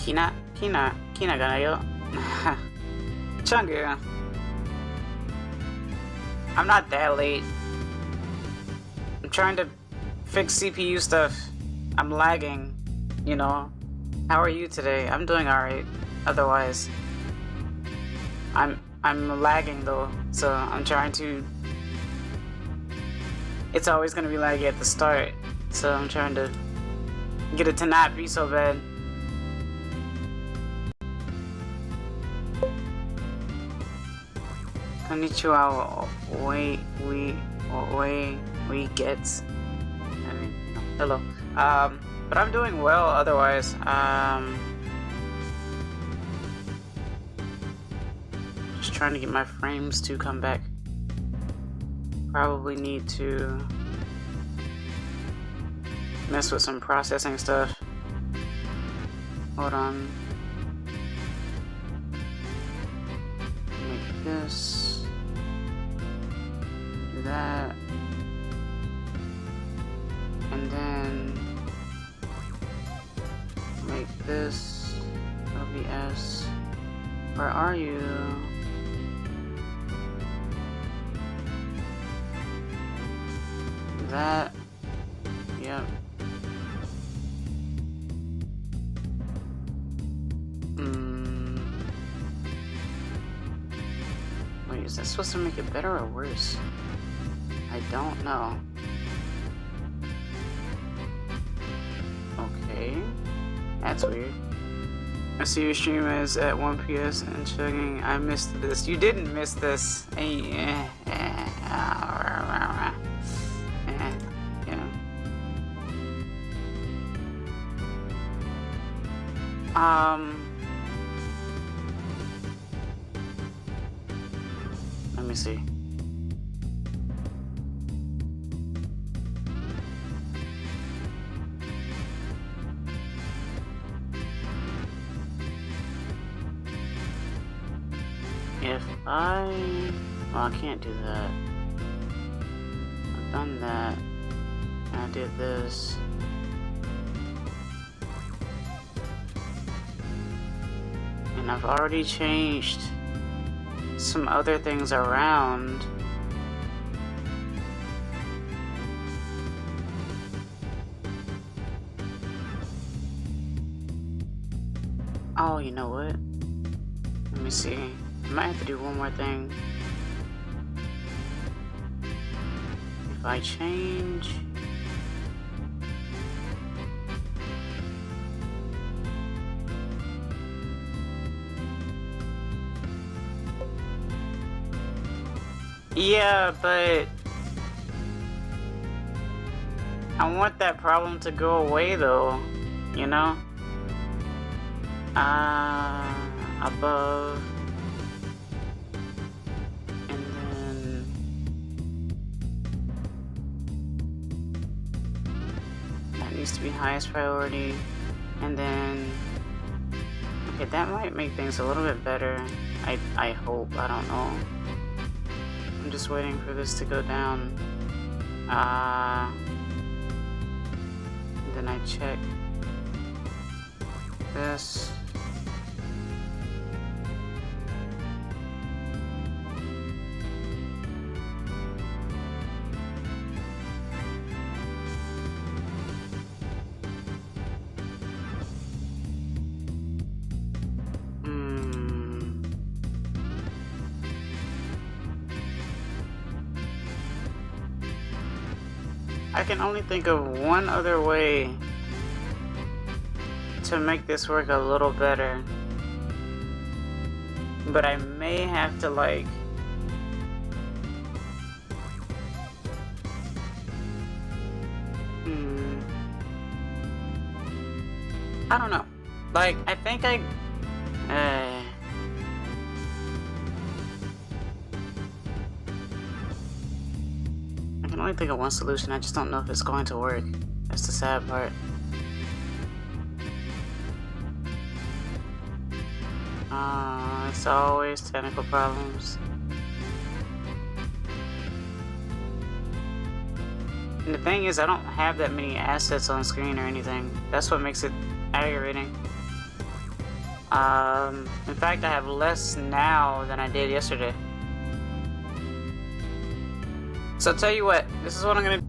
Kinagayo. Chungu. I'm not that late. I'm trying to fix CPU stuff. I'm lagging, you know. How are you today? I'm doing alright. Otherwise, I'm lagging though, so I'm trying to. It's always gonna be laggy at the start, so I'm trying to get it to not be so bad. Konnichiwa, we gets. I mean, hello. But I'm doing well otherwise. Just trying to get my frames to come back. Probably need to mess with some processing stuff. Hold on. Make this. Do that. And then make this OBS. Where are you? That. Yep. Wait, is that supposed to make it better or worse? I don't know. Okay. That's weird. I see your stream is at 1 PS and chugging. I missed this. You didn't miss this. Yeah. Let me see. Well, I can't do that. I've done that. I did this. And I've already changed some other things around. Oh, you know what? Let me see. I might have to do one more thing. If I change... Yeah, but... I want that problem to go away though, you know? Above... to be highest priority, and then okay, that might make things a little bit better. I hope. I don't know. I'm just waiting for this to go down. Then I check this. I can only think of one other way to make this work a little better, but I may have to like I don't know, like I think I can only think of one solution. I just don't know if it's going to work. That's the sad part. It's always technical problems. And the thing is, I don't have that many assets on screen or anything. That's what makes it aggravating. In fact, I have less now than I did yesterday. So I'll tell you what, this is what I'm gonna do.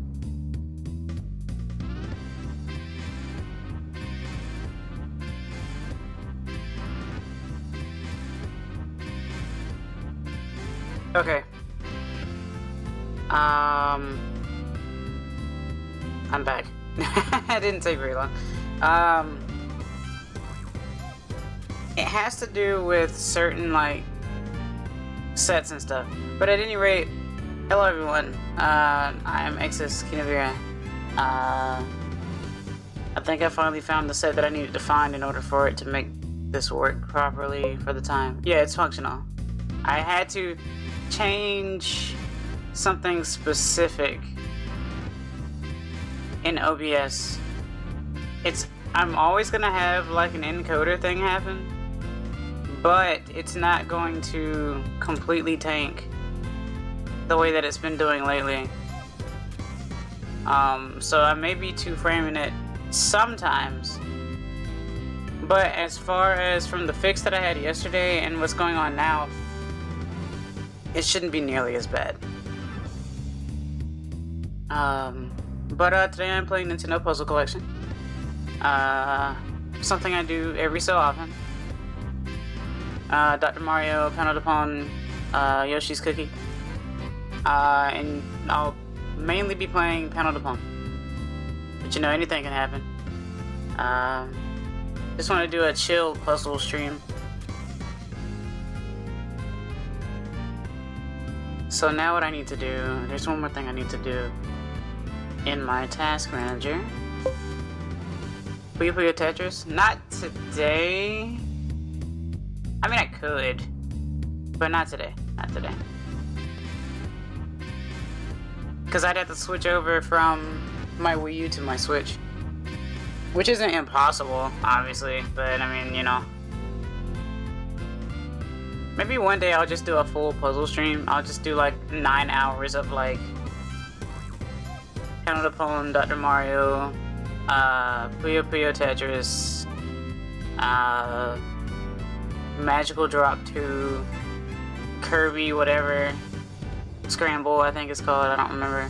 Okay. I'm back. It didn't take very long. It has to do with certain, like, sets and stuff. But at any rate, hello everyone. I am Exis Kinavira. I think I finally found the set that I needed to find in order for it to make this work properly for the time. Yeah, it's functional. I had to change something specific in OBS. I'm always gonna have like an encoder thing happen, but it's not going to completely tank the way that it's been doing lately. So I may be two-framing it sometimes, but as far as from the fix that I had yesterday and what's going on now, it shouldn't be nearly as bad. But today I'm playing Nintendo Puzzle Collection. Something I do every so often. Dr. Mario, Panel de Pon, Yoshi's Cookie. And I'll mainly be playing Panel de Pon. But you know, anything can happen. Just want to do a chill puzzle stream. So now what I need to do, there's one more thing I need to do in my task manager. Puyo Tetris? Not today. I mean, I could, but not today. Not today. Because I'd have to switch over from my Wii U to my Switch. Which isn't impossible, obviously, but I mean, you know. Maybe one day I'll just do a full puzzle stream. I'll just do like 9 hours of like Panel de Pon, Dr. Mario, Puyo Tetris, Magical Drop 2, Kirby, whatever, Scramble, I think it's called, I don't remember.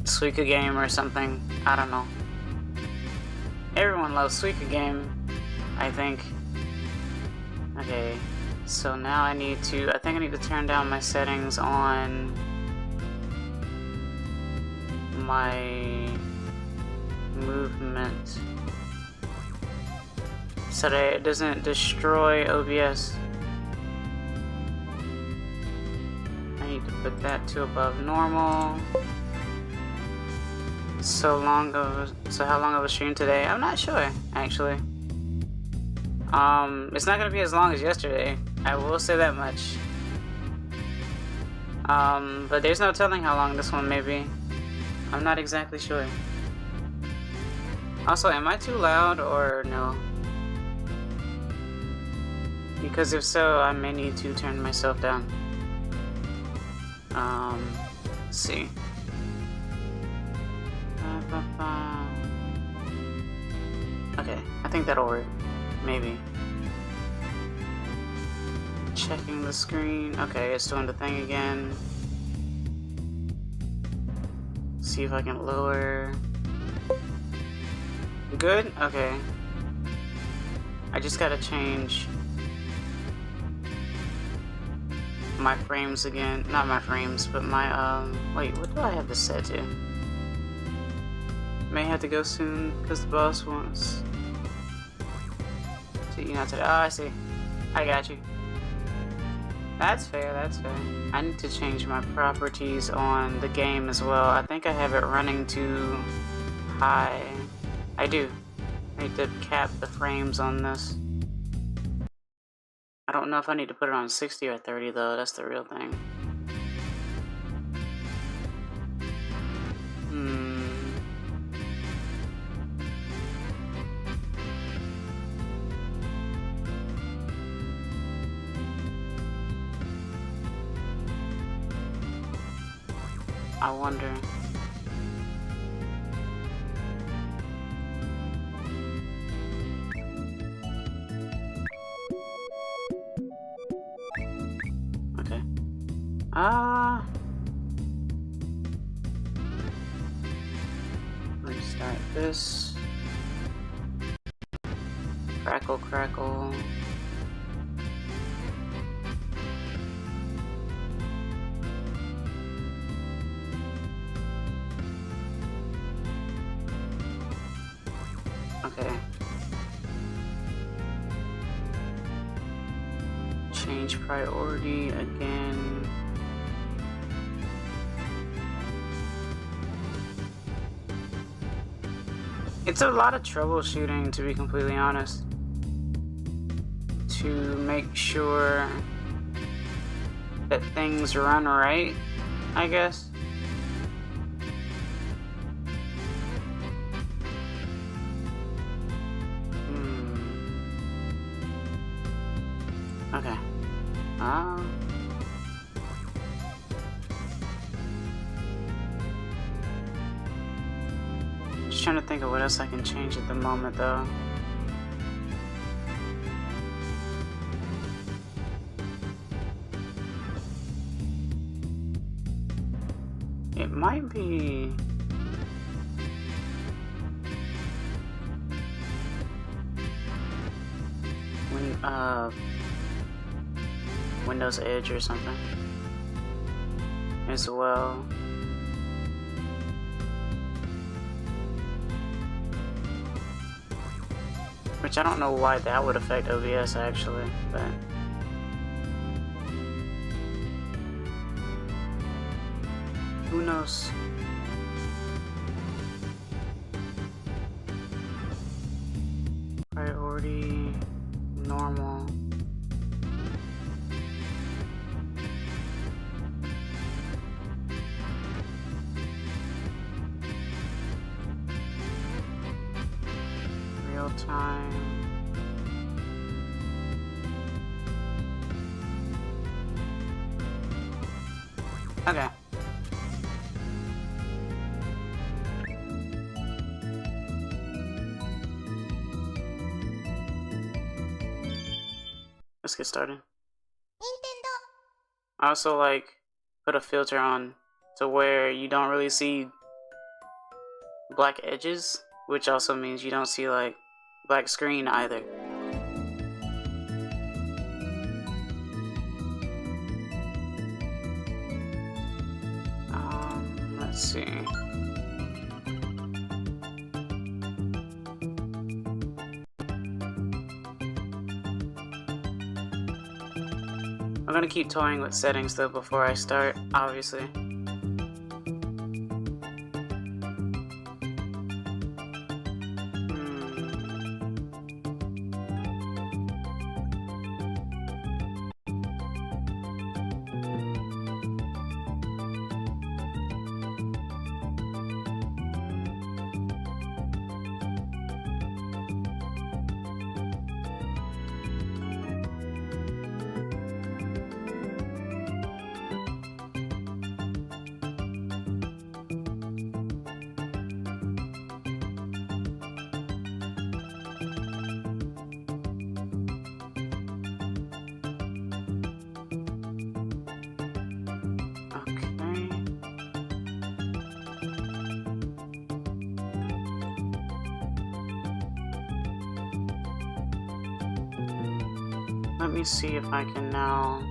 Suika Game or something, I don't know. Everyone loves Suika Game, I think. Okay, so now I think I need to turn down my settings on my movement so that it doesn't destroy OBS. I need to put that to above normal. So how long of a stream today? I'm not sure, actually. It's not gonna be as long as yesterday. I will say that much. But there's no telling how long this one may be. I'm not exactly sure. Also, am I too loud or no? Because if so, I may need to turn myself down. Let's see. Okay, I think that'll work. Maybe. Checking the screen. Okay, it's doing the thing again. See if I can lower. Good? Okay. I just gotta change my frames again. Not my frames, but my, wait, what do I have this set to? May have to go soon, because the boss wants... See, not today. Oh, I see. I got you. That's fair, that's fair. I need to change my properties on the game as well. I think I have it running too high. I do. I need to cap the frames on this. I don't know if I need to put it on 60 or 30 though, that's the real thing. I wonder. Restart this. Crackle, crackle. Okay. Change priority again. It's a lot of troubleshooting, to be completely honest, to make sure that things run right, I guess. Okay. Just trying to think of what else I can change at the moment, though. It might be... Windows Edge or something as well. Which I don't know why that would affect OBS actually, but who knows? Priority, normal. Real time. Okay. Let's get started. I also put a filter on to where you don't really see black edges, which also means you don't see black screen either. Let's see. I'm gonna keep toying with settings though before I start, obviously. Let me see if I can now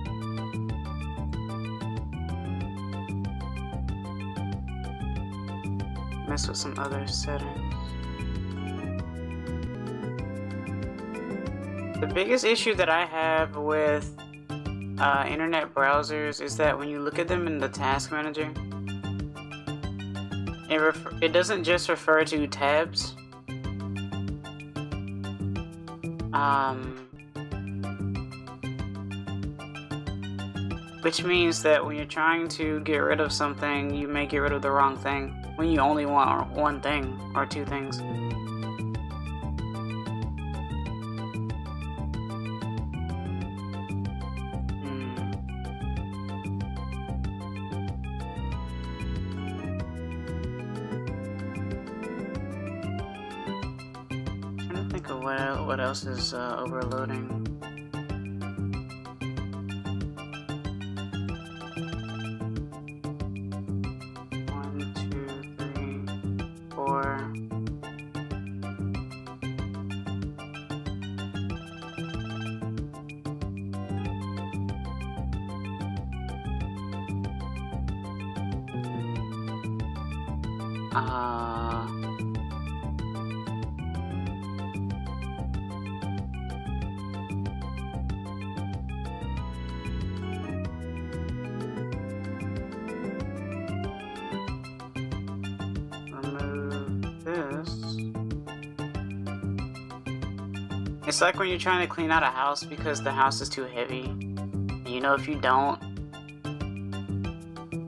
mess with some other settings. The biggest issue that I have with internet browsers is that when you look at them in the task manager, it doesn't just refer to tabs. Which means that when you're trying to get rid of something, you may get rid of the wrong thing when you only want one thing or two things. Trying to think of what else is overloading. Remove this. It's like when you're trying to clean out a house because the house is too heavy. And you know, if you don't,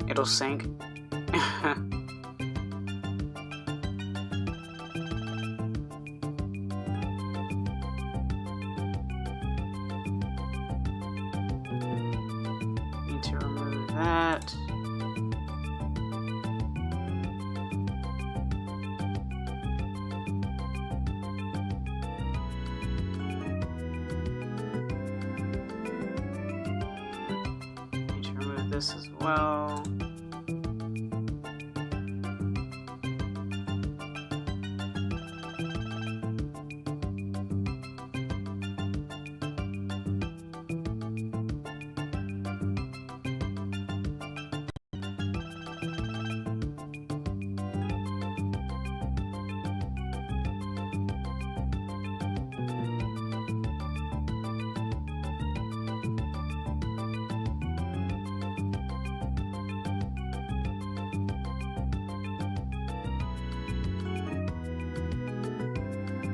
it'll sink. Need to remove that. This as well.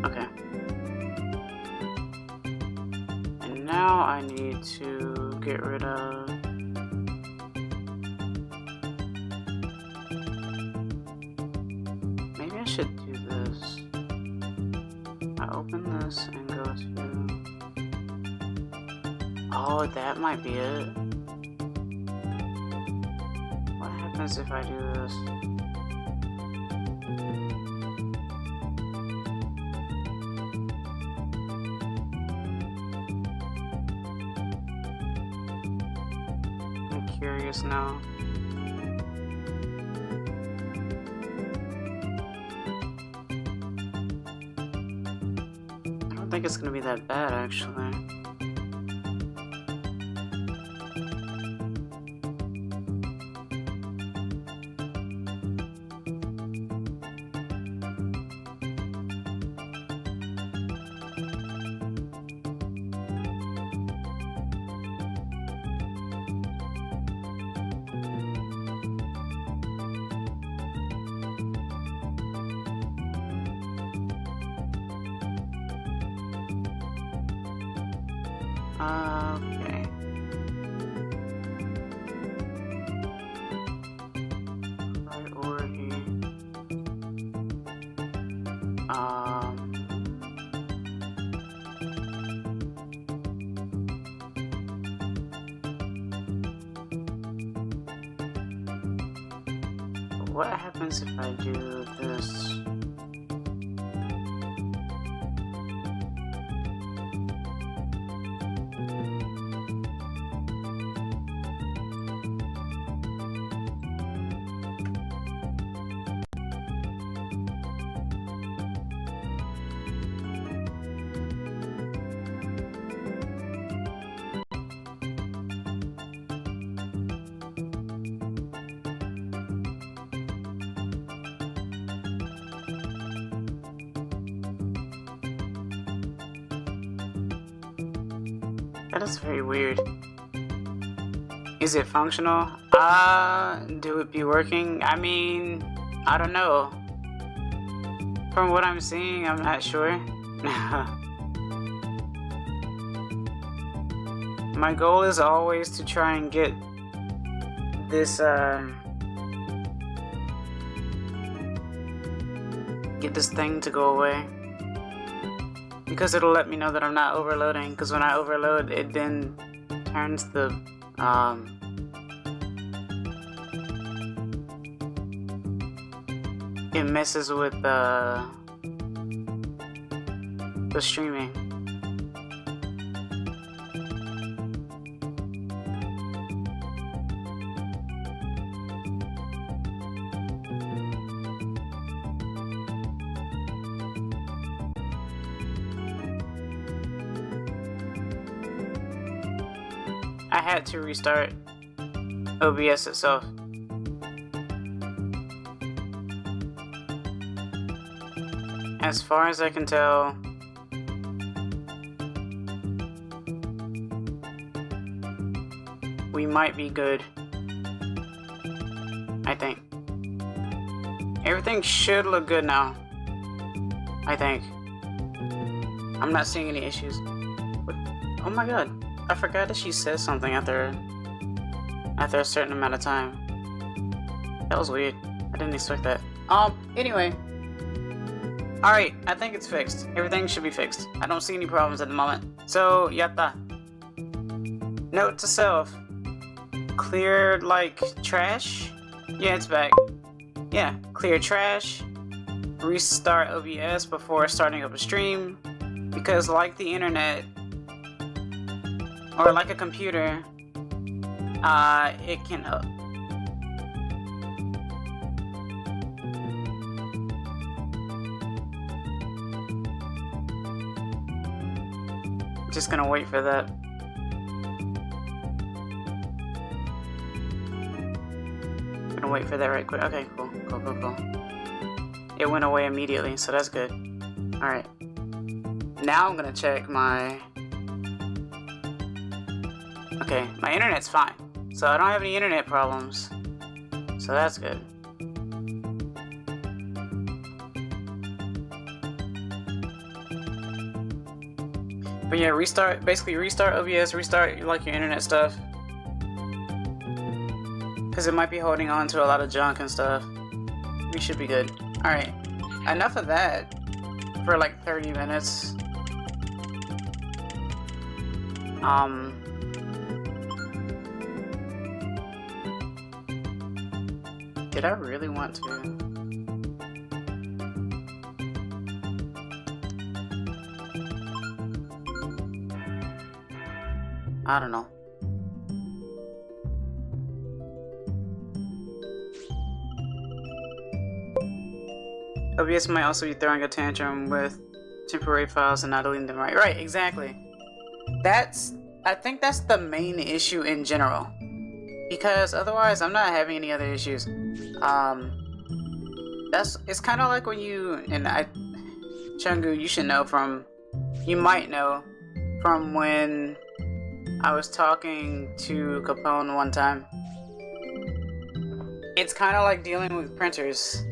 Okay. And now I need to get rid of maybe I should do this. I open this and go to oh, that might be it. What happens if I do this? Curious now. I don't think it's gonna be that bad actually. Okay. Priority. What happens if I do this? That is very weird. Is it functional? Do it be working? I mean, I don't know. From what I'm seeing, I'm not sure. My goal is always to try and get this, get this thing to go away. Because it'll let me know that I'm not overloading, because when I overload, it then turns the, it messes with the streaming. I had to restart OBS itself. As far as I can tell, we might be good. I think. Everything should look good now. I think. I'm not seeing any issues. What? Oh my god. I forgot that she says something after a certain amount of time. That was weird. I didn't expect that. Anyway. Alright, I think it's fixed. Everything should be fixed. I don't see any problems at the moment. So, yatta. Note to self. Clear, like, trash? Yeah, it's back. Yeah, clear trash. Restart OBS before starting up a stream. Because like the internet, or like a computer, it can just gonna wait for that. Gonna wait for that right quick. Okay, cool. It went away immediately, so that's good. Alright. Now I'm gonna check my... Okay, my internet's fine. So I don't have any internet problems. So that's good. But yeah, basically restart OBS, restart like your internet stuff. Because it might be holding on to a lot of junk and stuff. We should be good. Alright, enough of that for like 30 minutes. Did I really want to? I don't know. OBS might also be throwing a tantrum with temporary files and not deleting them right. Right, exactly. I think that's the main issue in general. Because otherwise I'm not having any other issues. It's kind of like when Chungu, you should know you might know from when I was talking to Capone one time. It's kind of like dealing with printers.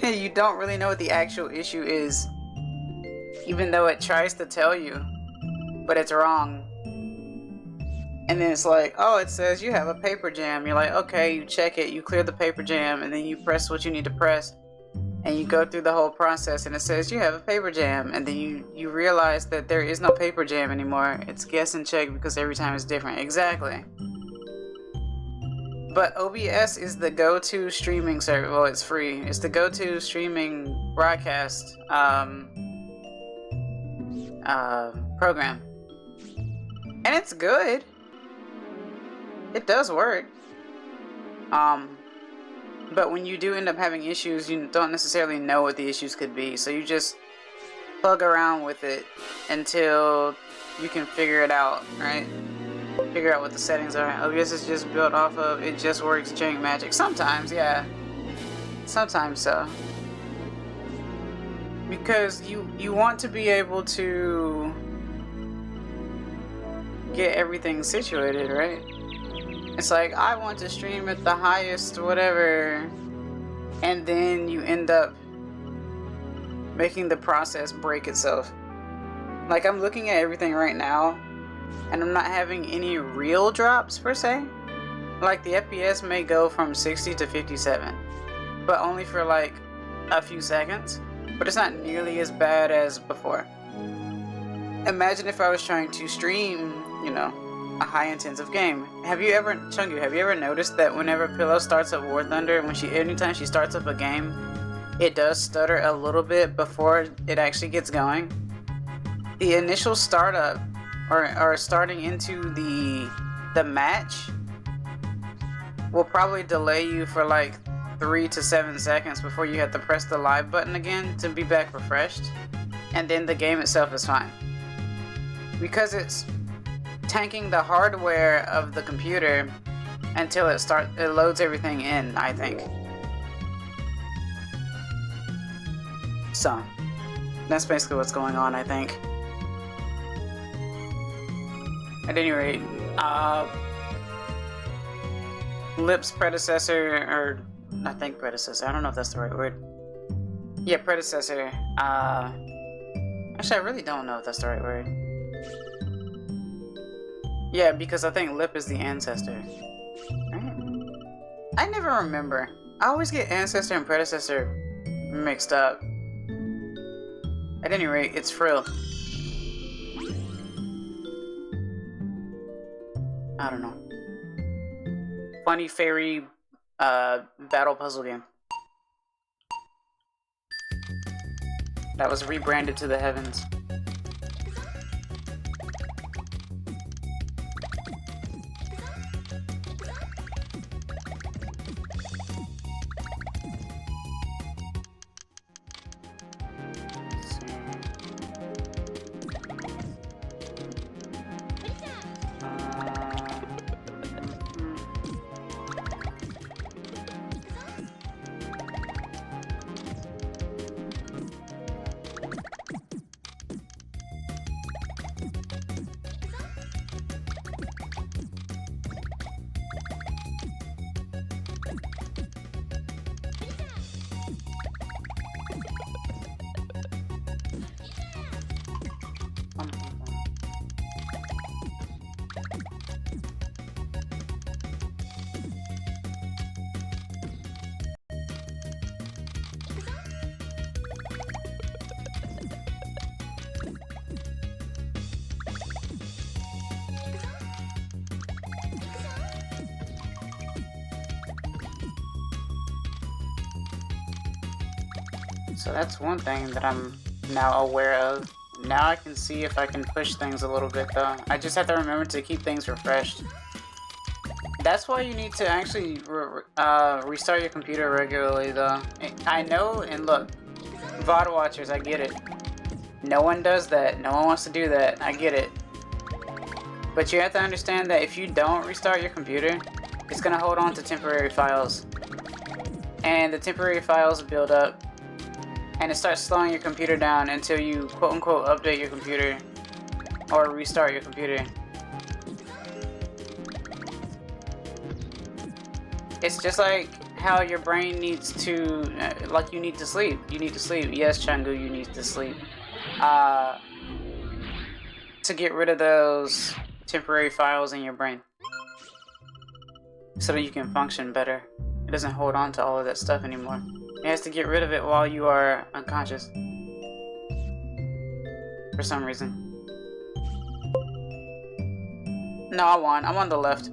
You don't really know what the actual issue is, even though it tries to tell you, but it's wrong. And then it's like, oh, it says you have a paper jam. You're like, okay, you check it, you clear the paper jam, and then you press what you need to press, and you go through the whole process, and it says you have a paper jam, and then you realize that there is no paper jam anymore. It's guess and check because every time it's different. Exactly. But OBS is the go-to streaming service. Well, it's free. It's the go-to streaming broadcast program. And it's good. It does work. But when you do end up having issues, you don't necessarily know what the issues could be. So you just plug around with it until you can figure it out, right? Figure out what the settings are. OBS is just built off of it just works jank magic. Sometimes, yeah. Sometimes so. Because you want to be able to get everything situated, right? It's like, I want to stream at the highest whatever, and then you end up making the process break itself. Like, I'm looking at everything right now, and I'm not having any real drops per se. Like, the FPS may go from 60 to 57, but only for like a few seconds. But it's not nearly as bad as before. Imagine if I was trying to stream, you know, a high intensive game. Chungu, have you ever noticed that whenever Pillow starts up War Thunder, anytime she starts up a game, it does stutter a little bit before it actually gets going? The initial startup or starting into the match will probably delay you for like 3 to 7 seconds before you have to press the live button again to be back refreshed, and then the game itself is fine. Because it's tanking the hardware of the computer until it loads everything in, I think. So, That's basically what's going on, I think. At any rate, Lip's predecessor, or I think predecessor, I don't know if that's the right word. Yeah, predecessor. Actually, I really don't know if that's the right word. Yeah, because I think Lip is the ancestor. Right? I never remember. I always get ancestor and predecessor mixed up. At any rate, it's Frill. I don't know. Funny fairy battle puzzle game. That was rebranded to the heavens. So that's one thing that I'm now aware of. Now I can see if I can push things a little bit though. I just have to remember to keep things refreshed. That's why you need to actually restart your computer regularly though. I know, and look, VOD watchers, I get it. No one does that. No one wants to do that. I get it. But you have to understand that if you don't restart your computer, it's gonna hold on to temporary files. And the temporary files build up. And it starts slowing your computer down until you quote-unquote update your computer or restart your computer. It's just like how your brain needs to, like you need to sleep. You need to sleep. Yes, Changu, you need to sleep. To get rid of those temporary files in your brain. So that you can function better. It doesn't hold on to all of that stuff anymore. It has to get rid of it while you are unconscious. For some reason. No, I won. I'm on the left.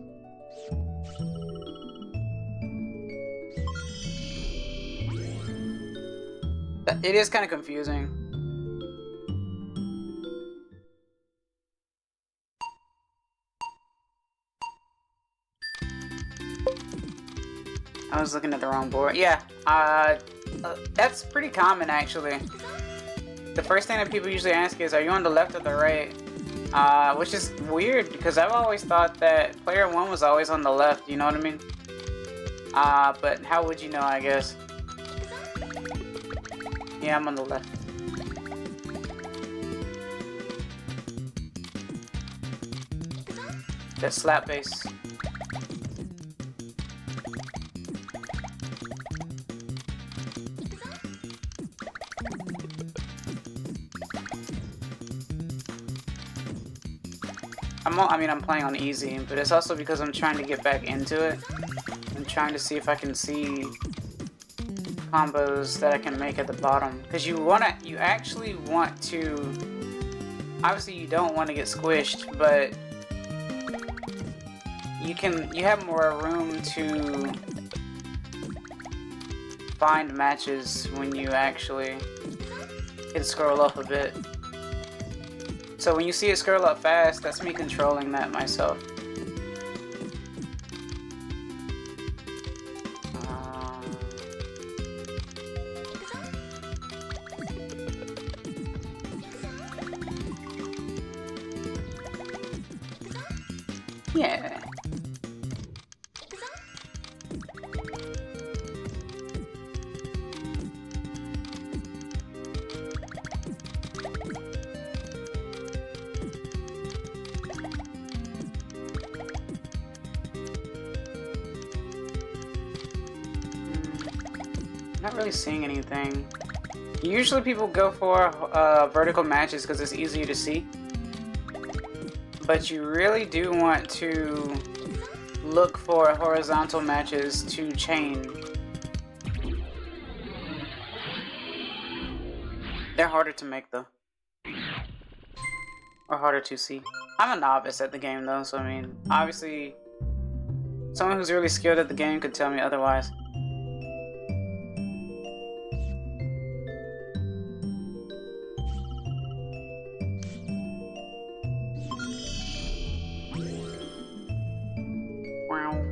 It is kind of confusing. I was looking at the wrong board. Yeah, that's pretty common actually. The first thing that people usually ask is, are you on the left or the right? Which is weird because I've always thought that player 1 was always on the left, you know what I mean? But how would you know, I guess? Yeah, I'm on the left. That slap bass. I'm playing on easy, but it's also because I'm trying to get back into it. I'm trying to see if I can see combos that I can make at the bottom. Because you actually want to, obviously you don't want to get squished, but you have more room to find matches when you actually can scroll up a bit. So when you see it scroll up fast, that's me controlling that myself. Yeah. Not really seeing anything. Usually people go for vertical matches because it's easier to see. But you really do want to look for horizontal matches to chain. They're harder to make though. Or harder to see. I'm a novice at the game though, so I mean, obviously someone who's really skilled at the game could tell me otherwise. Wow.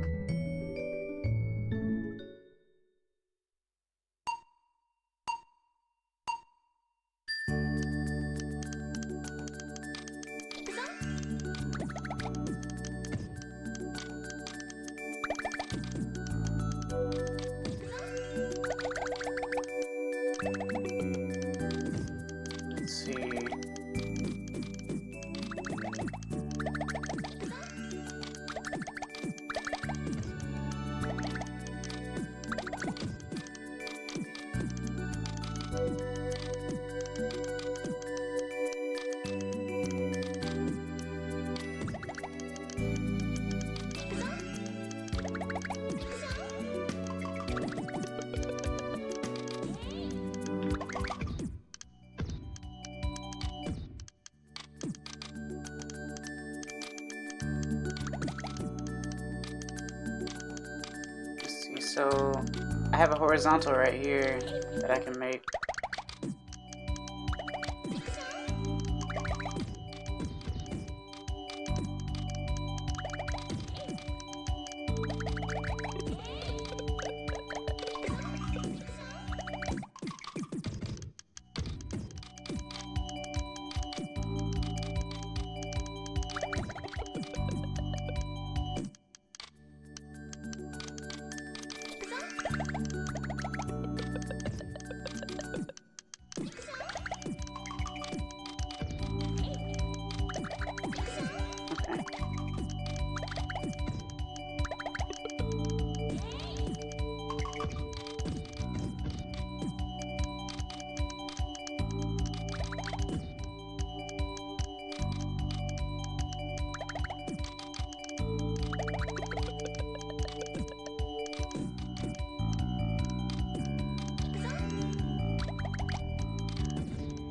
Let's see. So I have a horizontal right here that I can make.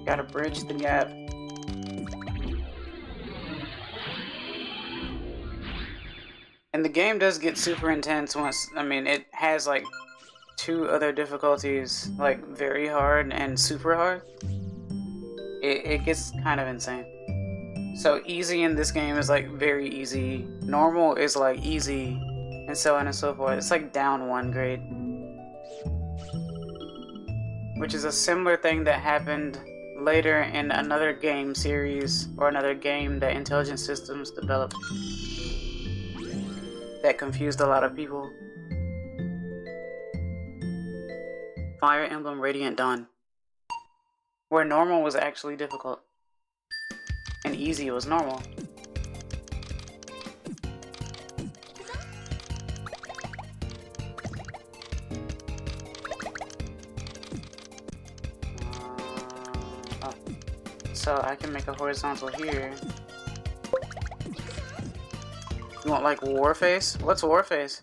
Gotta bridge the gap. And the game does get super intense once, I mean, it has like 2 other difficulties, like very hard and super hard. It gets kind of insane. So easy in this game is like very easy. Normal is like easy, and so on and so forth. It's like down 1 grade. Which is a similar thing that happened later in another game series, or another game that Intelligent Systems developed, that confused a lot of people. Fire Emblem Radiant Dawn, where normal was actually difficult and easy was normal. So I can make a horizontal here. You want like Warface? What's Warface?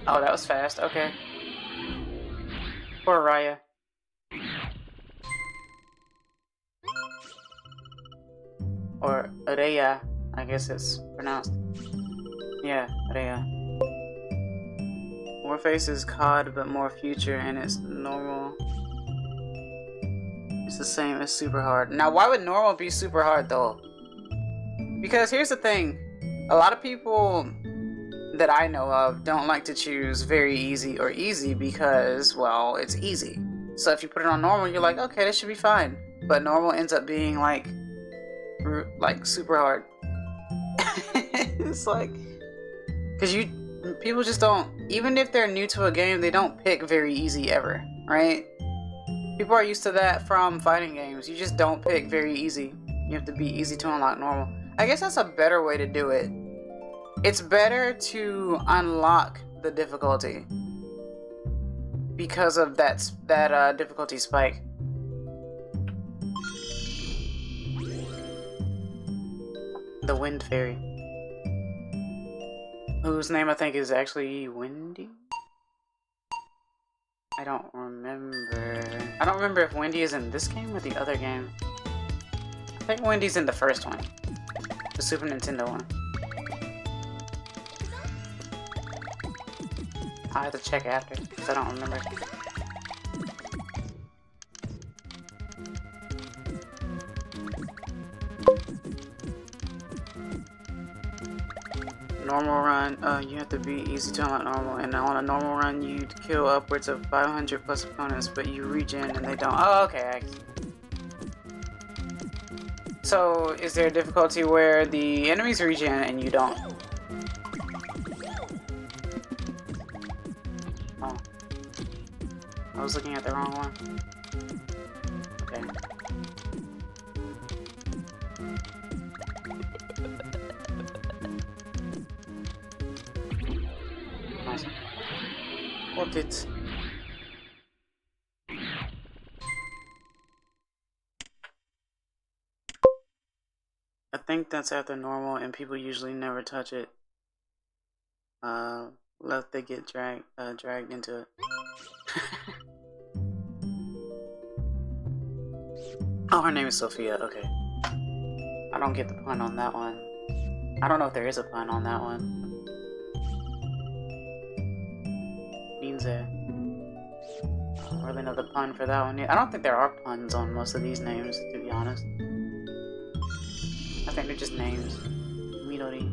Oh, that was fast. Okay. Poor Raya. Or Raya, I guess it's pronounced. Yeah, Raya. Warface is COD but more future, and it's normal. It's the same as super hard. Now, why would normal be super hard though? Because here's the thing. A lot of people that I know of don't like to choose very easy or easy because, well, it's easy. So if you put it on normal, you're like, okay, this should be fine. But normal ends up being like super hard. It's like, because people just don't, even if they're new to a game, they don't pick very easy ever, right? People are used to that from fighting games. You just don't pick very easy. You have to be easy to unlock normal. I guess that's a better way to do it. It's better to unlock the difficulty because of that difficulty spike. The Wind Fairy, whose name I think is actually Windy. I don't remember if Wendy is in this game or the other game. I think Wendy's in the first one, the Super Nintendo one. I'll have to check after, because I don't remember. Normal run, you have to be easy to unlock normal, and on a normal run you'd kill upwards of 500 plus opponents, but you regen and they don't. Oh, okay. So, is there a difficulty where the enemies regen and you don't? Oh. I was looking at the wrong one. Okay. Nice. What it? I think that's after normal, and people usually never touch it. Let they get dragged into it. Oh, her name is Sophia. Okay. I don't get the pun on that one. I don't know if there is a pun on that one. Means I don't really know the pun for that one. I don't think there are puns on most of these names, to be honest. I think they're just names. Midori.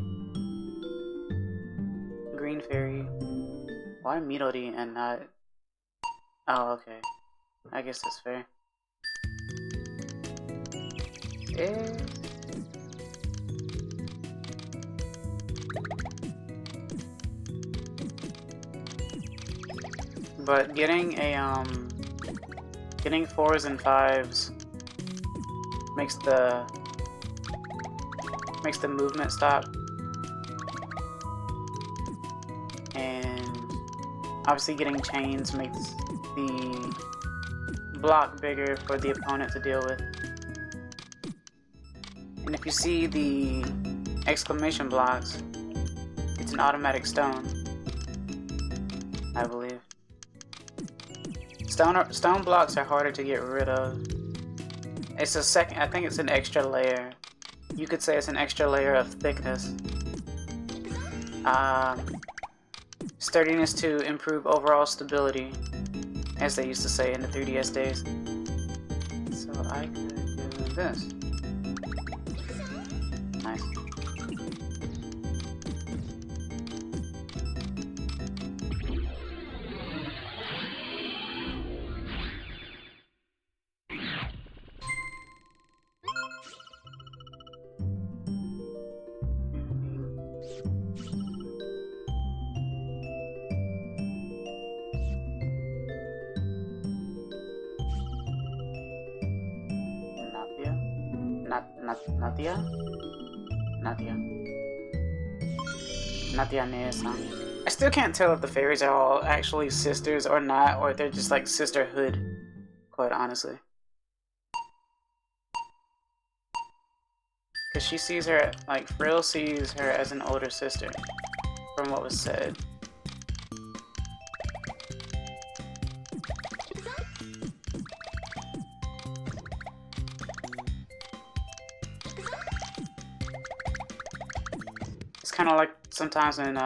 Green Fairy. Why Midori and not... Oh, okay. I guess that's fair. Eh... But getting getting 4s and 5s makes the movement stop, and obviously getting chains makes the block bigger for the opponent to deal with. And if you see the exclamation blocks, it's an automatic stone, I believe. Stone blocks are harder to get rid of. It's I think it's an extra layer. You could say it's an extra layer of thickness. Sturdiness to improve overall stability, as they used to say in the 3DS days. So I could do this. Nice. Nadia Ne-san. I still can't tell if the fairies are all actually sisters or not, or if they're just like sisterhood, quite honestly. Because she sees her, like, Frill sees her as an older sister, from what was said. It's kind of like sometimes in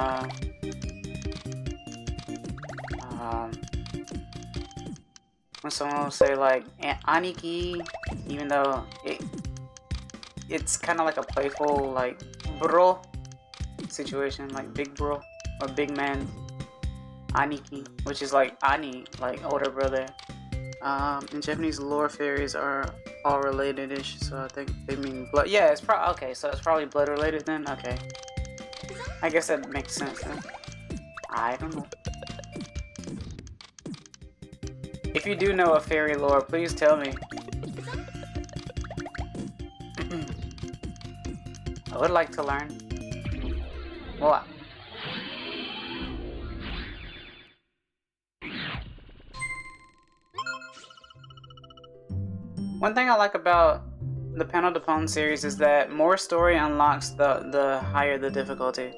when someone will say like Aniki, even though it's kind of like a playful like bro situation, like big bro or big man. Aniki, which is like Ani, like older brother. In Japanese, lore fairies are all related-ish, so I think they mean blood. Yeah, it's probably okay. So it's probably blood related then. Okay. I guess that makes sense then. I don't know. If you do know a fairy lore, please tell me. I would like to learn. Well, one thing I like about the Panel de Pon series is that more story unlocks the higher the difficulty.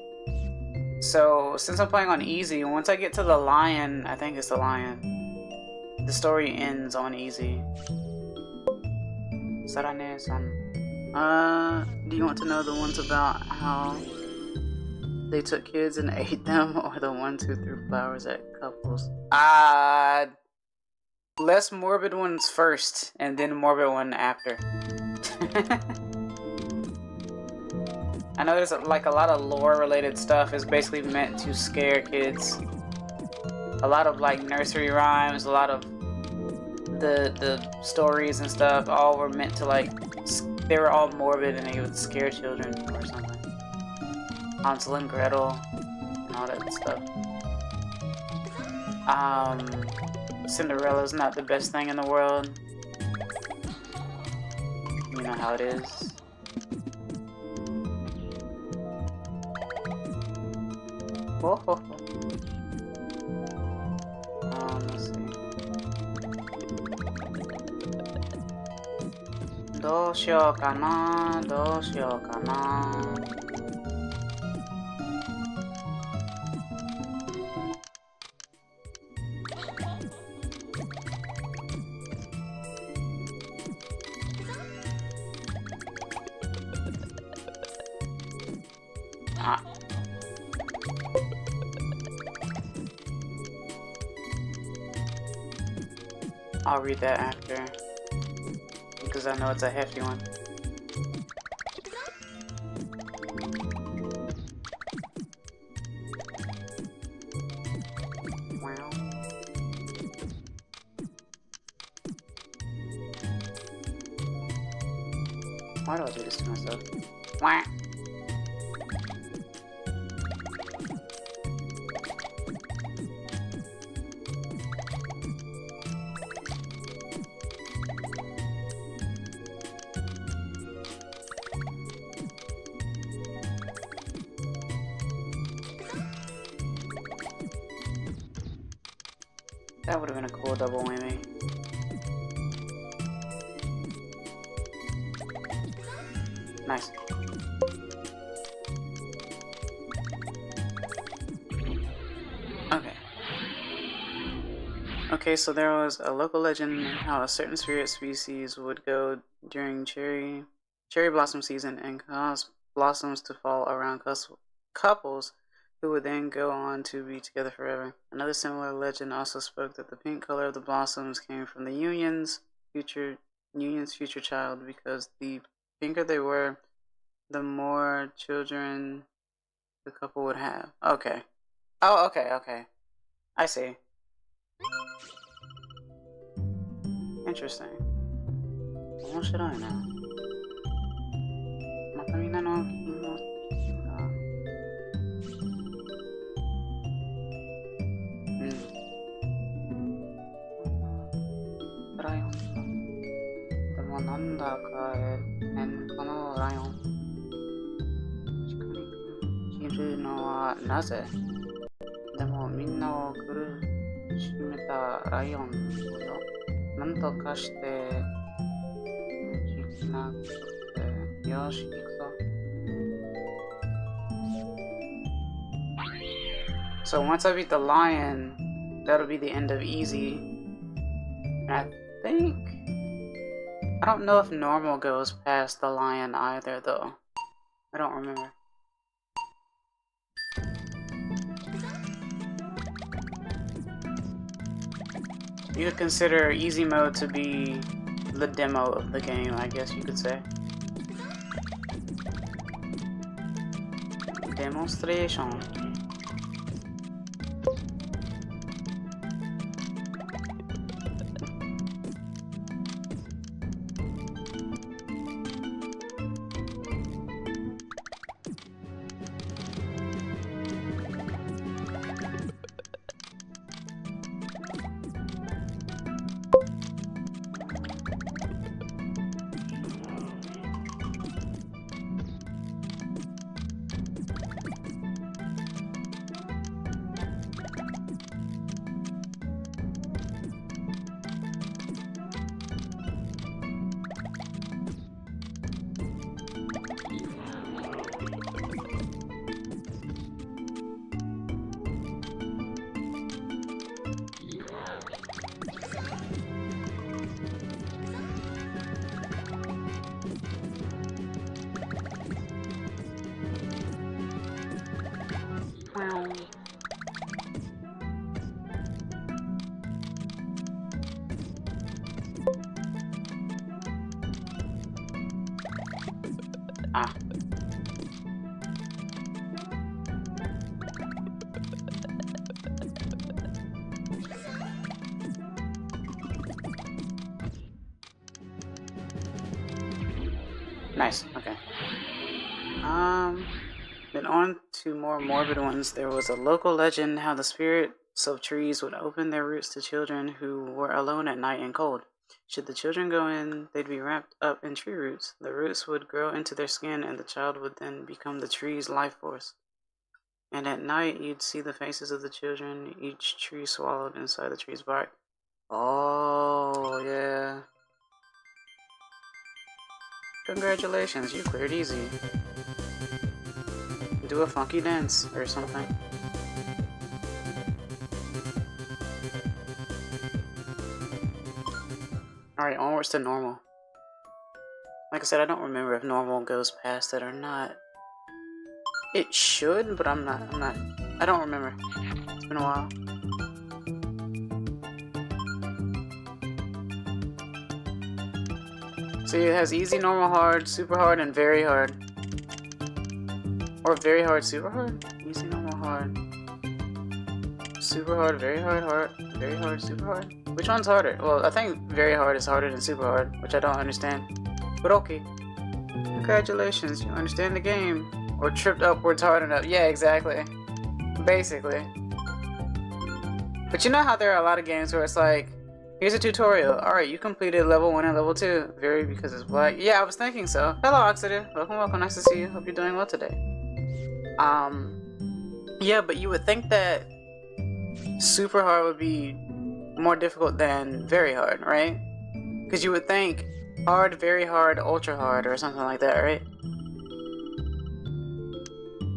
So since I'm playing on easy, once I get to the lion, I think it's the lion, the story ends on easy. Sarane-san. Do you want to know the ones about how they took kids and ate them, or the ones who threw flowers at couples? Less morbid ones first, and then morbid one after. I know there's like a lot of lore related stuff is basically meant to scare kids. A lot of like nursery rhymes, a lot of the stories and stuff, all were meant to like, they were all morbid and they would scare children or something. Hansel and Gretel and all that stuff. Cinderella's not the best thing in the world. You know how it is. Oh, oh, oh. Let's see. どうしようかな、どうしようかな。I'll read that after, because I know it's a hefty one. Wow. Why do I do this to myself? Wah. That would have been a cool double whammy. Nice. Okay. Okay, so there was a local legend how a certain spirit species would go during cherry blossom season and cause blossoms to fall around couples who would then go on to be together forever. Another similar legend also spoke that the pink color of the blossoms came from the union's future child, because the pinker they were, the more children the couple would have. Okay. Oh, okay, okay. I see. Interesting. 面白いな。またみんなのライオンか。でもなんだかこのライオン。近くにいるのはなぜ？でもみんなを苦しめたライオンをなんとかしてしなくて、よし行くぞ。So once I beat the lion, that'll be the end of easy. And I don't know if normal goes past the lion either, though. I don't remember. You could consider easy mode to be the demo of the game, I guess you could say. Demonstration. Ah. Nice, okay. Then on to more morbid ones. There was a local legend how the spirits of trees would open their roots to children who were alone at night and cold. Should the children go in, they'd be wrapped up in tree roots. The roots would grow into their skin and the child would then become the tree's life force. And at night, you'd see the faces of the children, each tree swallowed inside the tree's bark. Oh, yeah. Congratulations, you cleared easy. Do a funky dance or something. Alright, onwards to normal. Like I said, I don't remember if normal goes past it or not. It should, but I don't remember. It's been a while. See, it has easy, normal, hard, super hard, and very hard. Or very hard, super hard? Easy, normal, hard. Super hard, very hard, very hard, super hard. Which one's harder? Well, I think very hard is harder than super hard, which I don't understand. But okay. Congratulations, you understand the game. Or tripped upwards hard enough. Yeah, exactly. Basically. But you know how there are a lot of games where it's like, here's a tutorial. Alright, you completed level 1 and level 2. Very because it's black. Yeah, I was thinking so. Hello, Oxidative. Welcome, welcome. Nice to see you. Hope you're doing well today. Yeah, but you would think that super hard would be more difficult than very hard, right? Because you would think hard, very hard, ultra hard, or something like that, right?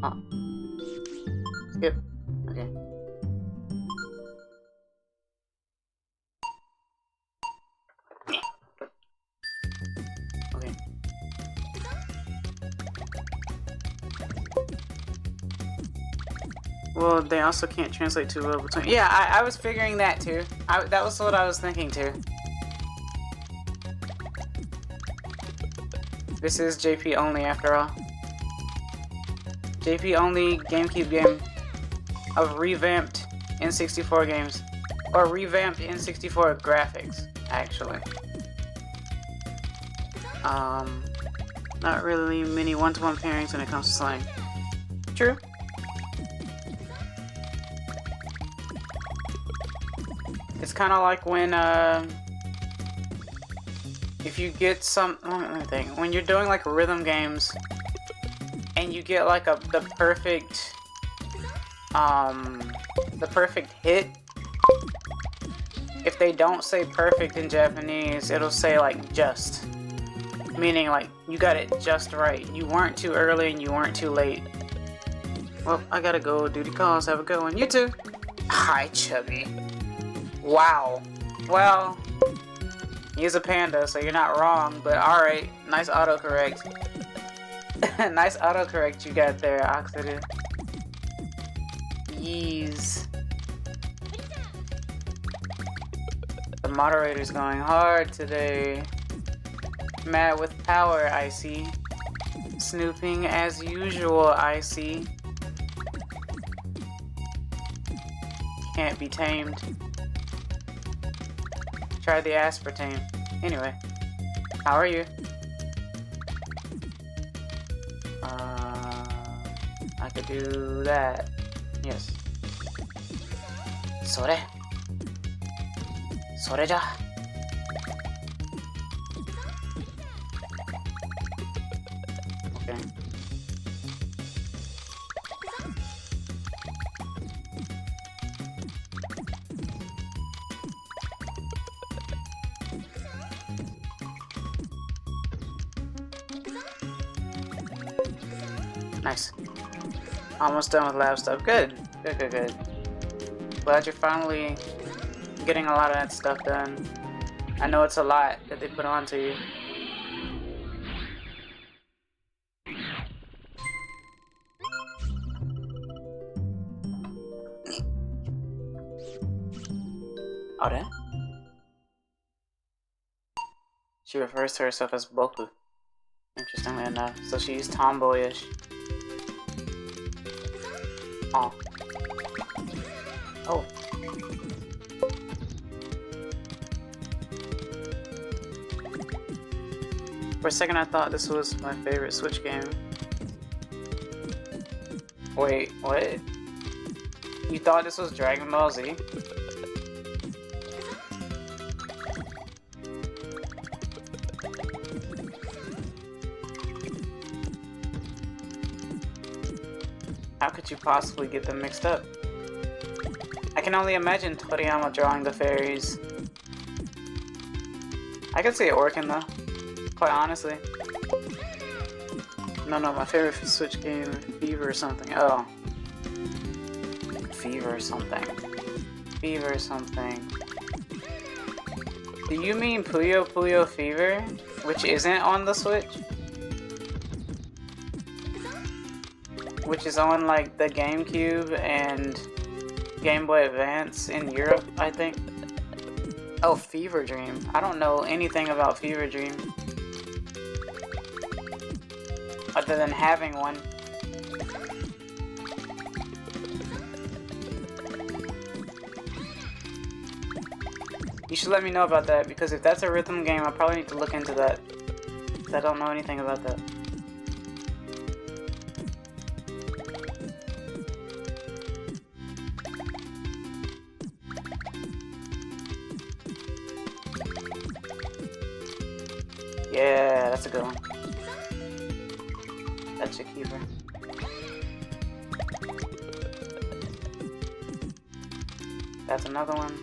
Oh. Skip. Okay. Okay. Well, they also can't translate too well between. Yeah, I was figuring that too. That was what I was thinking too. This is JP only after all. JP only GameCube game of revamped N64 games. Or revamped N64 graphics, actually. Not really many one-to-one pairings when it comes to slang. True. It's kind of like when, if you get some, let me think, when you're doing like rhythm games, and you get like the perfect hit, if they don't say perfect in Japanese, it'll say like just, meaning like you got it just right. You weren't too early and you weren't too late. Well, I gotta go. Duty calls. Have a good one. You too. Hi, Chubby. Wow. Well, he's a panda, so you're not wrong, but alright. Nice autocorrect. Nice autocorrect you got there, Oxidative. Yeez. The moderator's going hard today. Mad with power, I see. Snooping as usual, I see. Can't be tamed. Try the aspartame. Anyway, how are you? I could do that. Yes. それじゃ Okay. Nice. Almost done with lab stuff. Good. Good. Glad you're finally getting a lot of that stuff done. I know it's a lot that they put onto you. Alright. She refers to herself as Boku. Interestingly enough. So she's tomboyish. Oh. Oh. For a second I thought this was my favorite Switch game. Wait, what? You thought this was Dragon Ball Z? How could you possibly get them mixed up? I can only imagine Toriyama drawing the fairies. I can see it working though, quite honestly. No, my favorite Switch game, Fever or something. Oh. Fever or something. Fever or something. Do you mean Puyo Fever? Which isn't on the Switch? Which is on like the GameCube and Game Boy Advance in Europe, I think. Oh, Fever Dream. I don't know anything about Fever Dream. Other than having one. You should let me know about that, because if that's a rhythm game, I probably need to look into that. I don't know anything about that. Yeah, that's a good one. That's a keeper. That's another one.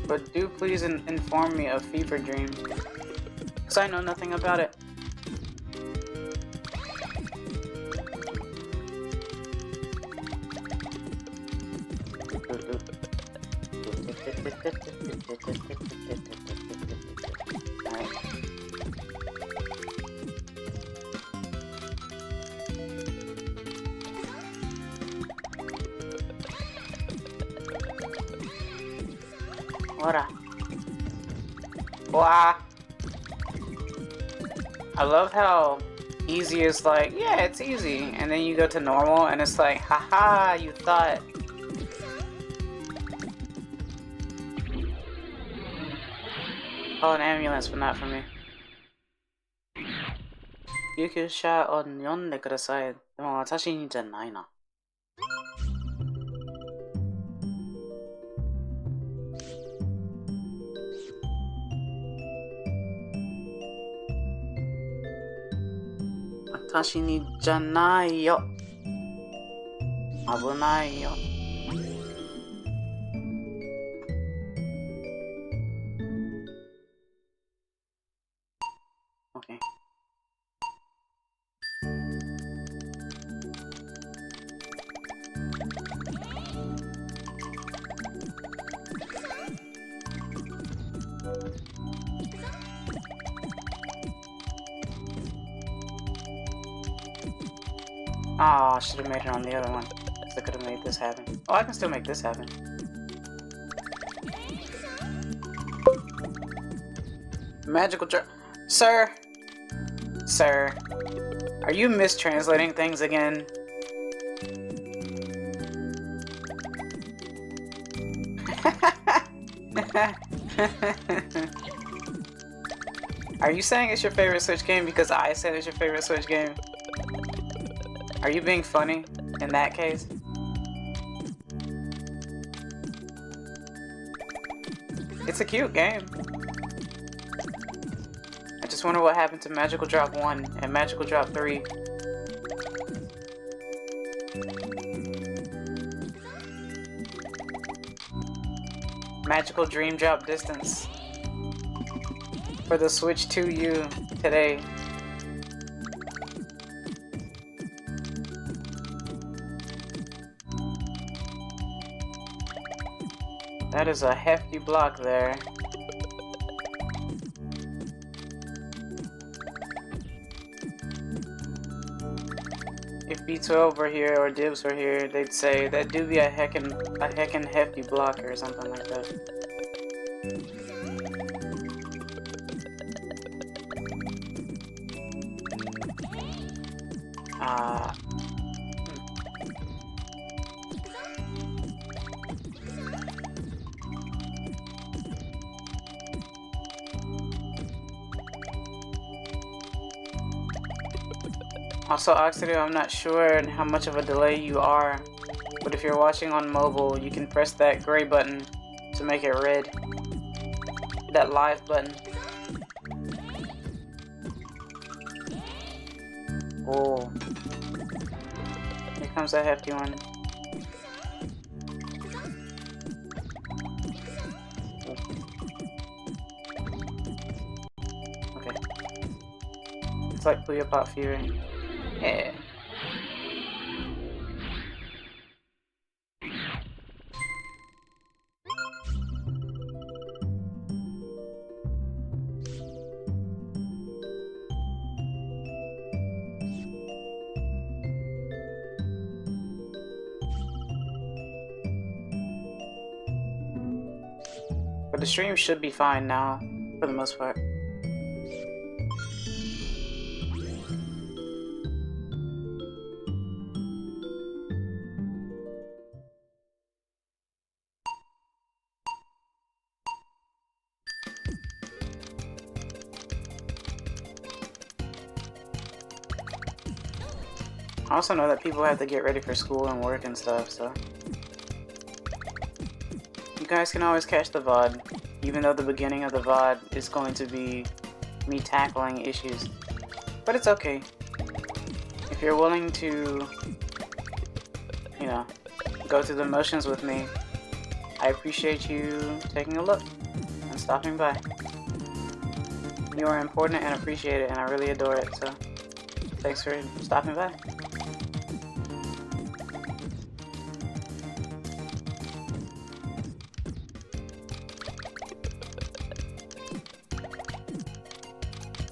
But do please inform me of Fever Dream, because I know nothing about it. Wow. I love how easy is like, yeah, it's easy, and then you go to normal and it's like, haha, you thought. Oh, an ambulance, but not for me. Yukyushaを読んでください。でも私にじゃないな。私にじゃないよ。危ないよ。Okay. Oh, I should have made it on the other one. I could have made this happen. Oh, I can still make this happen. Magical drop. Sir! Sir. Are you mistranslating things again? Are you saying it's your favorite Switch game because I said it's your favorite Switch game? Are you being funny in that case? It's a cute game. I just wonder what happened to Magical Drop 1 and Magical Drop 3. Magical Dream Drop Distance for the Switch 2U today. That is a hefty block there. B12 were here or Dibs were here, they'd say that do be a heckin' hefty blocker or something like that. Also, Oxidio, I'm not sure how much of a delay you are, but if you're watching on mobile, you can press that gray button to make it red. That live button. Oh. Here comes a hefty one. Okay. It's like Puyo Pop Fever. Yeah. But the stream should be fine now, for the most part. I also know that people have to get ready for school and work and stuff, so... You guys can always catch the VOD, even though the beginning of the VOD is going to be me tackling issues. But it's okay. If you're willing to, you know, go through the motions with me, I appreciate you taking a look and stopping by. You are important and appreciated, and I really adore it, so thanks for stopping by.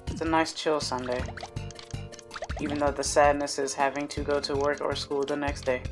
It's a nice chill Sunday, even though the sadness is having to go to work or school the next day.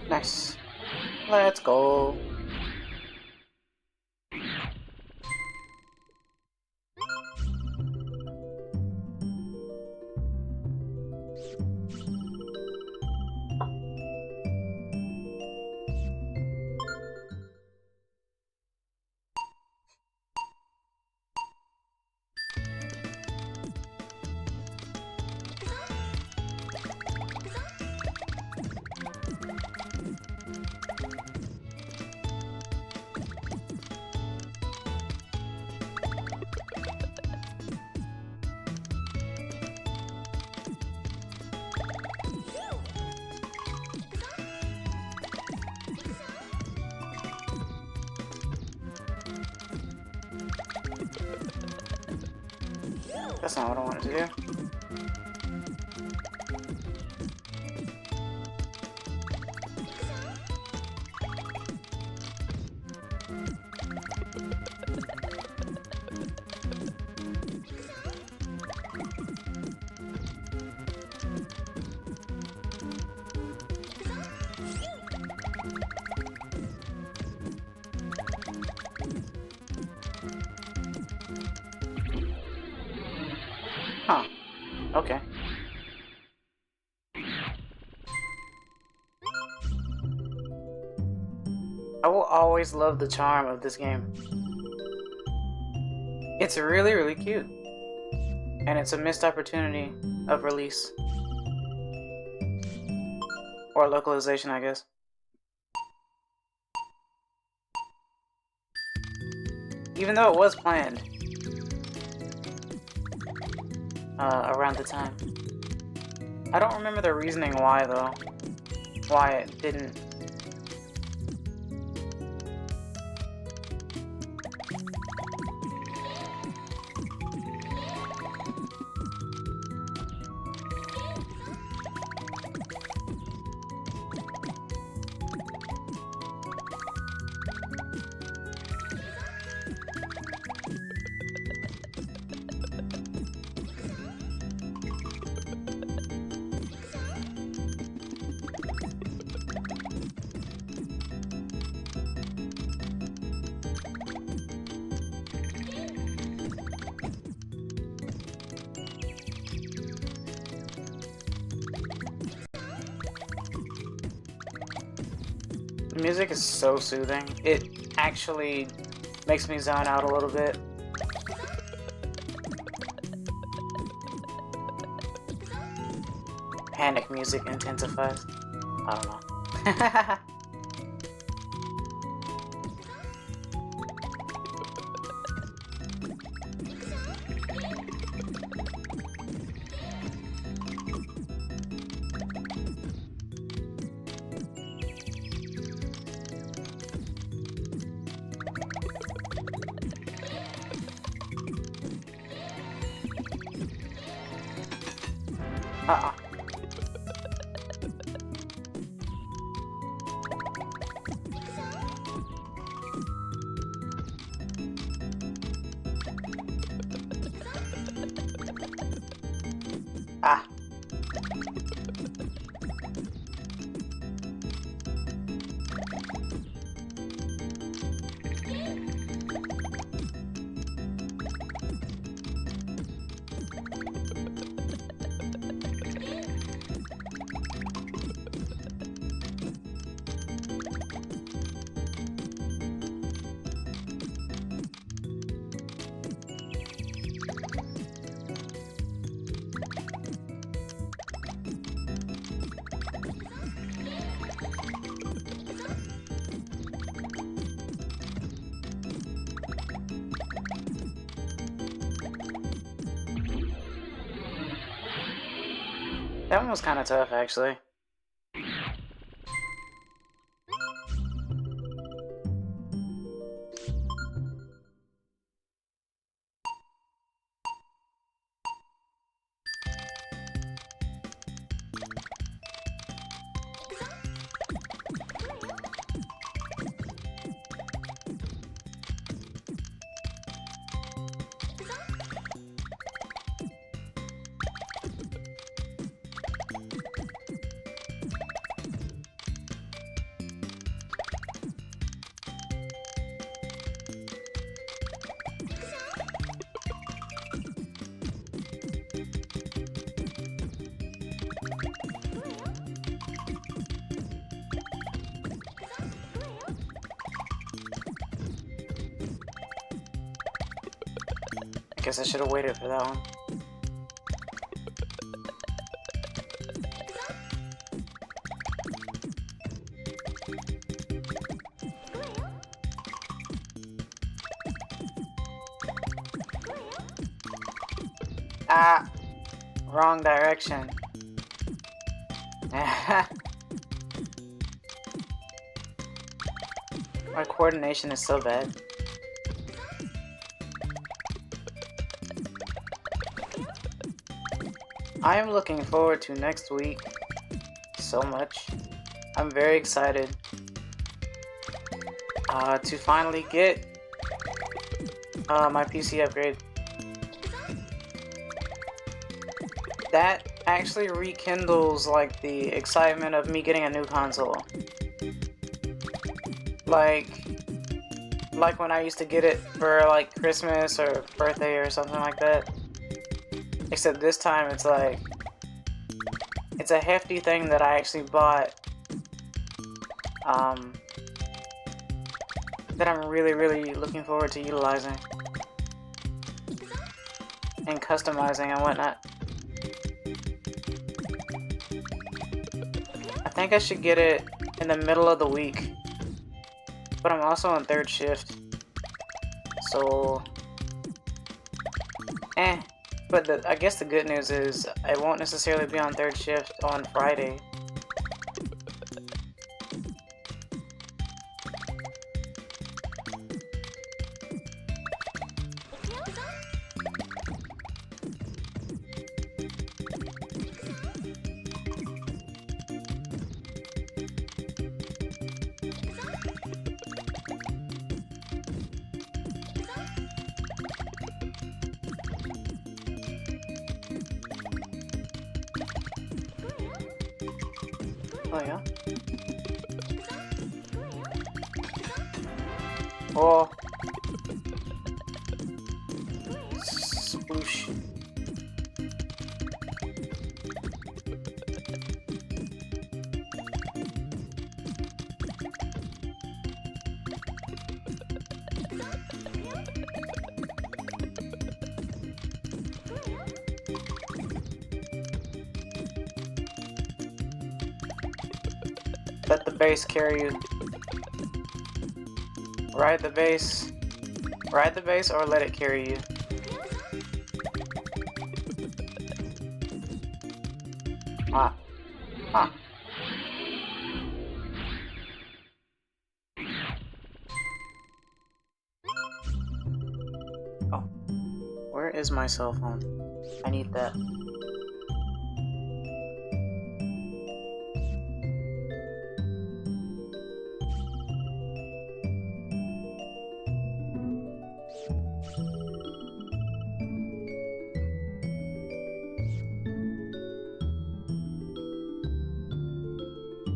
Nice. Let's go. That's not what I wanted to do. Huh. Okay. I will always love the charm of this game. It's really, really cute. And it's a missed opportunity of release. Or localization, I guess. Even though it was planned. Around the time. I don't remember the reasoning why, though. Why it didn't. The music is so soothing. It actually makes me zone out a little bit. Panic music intensifies. I don't know. That one was kind of tough, actually. Guess I should have waited for that one. Ah! Wrong direction. My coordination is so bad. I am looking forward to next week so much. I'm very excited to finally get my PC upgrade. That actually rekindles like the excitement of me getting a new console. Like when I used to get it for like Christmas or birthday or something like that. Except this time it's like, it's a hefty thing that I actually bought that I'm really looking forward to utilizing and customizing and whatnot. I think I should get it in the middle of the week, but I'm also on third shift, so but I guess the good news is I won't necessarily be on third shift on Friday. Oh yeah? Oh. Sploosh. Let the bass carry you. Ride the bass. Ride the bass or let it carry you. Ah. Huh. Oh. Where is my cell phone? I need that.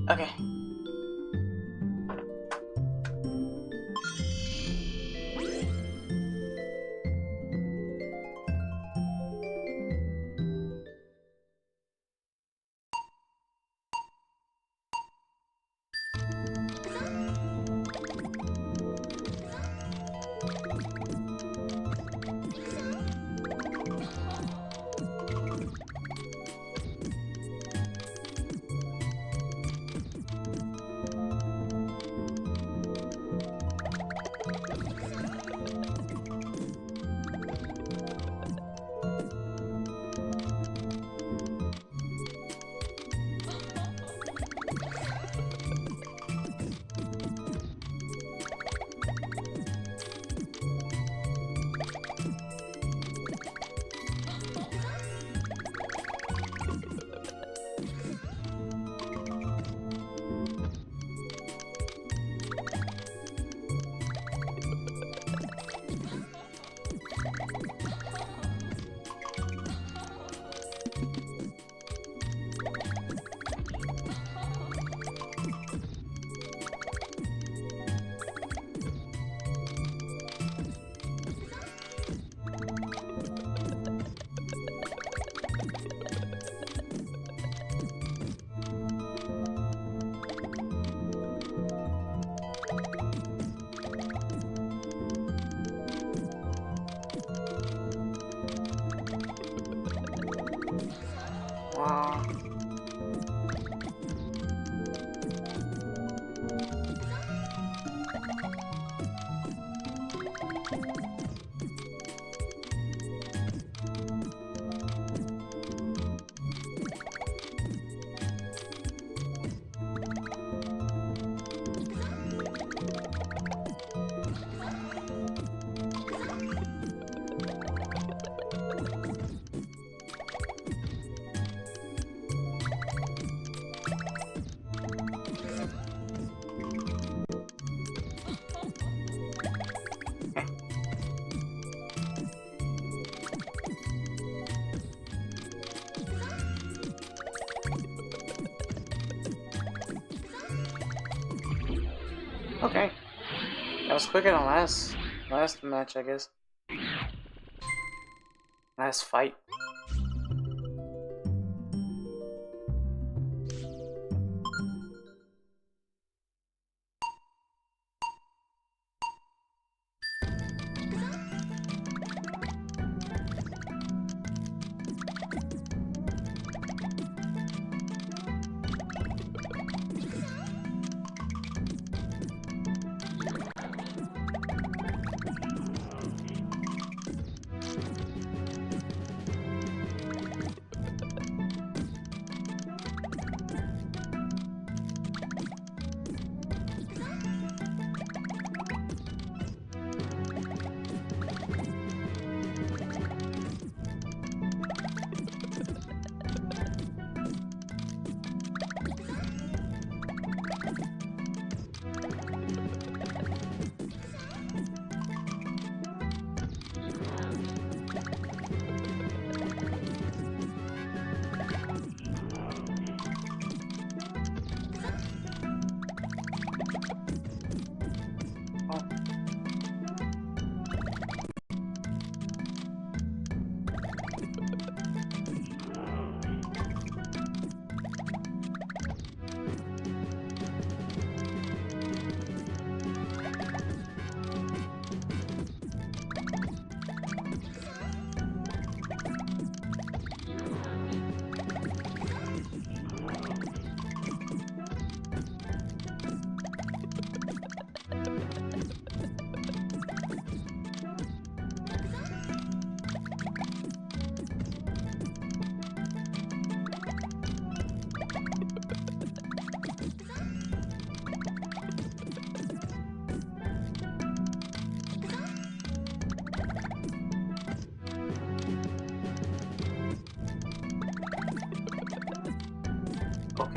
Okay. Wow. Okay. That was quicker than last match, I guess. Last fight.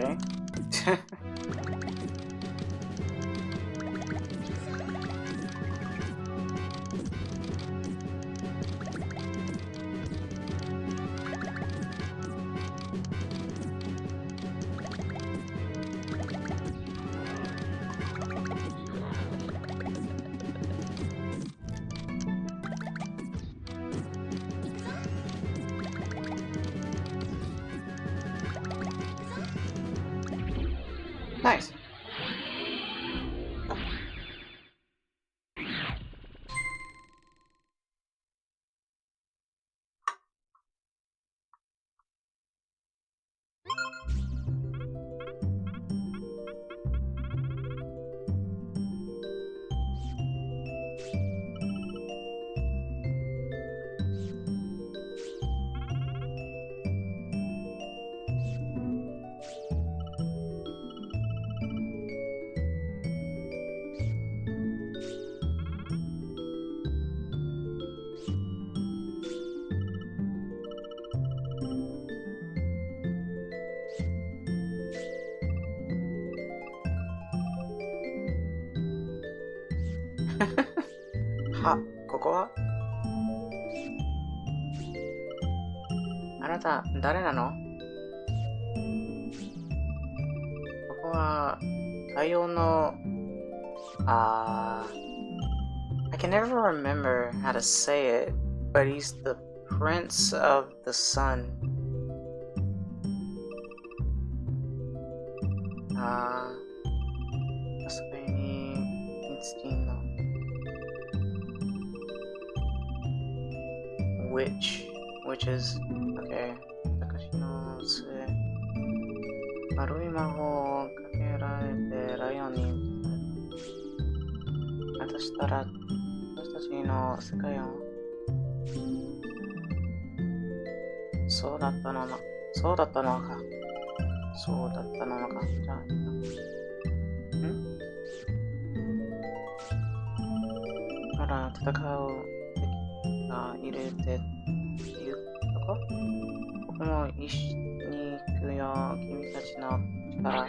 Okay. Nice. Ha, ここはあなた、誰なのここは、太陽の、I can never remember how to say it, but he's the Prince of the Sun. Witches. Okay. 私の末。丸い魔法をかけられてライオンに渡したら私たちの世界を。そうだったのか。そうだったのか。じゃあ、ほら、戦う敵がいるっていうことか？僕も一緒に行くよ、君たちの力。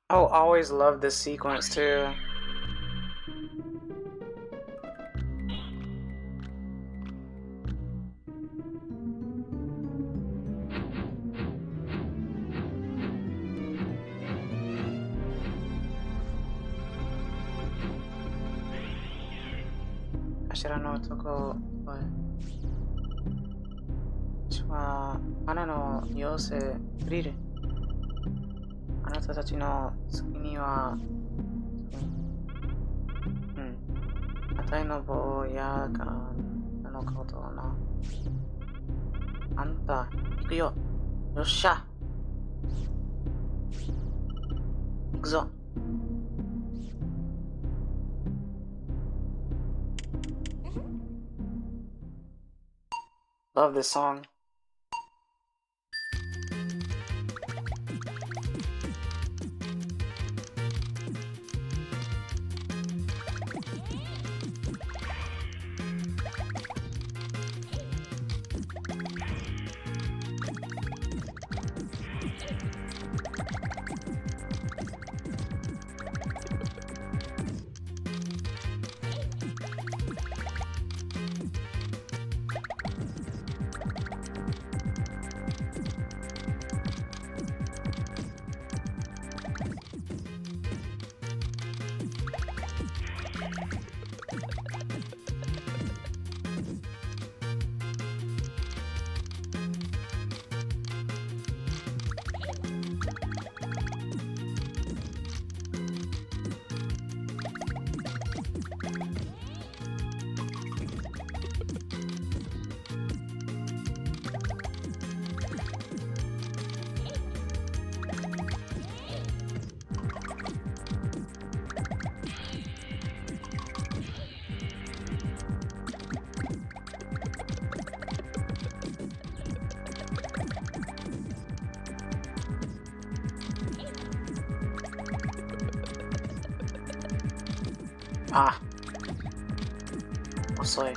Oh, always loved this sequence too. Ashira no toko. 私は花の妖精フリル。あなたたちの月には、あたいの坊やがなのことな。あんた、行くよ。よっしゃ。行くぞ。Love this song. Ah. Mostly.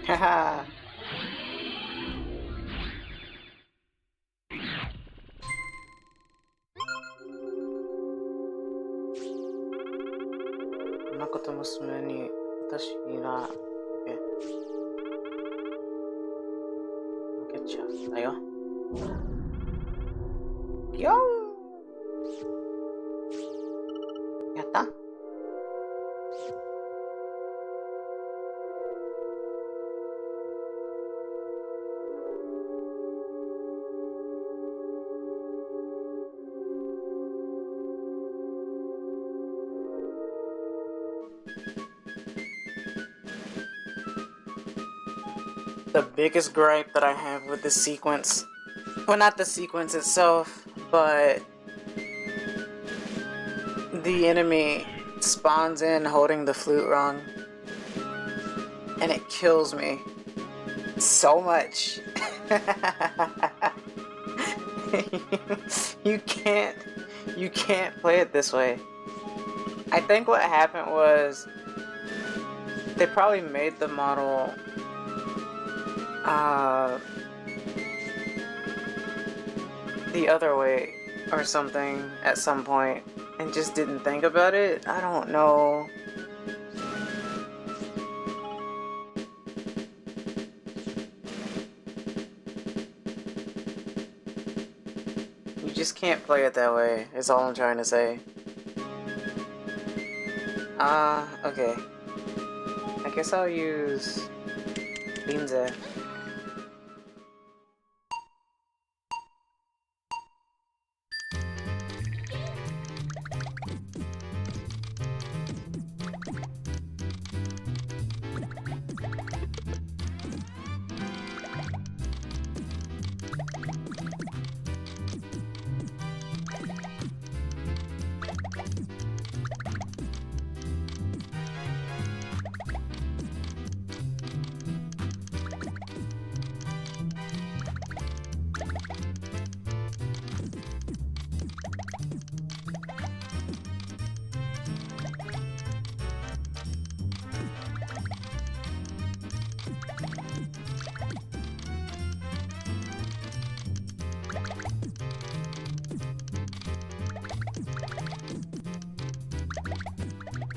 Haha. Makoto musume ni watashi ni na getcha da yo. Yo! Yatta? The biggest gripe that I have with this sequence, well, not the sequence itself, but the enemy spawns in holding the flute wrong, and it kills me so much. you can't play it this way. I think what happened was they probably made the model the other way or something at some point and just didn't think about it. I don't know. You just can't play it that way, is all I'm trying to say. Okay. I guess I'll use Linze.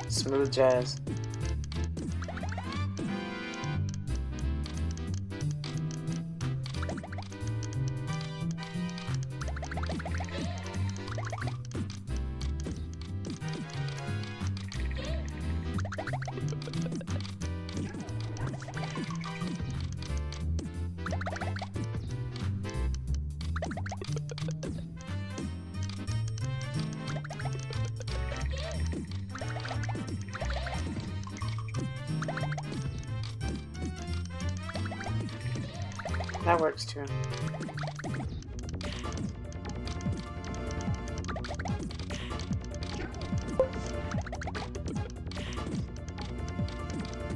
Smooth jazz. That works too.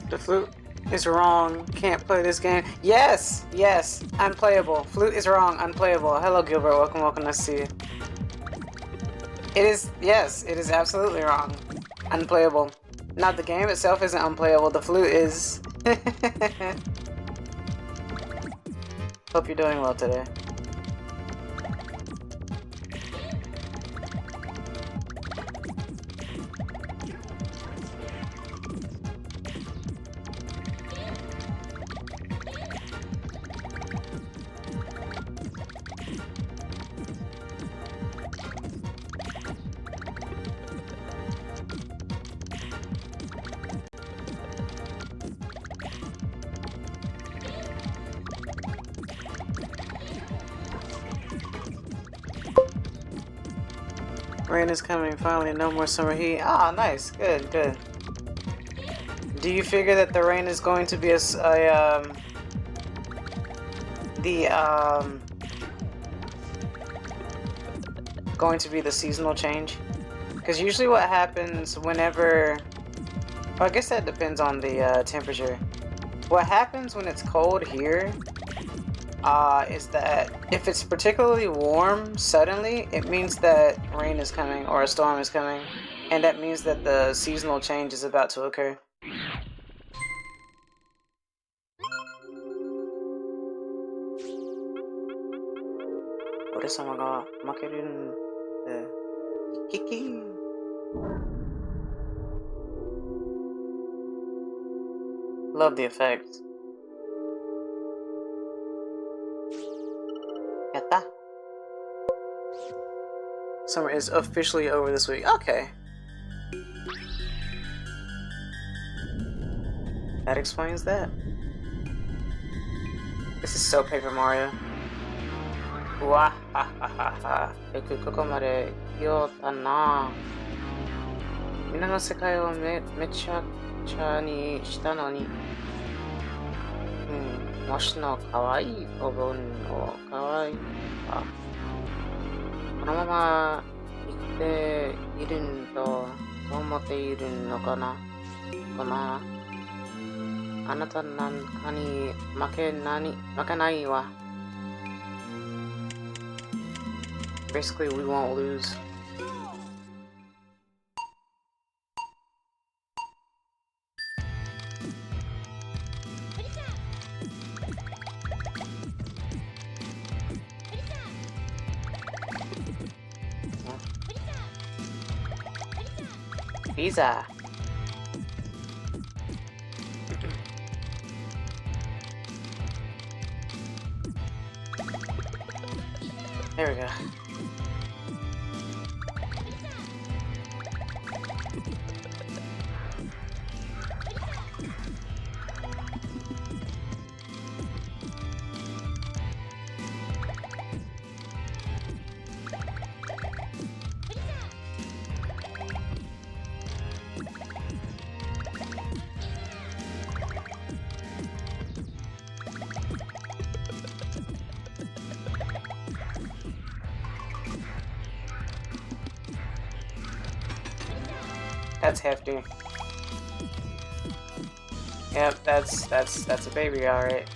The flute. is wrong. Can't play this game. Yes! Yes! Unplayable. Flute is wrong. Unplayable. Hello, Gilbert. Welcome, welcome. Nice to see you. It is, yes, it is absolutely wrong. Unplayable. Not the game itself isn't unplayable. The flute is. Hope you're doing well today. Rain is coming, finally, no more summer heat. Ah, nice, good, good. Do you figure that the rain is going to be going to be the seasonal change? Because usually what happens whenever, well, I guess that depends on the temperature. What happens when it's cold here is that if it's particularly warm suddenly, it means that rain is coming or a storm is coming, and that means that the seasonal change is about to occur. Love the effects. Yatta. Summer is officially over this week. Okay. That explains that. This is so Paper Mario. Wah ha ha ha ha. Yoku koko made hiyota na. Mina no sekai wo mechakucha ni shita no ni. Washi no kawaii obon o kawaii. このまま生きているんと思っているのかなあなたなんかに負けないわ Basically, we won't lose. Pizza. There we go. That's hefty. Yep, that's a baby, alright.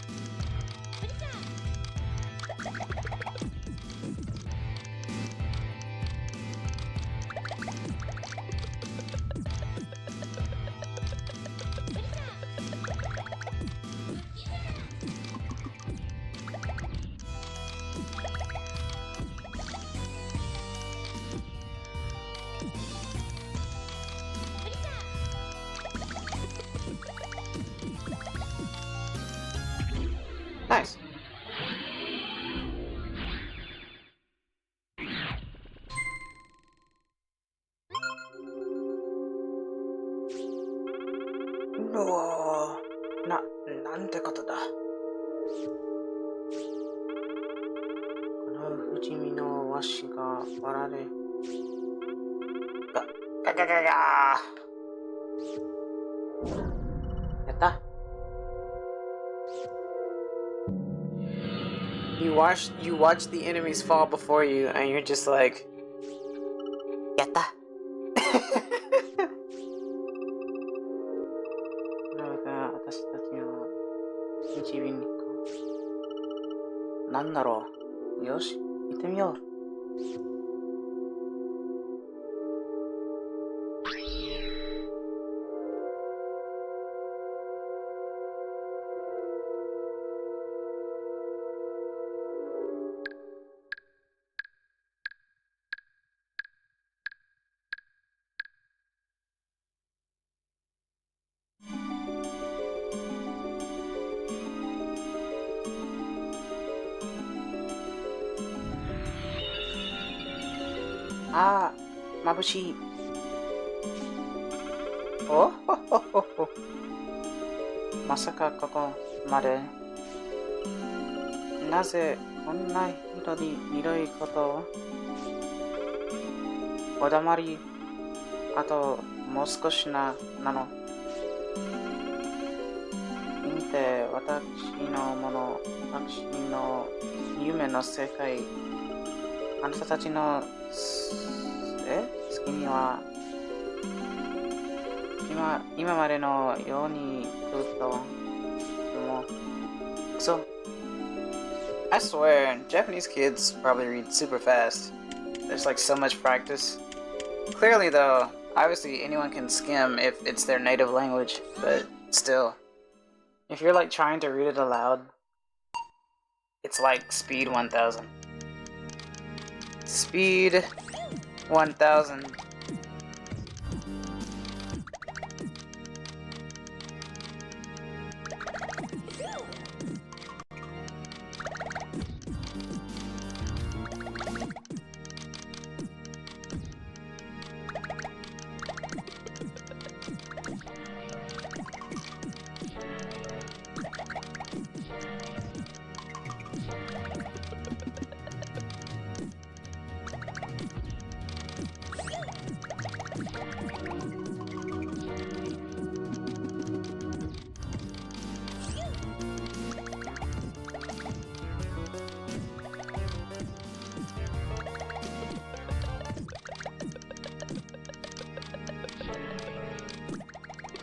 Nice. No, nante koto da. この不死身の和紙が割られ。ガガガガ。やった。You watch the enemies fall before you, and you're just like, yatta. 導に行こう。なんだろう。よし、行ってみよう。ああ、眩しい。おほほほほ。まさかここまで。なぜこんなひどいことを。おだまり。あともう少しなの。見て、私の夢の世界。あなたたちの好きには今までのようにずっともうSo I swear Japanese kids probably read super fast. There's like so much practice. Clearly though, obviously anyone can skim if it's their native language, but still, if you're like trying to read it aloud, it's like speed 1000. Speed 1000.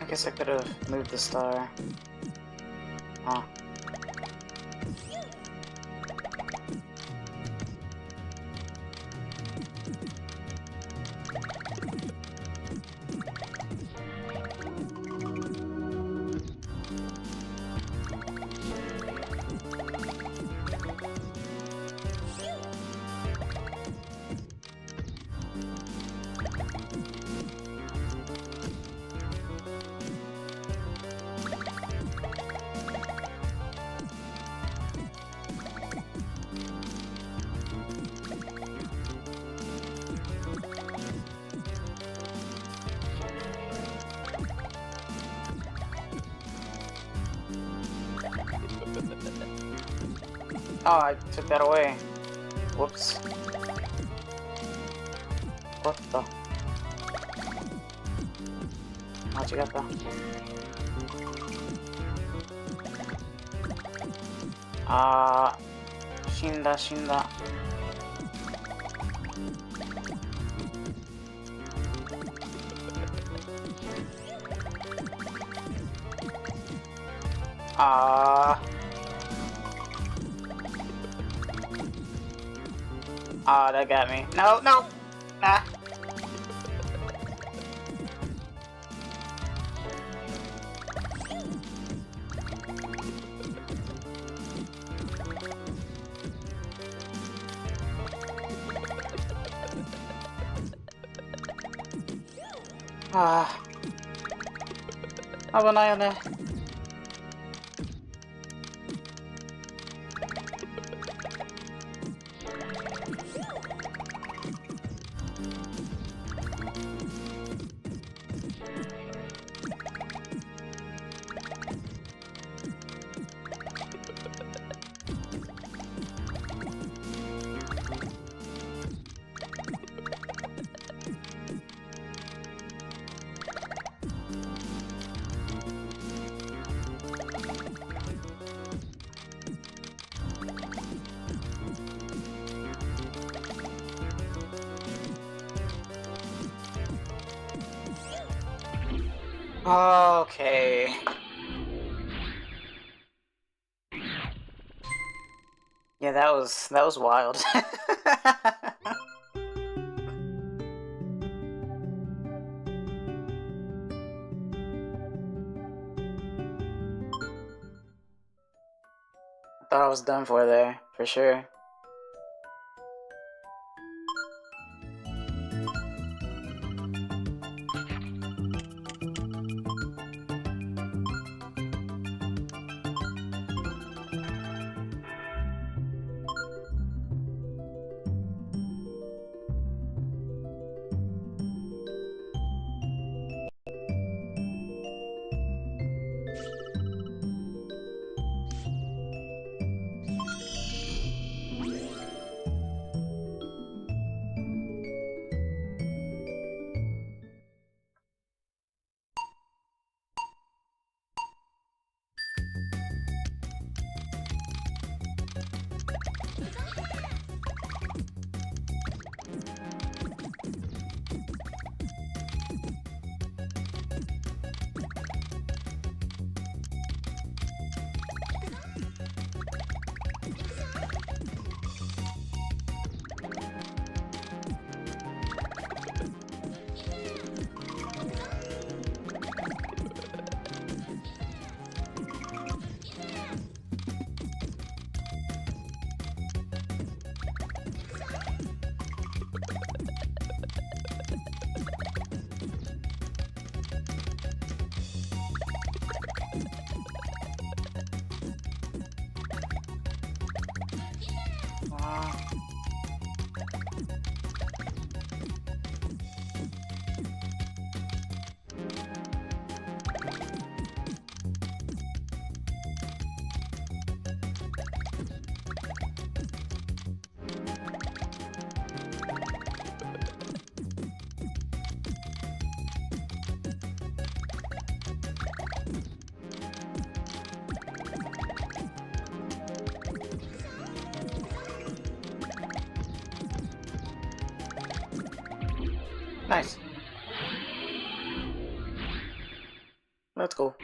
I guess I could have moved the star. Huh. Oh, I took that away. Whoops. What the? 間違った。あー、死んだ。That got me. No! Nah. Ah. 危ないよね。Okay. Yeah, that was wild. Thought I was done for there, for sure. Nice. Let's go.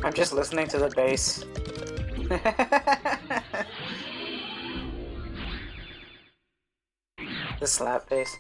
I'm just listening to the bass. The slap bass.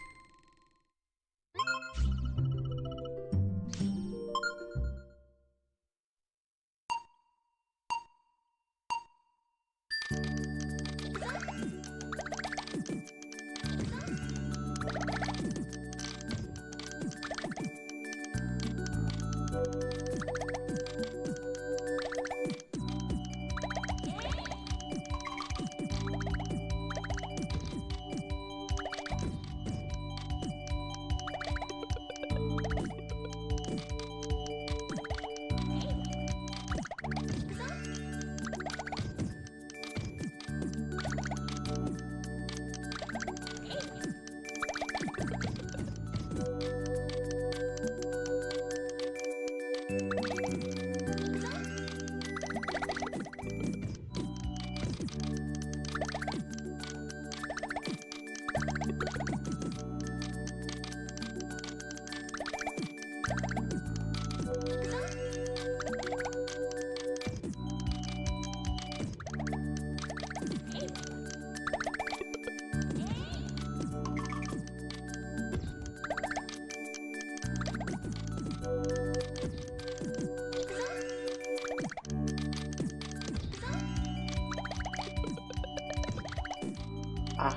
Ah.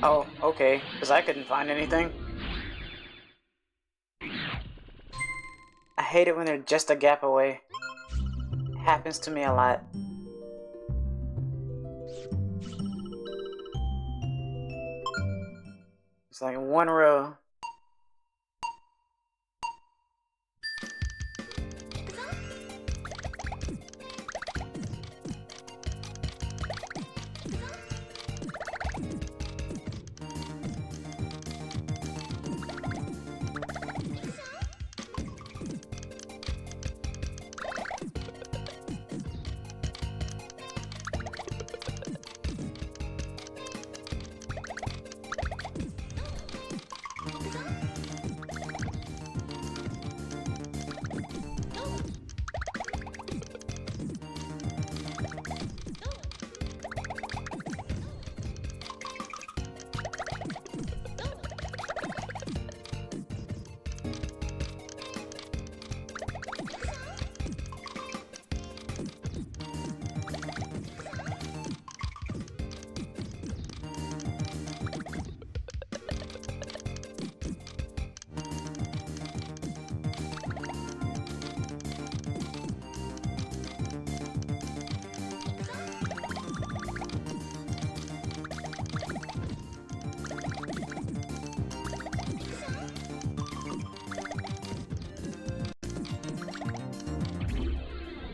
Oh, okay, because I couldn't find anything. I hate it when they're just a gap away. It happens to me a lot. It's like one row.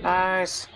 Nice.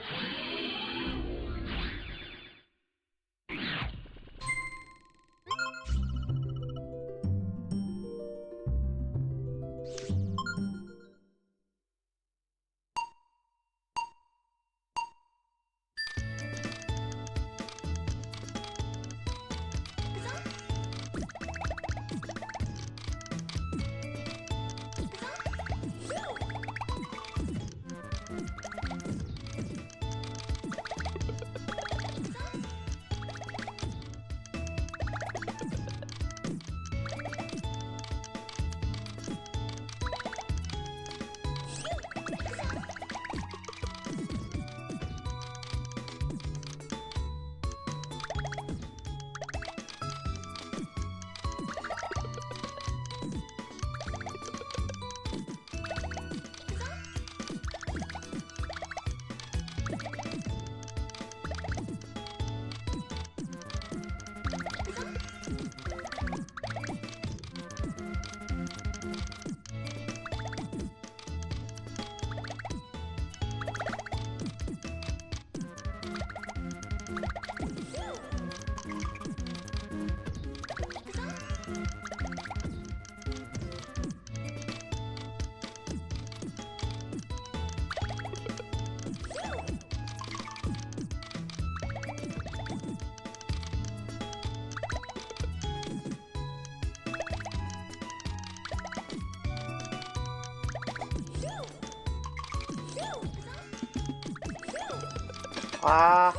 Ah.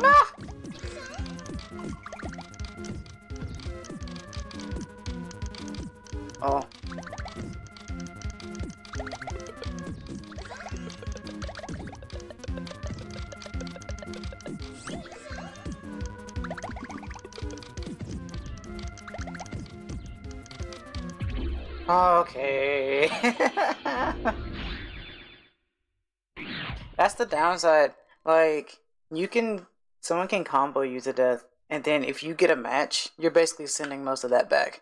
Ah. Oh. Okay. That's the downside. Like, someone can combo you to death, And then if you get a match, you're basically sending most of that back.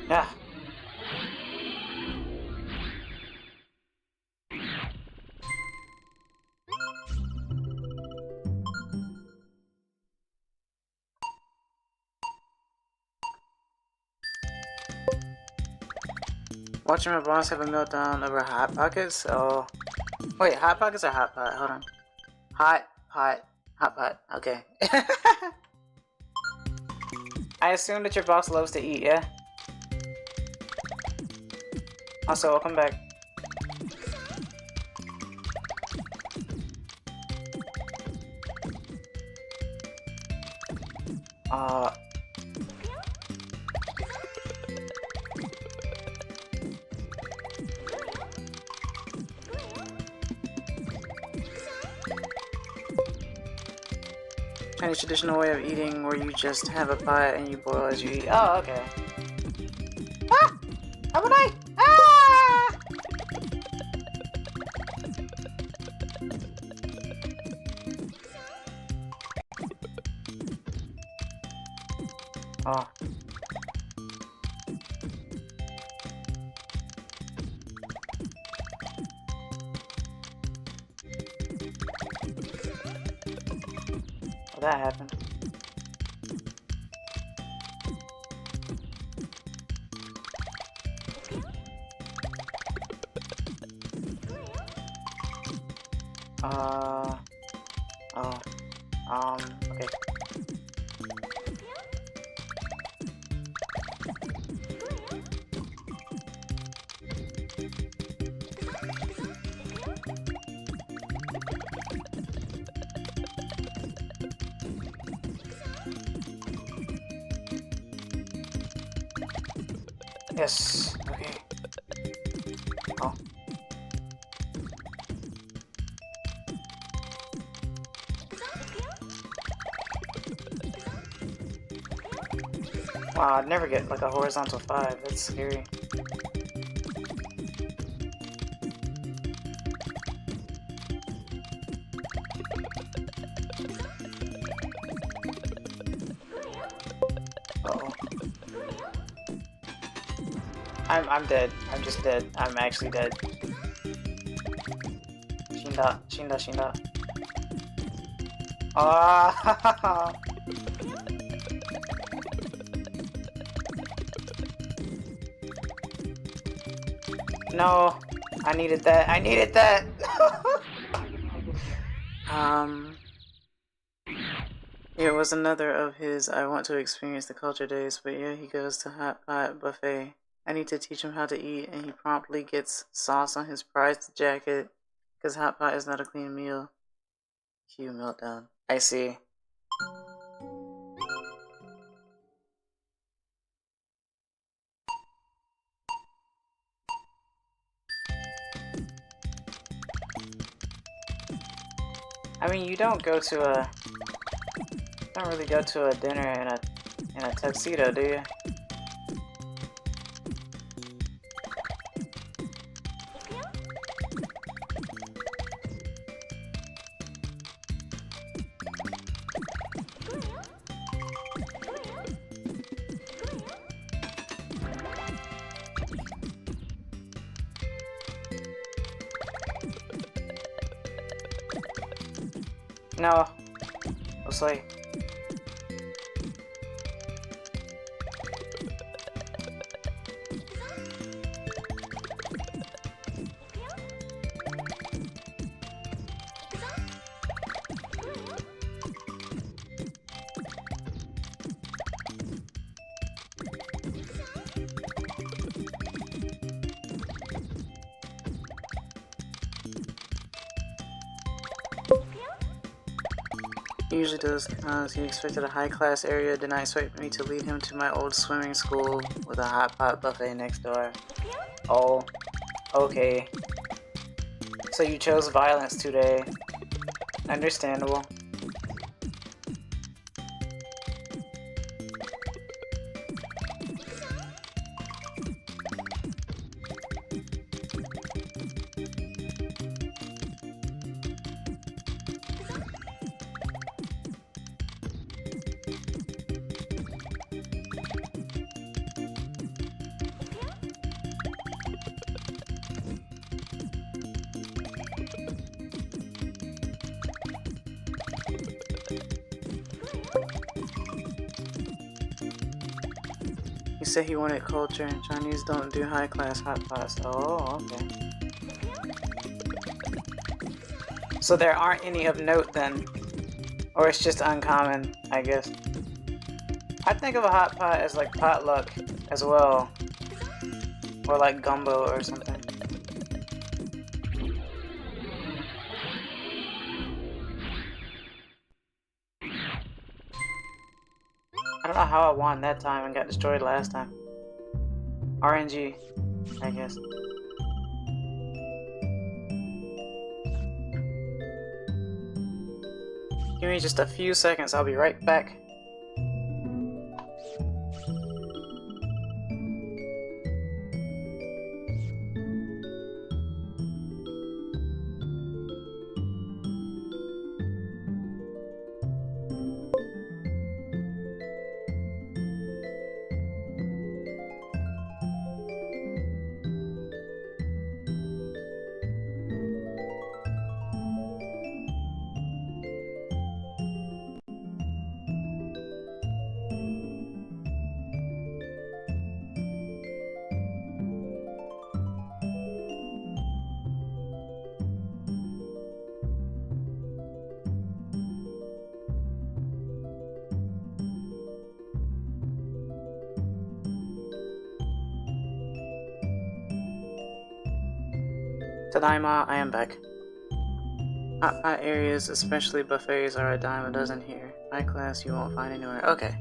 Yeah. Watching my boss have a meltdown over Hot Pockets? Oh. Wait, Hot Pockets or Hot Pot? Hold on. Hot Pot. Okay. I assume that your boss loves to eat, yeah? Also, welcome back. Chinese traditional way of eating where you just have a pot and you boil as you eat. Oh, okay. Ah! How would I? Ah! Oh. Well, that happened. Okay. Yes, okay. Oh. Wow, I'd never get like a horizontal 5, that's scary. Uh-oh. I'm dead. I'm just dead. I'm actually dead. Shinda. Ah. No, I needed that. I needed that. It was another of his I want to experience the culture days, but yeah, he goes to Hot Pot Buffet. I need to teach him how to eat, and he promptly gets sauce on his prized jacket because Hot Pot is not a clean meal. Cue meltdown. I see. I mean, you don't go to a... don't really go to a dinner in a tuxedo, do you? No. Looks like... He usually does because he expected a high-class area, did not expect me to lead him to my old swimming school with a hot pot buffet next door. Oh, okay. So you chose violence today. Understandable. He said he wanted culture, and Chinese don't do high-class hot pots. Oh, okay. So there aren't any of note then? Or it's just uncommon, I guess. I think of a hot pot as like potluck as well. Or like gumbo or something. I don't know how I won that time and got destroyed last time. RNG, I guess. Give me just a few seconds, I'll be right back. Tadaima, I am back. Hot pot areas, especially buffets, are a dime a dozen here. High class you won't find anywhere. Okay.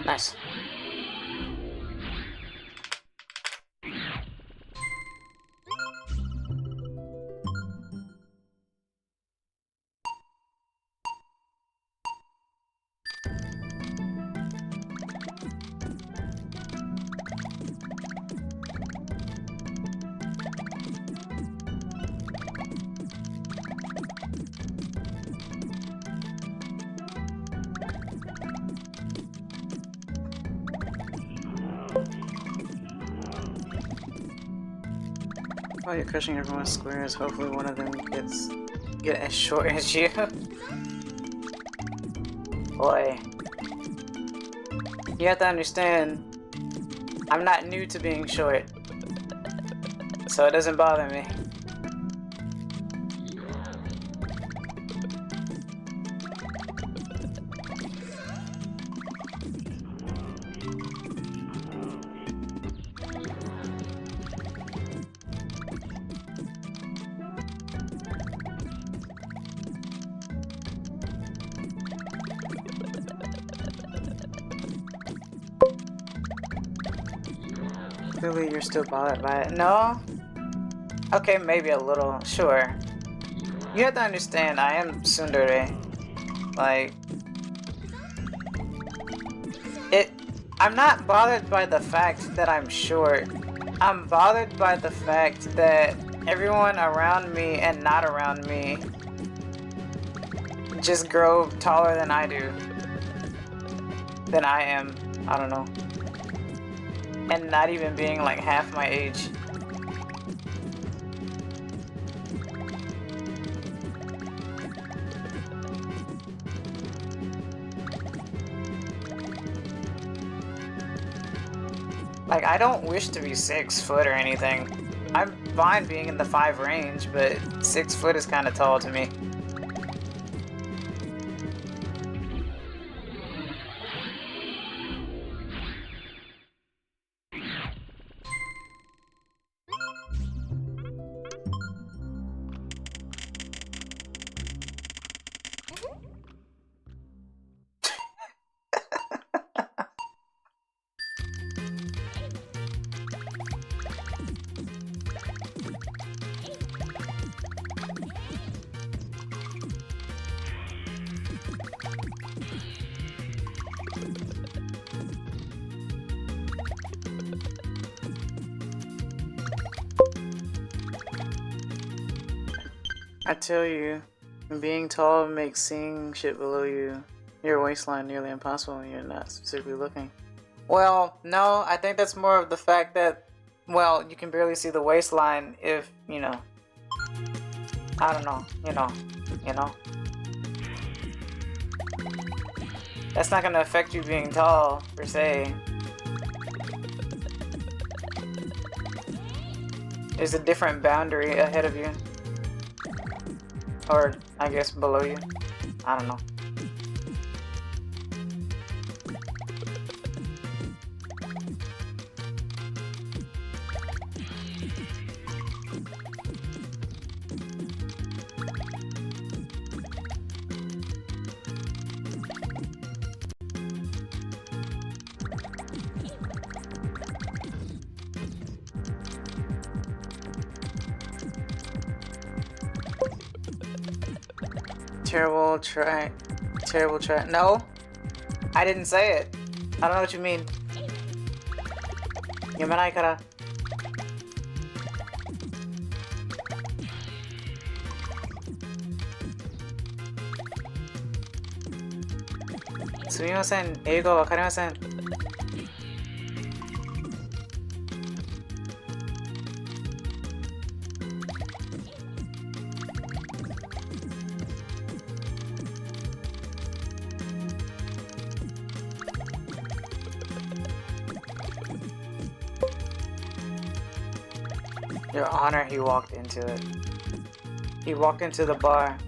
Nice. While you're crushing everyone's squares, hopefully one of them get as short as you. Boy. You have to understand, I'm not new to being short. So it doesn't bother me. Clearly you're still bothered by it. No? Okay, maybe a little. Sure. You have to understand, I am tsundere. Like... I'm not bothered by the fact that I'm short. I'm bothered by the fact that everyone around me and not around me just grow taller than I do. Than I am. I don't know. And not even being like half my age. Like, I don't wish to be 6 foot or anything. I'm fine being in the 5 range, but 6 foot is kind of tall to me. I tell you, being tall makes seeing shit below your waistline nearly impossible when you're not specifically looking. Well, no, I think that's more of the fact that, well, you can barely see the waistline if, you know, I don't know, you know. That's not gonna affect you being tall, per se. There's a different boundary ahead of you. Or, I guess, below you. I don't know. Terrible try. No, I didn't say it. I don't know what you mean. Yomenai kara. Sumimasen, eigo wakarimasen. Your Honor, he walked into it. He walked into the bar.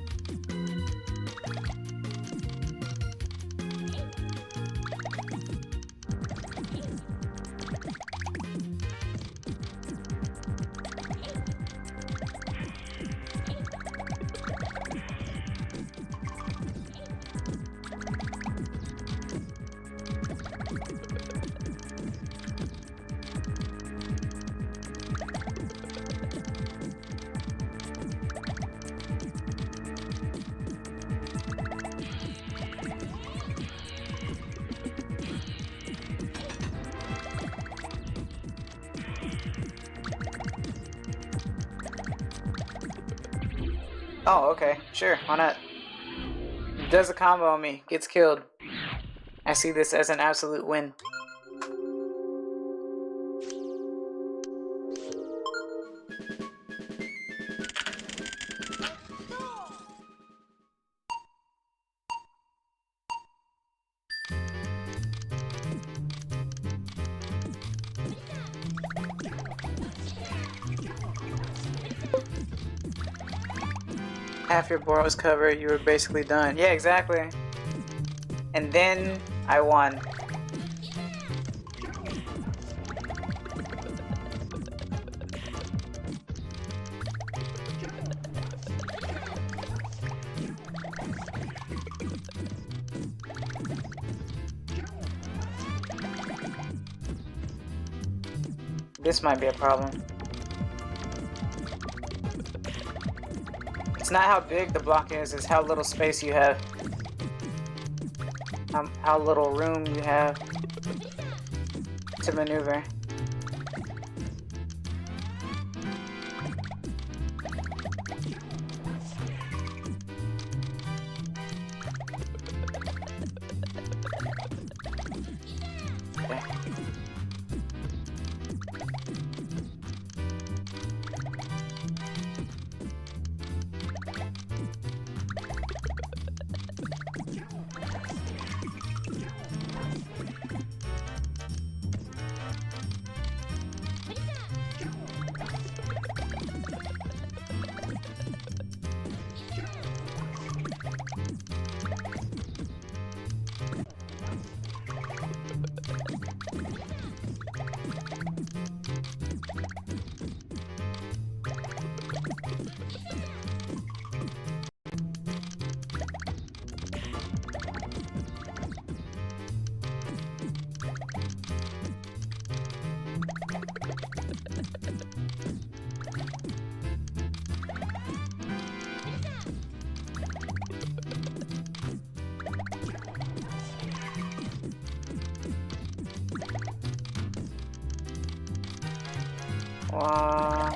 Oh, okay. Sure, why not? Does a combo on me. Gets killed. I see this as an absolute win. Half your board was covered, you were basically done. Yeah, exactly. And then I won. This might be a problem. It's not how big the block is, it's how little space you have. How little room you have to maneuver. Okay. Wow.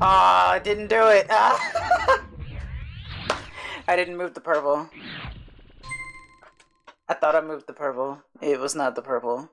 Ah, I didn't do it. Ah. I didn't move the purple. I thought I moved the purple. It was not the purple.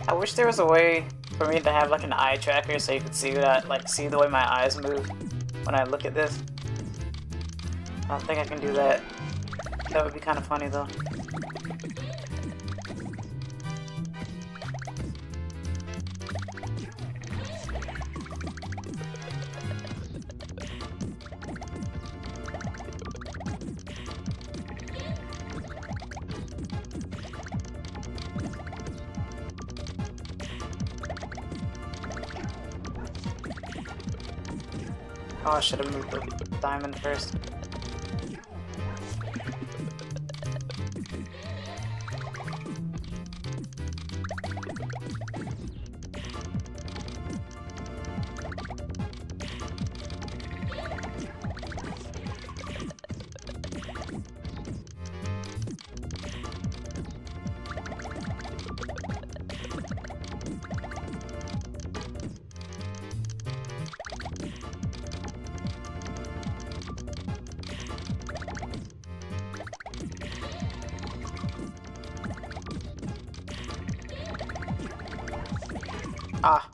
I wish there was a way for me to have like an eye tracker so you could see that, like see the way my eyes move when I look at this. I don't think I can do that. That would be kind of funny though. Oh, I should have moved the diamond first. Ah.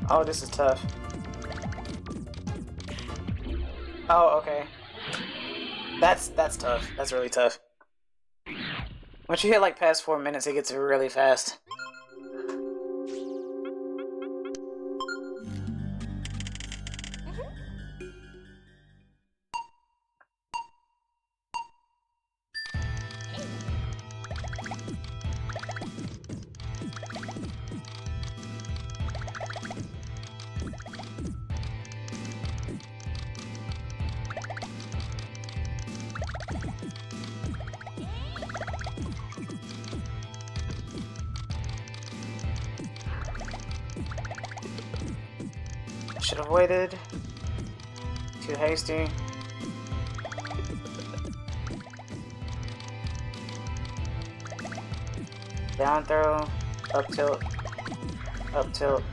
Oh, this is tough. Oh, okay. That's tough. That's really tough. Once you hit like past 4 minutes, it gets really fast. Should have waited. Too hasty. Down throw, up tilt, up tilt,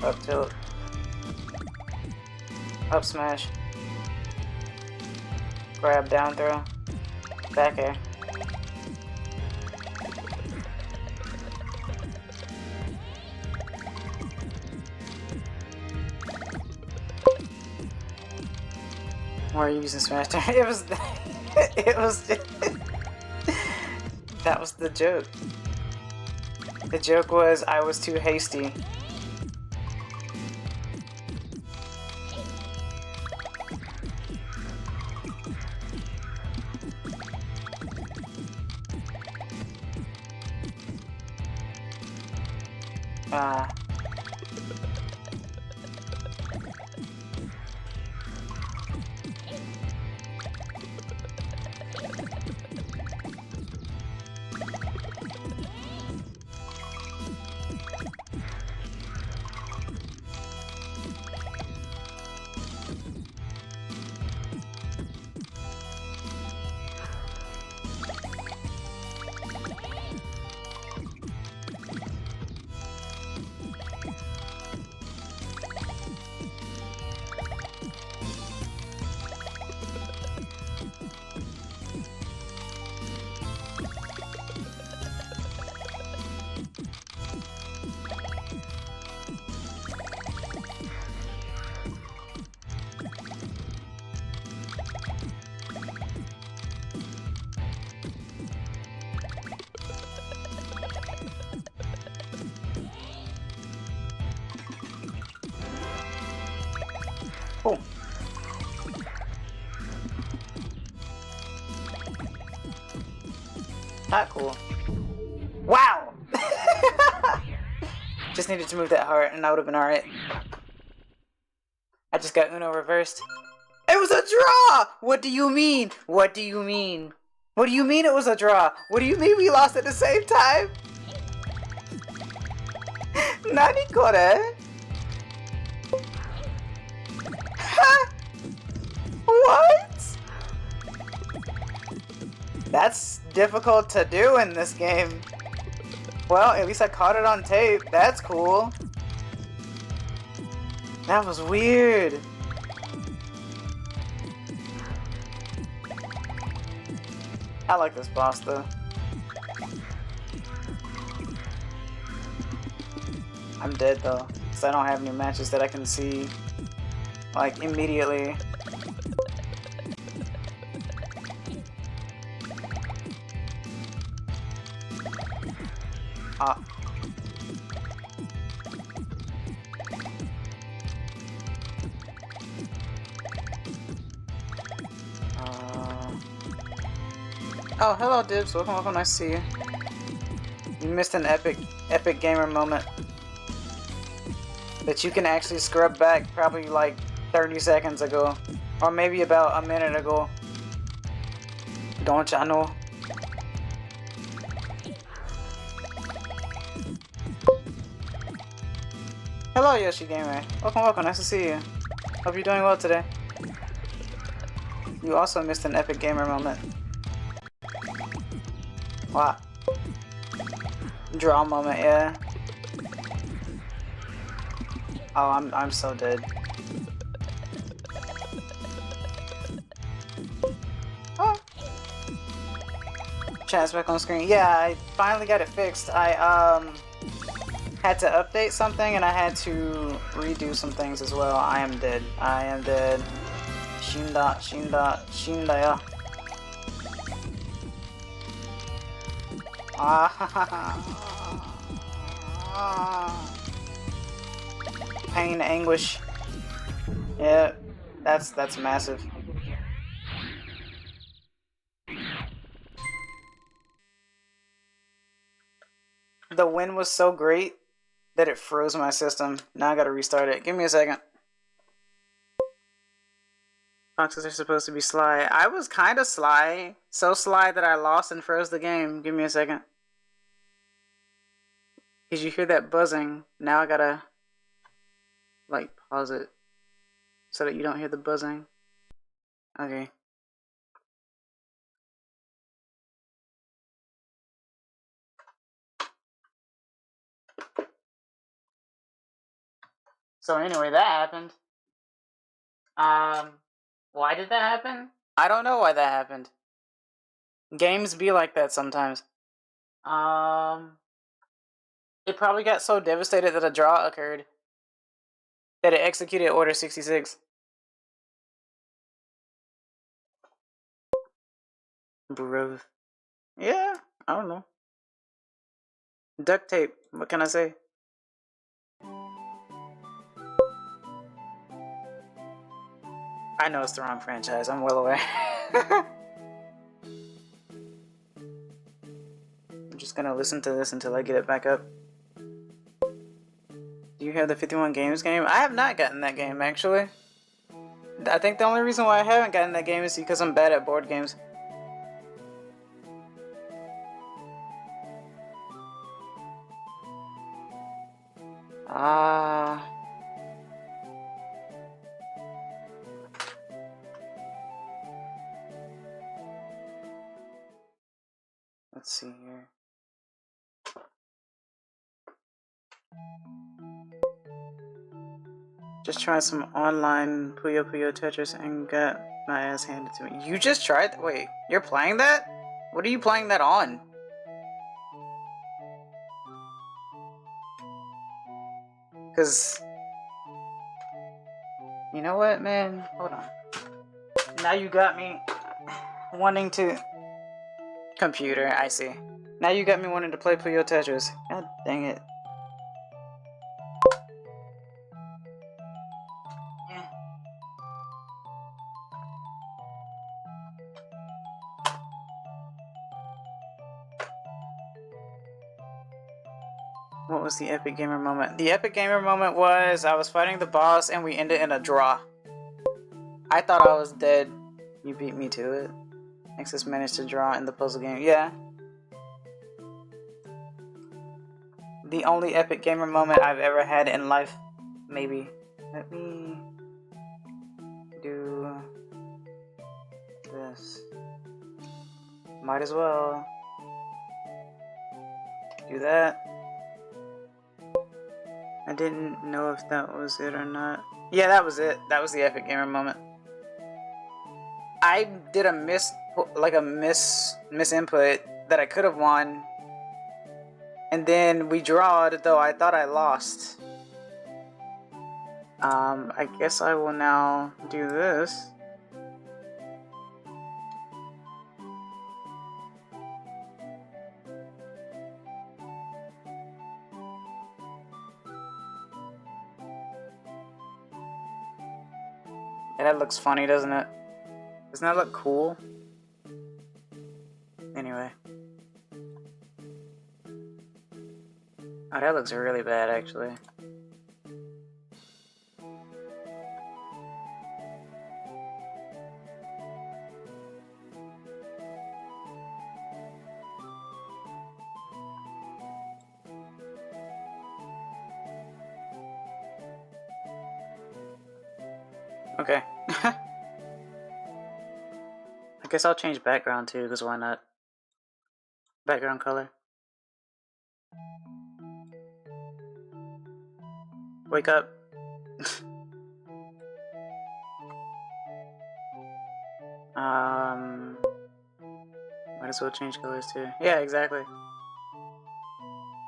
up tilt, up smash, grab down throw, back air. Why are you using smash turn? It was that was the joke. The joke was I was too hasty. not cool. Wow! Just needed to move that heart and I would have been alright. I just got Uno reversed. It was a draw! What do you mean? What do you mean? What do you mean it was a draw? What do you mean we lost at the same time? Nani kore? What? That's difficult to do in this game. Well, at least I caught it on tape. That's cool. That was weird. I like this boss though. I'm dead though, because I don't have any matches that I can see like immediately. Oh, hello, Dibs. Welcome, welcome. Nice to see you. You missed an epic gamer moment that you can actually scrub back probably like 30 seconds ago, or maybe about a minute ago. Don't ya know? Hello, Yoshi Gamer. Welcome, welcome. Nice to see you. Hope you're doing well today. You also missed an epic gamer moment. Wow. Draw moment, yeah. Oh, I'm so dead. Oh. Chat's back on screen. Yeah, I finally got it fixed. I had to update something and I had to redo some things as well. I am dead. I am dead. Shinda, shinda, shinda ya. Pain, anguish. Yeah, that's massive. The win was so great that it froze my system. Now I gotta restart it. Give me a second. Foxes are supposed to be sly. I was kind of sly. So sly that I lost and froze the game. Give me a second. Did you hear that buzzing? Now I gotta, like, pause it so that you don't hear the buzzing. Okay. So anyway, that happened. Why did that happen? I don't know why that happened. Games be like that sometimes. It probably got so devastated that a draw occurred that it executed Order 66. Bro. Yeah, I don't know. Duct tape. What can I say? I know it's the wrong franchise. I'm well aware. I'm just gonna listen to this until I get it back up. Do you have the 51 Games game? I have not gotten that game, actually. I think the only reason why I haven't gotten that game is because I'm bad at board games. Let's see here. Just tried some online Puyo Tetris and got my ass handed to me. You just tried? Wait, you're playing that? What are you playing that on? Cause you know what, man? Hold on. Now you got me wanting to... Computer, I see. Now you got me wanting to play Puyo Tetris. God dang it. Yeah. What was the epic gamer moment? The epic gamer moment was I was fighting the boss and we ended in a draw. I thought I was dead. You beat me to it. Nexus managed to draw in the puzzle game. Yeah. The only epic gamer moment I've ever had in life. Maybe. Let me do this. Might as well do that. I didn't know if that was it or not. Yeah, that was it. That was the epic gamer moment. I did a misinput that I could have won, and then we drawed, though I thought I lost. I guess I will now do this. And that looks funny, doesn't it? Doesn't that look cool? Anyway. Oh, that looks really bad, actually. Okay. I guess I'll change background too, because why not? Background color. Wake up. Might as well change colors too. Yeah, exactly.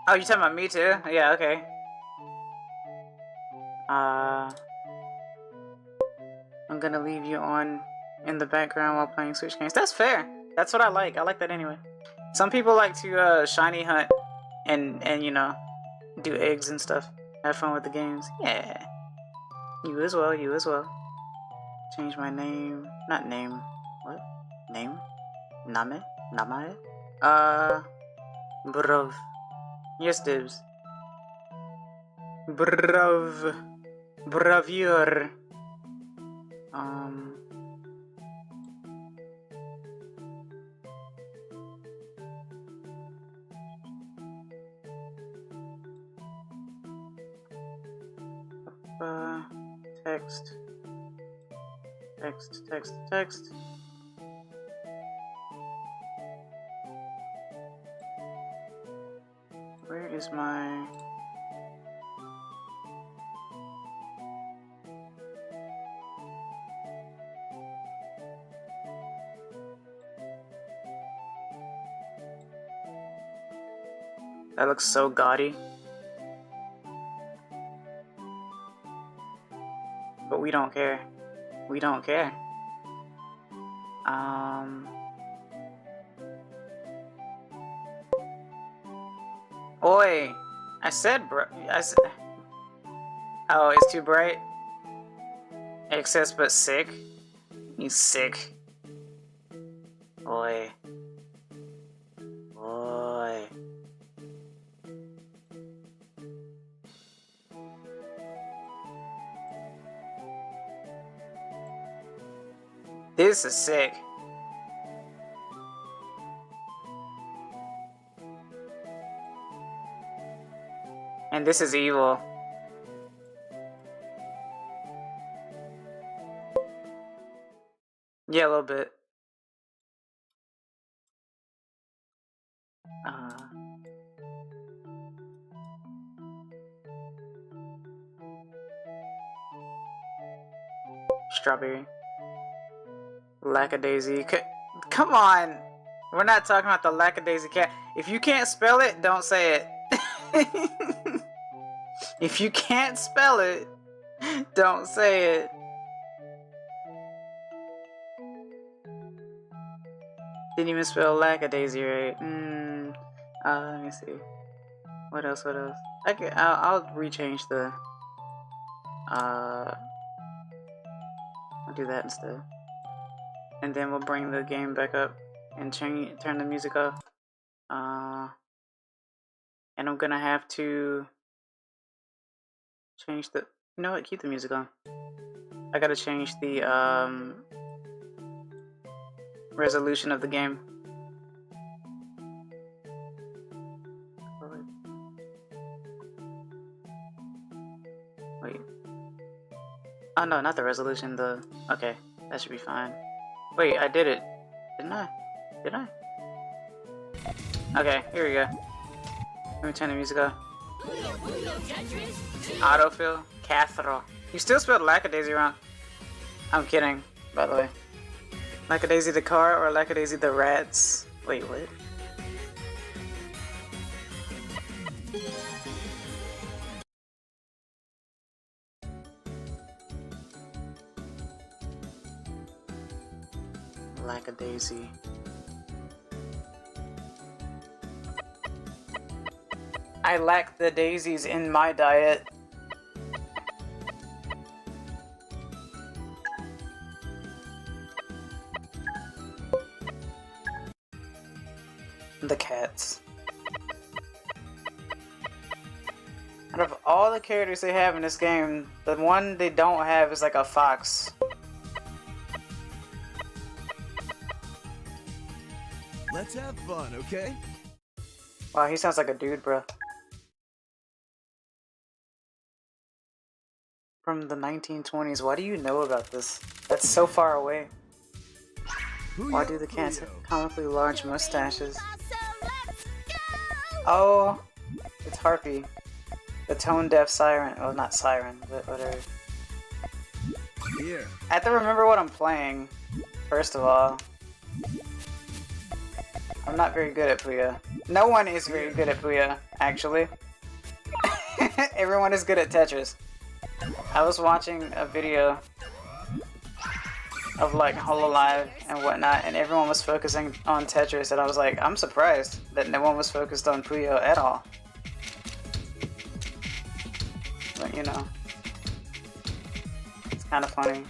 Oh, you talking about me too? Yeah, okay. I'm gonna leave you on in the background while playing Switch games. That's fair. That's what I like. I like that anyway. Some people like to shiny hunt and you know, do eggs and stuff. Have fun with the games. Yeah. You as well, you as well. Change my name. Not name. What? Name? Name? Namae? Bruv. Yes, Dibs. Bruv. Bravure. Text. Text, text, text. Where is my... That looks so gaudy. But we don't care. We don't care. Oi! I said oh, it's too bright? Excess but sick? You sick. Oi. Oi. This is sick. And this is evil. Yeah, a little bit. Strawberry. Lackadaisy. Come on! We're not talking about the lackadaisy cat. If you can't spell it, don't say it. If you can't spell it, don't say it. Didn't even spell lackadaisy right. Let me see. What else? What else? I'll rechange the. I'll do that instead. And then we'll bring the game back up and turn the music off. And I'm gonna have to change the. You know what? Keep the music on. I gotta change the resolution of the game. Wait. Oh no, not the resolution. The okay, that should be fine. Wait, I did it, didn't I? Did I? Okay, here we go. Let me turn the music off. Autofill, Cathedral. You still spelled Lackadaisy wrong. I'm kidding, by the way. Lackadaisy the car or Lackadaisy the rats? Wait, what? Lackadaisy. I lack the daisies in my diet. The cats. Out of all the characters they have in this game, the one they don't have is like a fox. Let's have fun, okay? Wow, he sounds like a dude, bro. From the 1920s. Why do you know about this? That's so far away. Puyo, Why do the cats have Puyo. comically large mustaches? Oh, it's Harpy. The tone-deaf siren. Oh, not siren, but whatever. Here. I have to remember what I'm playing, first of all. I'm not very good at Puyo. No one is very good at Puyo, actually. Everyone is good at Tetris. I was watching a video of like Hololive and whatnot, and everyone was focusing on Tetris, and I was like, I'm surprised that no one was focused on Puyo at all. But you know, it's kind of funny.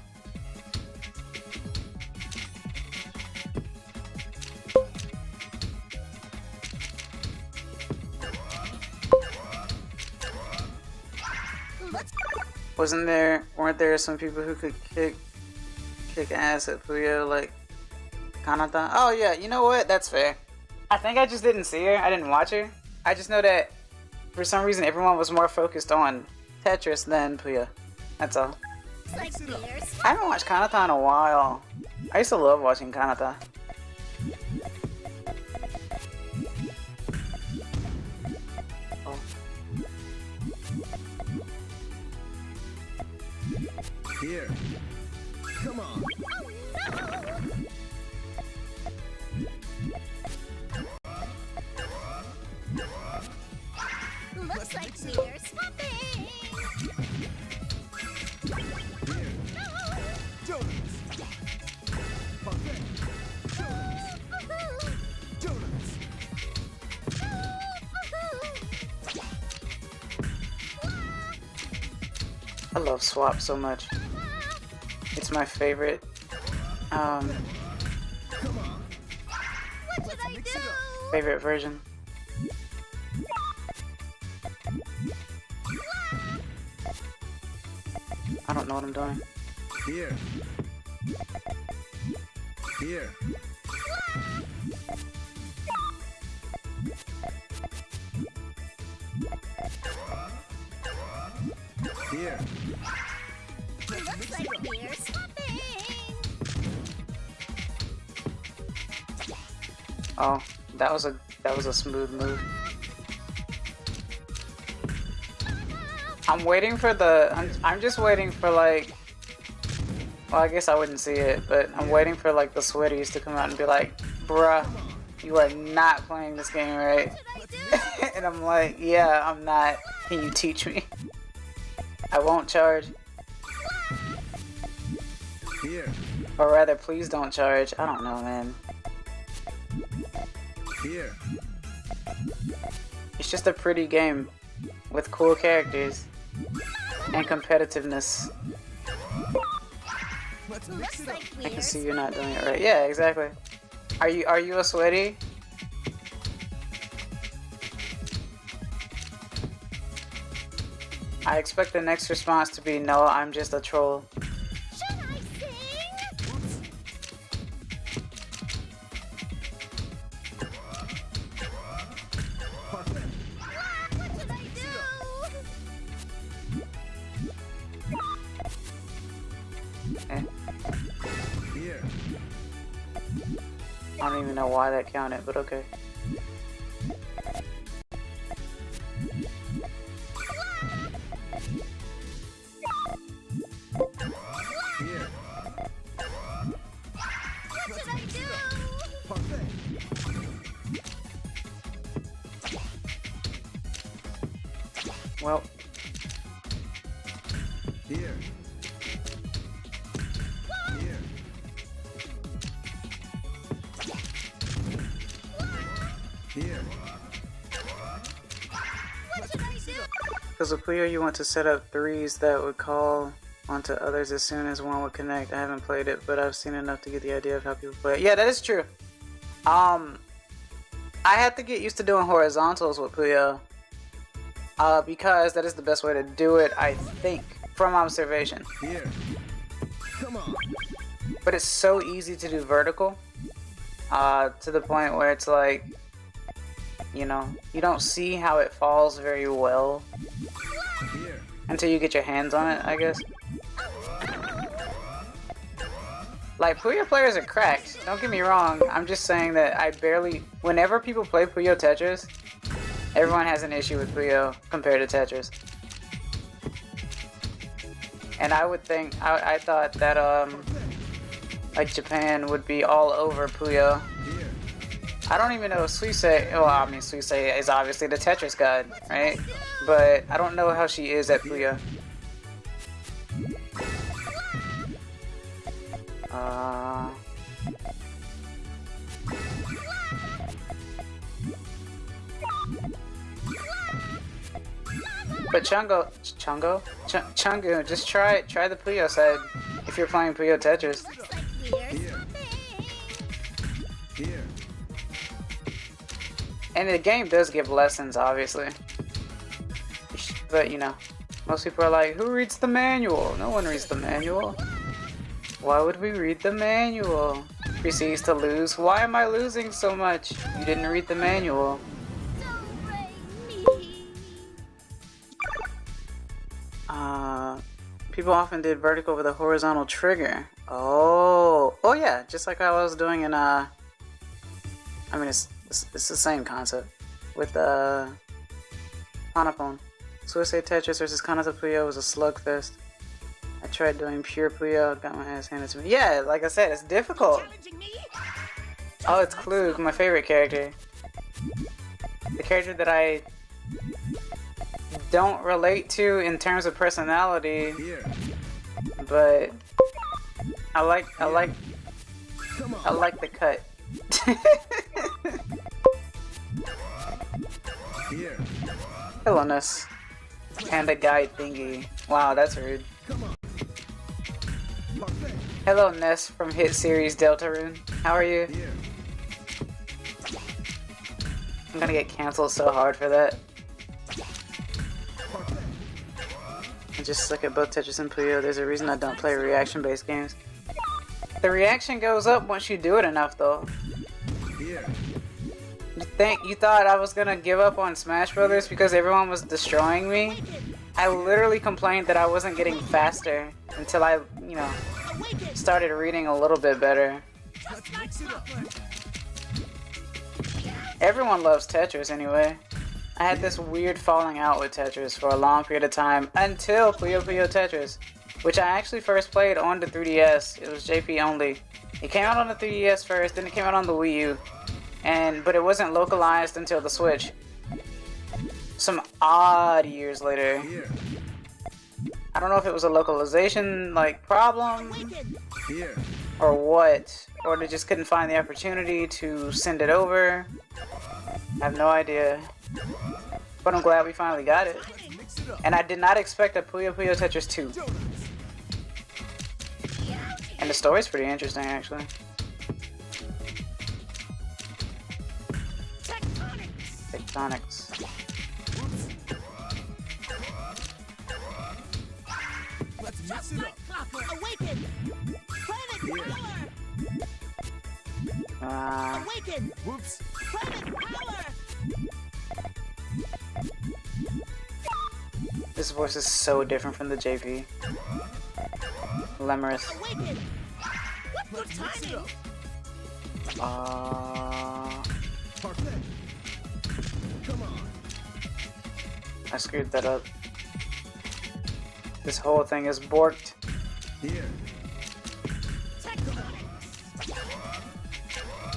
Weren't there some people who could kick ass at Puyo, like Kanata? Oh yeah, you know what? That's fair. I think I just didn't see her. I didn't watch her. I just know that for some reason everyone was more focused on Tetris than Puyo. That's all. Mix it up. I haven't watched Kanata in a while. I used to love watching Kanata. Oh. Here. Come on. Looks like we're swapping. Here. Donuts. Buffet. Donuts. Donuts. I love Swap so much. It's my favorite. Come on. What did I Mix it up. do? Favorite version. I don't know what I'm doing. Here. Here. Here. Looks like we're swapping. Oh, that was a smooth move. I'm waiting for the. I'm just waiting for like. Well, I guess I wouldn't see it, but I'm waiting for like the sweaties to come out and be like, "Bruh, you are not playing this game right." What did I do? And I'm like, "Yeah, I'm not. Can you teach me?" I won't charge, Here. or rather, please don't charge. I don't know, man. Here. It's just a pretty game with cool characters and competitiveness. Let's mix Looks it up. like I can we're see you're not doing it right. Yeah, exactly. Are you a sweaty? I expect the next response to be, no, I'm just a troll. Should I sing? Perfect. What should I do? Eh, Here. I don't even know why that counted, but okay. Here. What should I do? Perfect. Well, Here. Here. Here. What should I do? because with Puyo you want to set up threes that would call onto others as soon as one would connect. I haven't played it, but I've seen enough to get the idea of how people play it. Yeah, that is true. I had to get used to doing horizontals with Puyo. Because that is the best way to do it, I think, from observation. Here. Come on. But it's so easy to do vertical, to the point where it's like, you know, you don't see how it falls very well Here. until you get your hands on it, I guess. Like, Puyo players are cracked, don't get me wrong. I'm just saying that whenever people play Puyo Tetris, everyone has an issue with Puyo compared to Tetris. And I would think, I thought that, like Japan would be all over Puyo. Here. I don't even know if Suisei, well, I mean, Suisei is obviously the Tetris god, right? But I don't know how she is at Puyo. But Chungo, just try the Puyo side if you're playing Puyo Tetris. Looks like we're Here. swapping. Here. And the game does give lessons, obviously. But, you know, most people are like, who reads the manual? No one reads the manual. Why would we read the manual? Proceeds to lose. Why am I losing so much? You didn't read the manual. Don't break me. People often did vertical with a horizontal trigger. Oh yeah, just like I was doing in I mean, it's the same concept with Hanaphone. Suicide Tetris versus Kanata Puyo was a slugfest. I tried doing pure Puyo, got my ass handed to me. Yeah, like I said, it's difficult. Oh, it's Klug, my favorite character. The character that I don't relate to in terms of personality, Here. but I like Come on. the cut. Here. Hello, Ness. And the guide thingy. Wow, that's rude. Come on. Perfect. Hello, Ness from hit series Deltarune. How are you? Here. I'm gonna get canceled so hard for that. Perfect. I just suck at both Tetris and Puyo. There's a reason I don't play reaction-based games. The reaction goes up once you do it enough, though. Here. You thought I was gonna give up on Smash Brothers because everyone was destroying me? I literally complained that I wasn't getting faster until I, you know, started reading a little bit better. Let's mix it up. Everyone loves Tetris anyway. I had this weird falling out with Tetris for a long period of time until Puyo Puyo Tetris, which I actually first played on the 3DS. It was JP only. It came out on the 3DS first, then it came out on the Wii U, but it wasn't localized until the Switch. Some odd years later. Here. I don't know if it was a localization like problem Here. or what, or they just couldn't find the opportunity to send it over. I have no idea. But I'm glad we finally got it. Mix it up. And I did not expect a Puyo Puyo Tetris 2. And the story's pretty interesting, actually. Tectonics. Awaken! Whoops. Private power! This voice is so different from the JP. Lemurus. Awaken! What good Let's mix it timing! up. Parfait. Come on. I screwed that up. This whole thing is borked. Here.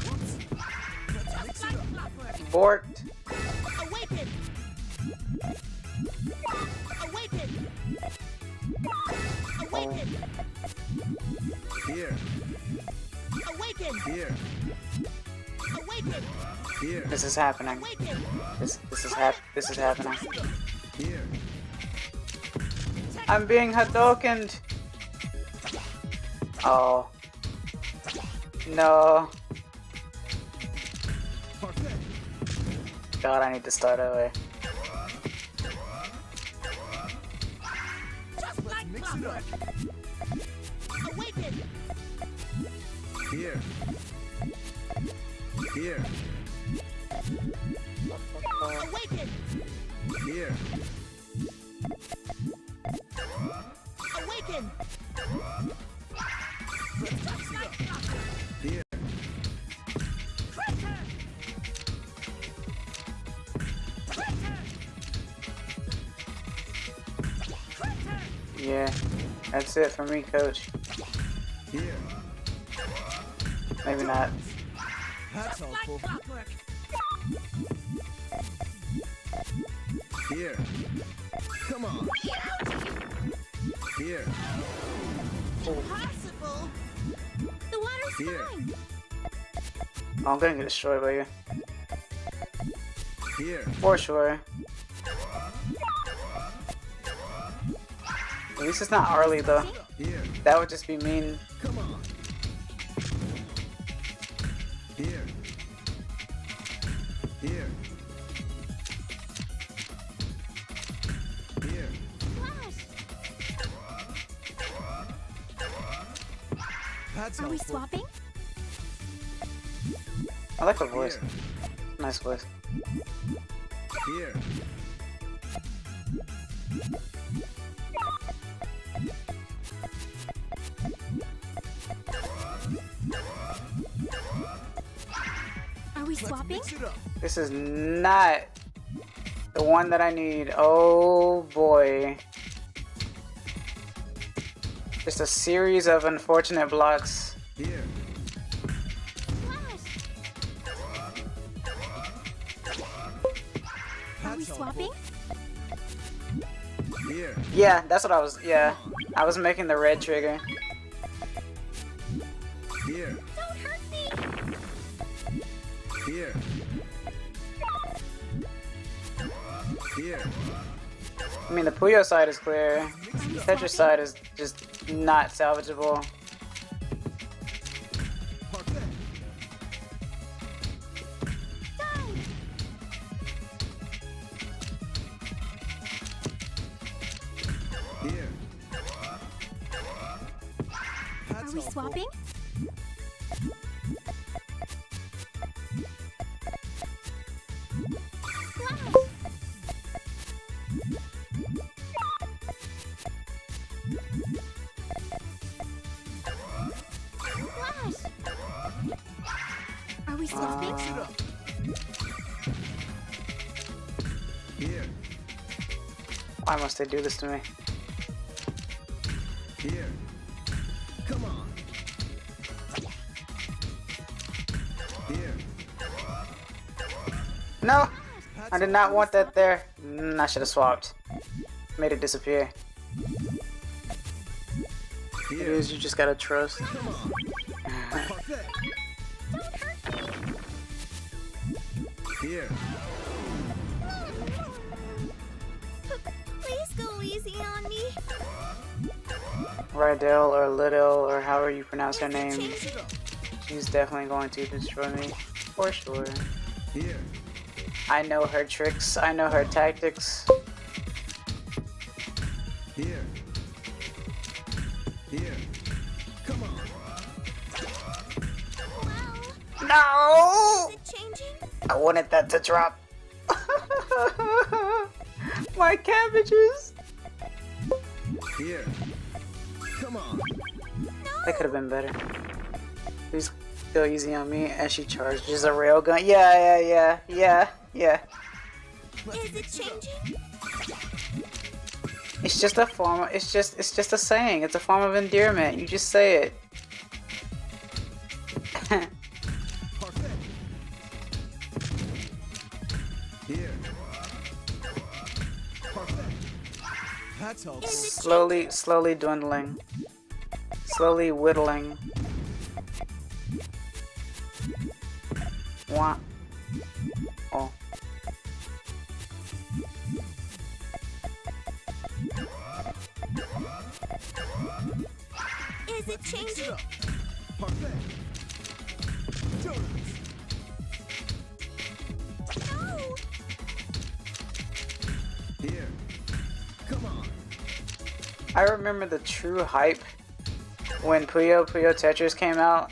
Whoops. Let's mix it up. Borked. Awaken! Awaken! Awaken! Here. Awaken! Here. Awaken! Here. This is happening. Awaken! This is happening. Here. I'm being Hadokened. Oh. No. Parfait. God, I need to start over. Just like Mix it up. Awaken! Here. Here. Awaken! Here. Awaken! Let's mix it up. Here. Traitor! Traitor! Traitor! Yeah, that's it for me, coach. Here. Maybe not. That's Like helpful. clockwork! Here. Come on. Here. Impossible! The water's Here. fine! Oh, I'm gonna get destroyed by you. Here. For sure. At least it's not Arlie though. Here. That would just be mean. Come on. Here. Here. Here. Flash! That's Are we helpful. swapping? I like her voice. Here. Nice voice. Here. Are we Let's swapping? mix it up. This is not the one that I need. Oh boy. Just a series of unfortunate blocks. Here. Flash! Are we That's swapping? helpful. Here. Yeah, that's what I was. Yeah, I was making the red trigger. Here. Don't hurt me! Here. Here. I mean, the Puyo side is clear. The Tetris side is just not salvageable. Parfait. Die! Here. Are That's we helpful. swapping? Flash! Flash! Are we swapping? Mix it up. Here. Why must they do this to me? Here. Come on. Here. No! That's I did not want that there. I should have swapped. Made it disappear. It Here. is, you just gotta trust. Come on. Parfait. Don't hurt me! Here. Please go easy on me. Rydell or Liddell or however you pronounce her name. Mix it up. She's definitely going to destroy me. For sure. Here. I know her tricks. I know her tactics. Here. Here. Come on. Well, No! Is it changing? I wanted that to drop. My cabbages. Here. Come on. That could have been better. Please go easy on me as she charges a railgun. Yeah. Is it changing? It's just a form. It's just a saying. It's a form of endearment. You just say it. Parfait. Here. Parfait. That's all. Slowly dwindling. Slowly whittling. Wah. Oh. Is it changing? Parfait. Donuts. No! Here. Come on. I remember the true hype when Puyo Tetris came out,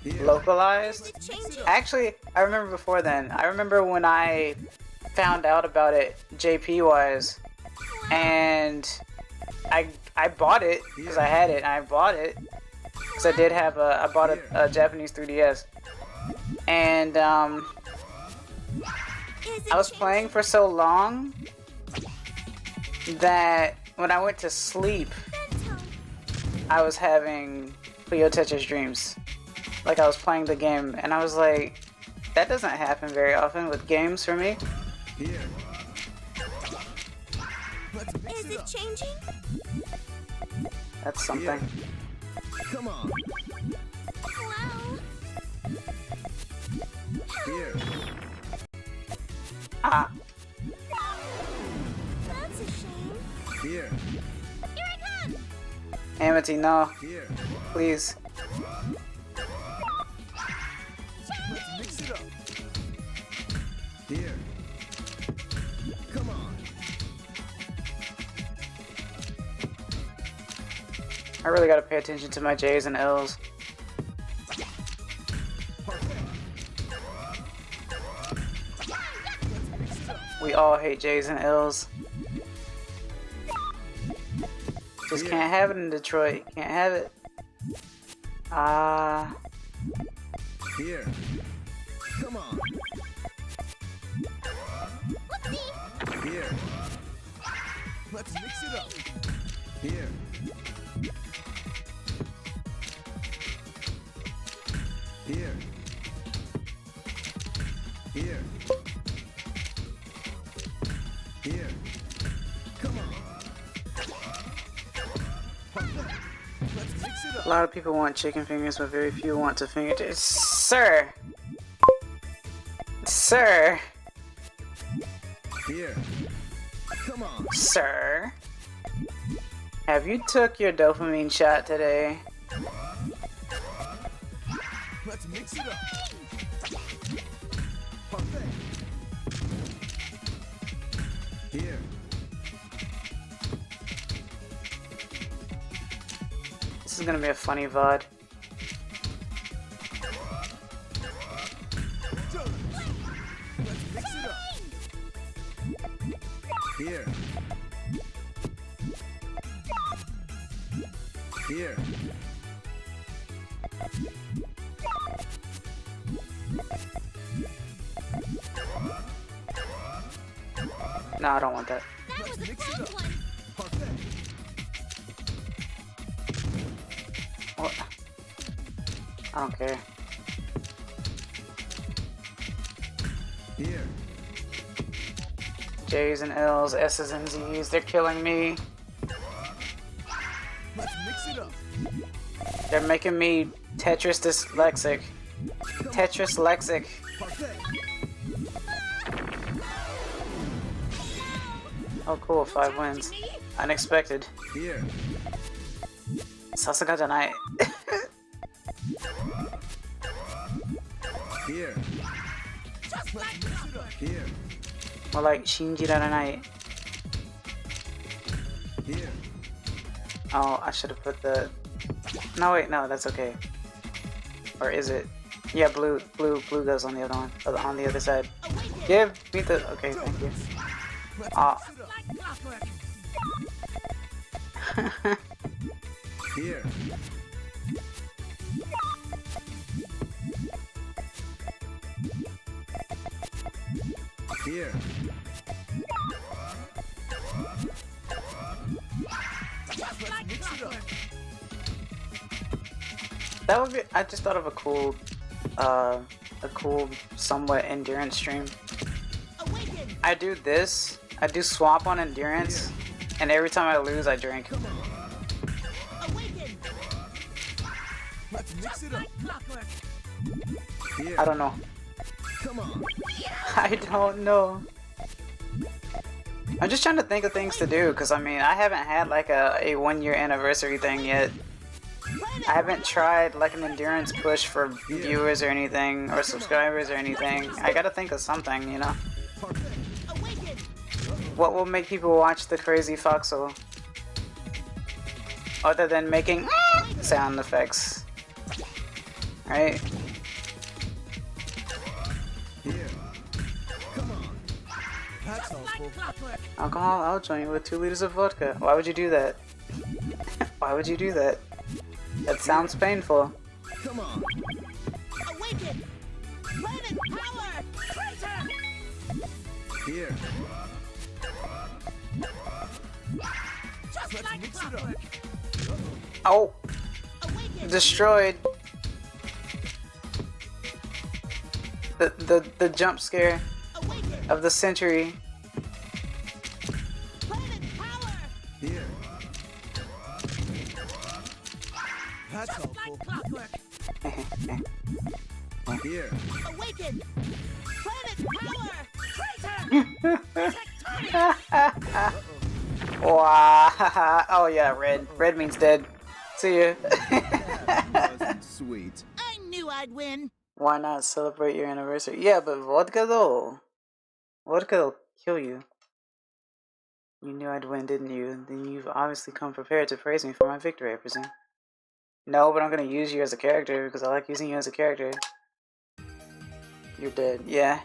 Here. localized. Is it changing? Actually, I remember before then. I remember when I found out about it JP wise, and I bought it because I had it. And I bought it because I did have I bought a Japanese 3DS, and Is it I was playing for so long that when I went to sleep, bedtime? I was having Puyo Tetris dreams. Like I was playing the game, and I was like, that doesn't happen very often with games for me. Here. Let's mix Is it it up. changing? That's something. Come on. Wow. Here. Ah, That's a shame. Here. Here I come! Amity, no, Here. please. Let's mix it up. Here. Come on. I really gotta pay attention to my J's and L's. Parfait. Let's mix it up. We all hate J's and L's. Just Yeah. can't have it in Detroit. Can't have it. Ah, Here. Come on. Whoopsie! Here. Let's mix it up. Here. Here. Here. Here. Come on. Perfect. Let's mix it a up. lot of people want chicken fingers, but very few want to finger. Sir! Sir! Here. Come on. Sir! Have you took your dopamine shot today? Let's mix it up. Perfect. Here. This is gonna be a funny VOD. Donuts. Let's mix it up. Here. Here. No, I don't want that. That Let's was a mix it fast up. one! Perfect. What? I don't care. Here. J's and L's, S's and Z's, they're killing me. Let's mix it up. They're making me Tetris dyslexic. Tetris lexic. Perfect. Oh cool, 5 wins. Unexpected. Here. Sasaga janai. Here. Let's mix it up. Here. More like shinjiraranai. Here. Oh, I should have put the... No wait, no, that's okay. Or is it? Yeah, blue goes on the other one, on the other side. Give me the. Okay, thank you. Let's mix it up. Here. Here. Let's mix it up. That would be. I just thought of a cool somewhat endurance stream. I do this. I do swap on endurance, and every time I lose, I drink. Let's mix it up. Here. I don't know. Come on. I don't know. I'm just trying to think of things to do, because I mean, I haven't had like a 1-year anniversary thing yet. I haven't tried like an endurance push for viewers or anything, or subscribers or anything. I gotta think of something, you know? What will make people watch the crazy Foxxo? Other than making sound effects. Right? Here. Come on. That's helpful. Alcohol, I'll join you with 2 liters of vodka. Why would you do that? Why would you do that? That sounds painful. Come on. Awaken! Planet power! Crater! Here. Just Let's like mix it up. clockwork! Oh! Awaken! Destroyed! The jump scare Awaken! of the century. Planet power! Here. That's Just helpful. like clockwork! Here. Awaken! Planet power! Crater! Tectonic! Wow! Oh yeah, red. Red means dead. See ya. That wasn't sweet. I knew I'd win! Why not celebrate your anniversary? Yeah, but vodka though. Vodka'll kill you. You knew I'd win, didn't you? Then you've obviously come prepared to praise me for my victory, I presume. No, but I'm gonna use you as a character because I like using you as a character. You're dead. Yeah.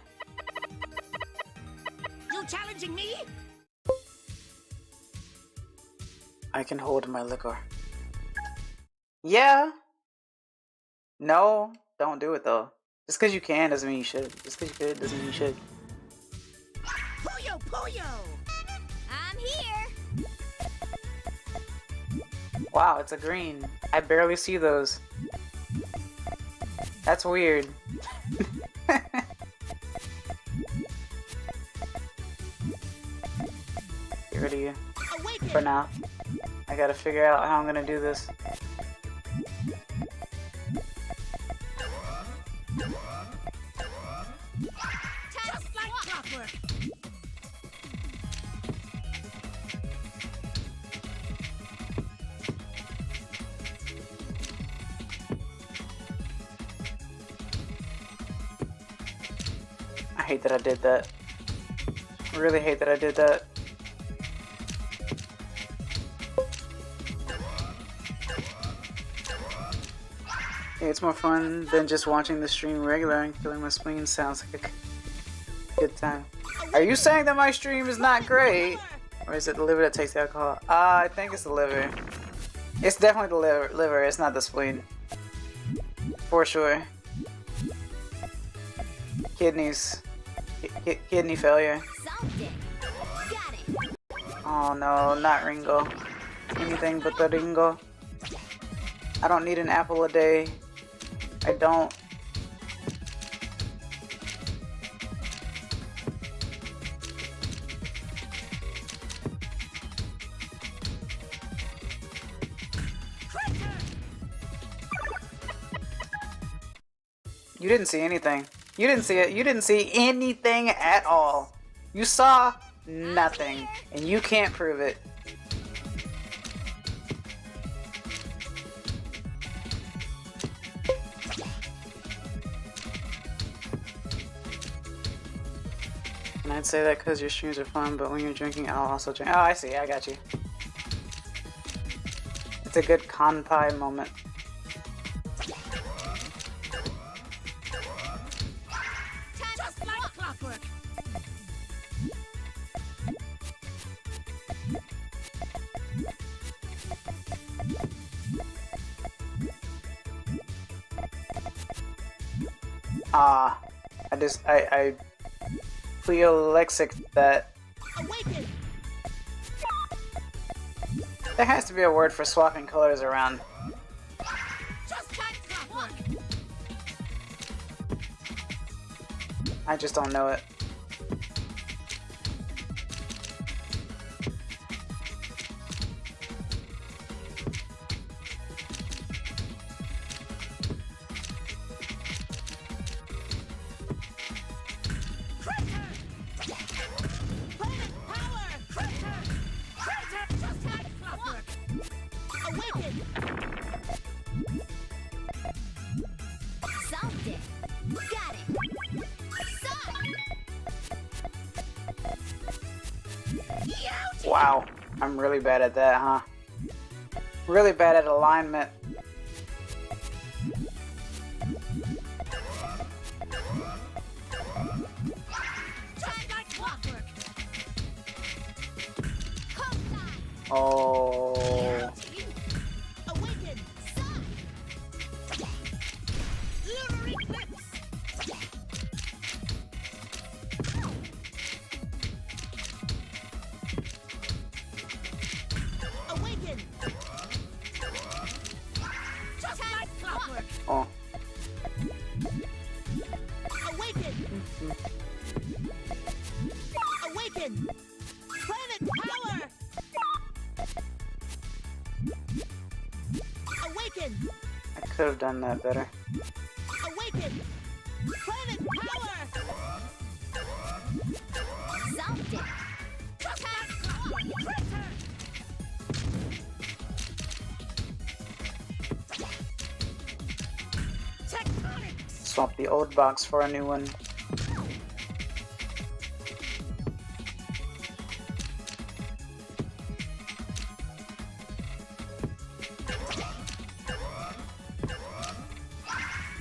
You challenging me? I can hold my liquor. Yeah. No, don't do it though. Just because you can doesn't mean you should. Just because you could doesn't mean you should. Puyo! Puyo! I'm here! Wow, it's a green. I barely see those. That's weird. Get rid of you. Awaken! For now. I gotta figure out how I'm gonna do this. Just like clockwork! I hate that I did that. I really hate that I did that. Hey, it's more fun than just watching the stream regular and killing my spleen sounds like a good time. Are you saying that my stream is not great? Or is it the liver that takes the alcohol? I think it's the liver. It's definitely the liver, it's not the spleen. For sure. Kidneys. Kidney failure. Solved it! Got it! Oh no, not Ringo. Anything but the Ringo. I don't need an apple a day. I don't. You didn't see anything. You didn't see it. You didn't see anything at all. You saw nothing. And you can't prove it. And I'd say that because your streams are fun, but when you're drinking, I'll also drink. Oh, I see. I got you. It's a good kanpai moment. I Puyo lexic that. Awaken. There has to be a word for swapping colors around. Just like clockwork. I just don't know it. Wow, I'm really bad at that, huh? Really bad at alignment. Oh. Oh. Awaken! Planet power! Awaken! I could have done that better. Awaken! Planet power! Something! Swap the old box for a new one.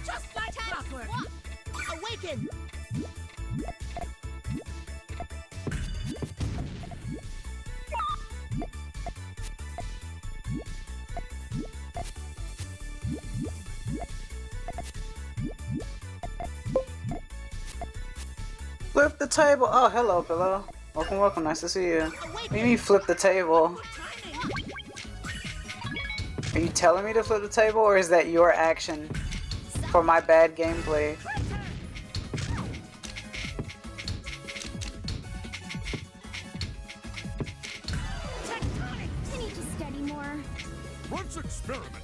Just like clockwork! Awaken! Flip the table! Oh, hello, Pillow. Welcome, welcome. Nice to see you. What do you mean flip the table? Are you telling me to flip the table, or is that your action for my bad gameplay? I need to study more. Let's experiment.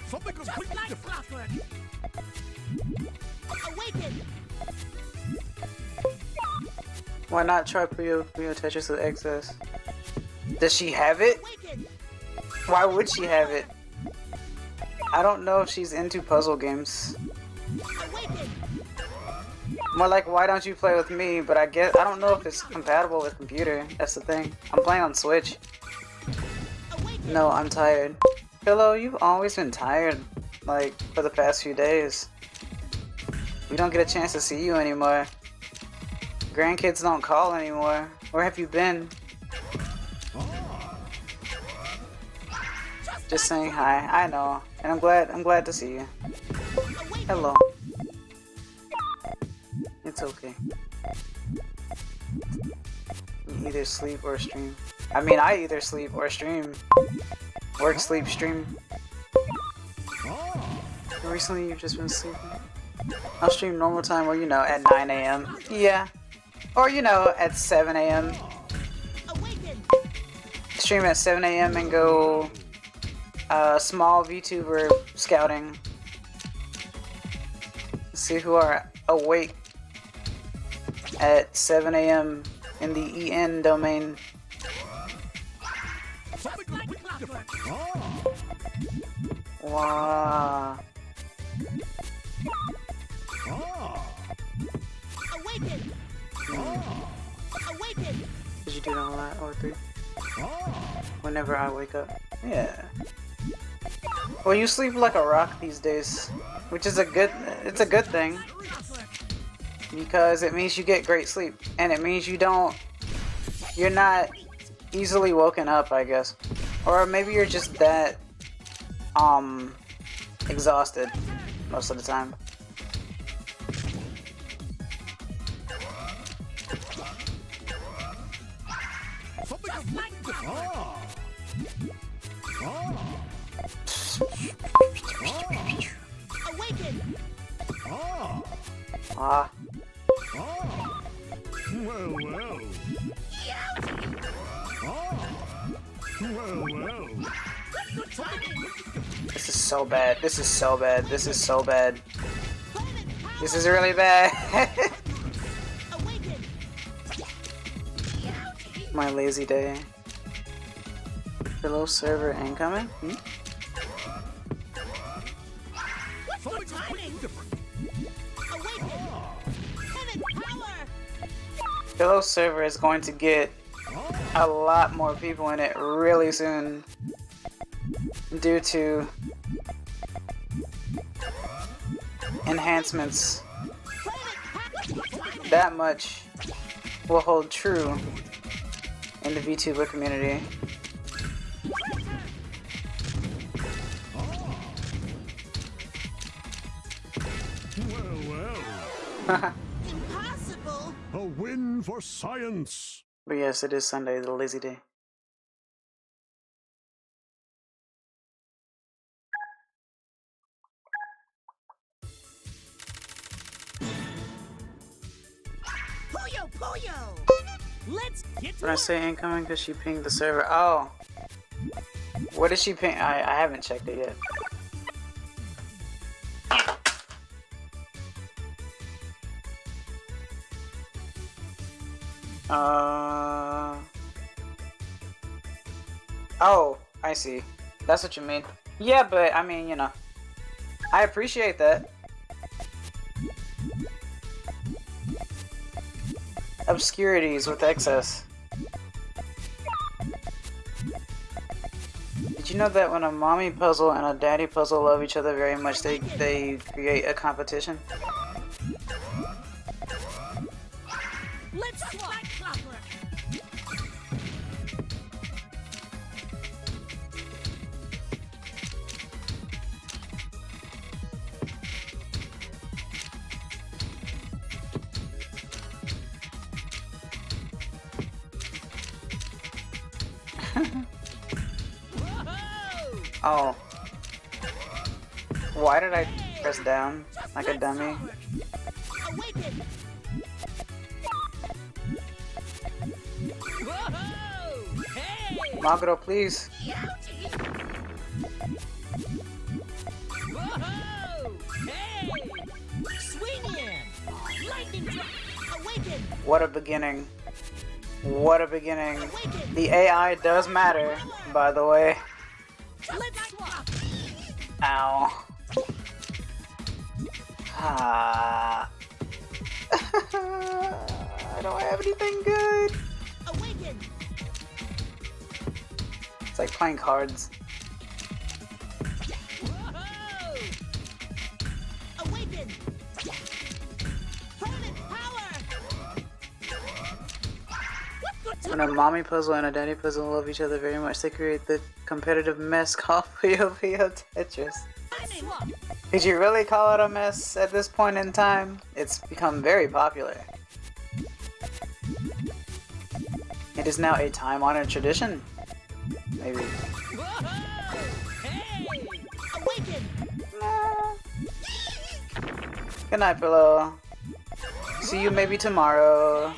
Something completely different. Awaken! Why not try Puyo Tetris with excess? Does she have it? Awaken! Why would she have it? I don't know if she's into puzzle games. Awaken! More like, why don't you play with me? But I don't know if it's compatible with computer. That's the thing. I'm playing on Switch. Awaken! No, I'm tired. Pillow, you've always been tired, like, for the past few days. We don't get a chance to see you anymore. Grandkids don't call anymore. Where have you been? Just saying hi. I know, and I'm glad to see you. Hello. It's okay. You either sleep or stream. I mean, I either sleep or stream. Work, sleep, stream. Recently, you've just been sleeping. I'll stream normal time, or at 9 AM. Yeah. Or at 7 AM. Stream at 7 AM and go small VTuber scouting. See who are awake at 7 AM in the EN domain. Wow. Awaken! Awaken! Did you do that a lot, or 3? Whenever I wake up. Yeah. Well, you sleep like a rock these days, which is it's a good thing. Because it means you get great sleep, and it means you're not easily woken up, I guess. Or maybe you're just that, exhausted most of the time. Awaken! Ah. Well, well. Well, well. This is so bad. This is so bad. This is so bad. This is really bad. Awaken! My lazy day. Hello, server incoming? Hmm? What's the timing? Awaken! Pivot power! Hello, server is going to get a lot more people in it really soon due to enhancements. That much will hold true in the VTuber community. Well, well. Impossible! A win for science. But yes, it is Sunday, the lazy day. Puyo, Puyo! Let's get to When I work! say incoming, because she pinged the server. Oh! What did she ping? I haven't checked it yet. Oh, I see. That's what you mean. Yeah, but I mean, you know, I appreciate that. Obscurities with excess. Did you know that when a mommy puzzle and a daddy puzzle love each other very much, they create a competition? Let's swap! Like clockwork! Oh. Why did I press down like a dummy? Awaken! Maguro, please. Swing in! Lightning strike! Awaken! What a beginning. What a beginning. The AI does matter, by the way. Let's swap! Ow. Ah. I don't have anything good. Awaken! It's like playing cards. Awaken! Permanent power! When a mommy puzzle and a daddy puzzle love each other very much, they create the competitive mess called Puyo Tetris. Swap! Did you really call it a mess at this point in time? It's become very popular. It is now a time-honored tradition. Maybe. Awaken! Good night, Pillow. See you maybe tomorrow.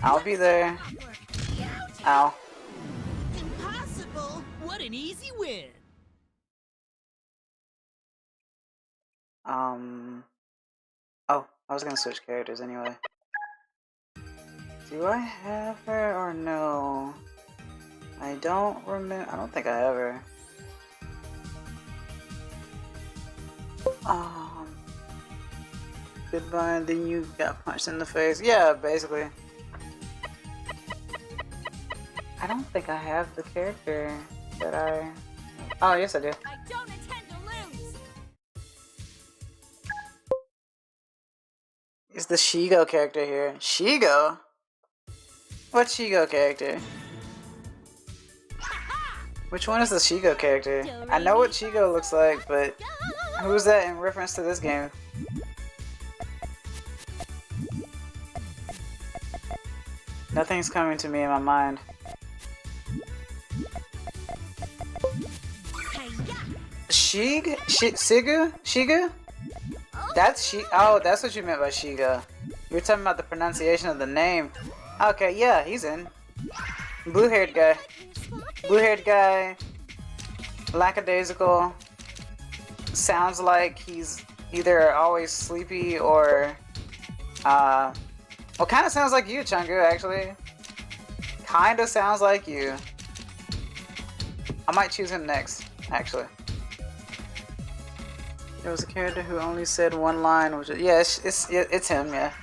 I'll be there. Ow. Impossible! What an easy win! Oh, I was gonna switch characters anyway. Do I have her or no? I don't remember. I don't think I have her. Goodbye, and then you got punched in the face. Yeah, basically. I don't think I have the character that I... Oh, yes I do. I don't intend to lose! It's the Shigo character here. Shigo? What Shigo character? Which one is the Shigo character? I know what Shigo looks like, but who's that in reference to this game? Nothing's coming to me in my mind. Sigu? Shiga? That's Oh, that's what you meant by Shiga. You're talking about the pronunciation of the name. Okay, yeah, he's in. Blue-haired guy. Blue-haired guy. Lackadaisical. Sounds like he's either always sleepy or... well, kind of sounds like you, Chungu, actually. Kind of sounds like you. I might choose him next, actually. There was a character who only said one line, which is, yeah, it's him, yeah.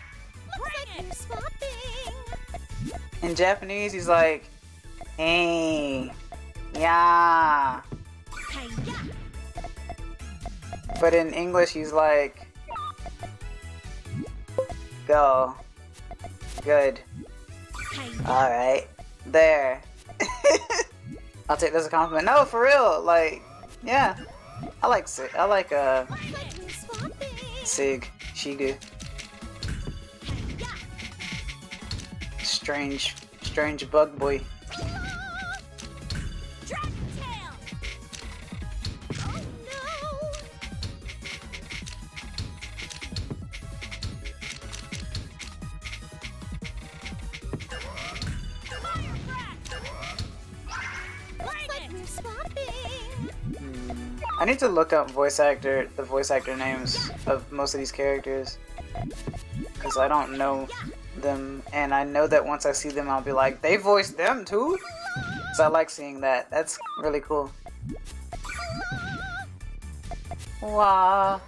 In Japanese, he's like, hey, yeah. But in English, he's like, go, good, all right, there. I'll take this as a compliment. No, for real, like, yeah. I like Sig, Shigu. Strange bug boy. I need to look up the voice actor names of most of these characters, because I don't know them, and I know that once I see them I'll be like, they voiced them too? So I like seeing that. That's really cool. Wah.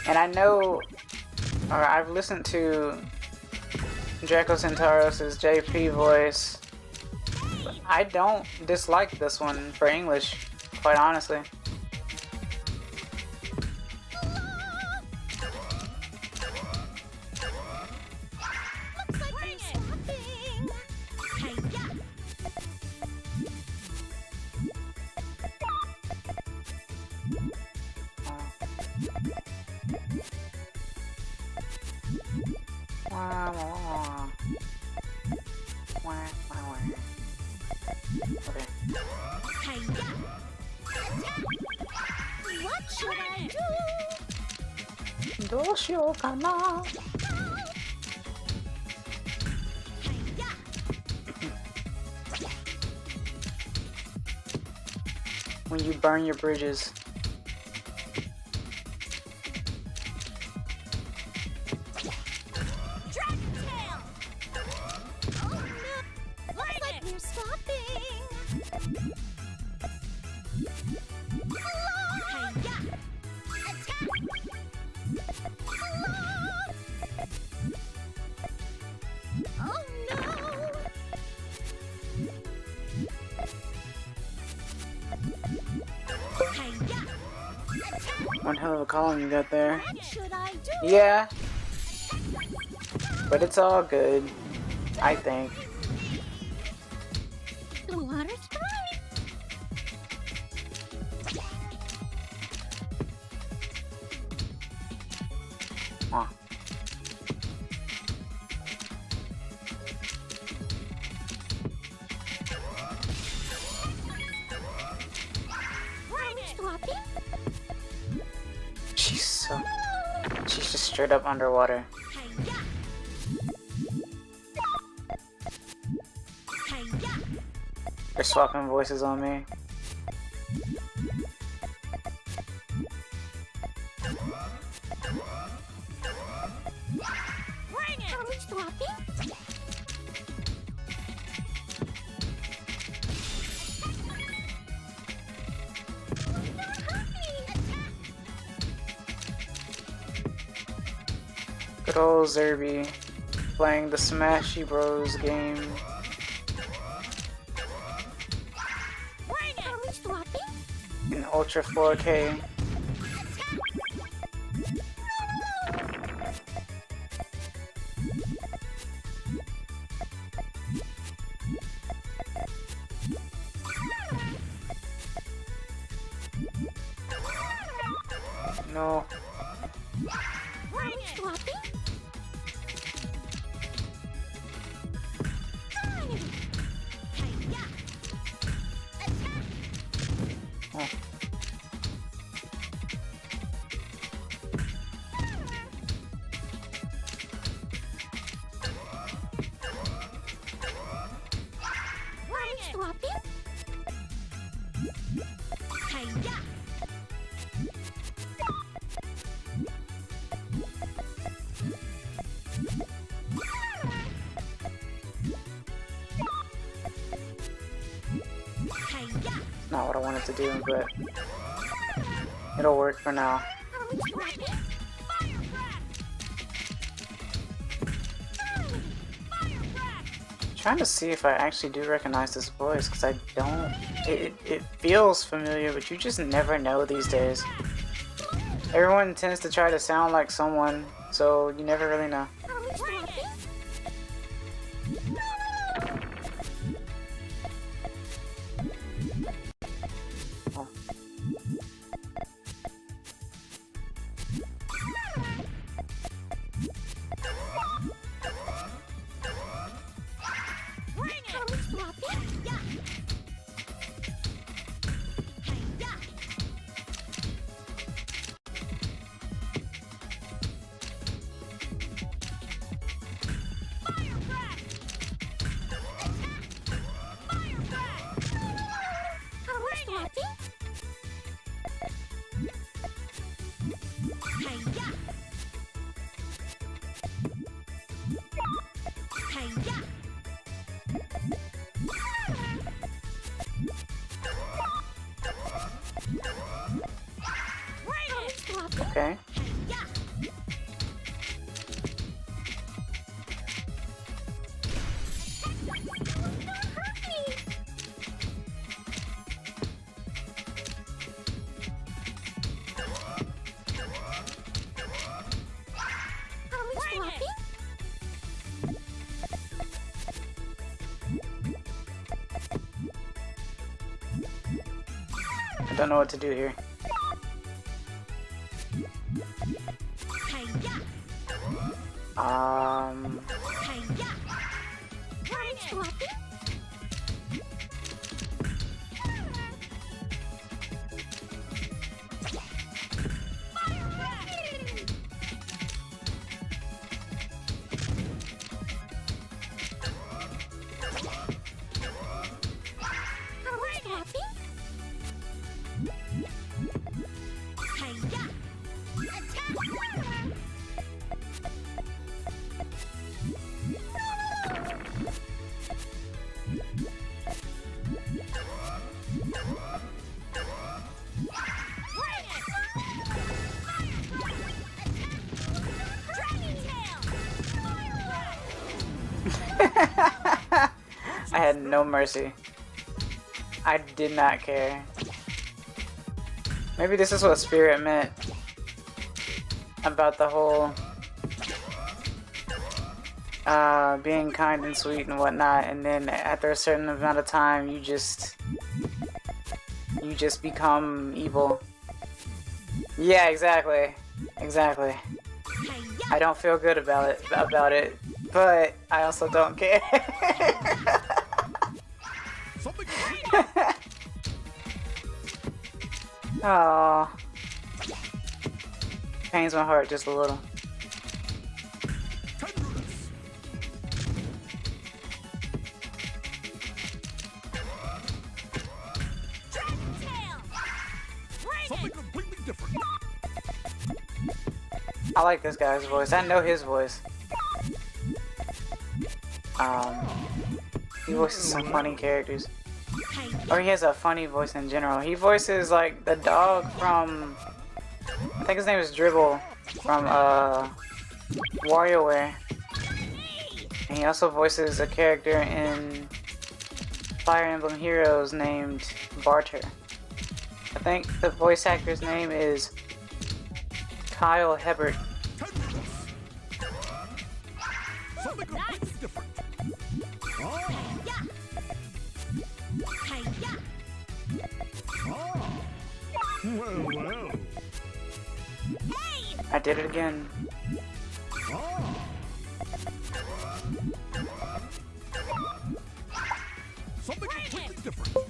And I know, or I've listened to Draco Centauros' JP voice. I don't dislike this one for English, quite honestly. When you burn your bridges. One hell of a column you got there. Yeah. But it's all good, I think. The water's fine. Huh. She's just straight up underwater. They're swapping voices on me. Good old Zerby playing the Smashy Bros game. In Ultra 4K. No. Bring it. Hi-ya. Attack. Oh. Bring it. Hi-ya. Hi-ya. Not what I wanted to do, but it'll work for now. Fire breath. Fire breath. Trying to see if I actually do recognize this voice, because I don't. It feels familiar, but you just never know these days. Everyone tends to try to sound like someone, so you never really know. Bring it. Oh. Bring it. Hi-ya. Hi-ya. Fire breath. Attack. Fire breath. Bring it. Hi-ya. Hi-ya. Bring it. Okay. Hi-ya. Bring it. I don't know what to do here. Hi-ya. Hi-ya. Bring it. Fire breath. Bring it. Hi-ya. Attack. Bring it. Dragon tail. I had no mercy. I did not care. Maybe this is what Spirit meant about the whole being kind and sweet and whatnot, and then after a certain amount of time you just become evil. Yeah, exactly. Exactly. I don't feel good about it, but I also don't care. Something Oh, pains my heart just a little. Tetris. Dragon tail. Bring Something it. completely different. I like this guy's voice. I know his voice. He voices some funny characters. Or he has a funny voice in general. He voices like the dog from, I think his name is Dribble from WarioWare. And he also voices a character in Fire Emblem Heroes named Barter. I think the voice actor's name is Kyle Hebert. Tetris. Something completely different. Ah, Hi-ya. ah. Well, well. did it again. Ah. Something completely different.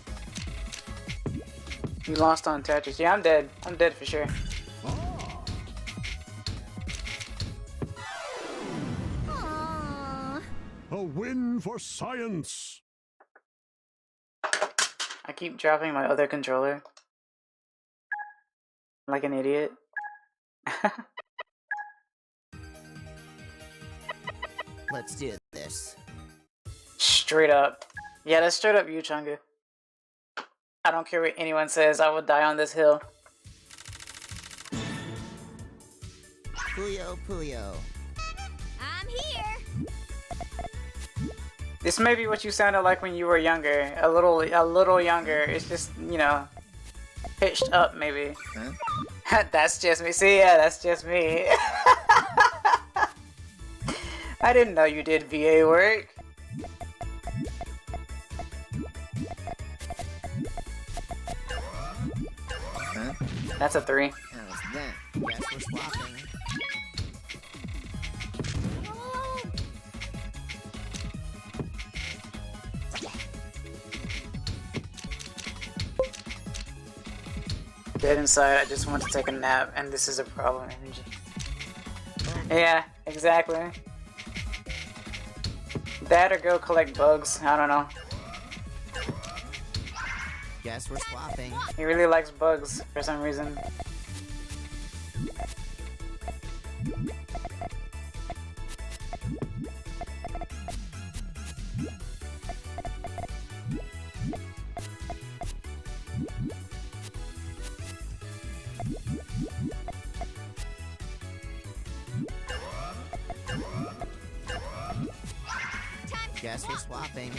You lost on Tetris. Yeah, I'm dead. I'm dead for sure. Ah. Aww. A win for science. I keep dropping my other controller. Like an idiot. Let's do this. Straight up. Yeah, that's straight up you, Chunga. I don't care what anyone says, I will die on this hill. Puyo, Puyo. I'm here. This may be what you sounded like when you were younger. A little younger. It's just, you know, pitched up maybe. Huh? That's just me. See, yeah, that's just me. I didn't know you did VA work. Huh? That's a 3. How's that? Guess we're swapping. Oh. Dead inside, I just want to take a nap, and this is a problem. Yeah, exactly. That or go collect bugs, I don't know. Guess we're swapping. He really likes bugs for some reason. Guess we're swapping.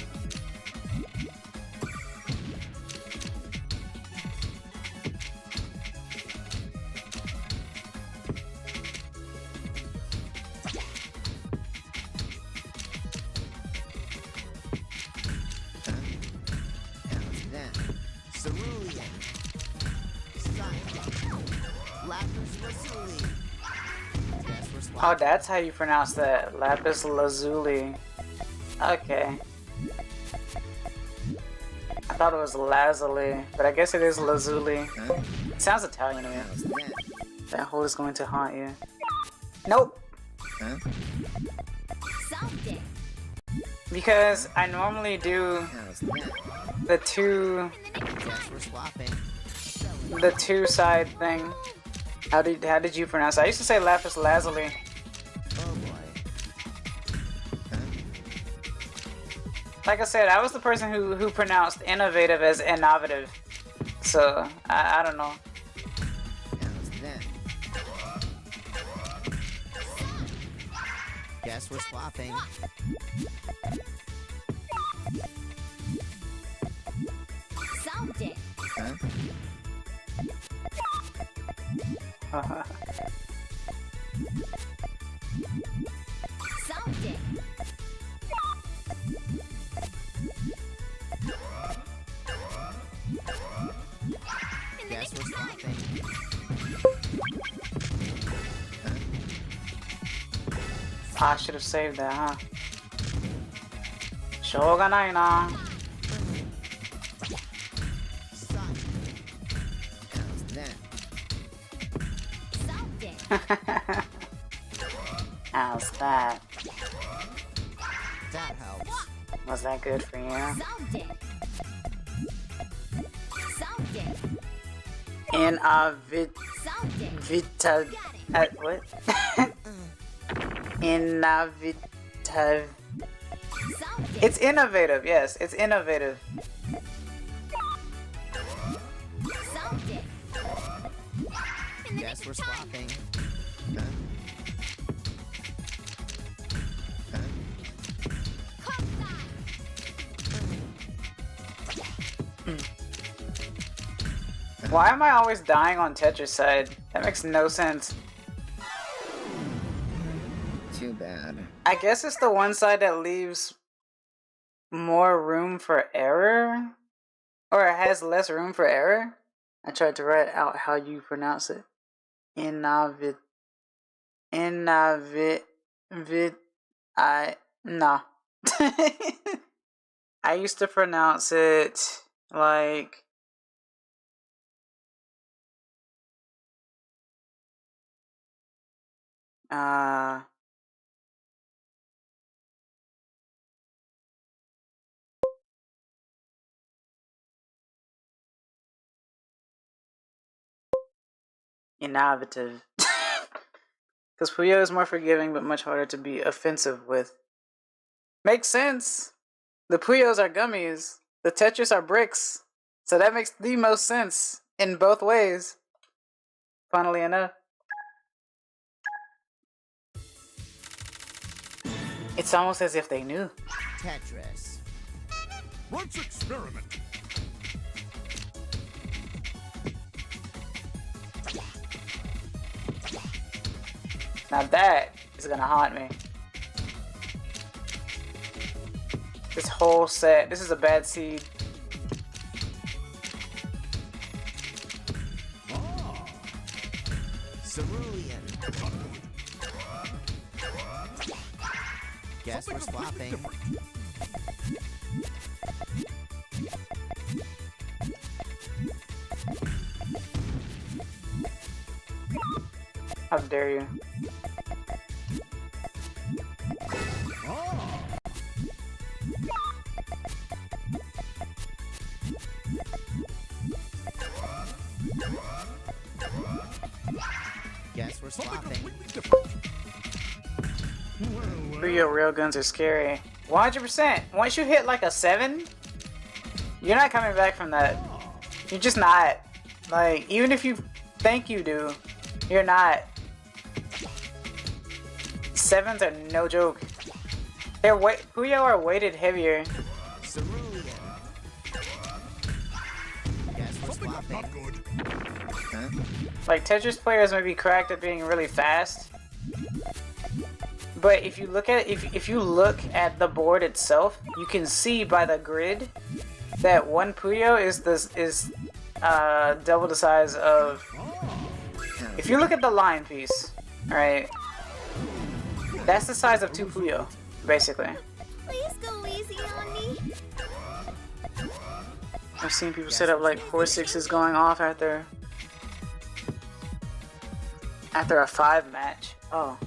How's that? Cerulean. Lapis lazuli. Guess we're Oh, swapping. that's how you pronounce that. Lapis lazuli. Okay. I thought it was lazuli, but I guess it is lazuli. Huh? It sounds Italian to me. How's that? That hole is going to haunt you. Nope! Huh? Solved it. Because I normally do How's that? the two Guess we're swapping. side thing. How did you pronounce it? I used to say lapis lazuli. Oh boy. Huh? Like I said, I was the person who pronounced innovative as innovative. So I don't know. How's that? Guess we're swapping. Solved it. Huh? Solved it. In the Guess nick we're of time. swapping. Huh? I should have saved that, huh? しょうがないな。 Sun. How's that? Solved it. How's that? That helps. Was that good for you? Solved it. Solved it. In a Solved it. vita... what? Innovative. Solved it. It's innovative, yes, it's innovative. Solved it. In the Guess nick we're of time. swapping. Huh? Huh? Why am I always dying on Tetris side? That makes no sense. Too bad. I guess it's the one side that leaves more room for error? Or it has less room for error? I tried to write out how you pronounce it. Innovative. Inavit. Nah. I used to pronounce it like innovative. Because Puyo is more forgiving but much harder to be offensive with. Makes sense. The Puyos are gummies. The Tetris are bricks. So that makes the most sense in both ways. Funnily enough. It's almost as if they knew. Tetris. Let's experiment. Now that is gonna haunt me. This whole set. This is a bad seed. Cerulean. Guess we're swapping. How dare you? Guess we're swapping. Puyo railguns are scary. 100%. Once you hit like a 7, you're not coming back from that. You're just not. Like, even if you think you do, you're not. 7s are no joke. Puyo are weighted heavier. Cerulean. Guess we're swapping. Not good. Huh? Like, Tetris players may be cracked at being really fast. But if you look at if you look at the board itself, you can see by the grid that one Puyo is double the size of. If you look at the line piece, right, that's the size of 2 Puyo, basically. Please go easy on me. I've seen people set up like 4 6s going off after a 5 match. Oh.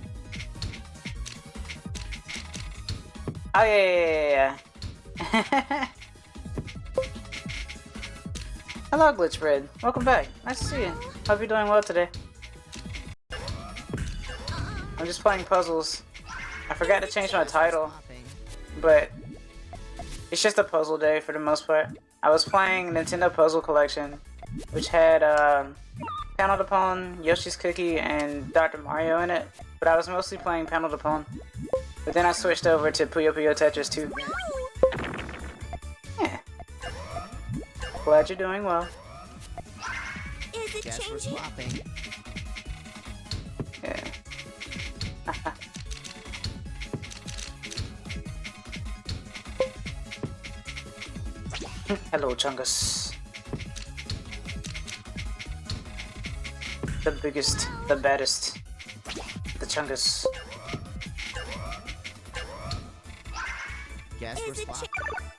Oh yeah. Hello, Glitchbread. Welcome back. Nice to see you. Hope you're doing well today. I'm just playing puzzles. I forgot to change my title, but it's just a puzzle day for the most part. I was playing Nintendo Puzzle Collection, which had Panel de Pon, Yoshi's Cookie, and Dr. Mario in it, but I was mostly playing Panel de Pon. But then I switched over to Puyo Puyo Tetris 2. Yeah. Glad you're doing well. Is it Guess we're changing? swapping. Yeah. Hello, Chungus. The biggest, the baddest, the Chungus. Guess we're Is it swapping.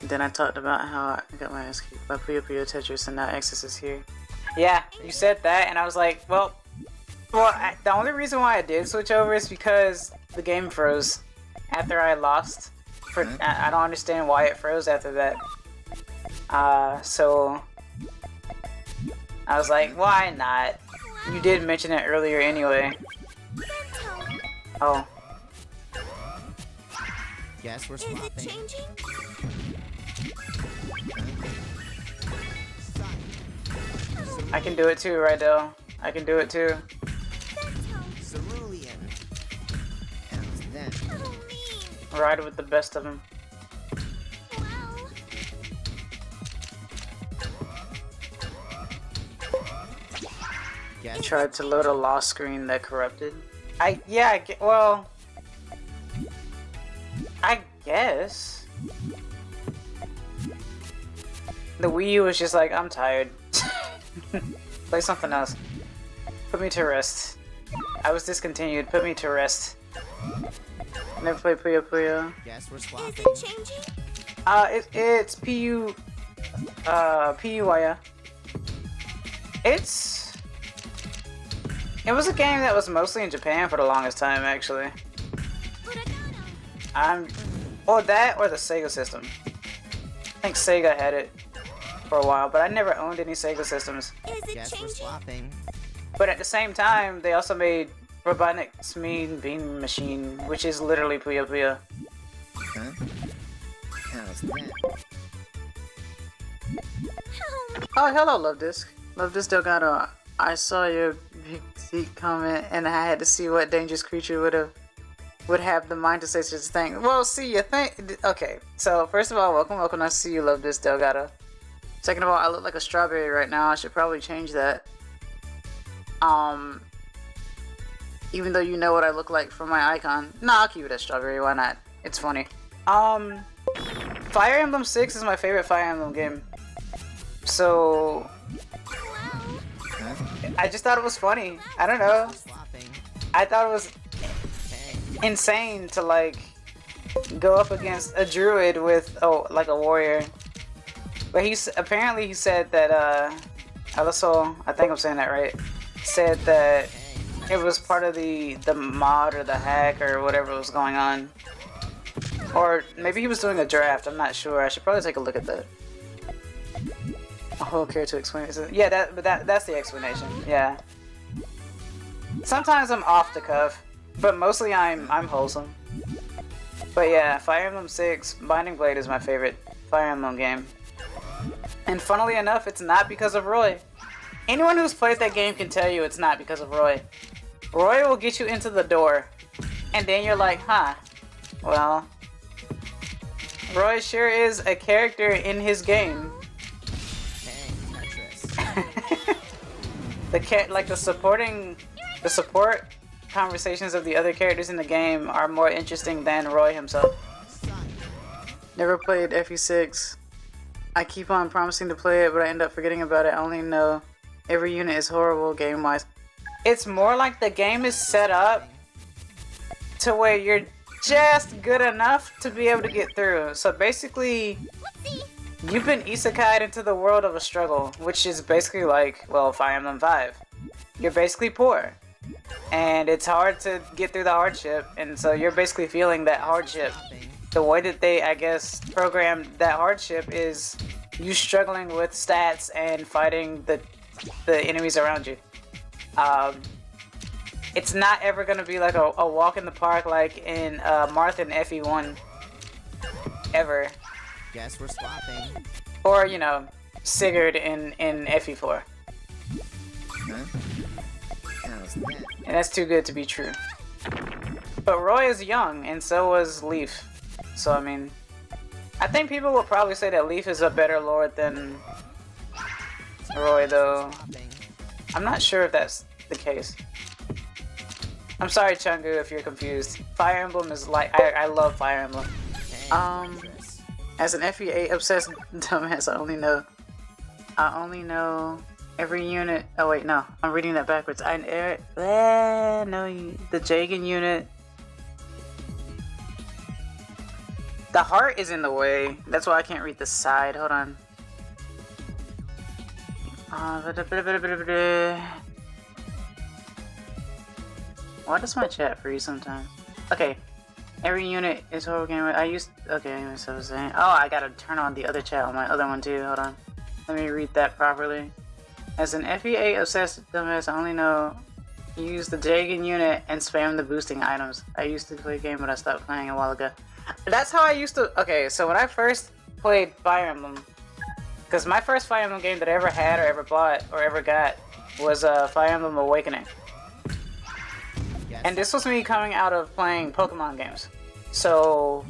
Then I talked about how I got my ass kicked by Puyo Puyo Tetris and now Exodus is here. Yeah, you said that, and I was like, well, the only reason why I did switch over is because the game froze after I lost. I don't understand why it froze after that. So I was like, why not? You did mention it earlier anyway. Oh, Guess we're Is it swapping. changing? I can do it too, right, Dell? I can do it too. Cerulean. How's that? I don't mean. Ride with the best of them. Well, Guess Tried to load a lost screen that corrupted. I guess. The Wii U was just like, I'm tired. Play something else. Put me to rest. I was discontinued. Put me to rest. Never played Puyo Puyo. Guess we're Is swapping. it changing? It's Puya. It was a game that was mostly in Japan for the longest time, actually. Or that or the Sega system. I think Sega had it for a while, but I never owned any Sega systems. Is it Guess we're changing? swapping. But at the same time, they also made Robotnik's Mean Bean Machine, which is literally Puyo Puyo. Huh? How's that? Oh, hello, Love Disc. Love Disc Delgado. I saw your big deep comment, and I had to see what dangerous creature would have the mind to say such a thing. Well, see, you think... Okay, so first of all, welcome. Nice to see you, Love Disc Delgado. Second of all, I look like a strawberry right now. I should probably change that. Even though you know what I look like from my icon. Nah, I'll keep it as strawberry. Why not? It's funny. Fire Emblem 6 is my favorite Fire Emblem game. So... Huh? I just thought it was funny. I don't know. Swapping. I thought it was Hey. insane to like go up against a druid with like a warrior. But apparently he said that Alasol, I think I'm saying that right, said that it was part of the mod or the hack or whatever was going on. Or maybe he was doing a draft, I'm not sure. I should probably take a look at that. A whole care to explain it. Yeah, that's the explanation. Yeah. Sometimes I'm off the cuff, but mostly I'm wholesome. But yeah, Fire Emblem 6 Binding Blade is my favorite Fire Emblem game. And funnily enough, it's not because of Roy. Anyone who's played that game can tell you it's not because of Roy. Roy will get you into the door, and then you're like, huh, well, Roy sure is a character in his game. Hey, Tetris. The support conversations of the other characters in the game are more interesting than Roy himself. Never played FE6. I keep on promising to play it, but I end up forgetting about it. I only know every unit is horrible game-wise. It's more like the game is set up to where you're just good enough to be able to get through. So basically, you've been isekai'd into the world of a struggle, which is basically like, well, Fire Emblem 5. You're basically poor, and it's hard to get through the hardship, and so you're basically feeling that hardship. The way that they, I guess, programmed that hardship is you struggling with stats and fighting the enemies around you. It's not ever going to be like a walk in the park like in Marth and FE1. Ever. Guess we're swapping. Or, you know, Sigurd in FE4. Huh? How's that? And that's too good to be true. But Roy is young, and so was Leaf. So, I mean, I think people will probably say that Leaf is a better lord than Roy, though. Swapping. I'm not sure if that's the case. I'm sorry, Chungu, if you're confused. Fire Emblem is like... I love Fire Emblem. Hey, Tetris. As an FE8 obsessed dumbass, I only know every unit... Oh, wait, no. I'm reading that backwards. No, the Jagan unit... The heart is in the way. That's why I can't read the side. Hold on. Why does my chat freeze sometimes? Okay. Every unit is horrible game. Okay, anyway, so I was saying. Oh, I gotta turn on the other chat on my other one too. Hold on. Let me read that properly. As an FE8 obsessed dumbass, I only know use the Jagan unit and spam the boosting items. I used to play a game, but I stopped playing a while ago. That's how I used to... Okay, so when I first played Fire Emblem... Because my first Fire Emblem game that I ever had or ever bought or ever got was Fire Emblem Awakening. And this was me coming out of playing Pokemon games. So,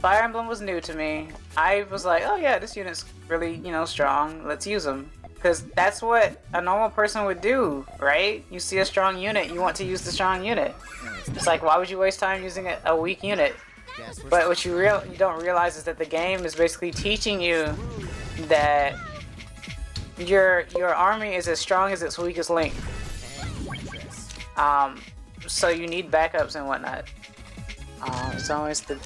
Fire Emblem was new to me. I was like, oh yeah, this unit's really, you know, strong. Let's use them. Because that's what a normal person would do, right? You see a strong unit, you want to use the strong unit. It's like, why would you waste time using a weak unit? But what you don't realize is that the game is basically teaching you that your army is as strong as its weakest link. so you need backups and whatnot. It's always the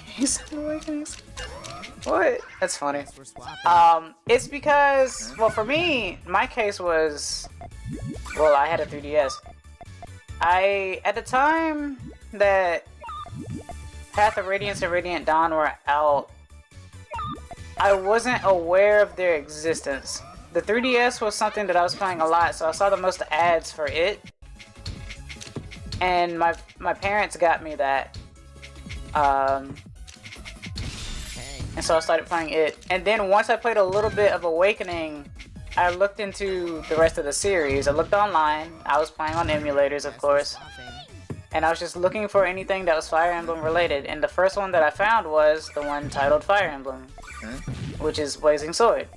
case of awakenings. What? That's funny. Guess we're swapping. It's because, well, for me, my case was, well, I had a 3DS. At the time that Path of Radiance and Radiant Dawn were out, I wasn't aware of their existence. The 3DS was something that I was playing a lot, so I saw the most ads for it. And my parents got me that. And so I started playing it. And then once I played a little bit of Awakening, I looked into the rest of the series. I looked online. I was playing on emulators, of course. And I was just looking for anything that was Fire Emblem related. And the first one that I found was the one titled Fire Emblem, which is Blazing Sword.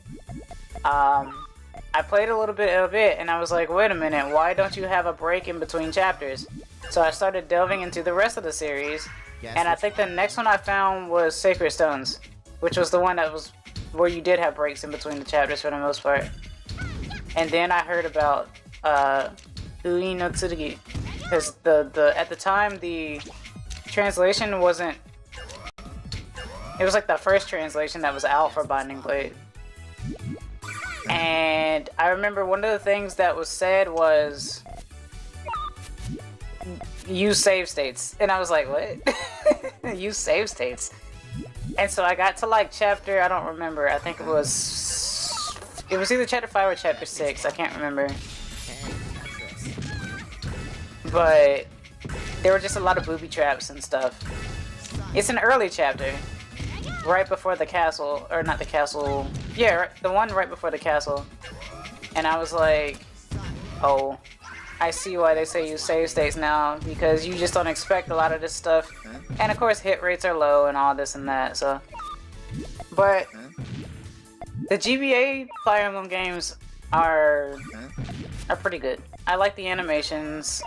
I played a little bit of it and I was like, wait a minute, why don't you have a break in between chapters? So I started delving into the rest of the series. And I think the next one I found was Sacred Stones, which was the one that was where you did have breaks in between the chapters for the most part. And then I heard about Ui no Tsurugi, because at the time the translation wasn't. It was like the first translation that was out for Binding Blade. And I remember one of the things that was said was use save states, and I was like, what? Use save states. And so I got to like chapter, I don't remember, I think it was either chapter 5 or chapter 6, I can't remember. But there were just a lot of booby traps and stuff. It's an early chapter, right before the castle, or not the castle, yeah, the one right before the castle. And I was like, oh, I see why they say use save states now, because you just don't expect a lot of this stuff. And of course hit rates are low and all this and that, so. But the GBA Fire Emblem games are pretty good. I like the animations.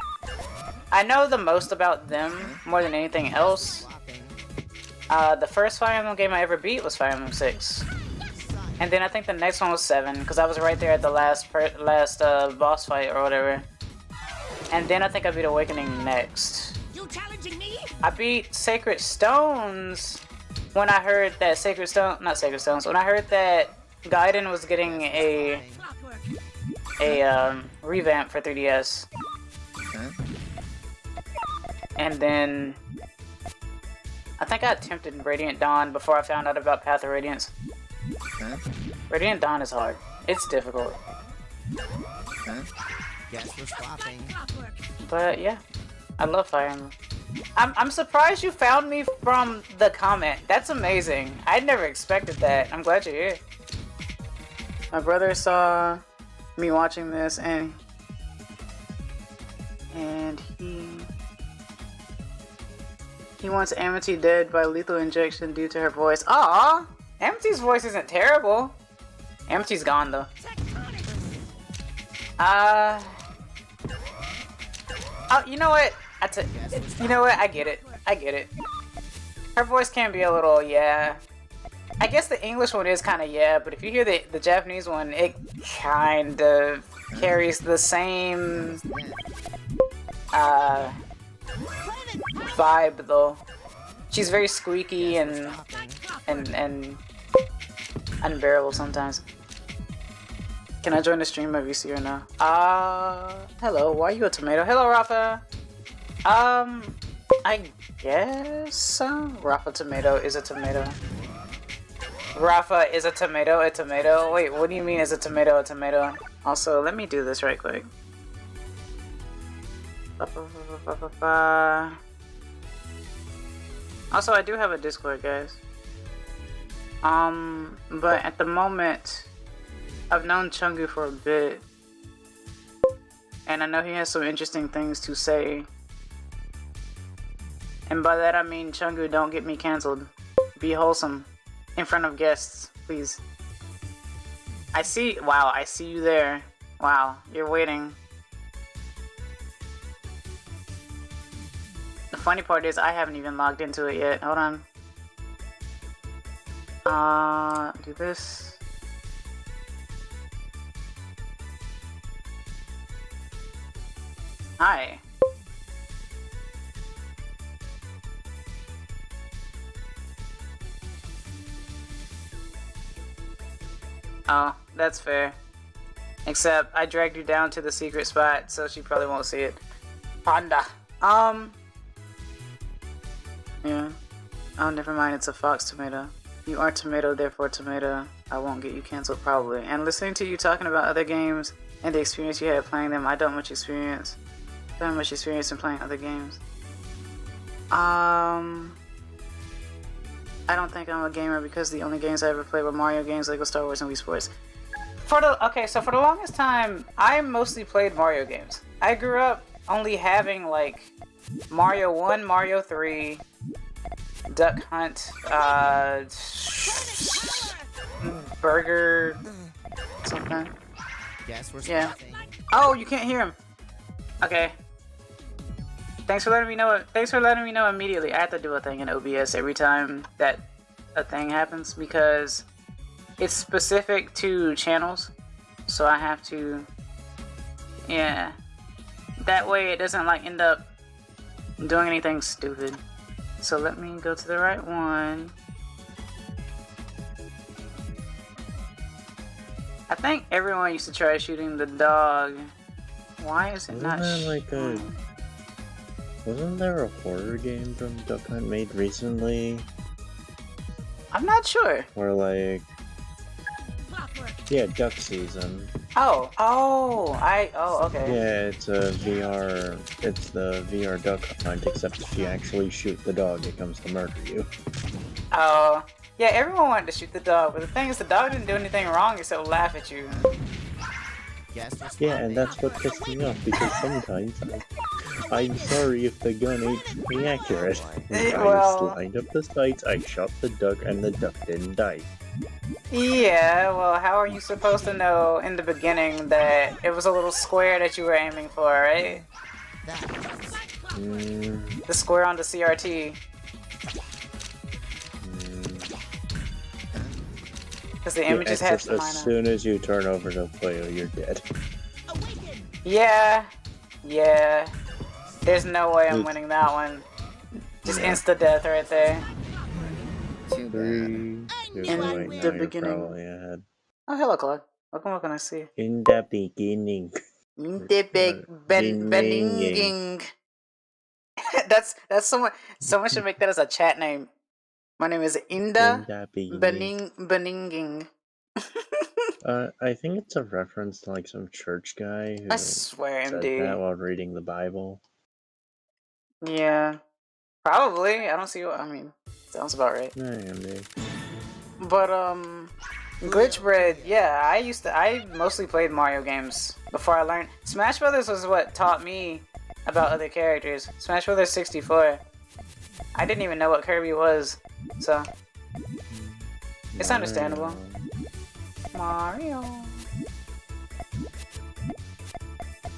I know the most about them more than anything else. The first Fire Emblem game I ever beat was Fire Emblem 6. And then I think the next one was 7, because I was right there at the last boss fight or whatever. And then I think I beat Awakening next. You challenging me? I beat Sacred Stones when I heard that when I heard that Gaiden was getting a revamp for 3DS. And then I think I attempted Radiant Dawn before I found out about Path of Radiance. Radiant Dawn is hard. It's difficult. Guess we're swapping. But yeah, I love Fire Emblem. I'm surprised you found me from the comment. That's amazing. I never expected that. I'm glad you're here. My brother saw me watching this and he wants Amity dead by lethal injection due to her voice. Aww! Amity's voice isn't terrible. Amity's gone though. Oh, you know what? You know what? I get it. Her voice can be a little, yeah. I guess the English one is kind of, yeah, but if you hear the Japanese one, it kind of carries the same vibe though. She's very squeaky and unbearable sometimes. Can I join the stream by VC or no? Hello, why are you a tomato? Hello, Rafa! I guess so? Rafa Tomato is a tomato. Rafa is a tomato? Wait, what do you mean is a tomato? Also, let me do this right quick. Also, I do have a Discord, guys. But at the moment, I've known Chungu for a bit, and I know he has some interesting things to say. And by that I mean, Chungu, don't get me cancelled. Be wholesome in front of guests, please. I see you there. Wow, you're waiting. The funny part is I haven't even logged into it yet. Hold on. Do this. Hi. Oh, that's fair. Except I dragged you down to the secret spot, so she probably won't see it. Panda. Yeah. Oh, never mind. It's a fox tomato. You are tomato, therefore tomato. I won't get you canceled probably. And listening to you talking about other games and the experience you had playing them, I don't have much experience. Don't have much experience in playing other games. I don't think I'm a gamer because the only games I ever played were Mario games, Lego Star Wars, and Wii Sports. For the longest time, I mostly played Mario games. I grew up only having like Mario 1, Mario 3, Duck Hunt, Burger, something. Guess we're Yeah. swapping. Oh, you can't hear him. Okay. Thanks for letting me know. Thanks for letting me know immediately. I have to do a thing in OBS every time that a thing happens because it's specific to channels. So I have to, yeah. That way it doesn't like end up doing anything stupid. So let me go to the right one. I think everyone used to try shooting the dog. Why is it not? Wasn't there a horror game from Duck Hunt made recently? I'm not sure. Where like, yeah, Duck Season. Oh, okay. Yeah, it's a VR. It's the VR Duck Hunt, except if you actually shoot the dog, it comes to murder you. Oh, yeah. Everyone wanted to shoot the dog, but the thing is, the dog didn't do anything wrong except laugh at you. Guess we're Yeah, swapping. and that's what pissed me off because sometimes I'm sorry if the gun ain't inaccurate. Well- I lined up the sights, I shot the duck, and the duck didn't die. Yeah. Well, how are you supposed to know in the beginning that it was a little square that you were aiming for, right? That was The square on the CRT. Because the images had As to line up. soon as you turn over to Puyo, you're dead. Yeah. There's no way I'm winning that one. Just insta death right there. too bad. In the beginning. Probably ahead. Oh, hello, Claude. Welcome, I see. In the beginning. In the big beninging. That's someone should make that as a chat name. My name is Inda In the beginning. Beninging. I think it's a reference to like some church guy who I swear, said MD. that while reading the Bible. Yeah, probably. I don't see what I mean. Sounds about right. MD. But Glitchbread, yeah, I mostly played Mario games before I learned. Smash Brothers was what taught me about other characters. Smash Brothers 64. I didn't even know what Kirby was, so it's understandable. Mario.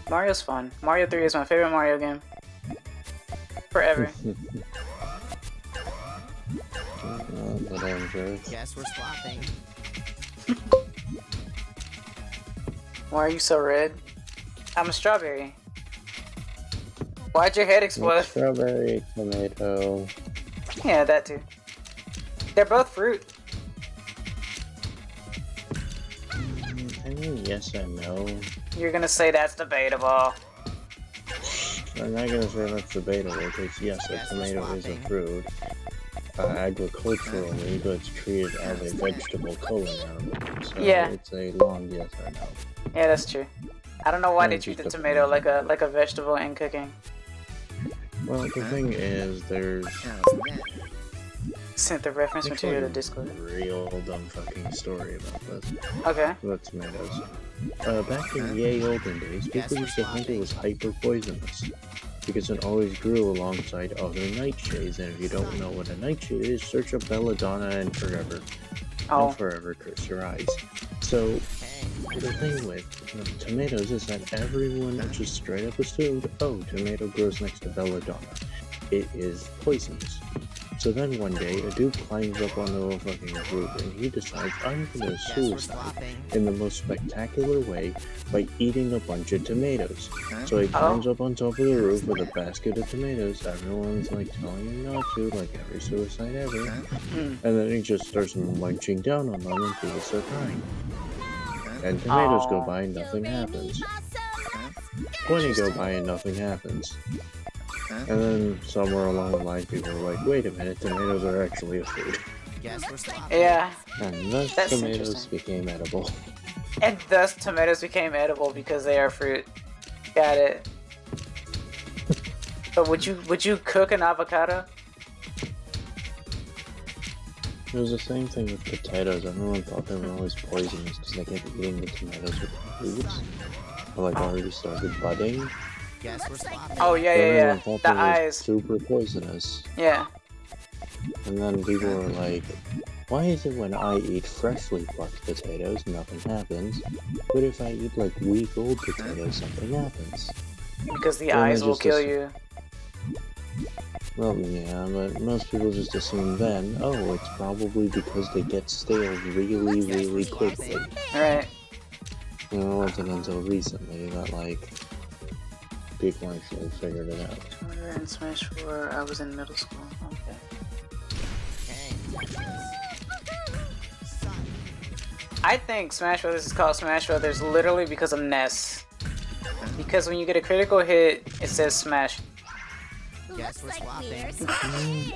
Mario's fun. Mario 3 is my favorite Mario game. Forever. But I enjoy it. Guess we're swapping. Why are you so red? I'm a strawberry. Why'd your head explode? Strawberry, tomato. Yeah, that too. They're both fruit. I mean, yes and no. You're gonna say that's debatable. I'm not gonna say that's debatable because yes, a tomato is a fruit. Agriculturally, but it's treated as a vegetable culinarily. So Yeah. it's a long yes or no. Yeah, that's true. I don't know why they It's treat the just a tomato like fruit. a vegetable in cooking. Well, the thing is, there's How's that? Sent the reference actually material to a Discord. real dumb fucking story about this. Okay. About tomatoes. Back in the olden days, people used to think it was hyper poisonous because it always grew alongside other nightshades. And if you don't know what a nightshade is, search up belladonna and forever. Oh. And forever curse your eyes. So Hey, the thing with tomatoes is that everyone just straight up assumed, oh, tomato grows next to belladonna. It is poisonous. So then one day, a dude climbs up onto a fucking roof and he decides, I'm gonna guess we're suicide swapping. in the most spectacular way by eating a bunch of tomatoes. So he climbs up on top of the roof with a basket of tomatoes. Everyone's like telling him not to, like every suicide ever. Hmm. And then he just starts munching down on them until he starts crying. And tomatoes go Oh. by and nothing happens. 20 go by and nothing happens. And then somewhere along the line, people were like, wait a minute, tomatoes are actually a food. Guess we're swapping. Yeah, And thus That's tomatoes interesting. became edible. and thus tomatoes became edible because they are fruit. Got it. But would you cook an avocado? It was the same thing with potatoes. Everyone thought they were always poisonous because they kept eating the tomatoes with the roots. Or like already started budding. Guess we're swapping. Oh yeah, Everyone thought The they were eyes. super poisonous. Yeah. And then people were like, why is it when I eat freshly plucked potatoes, nothing happens? But if I eat like week-old potatoes, something happens. Because the Then they eyes will just kill assume- you. Well, yeah, but most people just assume then, oh, it's probably because they get stale really, really quickly. Right. You know, it wasn't until recently that, like, people actually figured it out. Twitter and Smash 4, I was in middle school. Okay. Okay. I think Smash Brothers is called Smash Brothers literally because of Ness. Because when you get a critical hit, it says Smash. Guess we're swapping.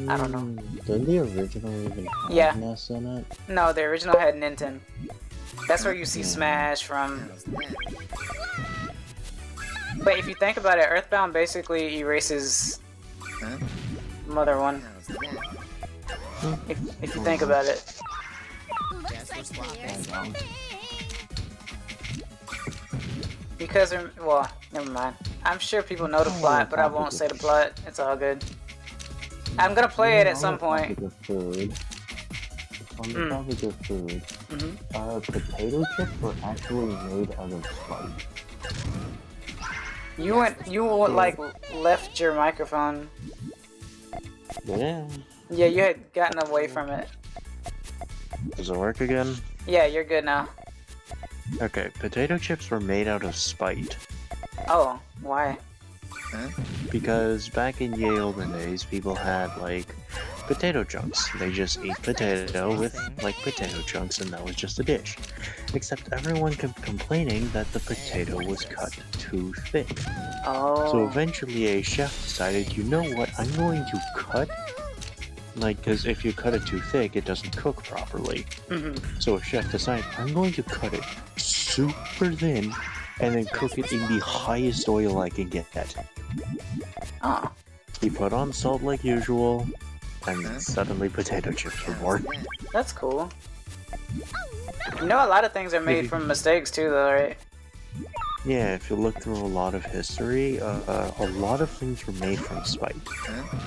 I don't know. Did the original even have Yeah. Ness in it? No, the original had Nintendo. That's where you see Smash from. But if you think about it, Earthbound basically erases Mother 1. If you think about it. Guess we're swapping. Because, well, never mind. I'm sure people know the plot, but I won't say the plot. It's all good. I'm gonna play it at some point. On the topic of food, potato chips were actually made out of spike. You like left your microphone. Yeah. Yeah, you had gotten away from it. Does it work again? Yeah, you're good now. Okay, potato chips were made out of spite. Oh, why? Because back in ye olden days, people had, like, potato chunks. They just ate potato with, like, potato chunks, and that was just a dish. Except everyone kept complaining that the potato was cut too thick. Oh. So eventually a chef decided, you know what, I'm going to cut, like, because if you cut it too thick, it doesn't cook properly. So a chef decided, I'm going to cut it super thin, and then cook it in the highest oil I can get at. Oh. He put on salt like usual, and suddenly potato chips were born. That's cool. You know, a lot of things are made from mistakes too, though, right? Yeah, if you look through a lot of history, a lot of things were made from spite,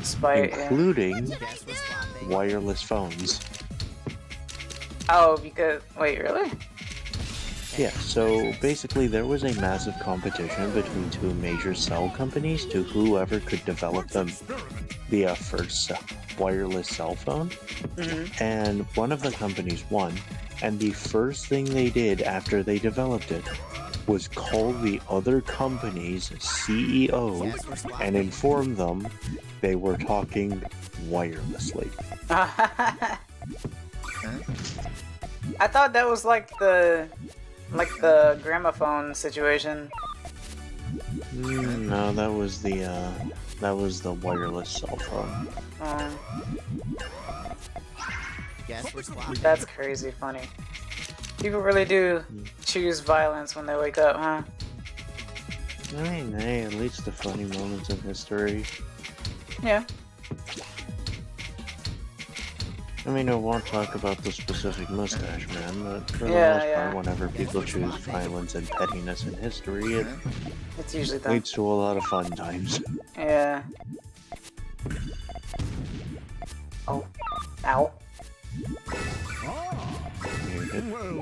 Spite. Yeah. including Guess we're swapping. wireless phones. Oh, because wait, really? Yeah, so basically there was a massive competition between two major cell companies to whoever could develop the first wireless cell phone. And one of the companies won, and the first thing they did after they developed it was call the other company's CEO Guess we're swapping. and inform them they were talking wirelessly. I thought that was like the gramophone situation. No, that was the wireless cell phone. Guess we're swapping. That's crazy funny. People really do choose violence when they wake up, huh? I mean, hey, at least the funny moments of history. Yeah. I mean, I won't talk about the specific mustache man, but for the Yeah, most yeah. part, whenever people choose violence and pettiness in history, it It's usually them. leads to a lot of fun times. Yeah. Oh. Ow. Muted. Never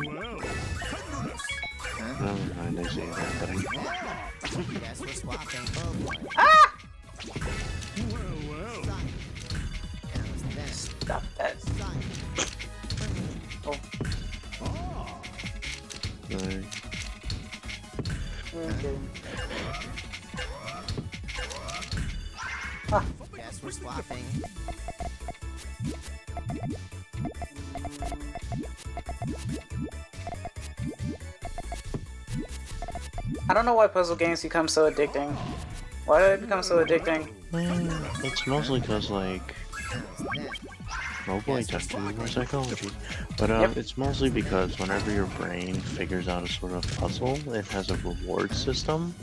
mind, I see it happening. Guess we're swapping. Oh boy. Ah! That was this. Stop that. Oh. Right. Okay. Guess we're swapping. I don't know why puzzle games become so addicting. Why do they become so addicting? It's mostly because, like, oh boy, time to do more psychology. But Yep. it's mostly because whenever your brain figures out a sort of puzzle, it has a reward system.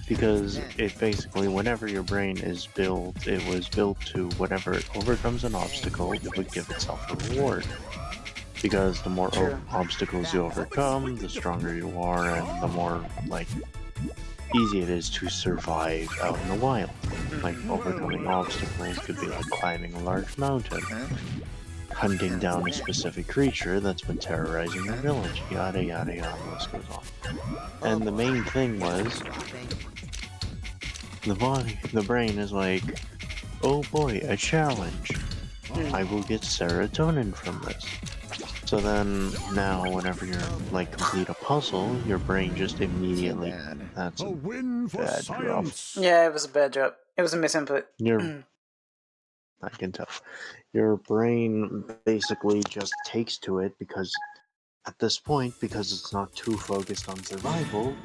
Because it basically, whenever your brain is built, it was built to, whenever it overcomes an obstacle, it would give itself a reward. Because the more True. obstacles you overcome, the stronger you are, and the more, like, easy it is to survive out in the wild. Like, overcoming obstacles could be like climbing a large mountain, hunting down a specific creature that's been terrorizing your village, yada yada yada, the list goes on. And the main thing was, the brain is like, oh boy, a challenge. I will get serotonin from this. So then, now, whenever you're, like, complete a puzzle, your brain just immediately, that's A a win for bad drop. science. Yeah, it was a bad drop. It was a misinput. I can tell. Your brain basically just takes to it because, at this point, because it's not too focused on survival,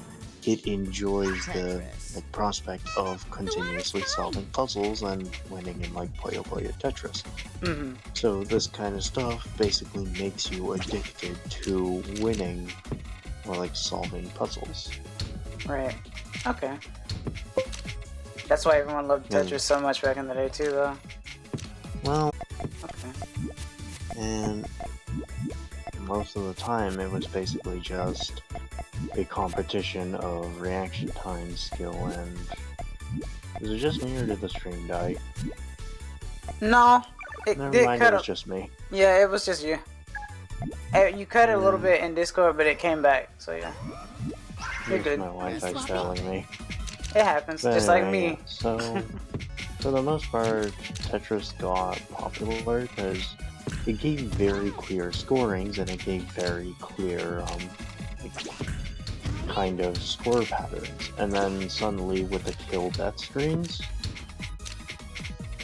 it enjoys the like, prospect of continuously solving puzzles and winning in like Puyo Tetris. So this kind of stuff basically makes you addicted to winning or like solving puzzles. Right. Okay. That's why everyone loved Tetris so much back in the day too, though. Well, Okay. and most of the time it was basically just a competition of reaction time, skill, and is it just me or did the stream die? No, it Never did mind, cut it was a- just me. Yeah, it was just you. You cut it a little bit in Discord, but it came back. So yeah, you're Here's good. my Wi-Fi failing me. It happens, But just like anyway, me. So, for the most part, Tetris got popular because it gave very clear scorings and it gave very clear, kind of score patterns. And then suddenly, with the kill-death screens,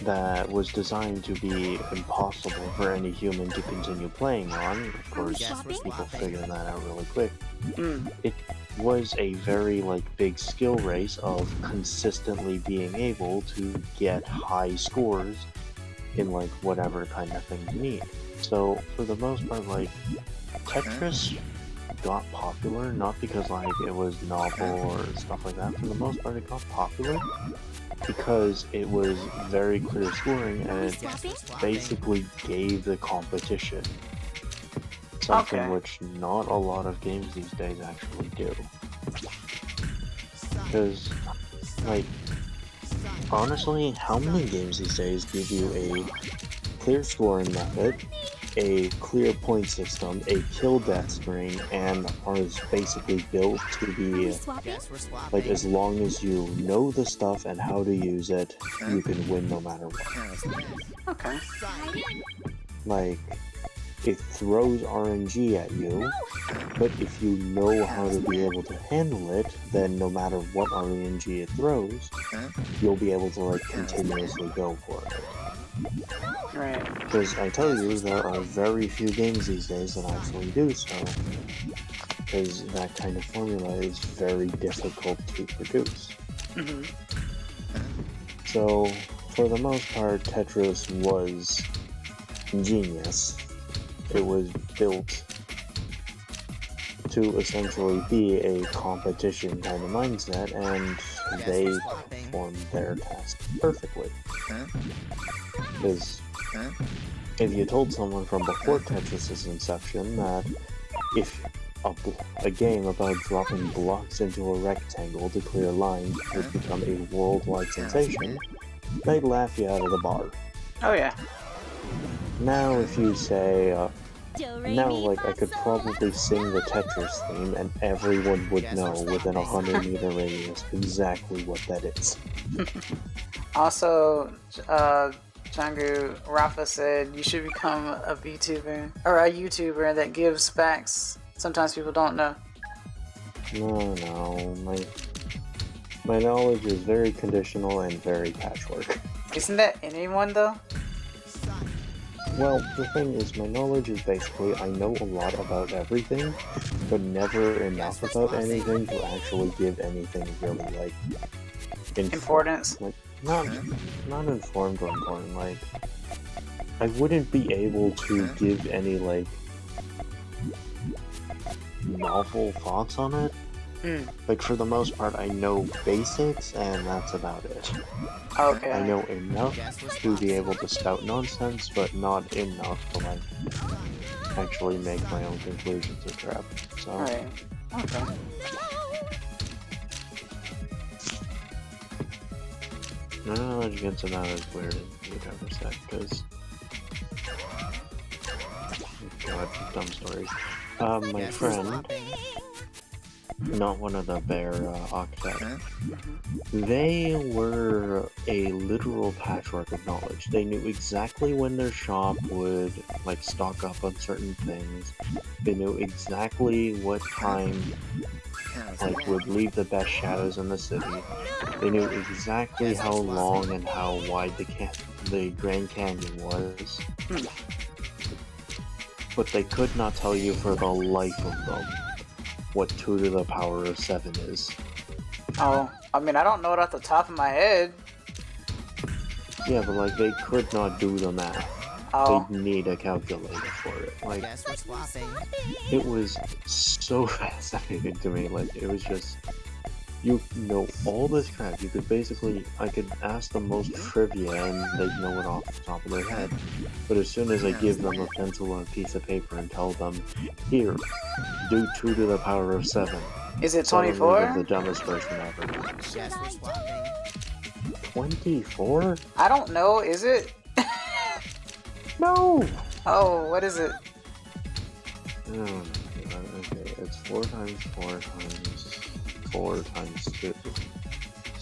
that was designed to be impossible for any human to continue playing on. Of course, people figured that out really quick. It was a very big skill race of consistently being able to get high scores in whatever kind of thing you need. So for the most part, Tetris got popular not because it was novel or stuff like that. For the most part, it got popular because it was very clear scoring and it basically gave the competition. Something which not a lot of games these days actually do. Because, honestly, how many games these days give you a clear scoring method, a clear point system, a kill-death screen, and are basically built to be, as long as you know the stuff and how to use it, you can win no matter what. Okay. It throws RNG at you, but if you know how to be able to handle it, then no matter what RNG it throws, you'll be able to continuously go for it. Right. Because I tell you, there are very few games these days that actually do so. Because that kind of formula is very difficult to produce. So, for the most part, Tetris was genius. It was built to essentially be a competition kind of mindset, and they performed their task perfectly. Because if you told someone from before Tetris' inception that if a game about dropping blocks into a rectangle to clear lines would become a worldwide sensation, they'd laugh you out of the bar. Oh yeah. Now if you say, now I could probably sing the Tetris theme and everyone would know within a 100-meter radius exactly what that is. Also, Changu Rafa said you should become a VTuber or a YouTuber that gives facts. Sometimes people don't know. No, my knowledge is very conditional and very patchwork. Isn't that anyone though? Well, the thing is, my knowledge is basically I know a lot about everything, but never enough about anything to actually give anything really like Importance. Like not informed or important. Like I wouldn't be able to give any like novel thoughts on it. Like for the most part, I know basics, and that's about it. Okay. I know enough to be able to spout nonsense, but not enough to like actually make my own conclusions or crap. So. Alright. Okay. My knowledge against it now is weird as you'd ever said, because. God, dumb stories. My friend. Not one of the bear architects. They were a literal patchwork of knowledge. They knew exactly when their shop would like stock up on certain things. They knew exactly what time like would leave the best shadows in the city. They knew exactly how long and how wide the Grand Canyon was. But they could not tell you for the life of them what 2 to the power of 7 is. Oh, I mean, I don't know it off the top of my head. Yeah, but like they could not do the math. Oh. They'd need a calculator for it. Like Guess we're swapping. it was so fascinating to me. Like it was just you know all this crap. You could basically I could ask them most trivia and they'd know it off the top of their head. But as soon as I give them a pencil and a piece of paper and tell them, here, do 2 to the power of 7. Is it Suddenly 24? they're the dumbest person ever. Guess we're swapping. 24? I don't know, is it? No! Oh, what is it? Oh my god, okay, it's 4 times 4 times 4 times 2.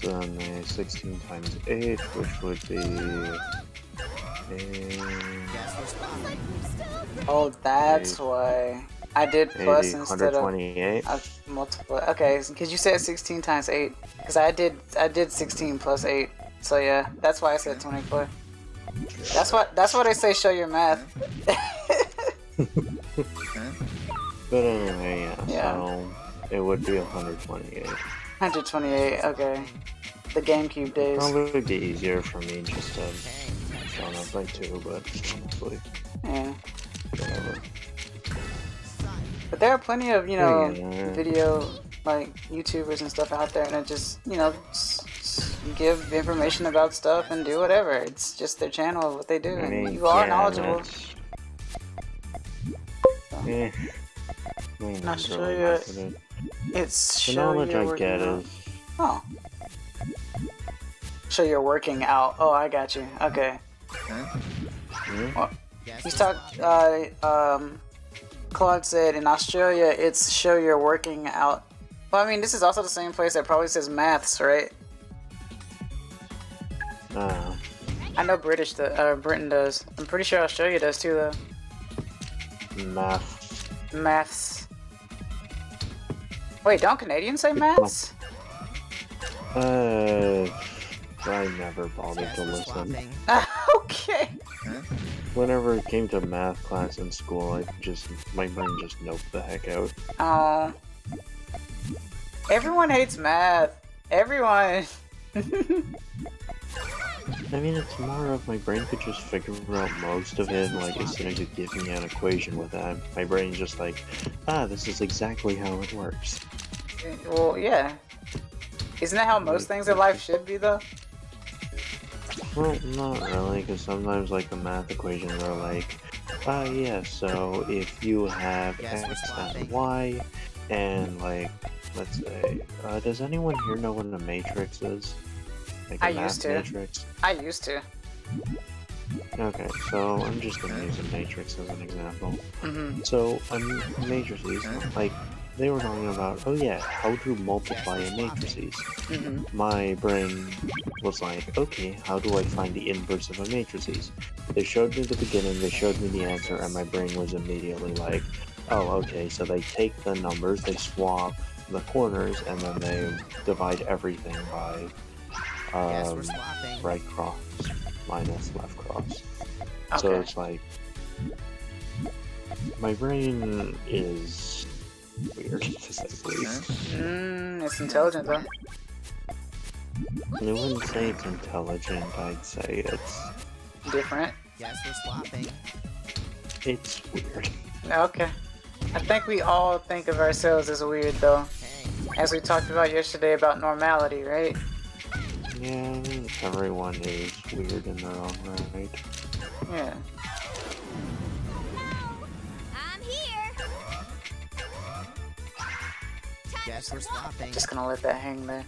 So then 16 times 8, which would be... Guess we're swapping. Oh, that's why. I did plus 80, instead of 128. multiply. Okay, because you said 16 times 8. Because I did 16 plus 8. So yeah, that's why I said 24. That's why they say show your math. But anyway, Yeah. so it would be 128. 128, okay. The GameCube days. Probably be easier for me just to count up by 2, but honestly, Yeah. whatever. But there are plenty of, Yeah. video, like, YouTubers and stuff out there that just, give information about stuff and do whatever. It's just their channel, what they do, I and mean, you are yeah, knowledgeable. that's- Eh. I'll show you. It's The show knowledge you're I working get out. is Oh. So you're working out. Oh, I got you. Okay. Well, Guess he's we're talking. Claude said in Australia it's show you're working out. Well, I mean, this is also the same place that probably says maths, right? I know Britain does. I'm pretty sure Australia does too, though. math. Maths. Wait, don't Canadians say maths? I never bothered Guess to we're listen. swapping. Okay. Whenever it came to math class in school, my brain just noped the heck out. Oh. Everyone hates math. Everyone. I mean, it's more of my brain could just figure out most of it, like as soon as you give me an equation with that, my brain's just like, this is exactly how it works. Well, yeah. Isn't that how most things in life should be, though? Well, not really, because sometimes, like, the math equations are like, yeah, so if you have Yes, we're x swapping. and y, and, like, let's say, does anyone here know what a matrix is? Like a I math used to. matrix? I used to. Okay, so I'm just gonna use a matrix as an example. Mm-hmm. So, matrices, like, they were talking about, oh yeah, how to multiply in matrices. Mm-hmm. My brain was like, okay, how do I find the inverse of a matrices? They showed me the beginning, they showed me the answer, and my brain was immediately like, oh, okay, so they take the numbers, they swap the corners, and then they divide everything by Guess we're swapping. right cross minus left cross. So Okay. it's like, My brain is weird, to say the least. It's intelligent though. I wouldn't say it's intelligent, I'd say it's Different. Guess we're swapping. it's weird. Okay. I think we all think of ourselves as weird though. Hey, As we talked about yesterday about normality, right? Yeah, everyone is weird in their own right. Yeah. I'm here. guess we're swapping. Just gonna let that hang there.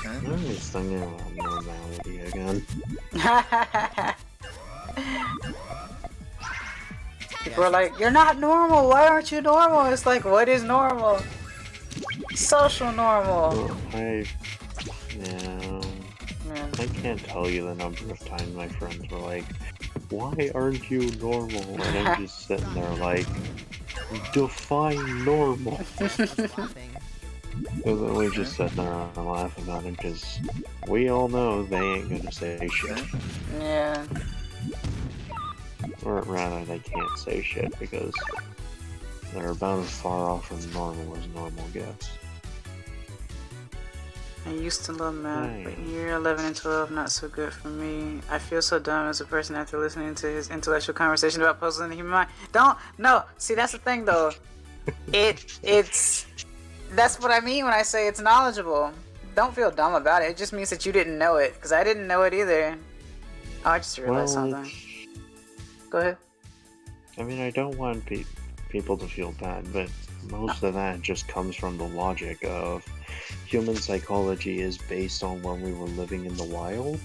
I'm just thinking about normality again. People are like, you're not normal, why aren't you normal? It's like, what is normal? Social normal. Yeah, Yeah. I can't tell you the number of times my friends were like, why aren't you normal? And I'm just sitting there like, define normal. Guess we're swapping. And then we just sit there and laugh about it because we all know they ain't gonna say shit. Yeah. Or rather, they can't say shit because they're about as far off from normal as normal gets. I used to love math, Right. but year 11 and 12, not so good for me. I feel so dumb as a person after listening to his intellectual conversation about puzzles in the human mind. No, see, that's the thing though. That's what I mean when I say it's knowledgeable. Don't feel dumb about it. It just means that you didn't know it, because I didn't know it either. Oh, I just realized something. Go ahead. I mean, I don't want people to feel bad, but most of that just comes from the logic of human psychology is based on when we were living in the wild.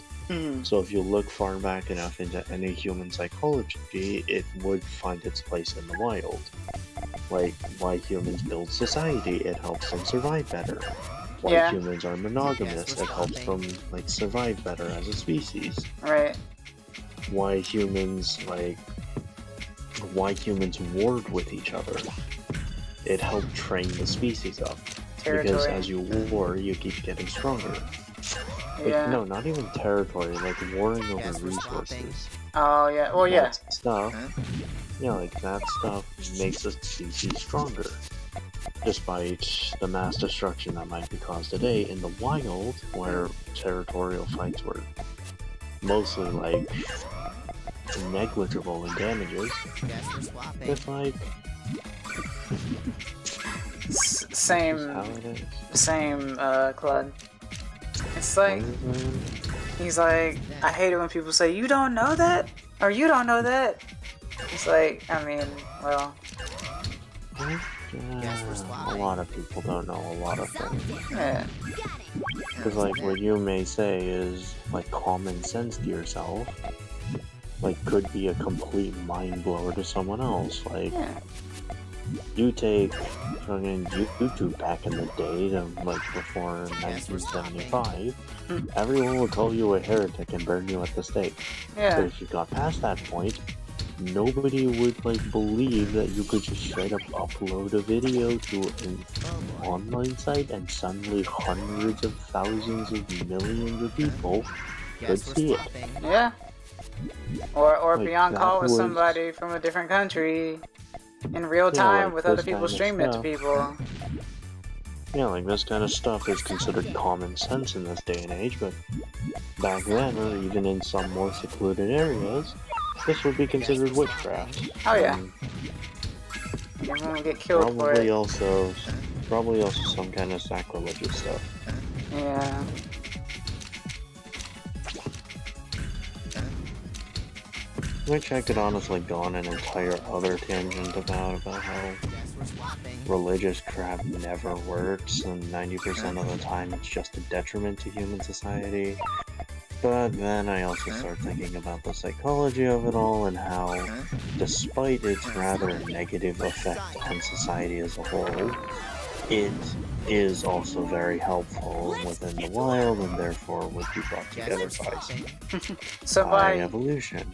So if you look far back enough into any human psychology, it would find its place in the wild. Like, why humans build society, it helps them survive better. Why Yeah. humans are monogamous, Yes, we're it helps them, stopping. like, survive better as a species. Right. Why humans warred with each other. It helped train the species up. Because Territory. as you war, you keep getting stronger. Like, Yeah. no, not even territory, like warring over Guess we're swapping. resources. Oh, yeah. Well, yeah. That stuff, like that stuff makes a species stronger. Despite the mass destruction that might be caused today in the wild, where territorial fights were mostly like negligible in damages, Guess we're swapping. it's like Same, how it is. Claude. It's like, he's like, I hate it when people say, you don't know that? Or you don't know that? It's like, I mean, well, A lot of people don't know a lot of things. yeah. Because, like, what you may say is, like, common sense to yourself, like, could be a complete mind blower to someone else. Like, Yeah. you take fucking YouTube back in the day, like, before 1975, everyone would call you a heretic and burn you at the stake. But Yeah. if you got past that point, nobody would, like, believe that you could just straight up upload a video to an online site and suddenly hundreds of thousands of millions of people could Guess we're see it. swapping. Yeah. Or Like, be on that call with was- somebody from a different country in real Yeah, time like with other this people kind of streaming it to stuff. people. Yeah, like, this kind of stuff is considered common sense in this day and age, but back then, or even in some more secluded areas, this would be considered witchcraft. Oh, yeah. And Everyone would get killed for probably it. also some kind of sacrilegious stuff. Yeah. Which I could honestly go on an entire other tangent about how Guess we're swapping. religious crap never works, and 90% of the time it's just a detriment to human society. But then I also start thinking about the psychology of it all and how, despite its rather negative effect on society as a whole, it is also very helpful within the wild and therefore would be brought Guess together we're swapping. So by by evolution.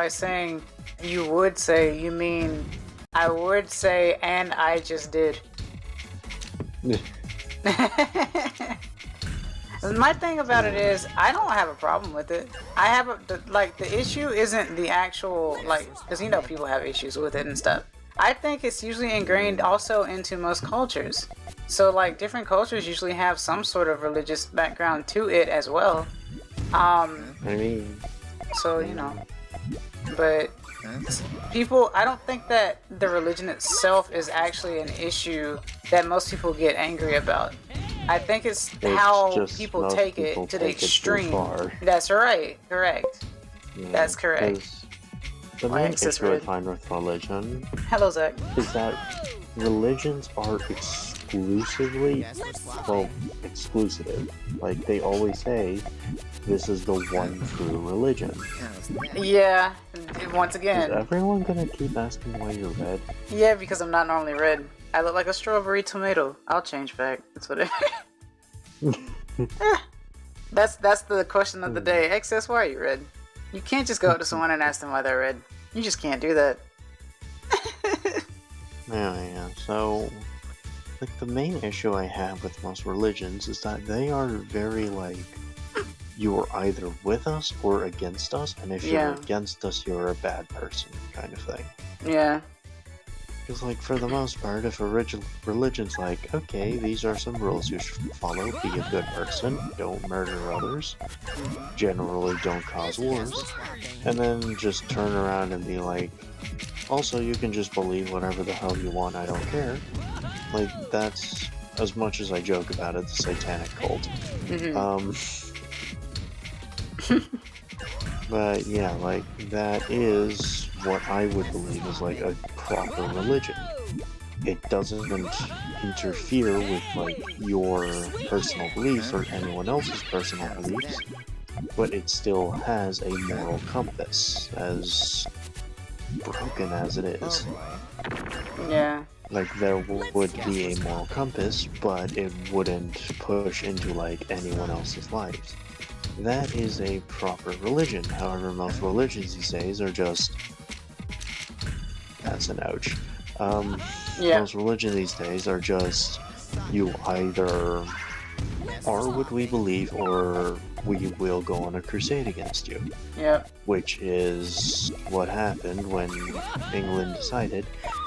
saying you would say, you mean I would say and I just did. My thing about it is, I don't have a problem with it. I have the issue isn't the actual, because you know people have issues with it and stuff. I think it's usually ingrained also into most cultures. So, like, different cultures usually have some sort of religious background to it as well. I mean... So, you know. But people, I don't think that the religion itself is actually an issue that most people get angry about. I think it's how just people most take people it to the take it too extreme. far. That's right. Correct. Yeah, That's correct. 'cause the My main ex is issue I red. find with religion Hello, Zach. is that religions are exclusively, well, exclusive. Like, they always say, this is the one true religion. Yeah. Once Is again. everyone gonna keep asking why you're red? Yeah, because I'm not normally red. I look like a strawberry tomato. I'll change back. That's what it. That's the question of the day. XS, why are you red? You can't just go up to someone and ask them why they're red. You just can't do that. Yeah. So, like, the main issue I have with most religions is that they are very, like, you're either with us or against us, and if you're against us, you're a bad person, kind of thing. Yeah. Because, like, for the most part, if a religion's like, okay, these are some rules you should follow, be a good person, don't murder others, generally don't cause wars, and then just turn around and be like, also, you can just believe whatever the hell you want, I don't care. Like, that's, as much as I joke about it, the satanic cult. But yeah, like, that is what I would believe is like a proper religion. It doesn't interfere with, like, your personal beliefs or anyone else's personal beliefs, but it still has a moral compass, as broken as it is. Yeah. Like, there would be a moral compass, but it wouldn't push into, like, anyone else's lives. That is a proper religion. However, most religions these days are just... That's an ouch. Most religions these days are just... You either are what we believe, or we will go on a crusade against you. Yep. Which is what happened when England decided,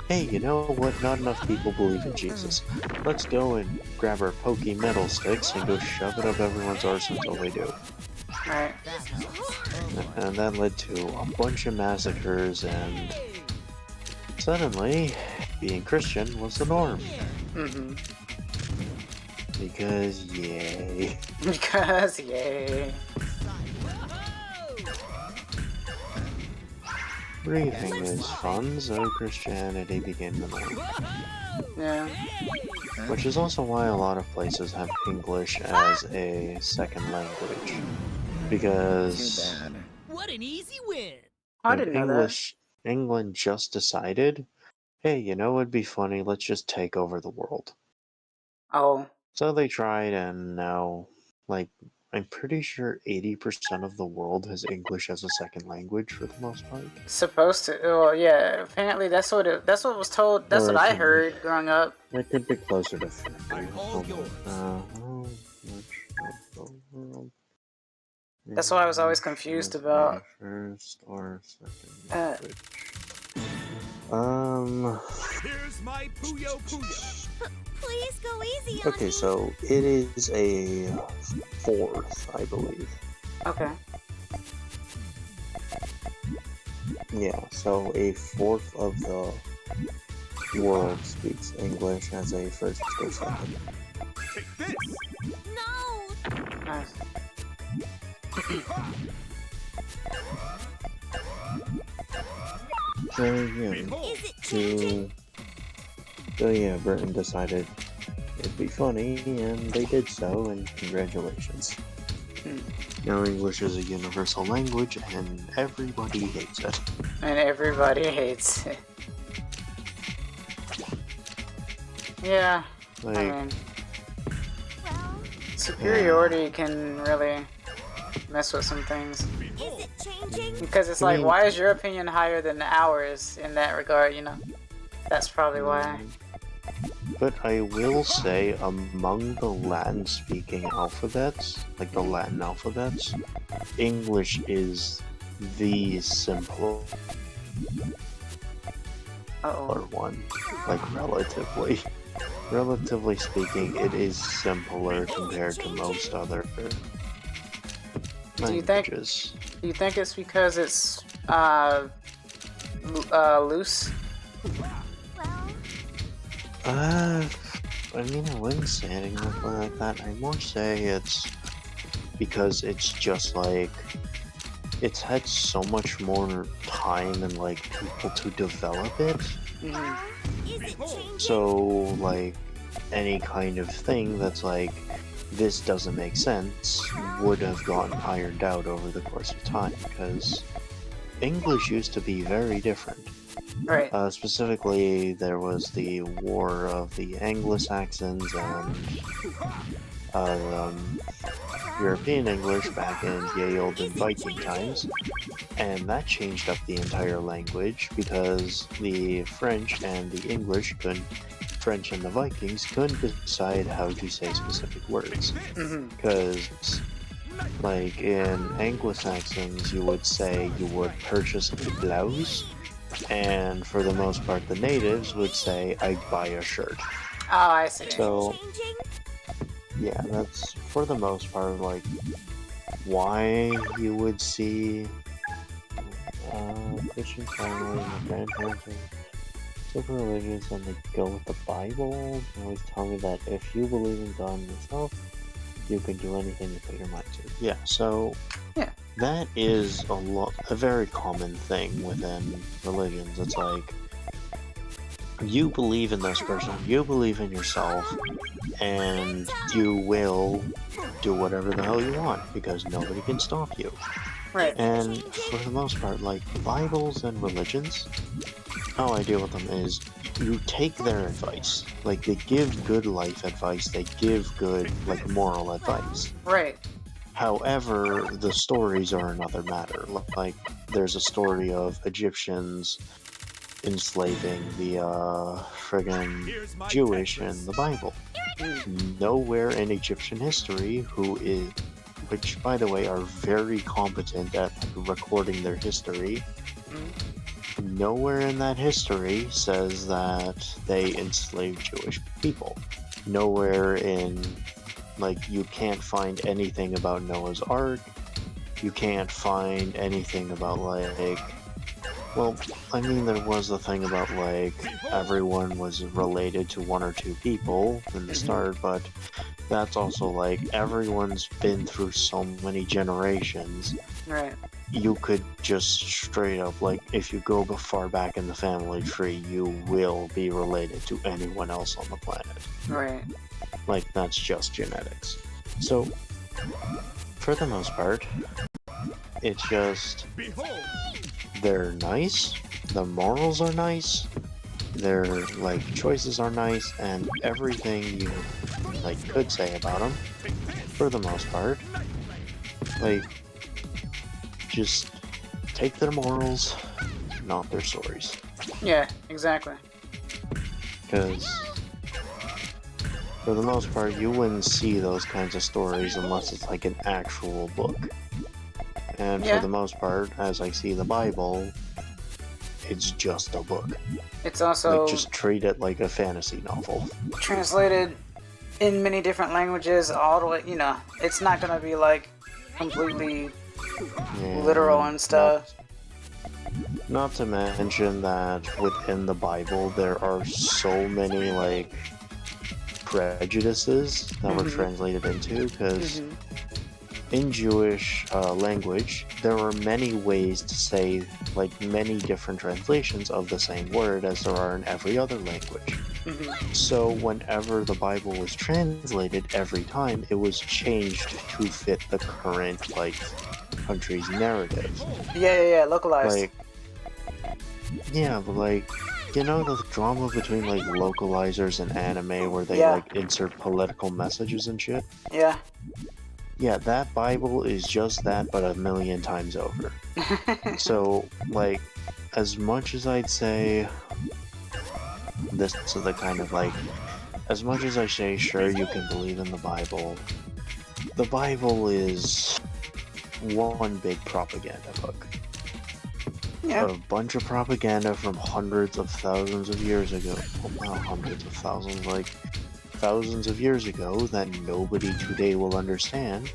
hey, you know what, not enough people believe in Jesus. Let's go and grab our pokey metal sticks and go shove it up everyone's arse until they do. Right. And that led to a bunch of massacres, and suddenly, being Christian was the norm. Mm-hmm. Because, yay. Because, yay. Breathing is fun, so Christianity became the norm. Yeah. Which is also why a lot of places have English as a second language. Because What an easy win! I didn't know that. England just decided, hey, you know what'd be funny, let's just take over the world. Oh. So they tried, and now, like, I'm pretty sure 80% of the world has English as a second language for the most part. Supposed to. Oh, yeah. Apparently, that's what was told. That's what I heard growing up. It could be closer to 50. I'm all yours. How much of the world That's what I was always confused about. First or second Uh. language. Here's my Puyo Puyo. Please go easy on Okay, me. so it is a fourth, I believe. Okay. Yeah, so a fourth of the world speaks English as a first or second. Take this. No. Nice. So yeah, Is it changing? so yeah, Britain decided it'd be funny, and they did so, and congratulations. Now English is a universal language, and everybody hates it. And everybody hates it. Yeah. I Like, mean, Well, superiority can really mess with some things. is it changing? Because it's I like, mean- why is your opinion higher than ours in that regard, you know? That's probably why. But I will say, among the Latin-speaking alphabets, like the Latin alphabets, English is the simpler Uh-oh. one. Like, relatively. Relatively speaking, it is simpler compared to most other Do you think- languages. Do you think it's because it's, loose? Well, I mean, I wouldn't say anything like that. I'd more say it's because it's just like it's had so much more time and like people to develop it. well, is it changing? So like any kind of thing that's like this doesn't make sense would have gotten ironed out over the course of time because English used to be very different. Right. Specifically, there was the War of the Anglo-Saxons and European English back in the olden Viking times, and that changed up the entire language because the French and the French and the Vikings couldn't decide how to say specific words. Mm-hmm. Because, like, in Anglo-Saxons, you would say you would purchase a blouse, and for the most part, the natives would say, I'd buy a shirt. Oh, I see. So, Changing? yeah, that's, for the most part, like, why you would see Christian family and the grandparents are super religious and they go with the Bible. They always tell me that if you believe in God and yourself, you can do anything you put your mind to. Yeah, so Yeah. that is a very common thing within religions. It's like you believe in this person, you believe in yourself, and you will do whatever the hell you want because nobody can stop you. Right. And for the most part, like Bibles and religions, how I deal with them is you take their advice. Like they give good life advice, they give good like moral advice. Right. However, the stories are another matter. Like there's a story of Egyptians enslaving the friggin' Jewish in the Bible. Nowhere in Egyptian history which by the way are very competent at recording their history. Nowhere in that history says that they enslaved Jewish people. Nowhere in, like, you can't find anything about Noah's Ark. You can't find anything about, like, well, I mean, there was a thing about, like, everyone was related to one or two people in the start, but that's also, like, everyone's been through so many generations. Right. You could just straight up, like, if you go far back in the family tree, you will be related to anyone else on the planet. Right. Like, that's just genetics. So, for the most part, it's just, they're nice, the morals are nice, their, like, choices are nice, and everything you, like, could say about them, for the most part, like, just take their morals, not their stories. Yeah, exactly. Because, for the most part, you wouldn't see those kinds of stories unless it's like an actual book. And Yeah. for the most part, as I see the Bible, it's just a book. It's also Like, just treat it like a fantasy novel. translated in many different languages all the way, you know, it's not gonna be like completely And literal and stuff. Not to mention that within the Bible, there are so many, like, prejudices that were translated into, because in Jewish language, there are many ways to say, like, many different translations of the same word as there are in every other language. So whenever the Bible was translated, every time it was changed to fit the current, like, country's narrative. Yeah, localized. Like, yeah, but like, you know the drama between like localizers and anime where they Yeah. like insert political messages and shit? Yeah. Yeah, that Bible is just that, but a million times over. So, like, as much as I'd say this is the kind of like, as much as I say, sure, you can believe in the Bible is one big propaganda book. Yeah. A bunch of propaganda from hundreds of thousands of years ago. Well, not hundreds of thousands, like thousands of years ago that nobody today will understand,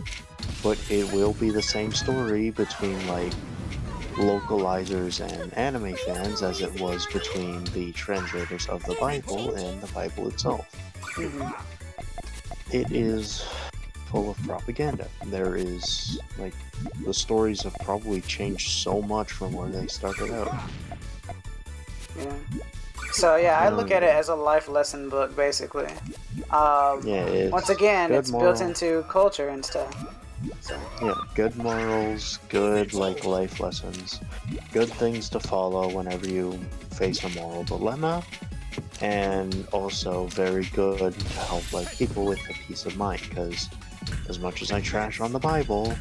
but it will be the same story between like localizers and anime fans as it was between the translators of the Bible and the Bible itself. It is full of propaganda. There is, like, the stories have probably changed so much from where they started out. Yeah. So yeah, I look at it as a life lesson book, basically. It's Once again, good it's moral. built into culture and stuff. So. Yeah, good morals, good, like, life lessons, good things to follow whenever you face a moral dilemma, and also very good to help, like, people with a peace of mind, because as much as I trash on the Bible,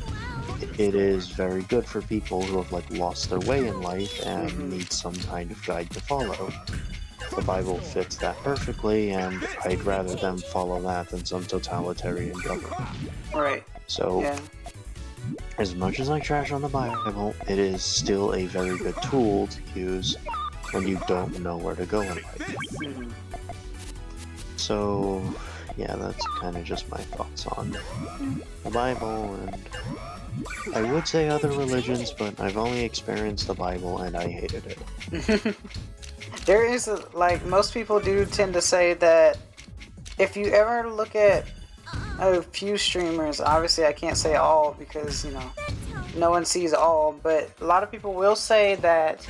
it is very good for people who have, like, lost their way in life and need some kind of guide to follow. The Bible fits that perfectly, and I'd rather them follow that than some totalitarian government. Right. So, Yeah. as much as I trash on the Bible, it is still a very good tool to use when you don't know where to go in life. So, yeah, that's kind of just my thoughts on the Bible, and I would say other religions, but I've only experienced the Bible and I hated it. There is, like, most people do tend to say that if you ever look at a few streamers, obviously I can't say all because, you know, no one sees all, but a lot of people will say that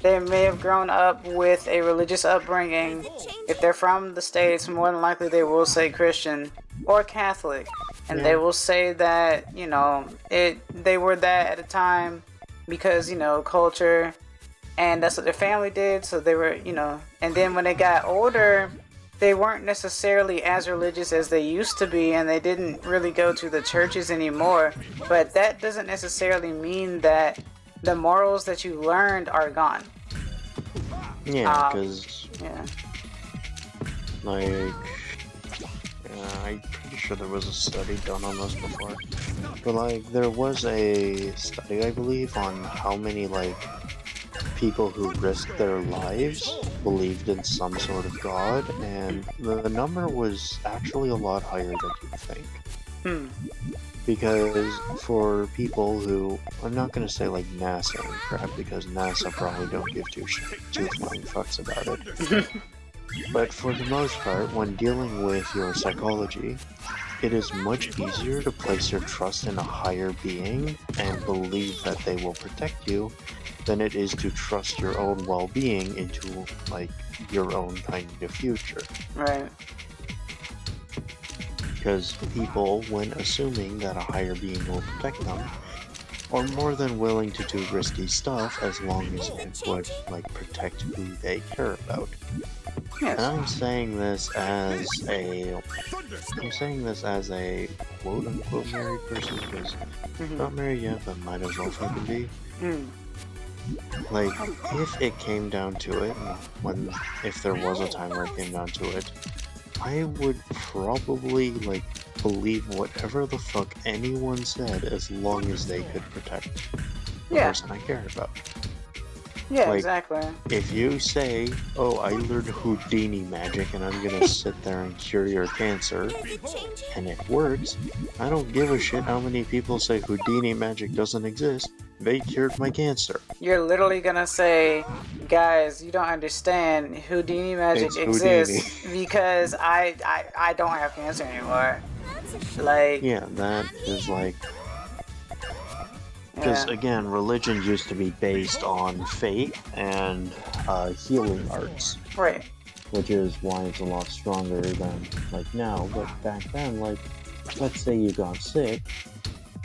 they may have grown up with a religious upbringing. If they're from the States, more than likely they will say Christian or Catholic. And they will say that, you know, they were that at a time because, you know, culture, and that's what their family did, so they were, you know, and then when they got older, they weren't necessarily as religious as they used to be, and they didn't really go to the churches anymore, but that doesn't necessarily mean that the morals that you learned are gone. Yeah, because, Yeah. like, I'm pretty sure there was a study done on this before, but, like, there was a study, I believe, on how many, like, people who risked their lives believed in some sort of god, and the number was actually a lot higher than you'd think. Because for people who, I'm not going to say like NASA and crap, because NASA probably don't give two flying fucks about it. But for the most part, when dealing with your psychology, it is much easier to place your trust in a higher being and believe that they will protect you than it is to trust your own well-being into, like, your own kind of future. Right. Because people, when assuming that a higher being will protect them, are more than willing to do risky stuff as long as it would, like, protect who they care about. Yes. And I'm saying this as a quote-unquote married person, because not married yet, but might as well fucking be. Like, if it came down to it, if there was a time where it came down to it, I would probably, like, believe whatever the fuck anyone said as long as they could protect the person I cared about. Yeah, Like, exactly. If you say, oh, I learned Houdini magic and I'm gonna sit there and cure your cancer, and it works, I don't give a shit how many people say Houdini magic doesn't exist. They cured my cancer. You're literally gonna say, guys, you don't understand, Houdini magic It's exists because I don't have cancer anymore. Like, yeah, that is like... Because, again, religion used to be based on faith and healing arts. Right. Which is why it's a lot stronger than, like, now. But back then, like, let's say you got sick,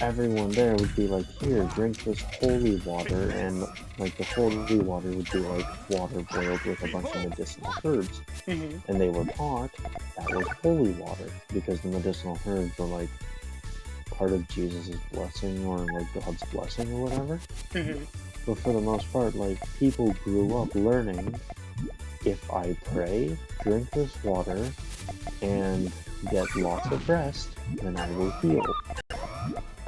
everyone there would be like, here, drink this holy water, and, like, the holy water would be, like, water boiled with a bunch of medicinal herbs. And they were taught that was holy water, because the medicinal herbs were, like, part of Jesus' blessing, or, like, God's blessing, or whatever. But for the most part, like, people grew up learning if I pray, drink this water, and get lots of rest, then I will heal.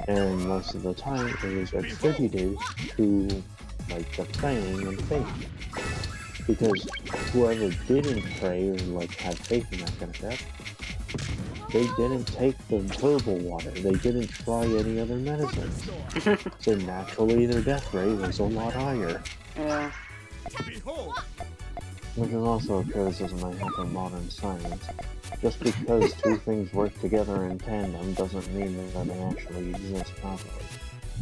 And most of the time, it was attributed to, like, the praying and faith. Because whoever didn't pray or, like, had faith in that kind of stuff, they didn't take the herbal water. They didn't try any other medicines. So naturally, their death rate was a lot higher. Yeah. Which is also a criticism I have of modern science. Just because two things work together in tandem doesn't mean that they actually exist properly.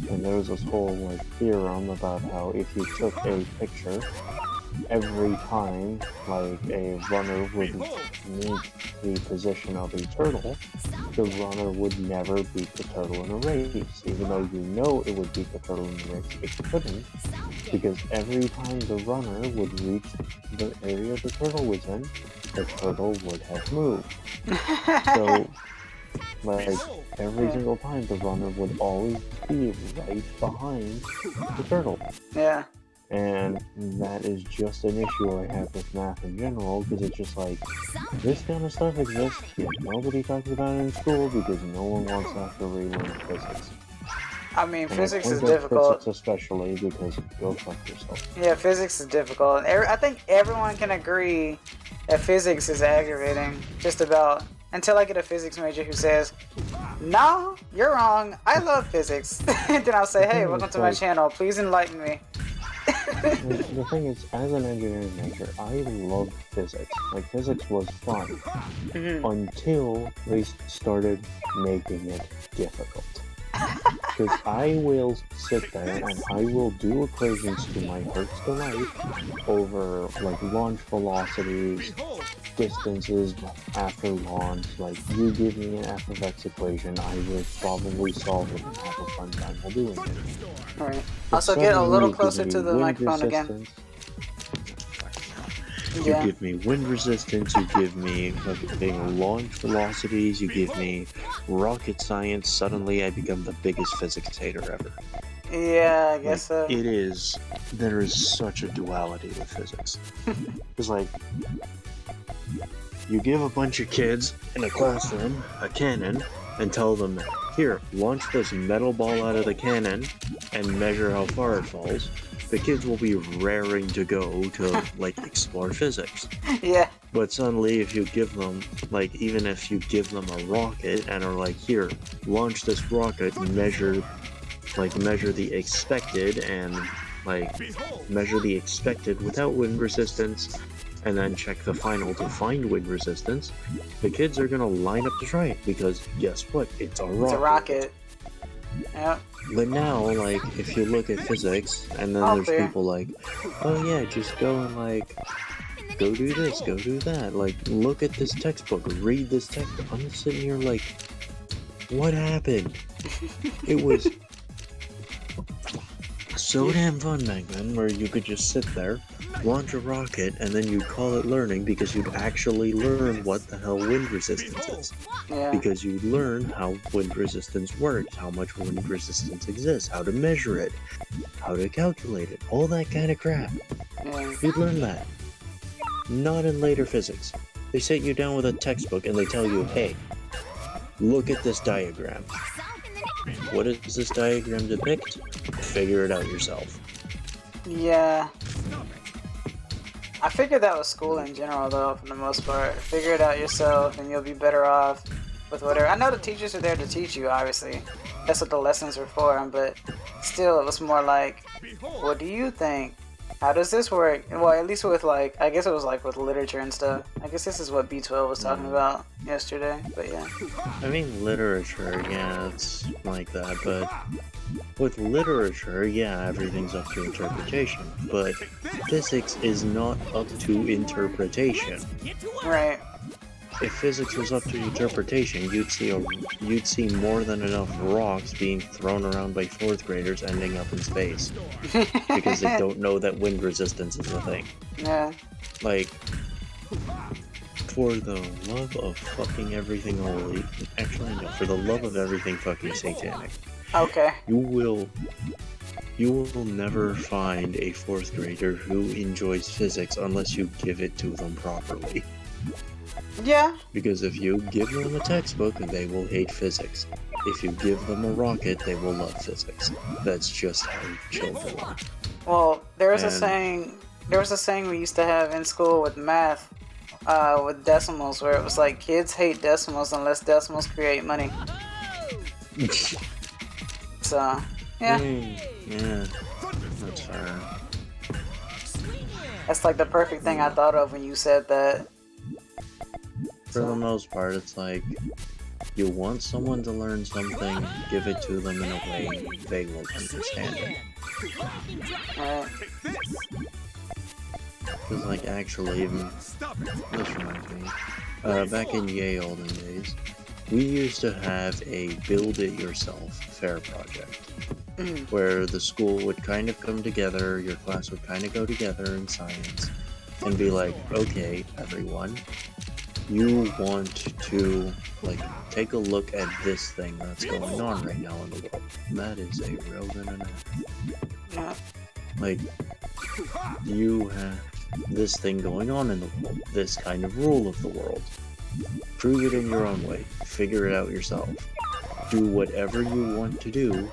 And there's this whole like theorem about how if you took a picture every time like a runner would meet the position of a turtle, the runner would never beat the turtle in a race. Even though you know it would beat the turtle in a race, it couldn't, because every time the runner would reach the area the turtle was in, the turtle would have moved. So, like, every single time the runner would always be right behind the turtle. Yeah. And that is just an issue I have with math in general, because it's just like, this kind of stuff exists, yet nobody talks about it in school because no one wants to have to relearn physics. I mean, And physics I is point out difficult. Physics especially, because go fuck yourself. Yeah, physics is difficult. I think everyone can agree that physics is aggravating, just about, until I get a physics major who says, no, you're wrong, I love physics. And then I'll say, hey, welcome to my channel, please enlighten me. The thing is, as an engineering major, I love physics. Like, physics was fun. Until they started making it difficult. Because I will sit there and I will do equations to my heart's delight over, like, launch velocities, distances after launch. Like, you give me an f of x equation, I will probably solve it and have a fun time while doing it. Alright. Also, get a little closer to the microphone again. You give me wind resistance, you give me fucking launch velocities, you give me rocket science, suddenly I become the biggest physics hater ever. Yeah, I guess so. It is, there is such a duality with physics. It's like, you give a bunch of kids in a classroom a cannon and tell them, here, launch this metal ball out of the cannon and measure how far it falls. The kids will be raring to go to, like, explore physics. Yeah. But suddenly, if you give them, like, even if you give them a rocket and are like, here, launch this rocket, measure the expected and, like, measure the expected without wind resistance, and then check the final to find wind resistance, the kids are gonna line up to try it, because guess what? It's a rocket. It's a rocket. Yep. But now, like, if you look at physics, and then there's people like, oh yeah, just go and, like, go do this, go do that. Like, look at this textbook, read this textbook. I'm sitting here like, what happened? It was so damn fun back then, where you could just sit there, launch a rocket, and then you'd call it learning because you'd actually learn what the hell wind resistance is. Yeah. Because you'd learn how wind resistance works, how much wind resistance exists, how to measure it, how to calculate it, all that kind of crap. Yeah. You'd learn that. Not in later physics. They sit you down with a textbook and they tell you, hey, look at this diagram. What does this diagram depict? Figure it out yourself. Yeah. I figured that was school in general, though, for the most part. Figure it out yourself, and you'll be better off with whatever. I know the teachers are there to teach you, obviously. That's what the lessons were for, but still, it was more like, what do you think? How does this work? Well, at least with, like, I guess it was, like, with literature and stuff. I guess this is what B12 was talking about yesterday, but yeah. I mean, literature, yeah, it's like that, but with literature, yeah, everything's up to interpretation, but physics is not up to interpretation. Right. If physics was up to interpretation, you'd see more than enough rocks being thrown around by 4th graders ending up in space. Because they don't know that wind resistance is a thing. Yeah. Like, for the love of fucking everything holy, actually no, for the love of everything fucking satanic, Okay. you will You will never find a 4th grader who enjoys physics unless you give it to them properly. Yeah. Because if you give them a textbook, they will hate physics. If you give them a rocket, they will love physics. That's just how children are. Well, there was a And- saying. There was a saying we used to have in school with math, with decimals, where it was like kids hate decimals unless decimals create money. So, yeah, Yeah, that's fair. that's like the perfect thing I thought of when you said that. For the most part, it's like, you want someone to learn something, give it to them in a way they will understand it. Right. Because, like, actually, even, this reminds me, back in Yay olden days, we used to have a build-it-yourself fair project, where the school would kind of come together, your class would kind of go together in science, and be like, okay, everyone, you want to, like, take a look at this thing that's going on right now in the world. And that is a railgun and a half. Yeah. Like, you have this thing going on in the world, this kind of rule of the world. Prove it in your own way. Figure it out yourself. Do whatever you want to do,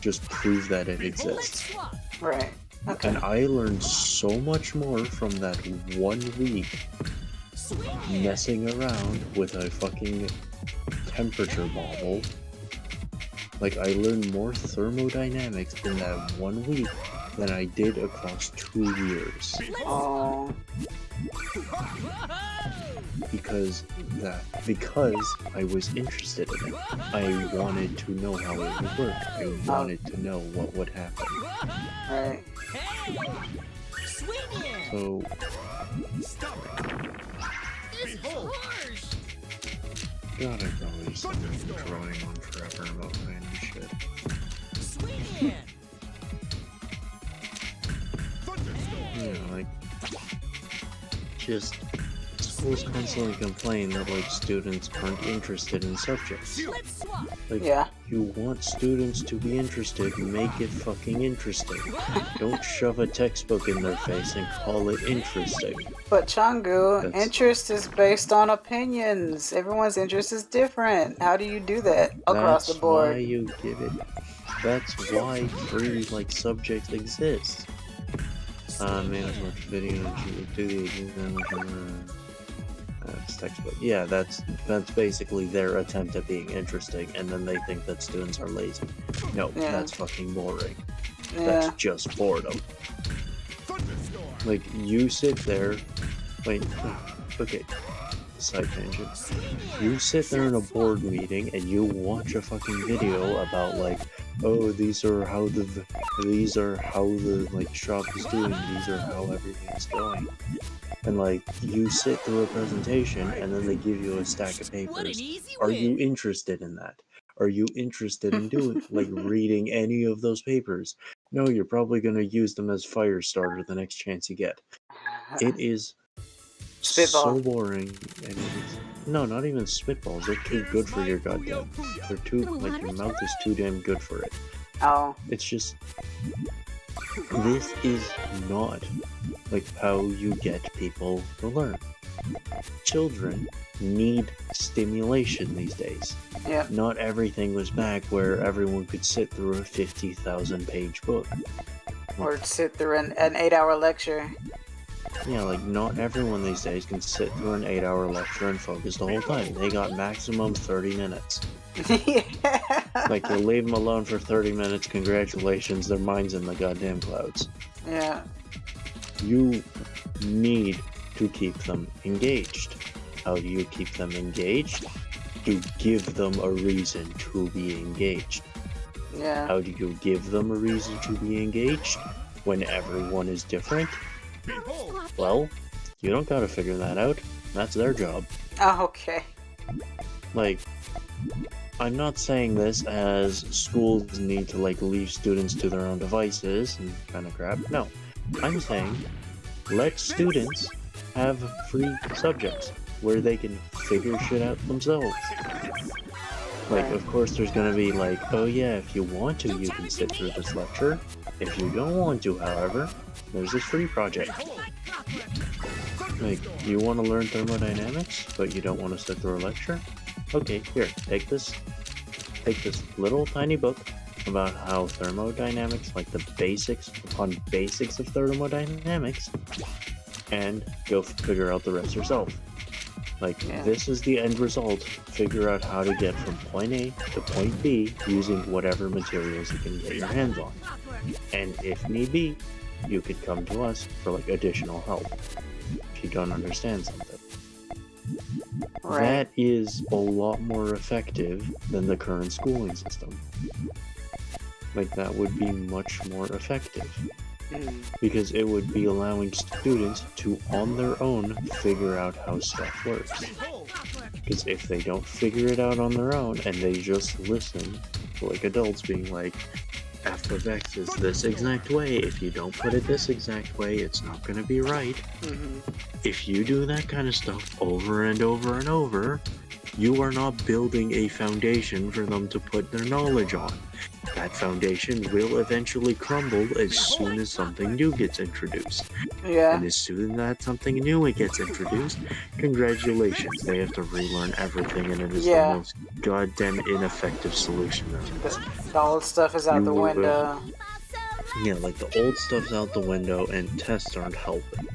just prove that it exists. Right. Okay. And I learned so much more from that 1 week messing around with a fucking temperature bobble. Like, I learned more thermodynamics in that 1 week than I did across 2 years. Oh. Because I was interested in it. I wanted to know how it would work. I wanted to know what would happen. Right. So, God, I probably just been drawing on forever about random shit. You know, like, just schools constantly complain that, like, students aren't interested in subjects. Like, Yeah. you want students to be interested, make it fucking interesting. Don't shove a textbook in their face and call it interesting. But Changu, That's- interest is based on opinions. Everyone's interest is different. How do you do that across the That's why board? you give it. That's why free, like, subjects exist. Man, I've watched videos, you do the exam from it's textbook. Yeah, that's basically their attempt at being interesting, and then they think that students are lazy. No, Yeah. that's fucking boring. Yeah. That's just boredom. Like, you sit there, wait, okay, side tangent. You sit there in a board meeting and you watch a fucking video about, like, oh, these are how the like shop is doing, these are how everything's going. And, like, you sit through a presentation and then they give you a stack of papers. Are you interested in that? Are you interested in doing, like, reading any of those papers? No, you're probably going to use them as fire starter the next chance you get. It is Spitball. so boring, and it is, no, not even spitballs. They're too good for your goddamn. They're too, like, your mouth is too damn good for it. Oh. It's just, this is not, like, how you get people to learn. Children need stimulation these days. Yeah. Not everything was back where everyone could sit through a 50,000 page book. Or sit through an 8-hour lecture. Yeah, like, not everyone these days can sit through an 8-hour lecture and focus the whole time. They got maximum 30 minutes. Yeah. Like, you leave them alone for 30 minutes, congratulations, their mind's in the goddamn clouds. Yeah. You need to keep them engaged. How do you keep them engaged? You give them a reason to be engaged. Yeah. How do you give them a reason to be engaged? When everyone is different? Well, you don't gotta figure that out. That's their job. Oh, okay. Like, I'm not saying this as schools need to, like, leave students to their own devices and kind of crap. No. I'm saying let students have free subjects where they can figure shit out themselves. Like, Right. of course, there's gonna be like, oh yeah, if you want to, you can sit through this lecture. If you don't want to, however, there's this free project. Like, you want to learn thermodynamics, but you don't want to sit through a lecture? Okay, here, take this little tiny book about how thermodynamics, like the basics upon basics of thermodynamics, and go figure out the rest yourself. Like, Yeah. this is the end result. Figure out how to get from point A to point B using whatever materials you can get your hands on. And if need be, you could come to us for like additional help if you don't understand something. Right. That is a lot more effective than the current schooling system. Like, that would be much more effective. Mm. Because it would be allowing students to, on their own, figure out how stuff works. Because if they don't figure it out on their own, and they just listen to, like, adults being like, f of x is this exact way, if you don't put it this exact way, it's not gonna be right. Mm-hmm. If you do that kind of stuff over and over and over, you are not building a foundation for them to put their knowledge on. That foundation will eventually crumble as soon as something new gets introduced. Yeah. And as soon as something new gets introduced, congratulations, they have to relearn everything, and it is Yeah. the most goddamn ineffective solution ever. The old stuff is out the You will- window. Yeah, like the old stuff's out the window, and tests aren't helping.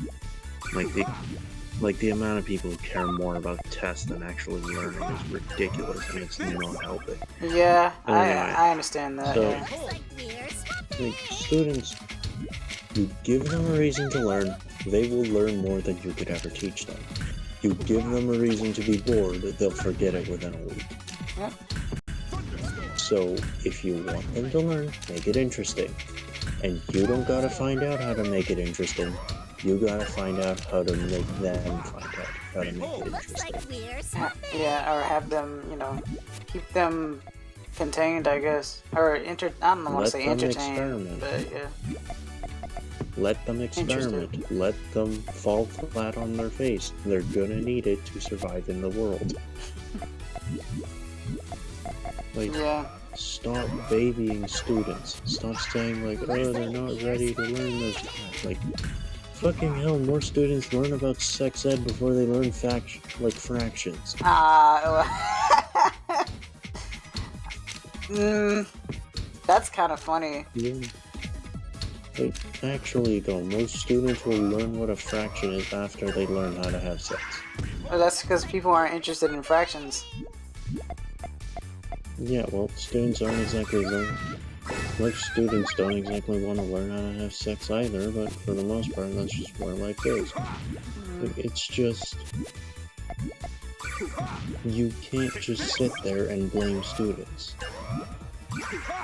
Like the amount of people who care more about tests than actually learning is ridiculous, and it's not helping. Yeah, Anyway, I understand that. so- Yeah. Like, students, you give them a reason to learn, they will learn more than you could ever teach them. You give them a reason to be bored, they'll forget it within a week. Yep. So, if you want them to learn, make it interesting. And you don't gotta find out how to make it interesting. You gotta find out how to make them find out how to make it interesting. Yeah, or have them, keep them contained, I guess. Or I don't want to Let say them entertained, experiment. but yeah. Let them experiment. Let them fall flat on their face. They're gonna need it to survive in the world. Like, Yeah. stop babying students. Stop saying like, oh, they're not ready to learn this. Like, fucking hell, more students learn about sex ed before they learn fractions. That's kind of funny. Yeah. Like, actually though, most students will learn what a fraction is after they learn how to have sex. Well, that's because people aren't interested in fractions. Yeah, well, students aren't exactly most students don't exactly want to learn how to have sex either, but for the most part, that's just where life is. Like, it's just... You can't just sit there and blame students.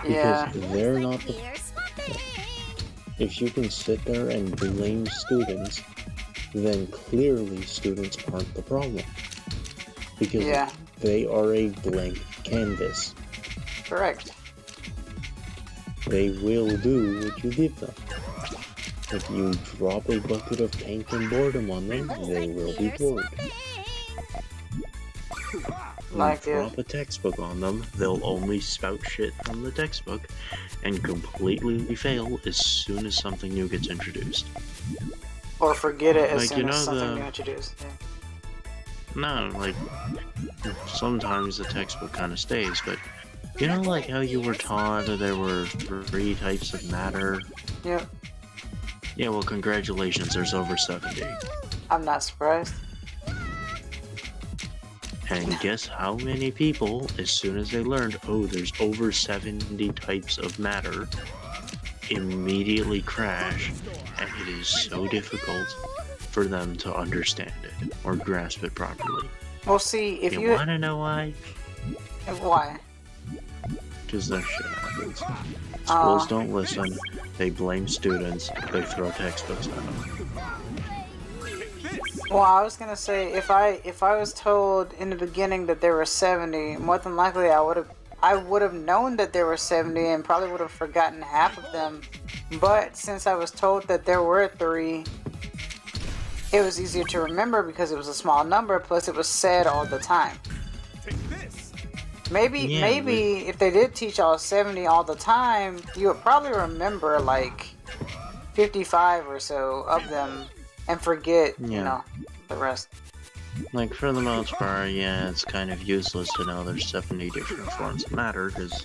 Yeah. Because they're not the... If you can sit there and blame students, then clearly students aren't the problem. Because Yeah. they are a blank canvas. Correct. They will do what you give them. If you drop a bucket of paint and boredom on them, they will be bored. Like You it. drop a textbook on them, they'll only spout shit from the textbook and completely fail as soon as something new gets introduced. Or forget it as Like, soon you know as something the- new introduced. Yeah. No, like, sometimes the textbook kind of stays, but you know, like how you were taught that there were 3 types of matter? Yep. Yeah, well, congratulations, there's over 70. I'm not surprised. And guess how many people, as soon as they learned, oh, there's over 70 types of matter, immediately crash, and it is so difficult for them to understand it or grasp it properly. Well, see, if You you... wanna know why? Why? Because that shit happens. Schools don't listen, they blame students, they throw textbooks at them. Well, I was gonna say, if I was told in the beginning that there were 70, more than likely I would have known that there were 70 and probably would have forgotten half of them. But since I was told that there were 3, it was easier to remember because it was a small number, plus it was said all the time. Take this. Maybe Yeah, maybe if they did teach all 70 all the time, you would probably remember like 55 or so of them and forget, you Yeah. know, the rest. Like, for the most part, yeah, it's kind of useless to know there's 70 different forms of matter, because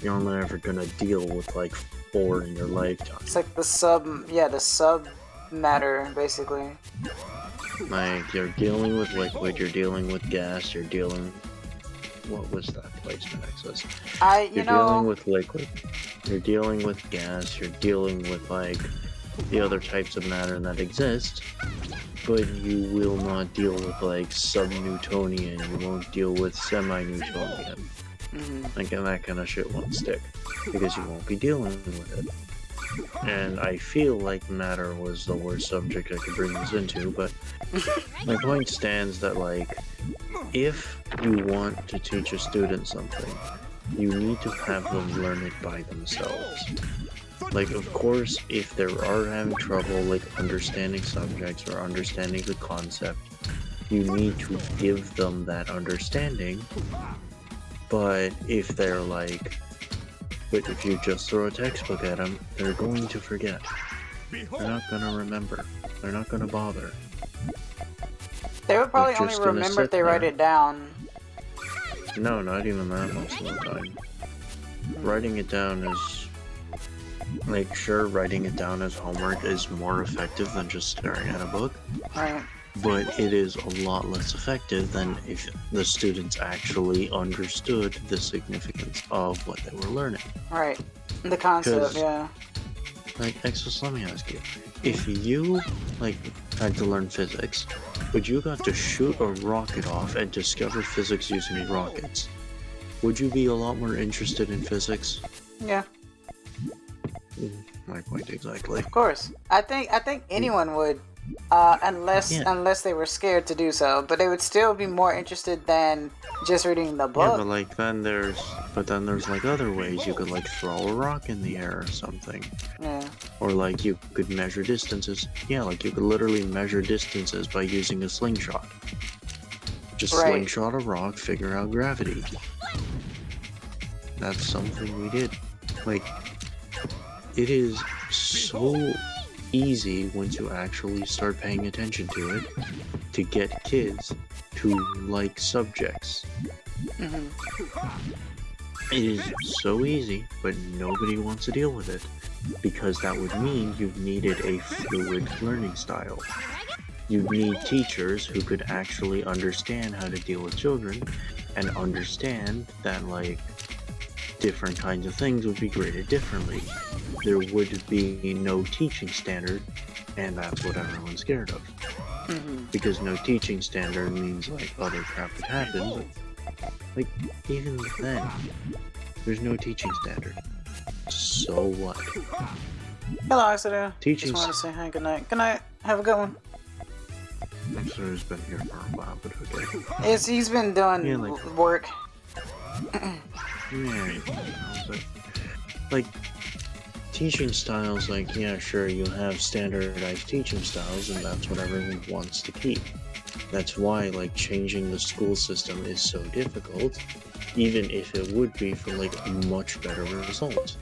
you're only ever gonna deal with, like, 4 in your lifetime. It's like the sub matter basically. Like, you're dealing with liquid, you're dealing with gas, you're dealing... What was that placement access? You're dealing with liquid, you're dealing with gas, you're dealing with, like, the other types of matter that exist, but you will not deal with, like, sub-Newtonian, you won't deal with semi-Newtonian. Like, and that kind of shit won't stick, because you won't be dealing with it. And I feel like matter was the worst subject I could bring this into, but my point stands that, like, if you want to teach a student something, you need to have them learn it by themselves. Like, of course, if they are having trouble, like, understanding subjects or understanding the concept, you need to give them that understanding. But if they're like, but if you just throw a textbook at them, they're going to forget. They're not gonna remember. They're not gonna bother. They would probably They're only just gonna remember if sit they write there. it down. No, not even that most of the time. Writing it down is... Like, sure, writing it down as homework is more effective than just staring at a book, Right. but it is a lot less effective than if the students actually understood the significance of what they were learning. Right. The concept, 'Cause- yeah. Like, Exos, let me ask you, if you, like, had to learn physics, but you got to shoot a rocket off and discover physics using rockets, would you be a lot more interested in physics? Yeah, My point exactly. of course. I think anyone would, unless they were scared to do so. But they would still be more interested than just reading the Yeah, book. but like then there's like other ways you could like throw a rock in the air or something. Yeah. Or like you could measure distances. Yeah, like you could literally measure distances by using a slingshot. Just Right. slingshot a rock, figure out gravity. That's something we did. Like, it is so easy once you actually start paying attention to it to get kids to like subjects. Hmm. It is so easy, but nobody wants to deal with it because that would mean you needed a fluid learning style. You need teachers who could actually understand how to deal with children and understand that like different kinds of things would be graded differently. There would be no teaching standard, and that's what everyone's scared of. Hmm. Because no teaching standard means like other crap could happen, but like even then, there's no teaching standard. So what? Hello, Exeter. Teaching Just wanted to say hi, good night. Good night. Have a good one. I'm sure he's been here for a while, but okay. He's been doing Yeah, like- work. Yeah, but like teaching styles, like yeah, sure, you have standardized teaching styles, and that's what everyone wants to keep. That's why like changing the school system is so difficult, even if it would be for like a much better result,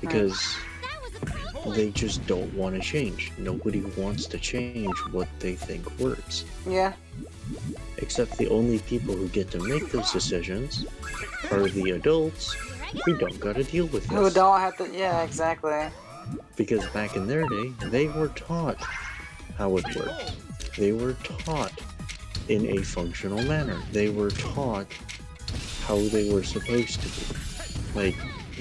because they just don't want to change. Nobody wants to change what they think works. Yeah. Except the only people who get to make those decisions are the adults who don't gotta deal with this. Who don't have to? Yeah, exactly. Because back in their day, they were taught how it worked. They were taught in a functional manner. They were taught how they were supposed to be. Like,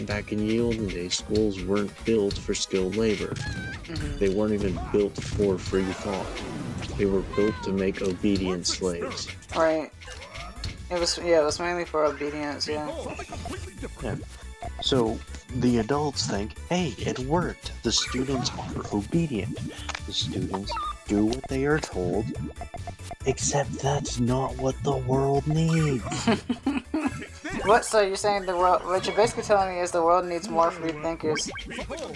back in the olden days, schools weren't built for skilled labor. Hmm. They weren't even built for free thought. They were built to make obedient slaves. Right. It was mainly for obedience. Yeah. Yeah. So the adults think, hey, it worked. The students are obedient. The students do what they are told. Except that's not what the world needs. What? So you're saying the world? What you're basically telling me is the world needs more free thinkers,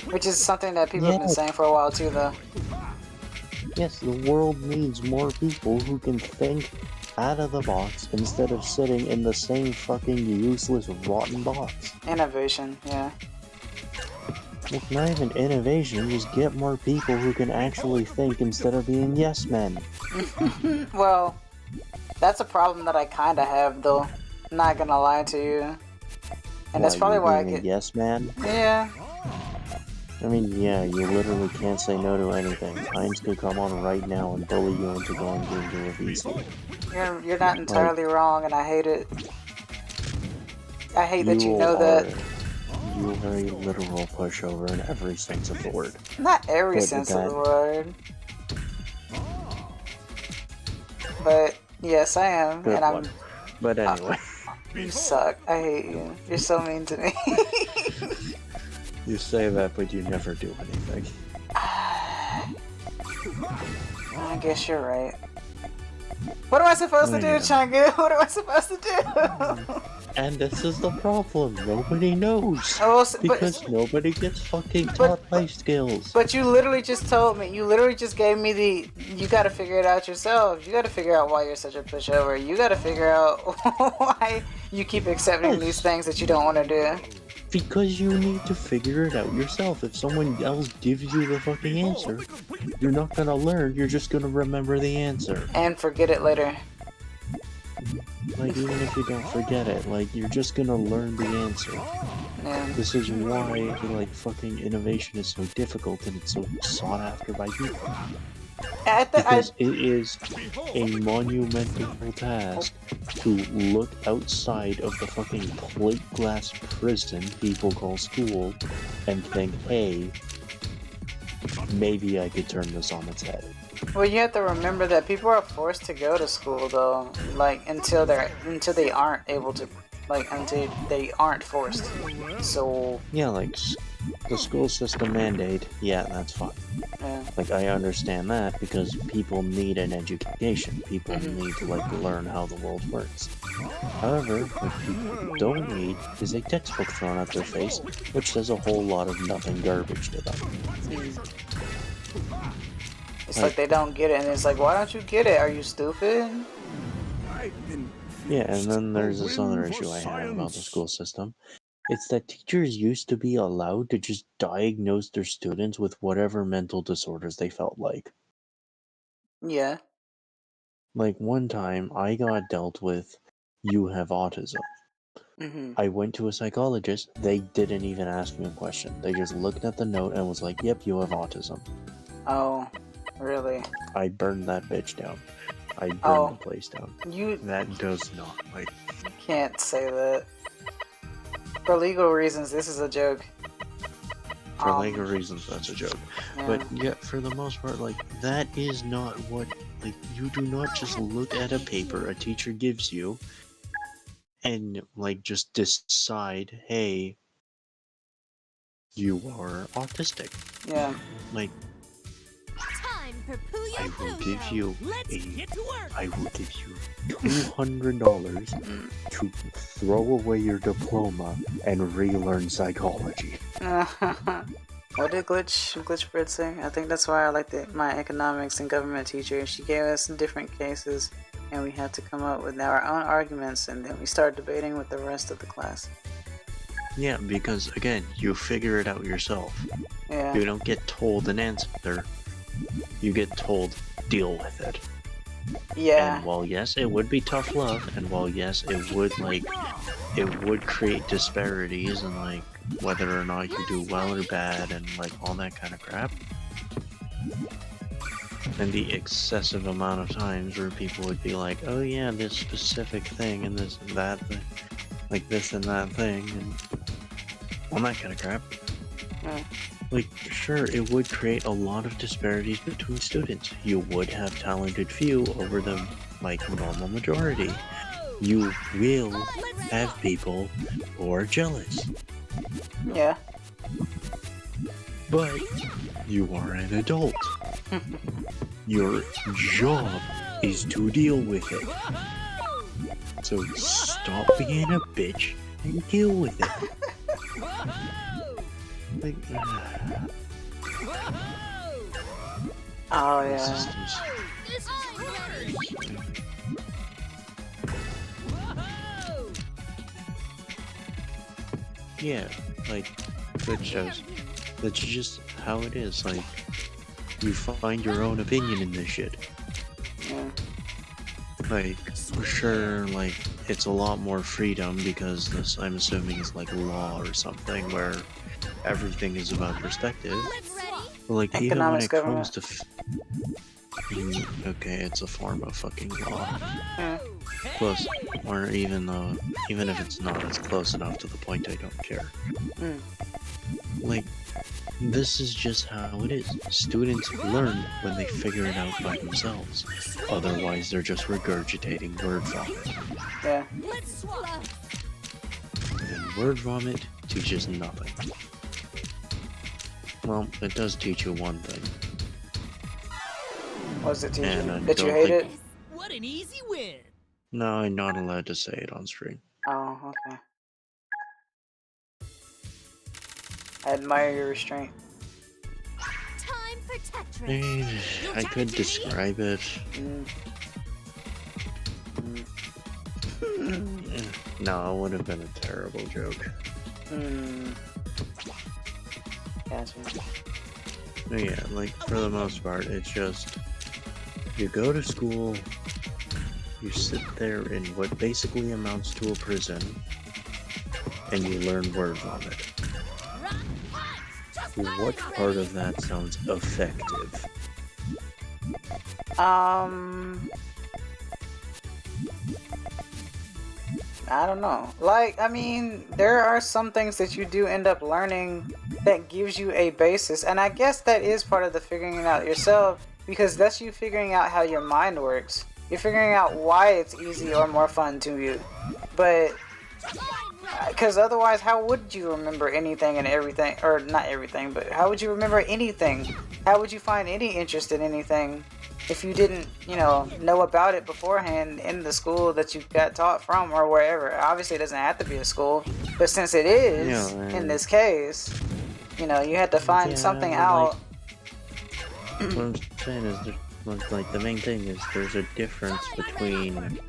which is something that people have been Yeah. saying for a while too, though. Yes, the world needs more people who can think out of the box instead of sitting in the same fucking useless, rotten box. Innovation, yeah. Look, not even innovation, just get more people who can actually think instead of being yes men. Well, that's a problem that I kind of have, though. Not gonna lie to you. And that's probably you why I being get. a yes man? Yeah. I mean, yeah, you literally can't say no to anything. Heinz could come on right now and bully you into going into a VC. You're not entirely wrong, and I hate it. I hate that you know that. You are a literal pushover in every sense of the word. Not every But sense of the word. But yes, I am, Good and one. But anyway. You suck. I hate you. You're so mean to me. You say that, but you never do anything. I guess you're right. What am I supposed to do, Changu? What am I supposed to do? And this is the problem. Nobody knows. Oh, Because nobody gets fucking taught life skills. But you literally just told me. You literally just gave me the. You gotta figure it out yourself. You gotta figure out why you're such a pushover. You gotta figure out why you keep accepting these things that you don't want to do. Because you need to figure it out yourself. If someone else gives you the fucking answer, you're not gonna learn, you're just gonna remember the answer. And forget it later. Like, even if you don't forget it, like, you're just gonna learn the answer. Yeah. This is why, like, fucking innovation is so difficult and it's so sought after by people. Because it is a monumental task to look outside of the fucking plate glass prison people call school and think, hey, maybe I could turn this on its head. Well, you have to remember that people are forced to go to school, though, like until they aren't able to, like until they aren't forced. So yeah, like the school system mandate, yeah, that's fine. Yeah. Like, I understand that because people need an education. People need to, like, learn how the world works. However, what people don't need is a textbook thrown at their face, which says a whole lot of nothing garbage to them. It's like they don't get it, and it's like, why don't you get it? Are you stupid? Yeah, and then there's this other issue I have about the school system. It's that teachers used to be allowed to just diagnose their students with whatever mental disorders they felt like. Yeah. Like, one time, I got dealt with, you have autism. I went to a psychologist, they didn't even ask me a question. They just looked at the note and was like, yep, you have autism. Oh, really? I burned that bitch down. I burned the place down. That does not, like... You can't say that. For legal reasons, this is a joke. For legal reasons, that's a joke. Yeah. But yeah, for the most part, like, that is not what... Like, you do not just look at a paper a teacher gives you and, like, just decide, hey, you are autistic. Yeah. Like, Time for Puyo I will give you I will give you $200 to throw away your diploma and relearn psychology. What did Glitchbird say? I think that's why I like my economics and government teacher. She gave us different cases, and we had to come up with our own arguments, and then we started debating with the rest of the class. Yeah, because again, you figure it out yourself. Yeah. You don't get told an answer. You get told, deal with it. Yeah. And while yes, it would be tough love, and while yes, it would create disparities and like whether or not you do well or bad and like all that kind of crap. And the excessive amount of times where people would be like, oh yeah, this specific thing and this and that thing, like this and that thing, and all that kind of crap. Yeah. Like, sure, it would create a lot of disparities between students. You would have talented few over the, like, normal majority. You will have people who are jealous. Yeah. But you are an adult. Your job is to deal with it. So stop being a bitch and deal with it. Like, oh yeah. Yeah, like, which shows that's just how it is. Like, you find your own opinion in this shit. Yeah. Like, for sure, like, it's a lot more freedom because this, I'm assuming, is like law or something where everything is about perspective. But, like, even when Economics it comes government. to okay, it's a form of fucking law. Yeah. Close, or even though, even if it's not, it's close enough to the point I don't care. Mm. Like, this is just how it is. Students learn when they figure it out by themselves. Otherwise, they're just regurgitating word vomit. Yeah. And word vomit teaches nothing. Well, it does teach you one thing. What does it teach And you? I That you don't hate think- it? What an easy win. No, I'm not allowed to say it on stream. Oh, okay. I admire your restraint. Time for I Tetris. mean, I could describe it. Mm. No, it would have been a terrible joke. Mm. Gotcha. But yeah, like, for the most part, it's just, you go to school, you sit there in what basically amounts to a prison, and you learn word vomit. What part of that sounds effective? I don't know. Like, I mean, there are some things that you do end up learning that gives you a basis, and I guess that is part of the figuring it out yourself, because that's you figuring out how your mind works. You're figuring out why it's easy or more fun to you. But, because otherwise, how would you remember anything and everything? Or, not everything, but how would you remember anything? How would you find any interest in anything if you didn't, you know about it beforehand in the school that you got taught from or wherever? Obviously, it doesn't have to be a school, but since it is, Yeah, in this case, you had to find Yeah, something like- out. What I'm saying is, like, the main thing is there's a difference between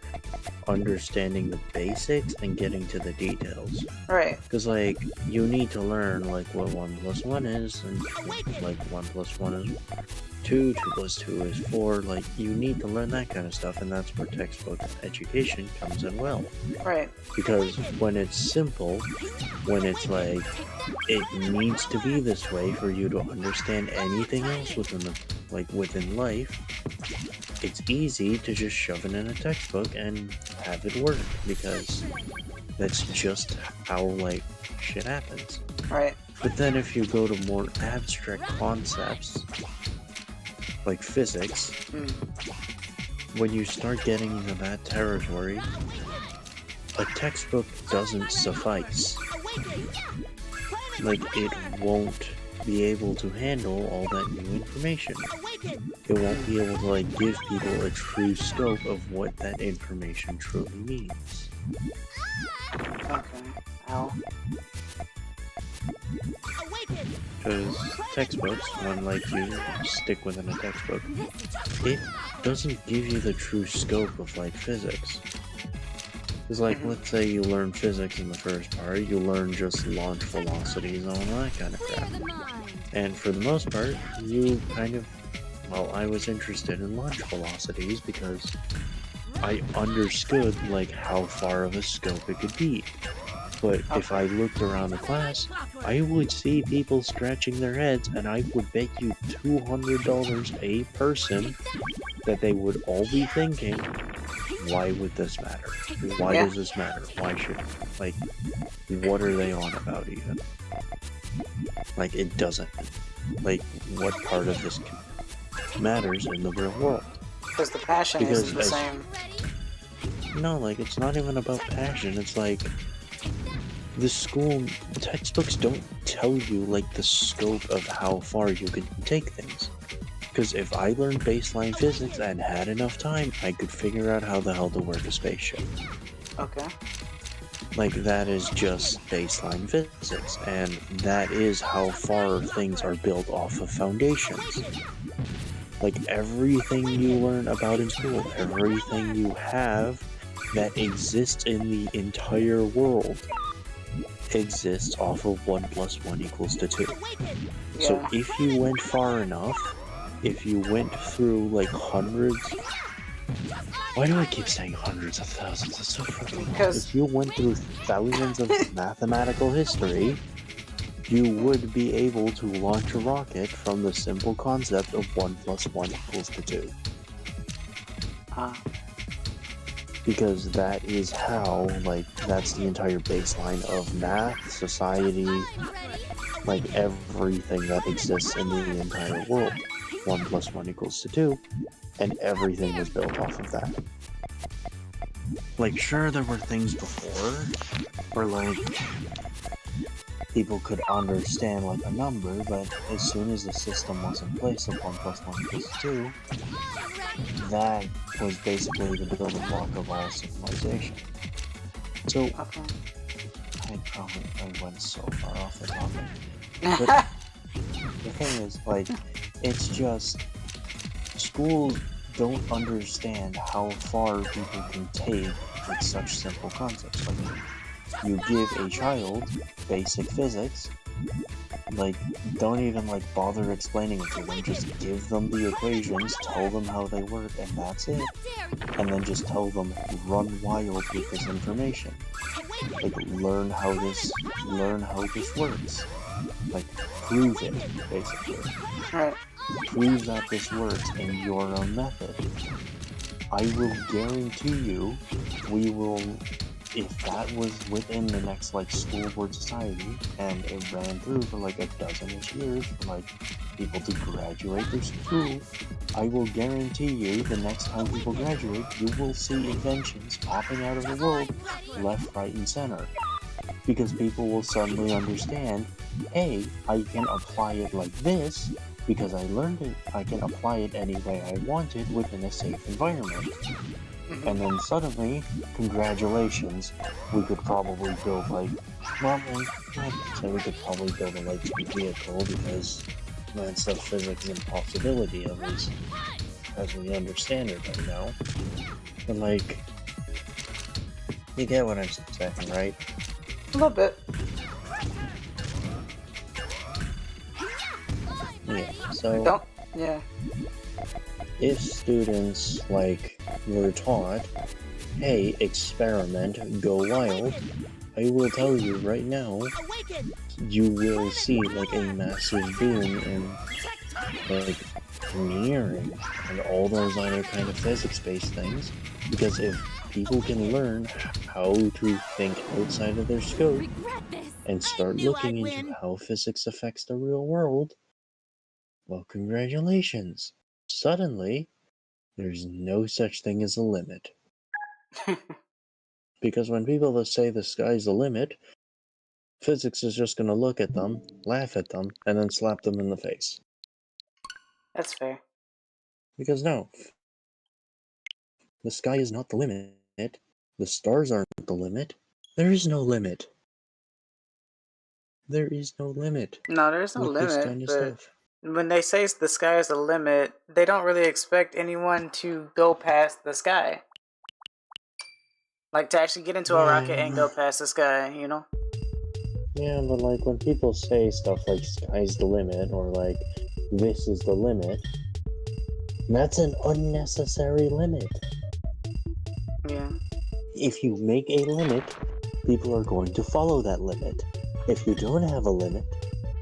understanding the basics and getting to the details. Right. Because, like, you need to learn, like, what 1 + 1 is, and, like, 1 + 1 is 2, 2 + 2 is 4, like, you need to learn that kind of stuff, and that's where textbook education comes in well. Right. Because when it's simple, when it's like, it needs to be this way for you to understand anything else within life, it's easy to just shove it in a textbook and have it work, because that's just how, like, shit happens. Right. But then if you go to more abstract concepts, like physics, when you start getting into that territory, a textbook doesn't suffice. Like, it won't be able to handle all that new information. It won't be able to, like, give people a true scope of what that information truly means. Okay. Ow. Because textbooks, when, like, you stick within a textbook, it doesn't give you the true scope of, like, physics. Because, like, let's say you learn physics in the first part, you learn just launch velocities and all that kind of crap. And for the most part, you kind of, well, I was interested in launch velocities because I understood, like, how far of a scope it could be. But if I looked around the class, I would see people scratching their heads, and I would bet you $200 a person that they would all be thinking, why would this matter? Why does this matter? Why should, like, what are they on about even? Like, it doesn't. Like, what part of this matters in the real world? Because the passion Because isn't the as- same. No, like, it's not even about passion. It's like, the school textbooks don't tell you, like, the scope of how far you can take things. Because if I learned baseline physics and had enough time, I could figure out how the hell to work a spaceship. Okay. Like, that is just baseline physics, and that is how far things are built off of foundations. Like, everything you learn about in school, everything you have that exists in the entire world, exists off of 1 plus 1 equals to 2. So Yeah. if you went far enough, if you went through like hundreds, why do I keep saying hundreds of thousands? It's so fucking long. Because- If you went through thousands of mathematical history, you would be able to launch a rocket from the simple concept of 1 plus 1 equals to 2. Because that is how, like, that's the entire baseline of math, society, like everything that exists in the entire world. 1 plus 1 equals to 2, and everything was built off of that. Like, sure, there were things before where, like, people could understand, like, a number, but as soon as the system was in place of 1 plus 1 equals 2, that was basically the building block of all civilization. So, Okay. I went so far off the topic. But the thing is, like, it's just, schools don't understand how far people can take with such simple concepts. Like, you give a child basic physics, like, don't even, like, bother explaining it to them, just give them the equations, tell them how they work, and that's it. And then just tell them, run wild with this information. Like, learn how this works. Like, prove it, basically. Right. Prove that this works in your own method. I will guarantee you, we will, if that was within the next, like, school board society, and it ran through for, like, a dozen-ish years for, like, people to graduate their school, I will guarantee you, the next time people graduate, you will see inventions popping out of the world, left, right, and center. Because people will suddenly understand, hey, I can apply it like this, because I learned it, I can apply it any way I want it within a safe environment. And then suddenly, congratulations, we could probably build, like, well, I'd say we could probably build a lightspeed vehicle, because that's the physics and possibility of it, as we understand it right now. But, like, you get what I'm saying, right? A little bit. Yeah, so Don't. Yeah. if students, like, were taught, hey, experiment, go wild, I will tell you right now, you will see, like, a massive boom in, like, engineering and all those other kind of physics-based things, because if people can learn how to think outside of their scope and start looking into how physics affects the real world, well, congratulations. Suddenly, there's no such thing as a limit. Because when people say the sky's the limit, physics is just going to look at them, laugh at them, and then slap them in the face. That's fair. Because no, the sky is not the limit. The stars aren't the limit. There is no limit. There is no limit No, there's no with this limit, kind of but stuff. when they say the sky is the limit, they don't really expect anyone to go past the sky. Like, to actually get into a rocket and go past the sky, you know? Yeah, but like when people say stuff like sky's the limit or like this is the limit, that's an unnecessary limit. Yeah. If you make a limit, people are going to follow that limit. If you don't have a limit,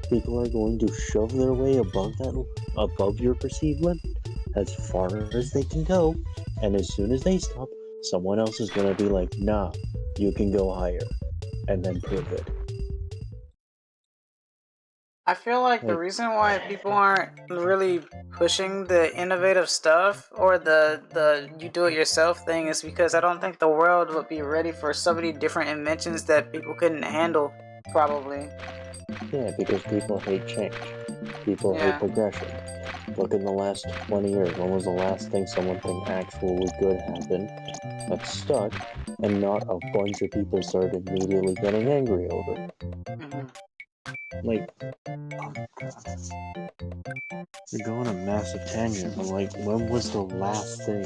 people are going to shove their way above your perceived limit as far as they can go, and as soon as they stop, someone else is going to be like, nah, you can go higher, and then prove it. I feel like the reason why people aren't really pushing the innovative stuff or the you do it yourself thing is because I don't think the world would be ready for so many different inventions that people couldn't handle, probably. Yeah, because people hate change. People hate progression. Look in the last 20 years, when was the last thing something actually good happened that stuck, and not a bunch of people started immediately getting angry over it? Like, oh god. You're going a massive tangent, but like, when was the last thing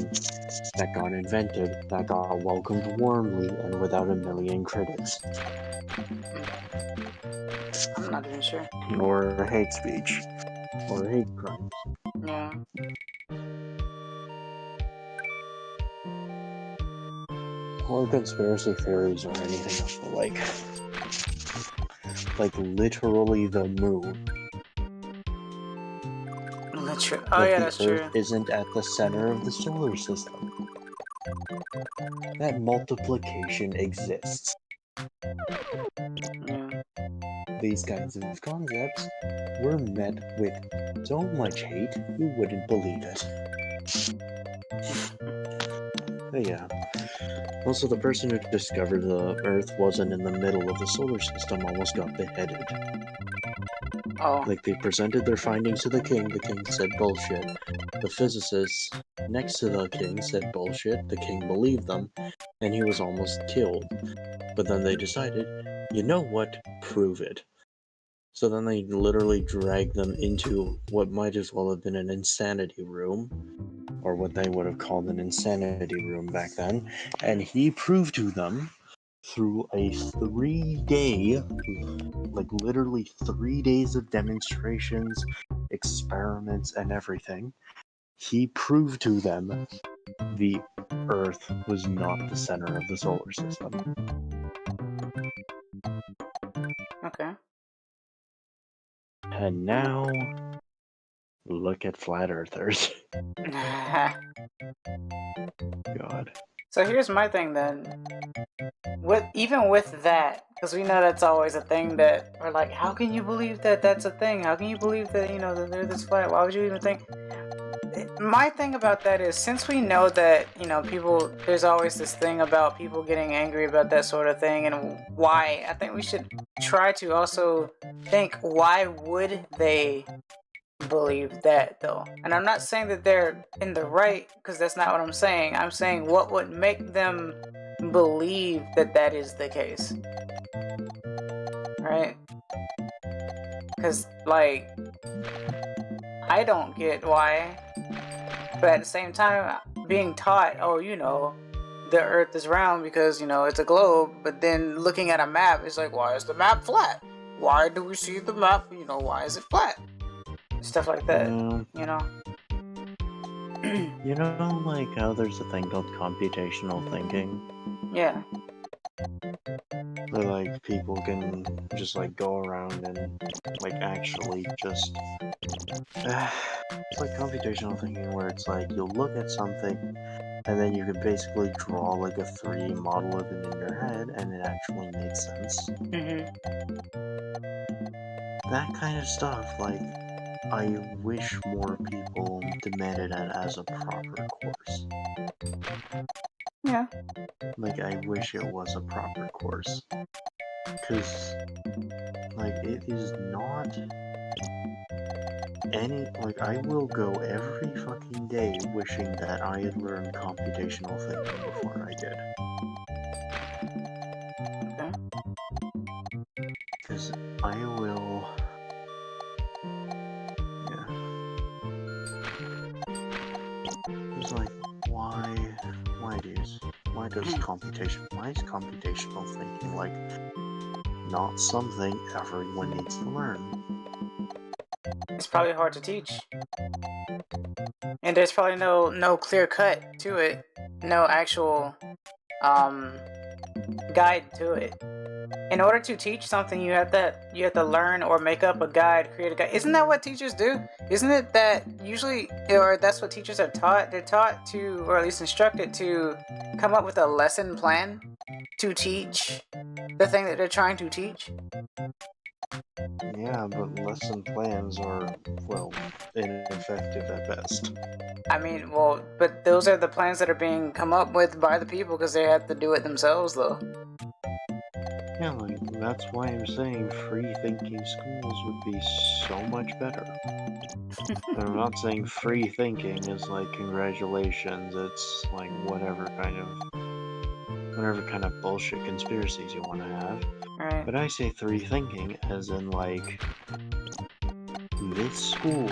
that got invented, that got welcomed warmly and without a million critics? I'm not even sure. Or hate speech. Or hate crimes. Yeah. Or conspiracy theories or anything of the like. Like, literally the moon. Oh That yeah, the that's Earth true. isn't at the center of the solar system. That multiplication exists. Yeah. These kinds of concepts were met with so much hate you wouldn't believe it. But yeah. Also, the person who discovered the Earth wasn't in the middle of the solar system almost got beheaded. Oh. Like, they presented their findings to the king said bullshit. The physicists next to the king said bullshit, the king believed them, and he was almost killed. But then they decided, you know what, prove it. So then they literally dragged them into what might as well have been an insanity room, or what they would have called an insanity room back then, and he proved to them through a 3-day, like literally 3 days of demonstrations, experiments, and everything, he proved to them the Earth was not the center of the solar system. Okay. And now, look at flat earthers. God. So here's my thing then. Even with that, because we know that's always a thing that we're like, how can you believe that that's a thing? How can you believe that, you know, that they're this flat? Why would you even think? My thing about that is, since we know that, you know, people, there's always this thing about people getting angry about that sort of thing, and why, I think we should try to also think, why would they believe that though? And I'm not saying that they're in the right, because that's not what I'm saying. I'm saying what would make them believe that that is the case, right? Because like, I don't get why, but at the same time being taught, oh, you know, the earth is round because, you know, it's a globe, but then looking at a map, it's like, why is the map flat? Why do we see the map, you know, why is it flat? Stuff like that, you know. You know, like how there's a thing called computational thinking? Yeah. Where like people can just like go around and like actually just it's like computational thinking where it's like you'll look at something and then you can basically draw like a 3D model of it in your head and it actually makes sense. That kind of stuff, like, I wish more people demanded it as a proper course. Yeah. Like, I wish it was a proper course. Because, like, it is not any, like, I will go every fucking day wishing that I had learned computational thinking before I did. Because I will... Yeah. It's like, why dudes? Why is computational thinking, like, not something everyone needs to learn? It's probably hard to teach. And there's probably no clear cut to it. No actual guide to it. In order to teach something, you have to learn or make up a guide, create a guide. Isn't that what teachers do? Isn't it that usually, or that's what teachers are taught? They're taught to, or at least instructed to, come up with a lesson plan to teach the thing that they're trying to teach. Yeah, but lesson plans are, well, ineffective at best. I mean, well, but those are the plans that are being come up with by the people because they have to do it themselves, though. Yeah, like, that's why I'm saying free-thinking schools would be so much better. And I'm not saying free thinking is like, congratulations, it's like whatever kind of... whatever kind of bullshit conspiracies you want to have. Right. But I say three thinking as in like, this school,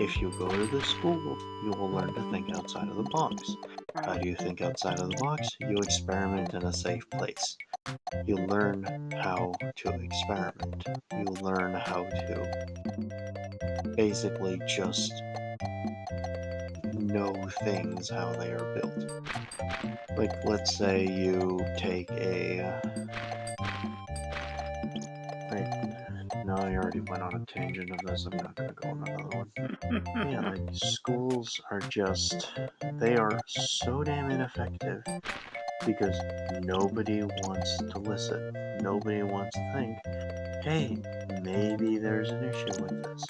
if you go to this school, you will learn to think outside of the box. How do you think outside of the box? You experiment in a safe place. You learn how to experiment. You learn how to basically just know things, how they are built. Like, let's say you take a... Wait, no, I already went on a tangent of this, I'm not gonna go on another one. Yeah, like, schools are just... They are so damn ineffective because nobody wants to listen. Nobody wants to think, hey, maybe there's an issue with this.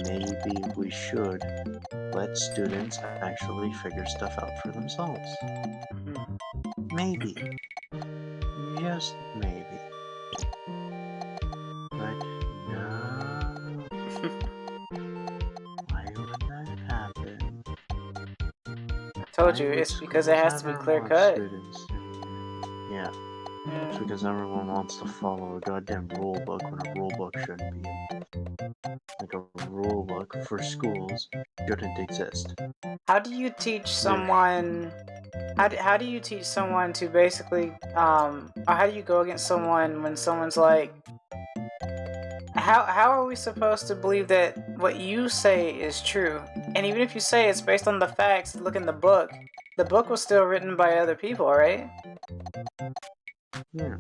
Maybe we should let students actually figure stuff out for themselves. Maybe. Just maybe. But no. Why would that happen? I told you, Why would it's because it schools has to be ever clear want cut. students? Yeah, Yeah. it's because everyone wants to follow a goddamn rule book when a rule book shouldn't be. Like, a rule book for schools shouldn't exist. How do you teach someone? How do you teach someone to basically or how do you go against someone when someone's like, how are we supposed to believe that what you say is true? And even if you say it's based on the facts, look in the book. The book was still written by other people, right? Yeah.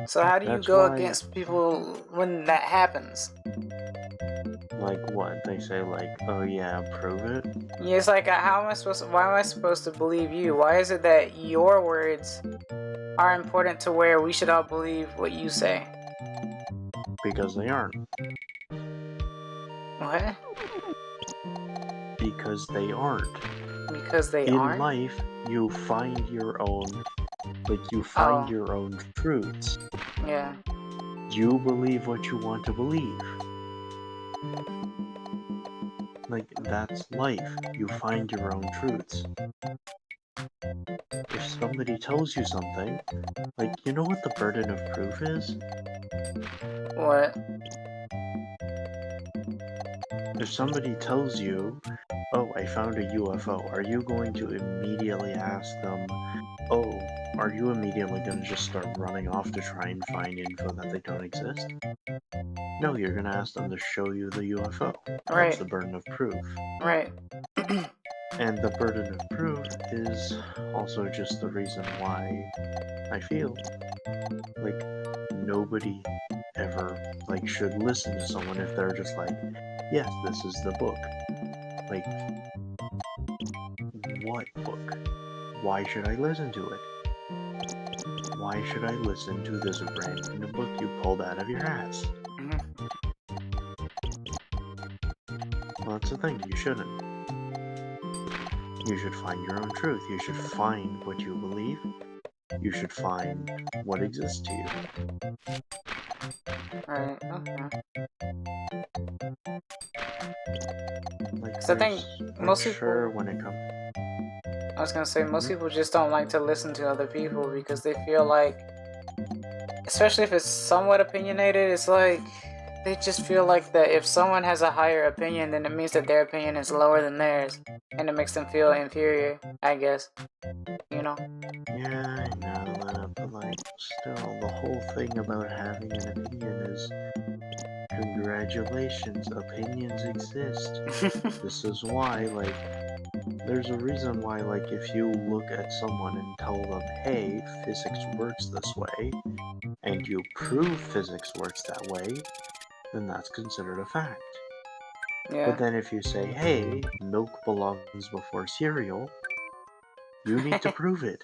So how do you That's go why- against people when that happens? Like what? They say like, oh yeah, prove it? Yeah, it's like, why am I supposed to believe you? Why is it that your words are important to where we should all believe what you say? Because they aren't. What? Because they aren't. Because they In aren't? life, you find your own, you find Oh. your own truths. Yeah. You believe what you want to believe. Like, that's life. You find your own truths. If somebody tells you something, like, you know what the burden of proof is? What? If somebody tells you, oh, I found a UFO, are you going to immediately ask them, oh, are you immediately going to just start running off to try and find info that they don't exist? No, you're going to ask them to show you the UFO. Right. That's the burden of proof. Right. And the burden of proof is also just the reason why I feel like nobody ever should listen to someone if they're just like, yes, this is the book. Like, what book? Why should I listen to it? Why should I listen to this random book you pulled out of your ass? Well, that's the thing, you shouldn't. You should find your own truth. You should find what you believe. You should find what exists to you. Right. Okay. Like, So I think most people- sure when it comes... I was gonna say, most people just don't like to listen to other people because they feel like, especially if it's somewhat opinionated, it's like, they just feel like that if someone has a higher opinion, then it means that their opinion is lower than theirs. And it makes them feel inferior, I guess. You know? Yeah, I know that, but still, the whole thing about having an opinion is, congratulations, opinions exist. This is why, there's a reason why, if you look at someone and tell them, hey, physics works this way, and you prove physics works that way, then that's considered a fact. Yeah. But then if you say, hey, milk belongs before cereal, you need to prove it.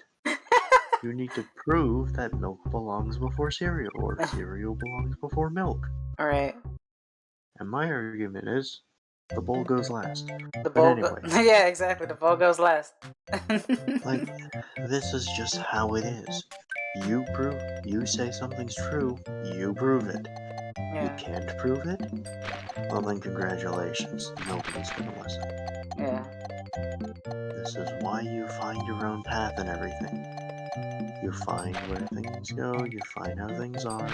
You need to prove that milk belongs before cereal, or cereal belongs before milk. Alright. And my argument is, the bowl goes last. The But bowl anyway. yeah, exactly. The bowl goes last. This is just how it is. You say something's true, you prove it. You Yeah. can't prove it? Well then congratulations, nobody's gonna listen. Yeah. This is why you find your own path and everything. You find where things go, you find how things are.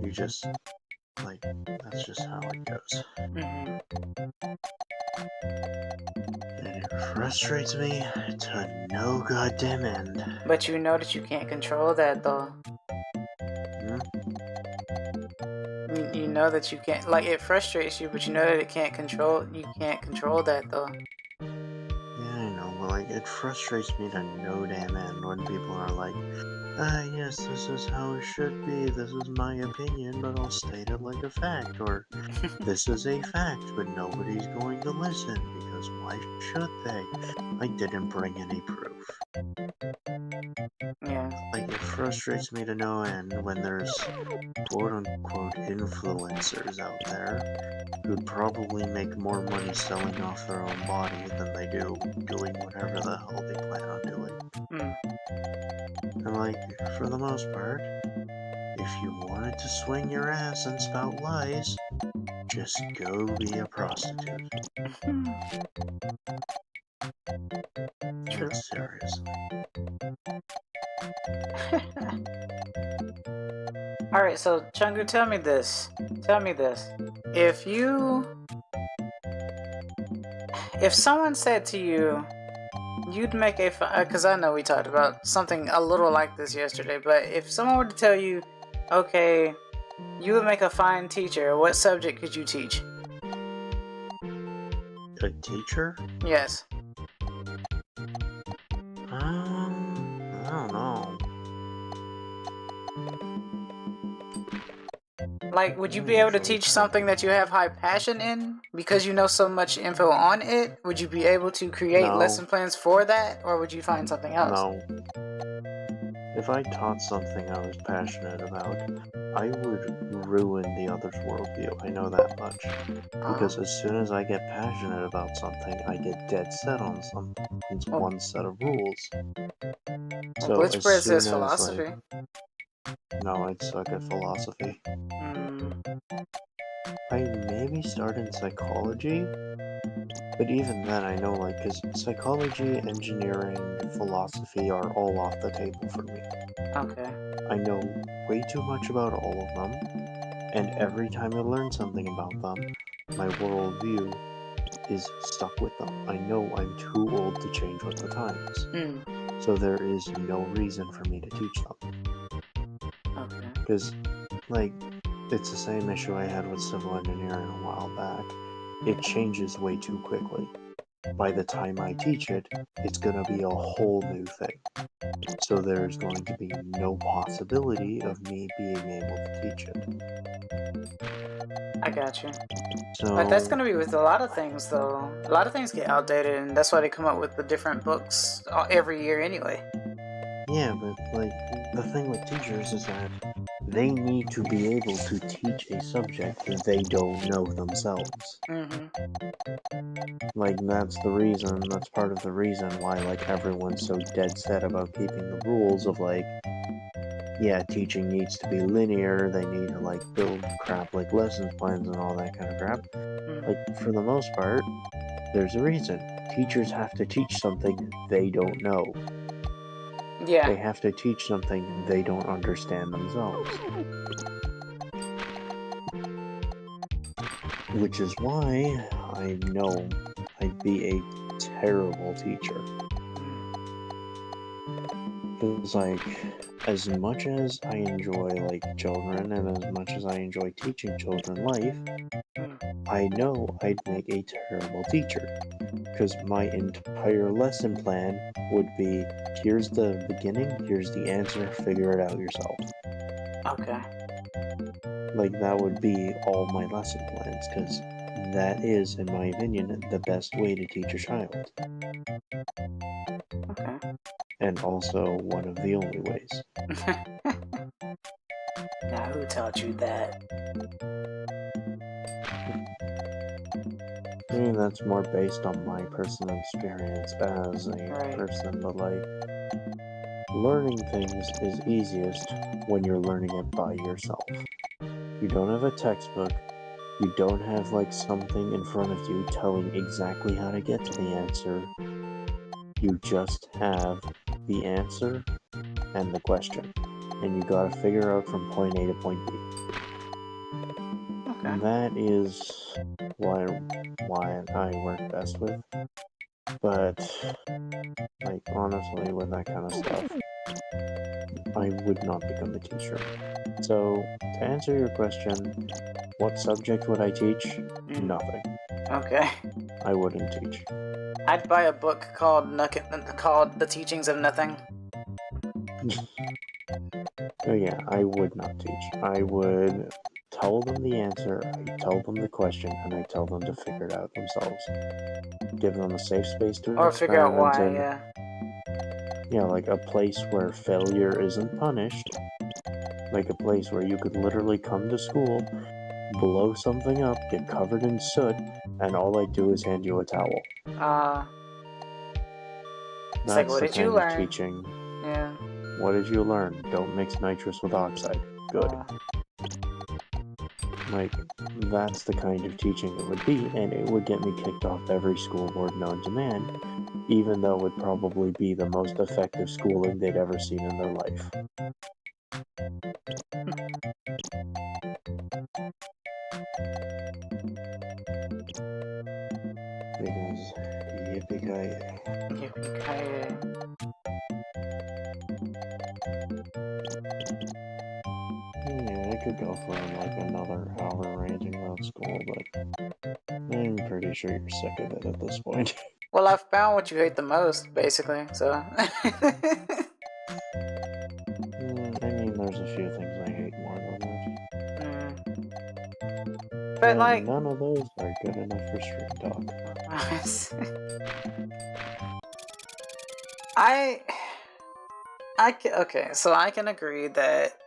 You just, like, that's just how it goes. Mhm. And it frustrates me to no goddamn end. But you know that you can't control that, though. Hmm? You know that you can't. Like, it frustrates you, but you know that it can't control. You can't control that, though. Yeah, I know, but like, it frustrates me to no damn end when people are like, yes, this is how it should be, this is my opinion, but I'll state it like a fact, or this is a fact, but nobody's going to listen, because why should they? I didn't bring any proof. Yeah. Like, it frustrates me to no end when there's quote-unquote influencers out there who'd probably make more money selling off their own body than they do doing whatever the hell they plan on doing. Mm. And like, for the most part, if you wanted to swing your ass and spout lies, just go be a prostitute. True. Like, seriously. Alright, so Chungu, tell me this. Tell me this. If someone said to you, you'd make a, because I know we talked about something a little like this yesterday, but if someone were to tell you, okay, you would make a fine teacher, what subject could you teach? A teacher? Yes. I don't know. Like, would you be able to teach something that you have high passion in because you know so much info on it? Would you be able to create No. lesson plans for that, or would you find something else? No. If I taught something I was passionate about, I would ruin the other's worldview. I know that much. Because as soon as I get passionate about something, I get dead set on one set of rules. So Glitch as Bread soon says as, philosophy. like, no, I'd suck at philosophy. I maybe start in psychology, but even then I know, like, because psychology, engineering, philosophy are all off the table for me. Okay. I know way too much about all of them, and every time I learn something about them, my worldview is stuck with them. I know I'm too old to change with the times, so there is no reason for me to teach them. Okay. Because, like, it's the same issue I had with civil engineering a while back. It changes way too quickly. By the time I teach it, it's gonna be a whole new thing. So there's going to be no possibility of me being able to teach it. I got you. So, But that's gonna be with a lot of things, though. A lot of things get outdated, and that's why they come up with the different books every year anyway. yeah, but, like, the thing with teachers is that they need to be able to teach a subject that they don't know themselves. Like, that's part of the reason why, like, everyone's so dead set about keeping the rules of, like, yeah, teaching needs to be linear, they need to, like, build crap like lesson plans and all that kind of crap. Like, for the most part, there's a reason. Teachers have to teach something they don't know. Yeah. They have to teach something they don't understand themselves. Which is why I know I'd be a terrible teacher. Because, like, as much as I enjoy, like, children, and as much as I enjoy teaching children life, I know I'd make a terrible teacher. Because my entire lesson plan would be, here's the beginning, here's the answer, figure it out yourself. Okay. Like, that would be all my lesson plans, because that is, in my opinion, the best way to teach a child. Okay. And also one of the only ways. Now, who taught you that? I mean, that's more based on my personal experience as a person, but, like, learning things is easiest when you're learning it by yourself. You don't have a textbook, you don't have, like, something in front of you telling exactly how to get to the answer. You just have the answer and the question, and you gotta figure out from point A to point B. Okay. That is why I work best with. But like honestly, with that kind of stuff, I would not become a teacher. So to answer your question, what subject would I teach? Nothing. Okay. I wouldn't teach. I'd buy a book called The Teachings of Nothing. So yeah, I would not teach. I would tell them the answer, I tell them the question, and I tell them to figure it out themselves. Give them a safe space to Or figure out experiment why, in. yeah. Yeah, like a place where failure isn't punished. Like a place where you could literally come to school, blow something up, get covered in soot, and all I do is hand you a towel. It's like, That's what the did you kind of learn? teaching. Yeah. What did you learn? Don't mix nitrous with oxide. Good. Like, that's the kind of teaching it would be, and it would get me kicked off every school board known to man, even though it would probably be the most effective schooling they'd ever seen in their life. Because, yippee-ki-yay. Yippee-ki-yay. Yeah, I could go for like another hour ranting about school, but I'm pretty sure you're sick of it at this point. Well, I've found what you hate the most, basically, so. I mean, there's a few things I hate more than that. But, And like. none of those are good enough for stream talk. Okay, so I can agree that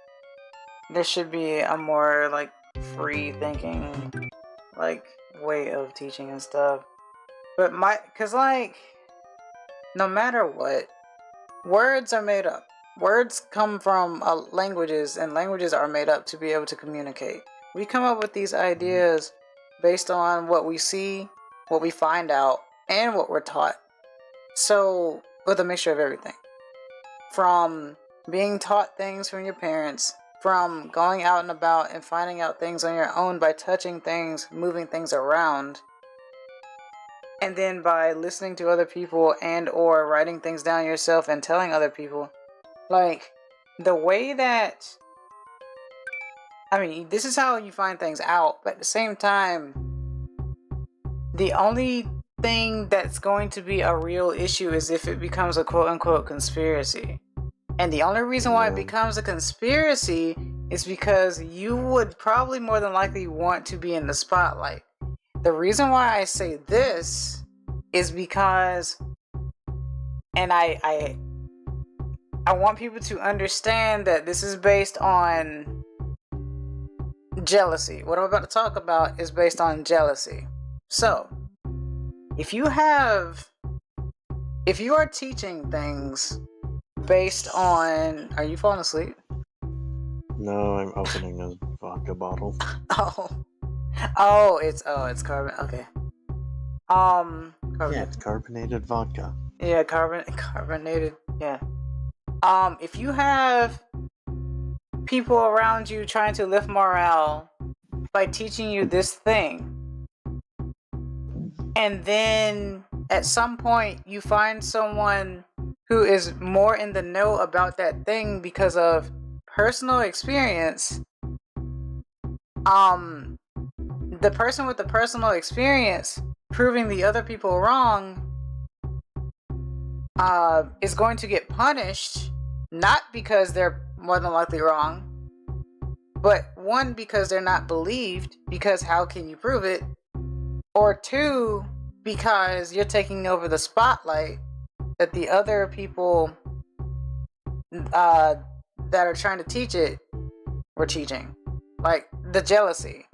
there should be a more, like, free thinking, like, way of teaching and stuff. But cause like, no matter what, words are made up. Words come from languages, and languages are made up to be able to communicate. We come up with these ideas based on what we see, what we find out, and what we're taught. So, with a mixture of everything. From being taught things from your parents, from going out and about and finding out things on your own by touching things, moving things around, and then by listening to other people and or writing things down yourself and telling other people. Like, the way that, I mean, this is how you find things out, but at the same time, the only thing that's going to be a real issue is if it becomes a quote-unquote conspiracy. And the only reason why it becomes a conspiracy is because you would probably more than likely want to be in the spotlight. The reason why I say this is because, and I want people to understand that this is based on jealousy. What I'm about to talk about is based on jealousy. So, if you are teaching things based on, are you falling asleep? No, I'm opening a vodka bottle. It's carbon. Okay. Yeah, it's carbonated vodka. Yeah, carbonated. Yeah. If you have people around you trying to lift morale by teaching you this thing, and then at some point you find someone who is more in the know about that thing because of personal experience, the person with the personal experience proving the other people wrong is going to get punished, not because they're more than likely wrong, but one, because they're not believed, because how can you prove it? Or two, because you're taking over the spotlight that the other people that are trying to teach it were teaching. Like, the jealousy.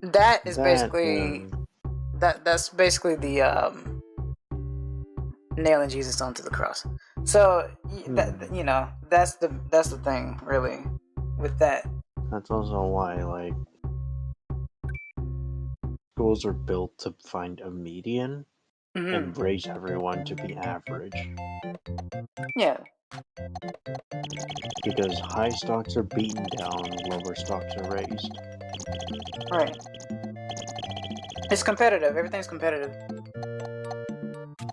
That is basically that's basically the nailing Jesus onto the cross. So that's the thing really with that. That's also why, like, schools are built to find a median and raise everyone to be average. Yeah. Because high stocks are beaten down, lower stocks are raised. Right. It's competitive. Everything's competitive.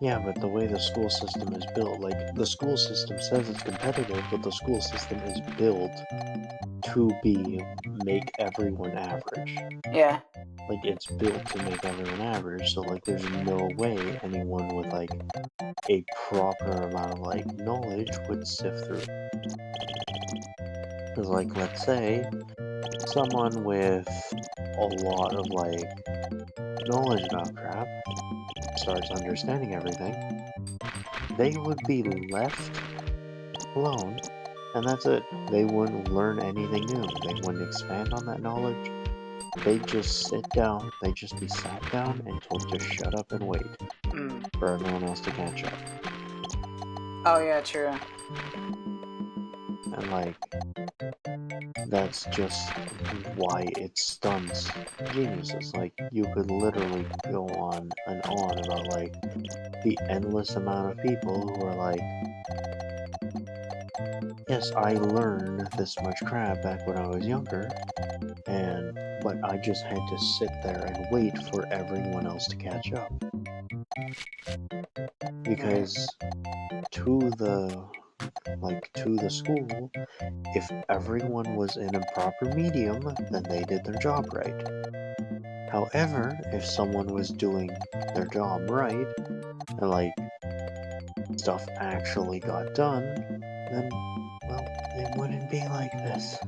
Yeah, but the way the school system is built, like, the school system says it's competitive, but the school system is built to make everyone average. Yeah. Like, it's built to make everyone average, so, like, there's no way anyone with, like, a proper amount of, like, knowledge would sift through it. Because, like, let's say, someone with a lot of, like, knowledge about crap starts understanding everything, they would be left alone, and that's it. They wouldn't learn anything new. They wouldn't expand on that knowledge. They'd just sit down. They'd just be sat down and told to shut up and wait for everyone else to catch up. Oh yeah, true. And like, that's just why it stuns geniuses. Like, you could literally go on and on about like the endless amount of people who are like, yes, I learned this much crap back when I was younger, but I just had to sit there and wait for everyone else to catch up. Because to the school, if everyone was in a proper medium, then they did their job right. However, if someone was doing their job right, and like stuff actually got done, then, well, it wouldn't be like this.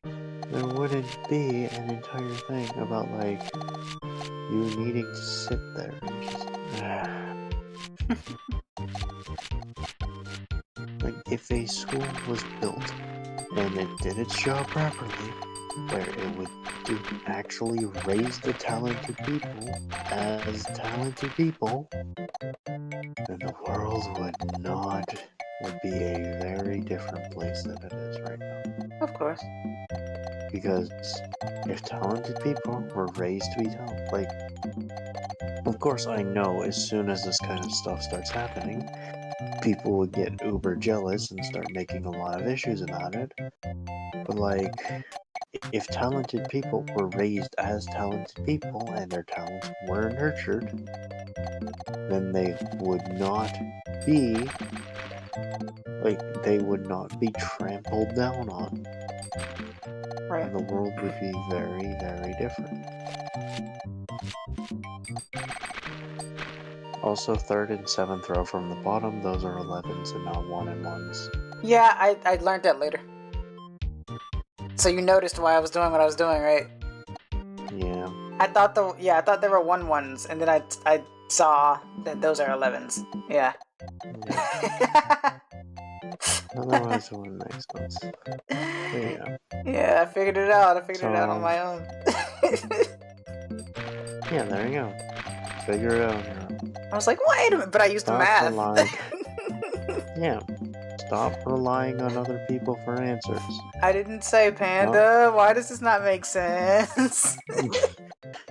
There wouldn't be an entire thing about like you needing to sit there and just like, if a school was built and it did its job properly, where it would actually raise the talented people as talented people, then the world would be a very different place than it is right now. Of course. Because if talented people were raised to be talented, like, of course I know as soon as this kind of stuff starts happening, people would get uber jealous and start making a lot of issues about it. But like, if talented people were raised as talented people and their talents were nurtured, then they would not be trampled down on. Right. And the world would be very, very different. Also, 3rd and 7th row from the bottom, those are 11s and not 1 and 1s. Yeah, I learned that later. So you noticed why I was doing what I was doing, right? Yeah. I thought they were 1-1s, and then I saw that those are 11s. Yeah. Otherwise, it wouldn't make sense. Yeah. Yeah, I figured it out. I figured it out on my own. Yeah, there you go. Figure it out on your own. I was like, wait a minute, but I used the math. Yeah. Stop relying on other people for answers. I didn't say Panda. Why does this not make sense?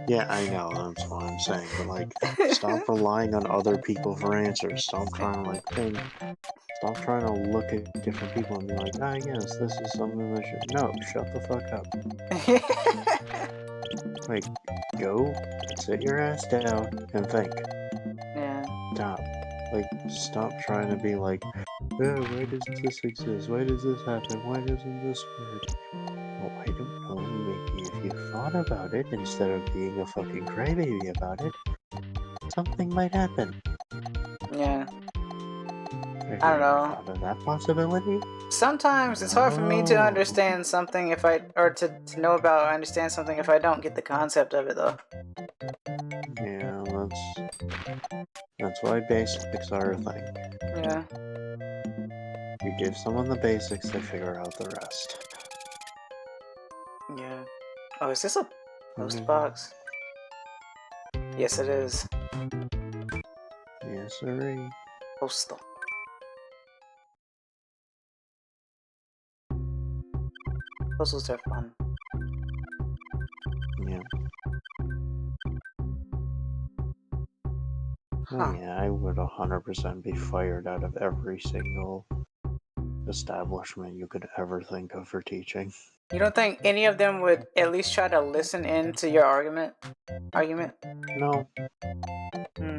Yeah, I know, that's what I'm saying, but like, stop relying on other people for answers. Stop trying to like think. Stop trying to look at different people and be like, ah, yes, this is something that should. No, shut the fuck up. Like, go, sit your ass down, and think. Yeah. Stop. Like, stop trying to be like, oh, why does this exist? Why does this happen? Why doesn't this work? Well, I don't know. Maybe if you thought about it instead of being a fucking crybaby about it, something might happen. Yeah. Have I don't you ever know. thought of that possibility? Sometimes it's hard for me to understand something to know about or understand something if I don't get the concept of it, though. Yeah, that's why basics are a thing. Yeah. You give someone the basics, they figure out the rest. Yeah. Oh, is this a post box? Yes, it is. Yes, sirree. Postal. Postals are fun. Yeah. Huh. Yeah, I would 100% be fired out of every single establishment you could ever think of for teaching. You don't think any of them would at least try to listen in to your argument? No, Hmm.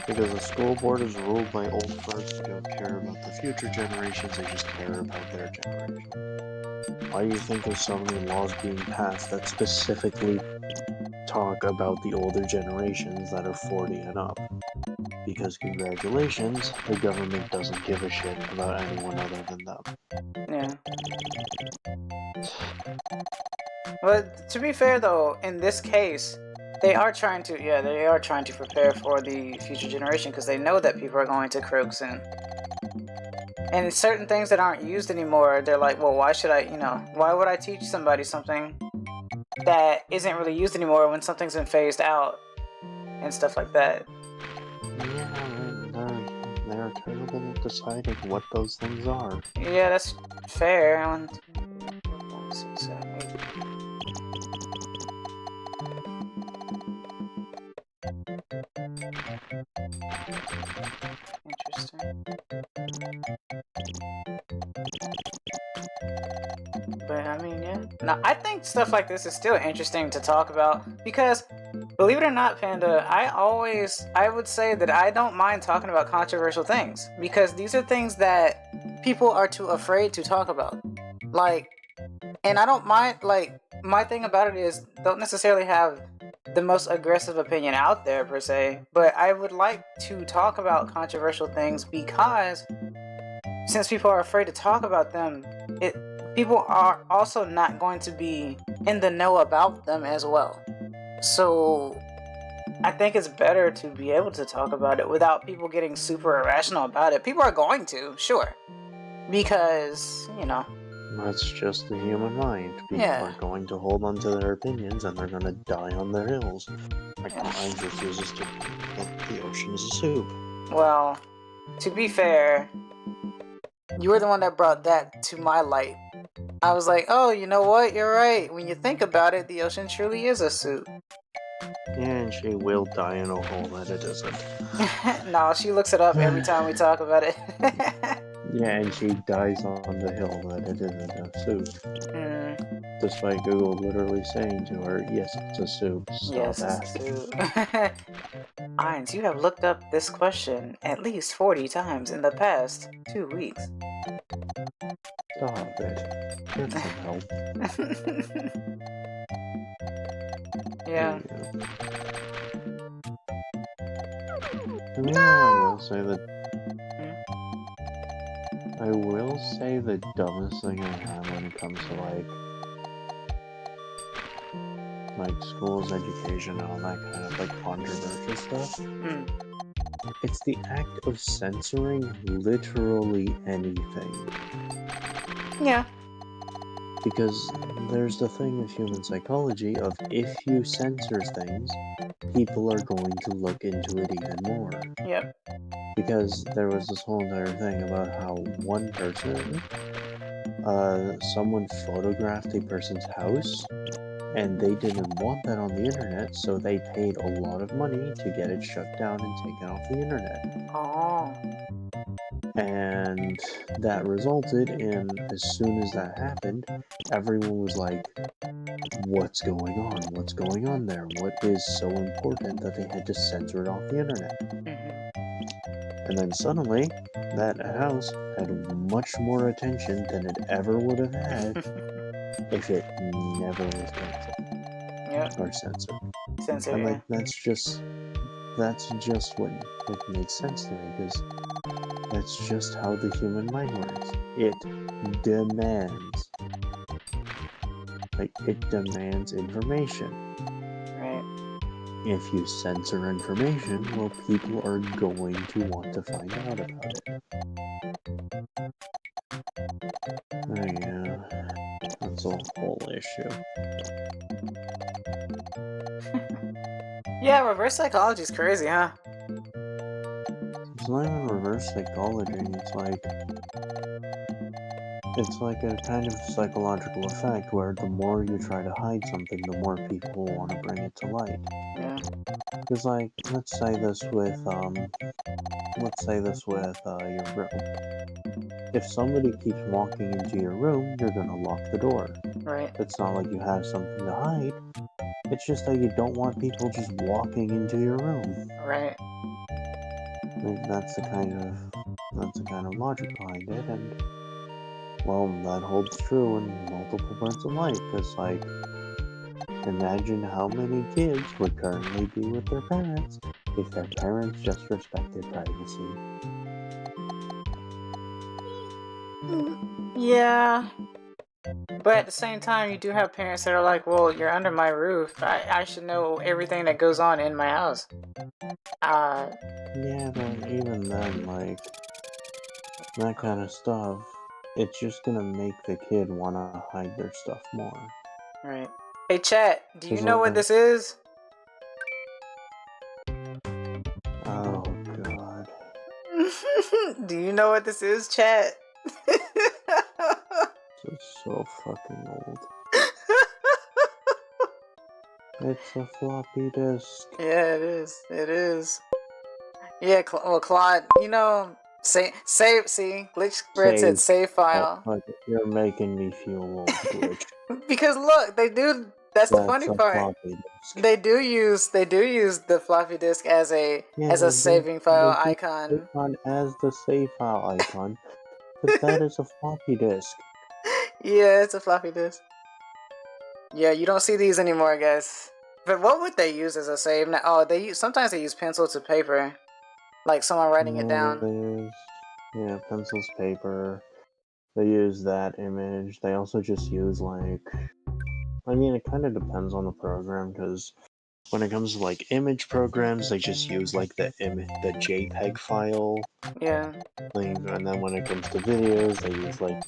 because the school board is ruled by old folks who don't care about the future generations, they just care about their generation. Why do you think there's so many laws being passed that specifically talk about the older generations that are 40 and up? Because congratulations, the government doesn't give a shit about anyone other than them. Yeah. But to be fair though, in this case, they are trying to prepare for the future generation because they know that people are going to croak soon. And certain things that aren't used anymore, they're like, well, why should I, why would I teach somebody something that isn't really used anymore when something's been phased out and stuff like that? Yeah, they're terrible at deciding what those things are. Yeah, that's fair. 1, 2, 3, 4, 5, 6, 7, 8. Interesting. But I mean, yeah. Now, I think stuff like this is still interesting to talk about because, believe it or not, Panda, I would say that I don't mind talking about controversial things because these are things that people are too afraid to talk about. Like, and I don't mind, like, my thing about it is don't necessarily have the most aggressive opinion out there per se, but I would like to talk about controversial things because since people are afraid to talk about them, people are also not going to be in the know about them as well. So I think it's better to be able to talk about it without people getting super irrational about it. People are going to, sure, because, That's just the human mind. People are going to hold on to their opinions and they're going to die on their hills. Like mine refuses to think the ocean is a soup. Well, to be fair, you were the one that brought that to my light. I was like, oh, you know what? You're right. When you think about it, the ocean truly is a soup. Yeah, and she will die in a hole that it isn't. No, she looks it up every time we talk about it. Yeah, and she dies on the hill that it isn't a soup. Despite Google literally saying to her, yes, it's a soup. Stop asking. It's a soup. Ainz, you have looked up this question at least 40 times in the past 2 weeks. Stop it. Get some help. Yeah. I will say the dumbest thing I have when it comes to like schools, education, and all that kind of like controversial stuff. It's the act of censoring literally anything. Yeah. Because there's the thing of human psychology of if you censor things, people are going to look into it even more. Yep. Because there was this whole entire thing about how one person, someone photographed a person's house, and they didn't want that on the internet, so they paid a lot of money to get it shut down and taken off the internet. Oh. And that resulted in, as soon as that happened, everyone was like, what's going on? What's going on there? What is so important that they had to censor it off the internet? And then suddenly, that house had much more attention than it ever would have had if it never was canceled. Or censored. And like, that's just what makes sense to me, because that's just how the human mind works. It demands. Like, it demands information. Right. If you censor information, well, people are going to want to find out about it. Yeah, that's a whole issue. Yeah, reverse psychology is crazy, huh? It's not even reverse psychology, it's like... it's like a kind of psychological effect where the more you try to hide something, the more people want to bring it to light. Yeah. Because, like, let's say this with your room. If somebody keeps walking into your room, you're gonna lock the door. Right. It's not like you have something to hide. It's just that you don't want people just walking into your room. Right. Like, that's the kind of logic behind it, and well, that holds true in multiple points of life. Because, like, imagine how many kids would currently be with their parents if their parents just respected privacy. Yeah. But at the same time, you do have parents that are like, well, you're under my roof. I should know everything that goes on in my house. Yeah, but even then, like, that kind of stuff, it's just gonna make the kid wanna hide their stuff more. Right. Hey, chat, do you 'Cause, know like, what this is? oh god. Do you know what this is, chat? This is so fucking old. It's a floppy disk. Yeah, it is. It is. Yeah, well, Claude, you know, save. See, Glitch Spread said save file. Oh, fuck it. You're making me feel old, Glitch. Because look, they do. That's the funny a part. floppy disk. They do use the floppy disk as a saving file icon. Icon as the save file icon, but that is a floppy disk. Yeah, it's a floppy disk. Yeah, you don't see these anymore, guys. But what would they use as a save? Now, sometimes they use pencil to paper, like someone writing it down. They use, pencils, paper. They use that image. They also just use, like, I mean, it kind of depends on the program, because when it comes to, like, image programs, they just use, like, the JPEG file. Yeah. And then when it comes to videos, they use, like,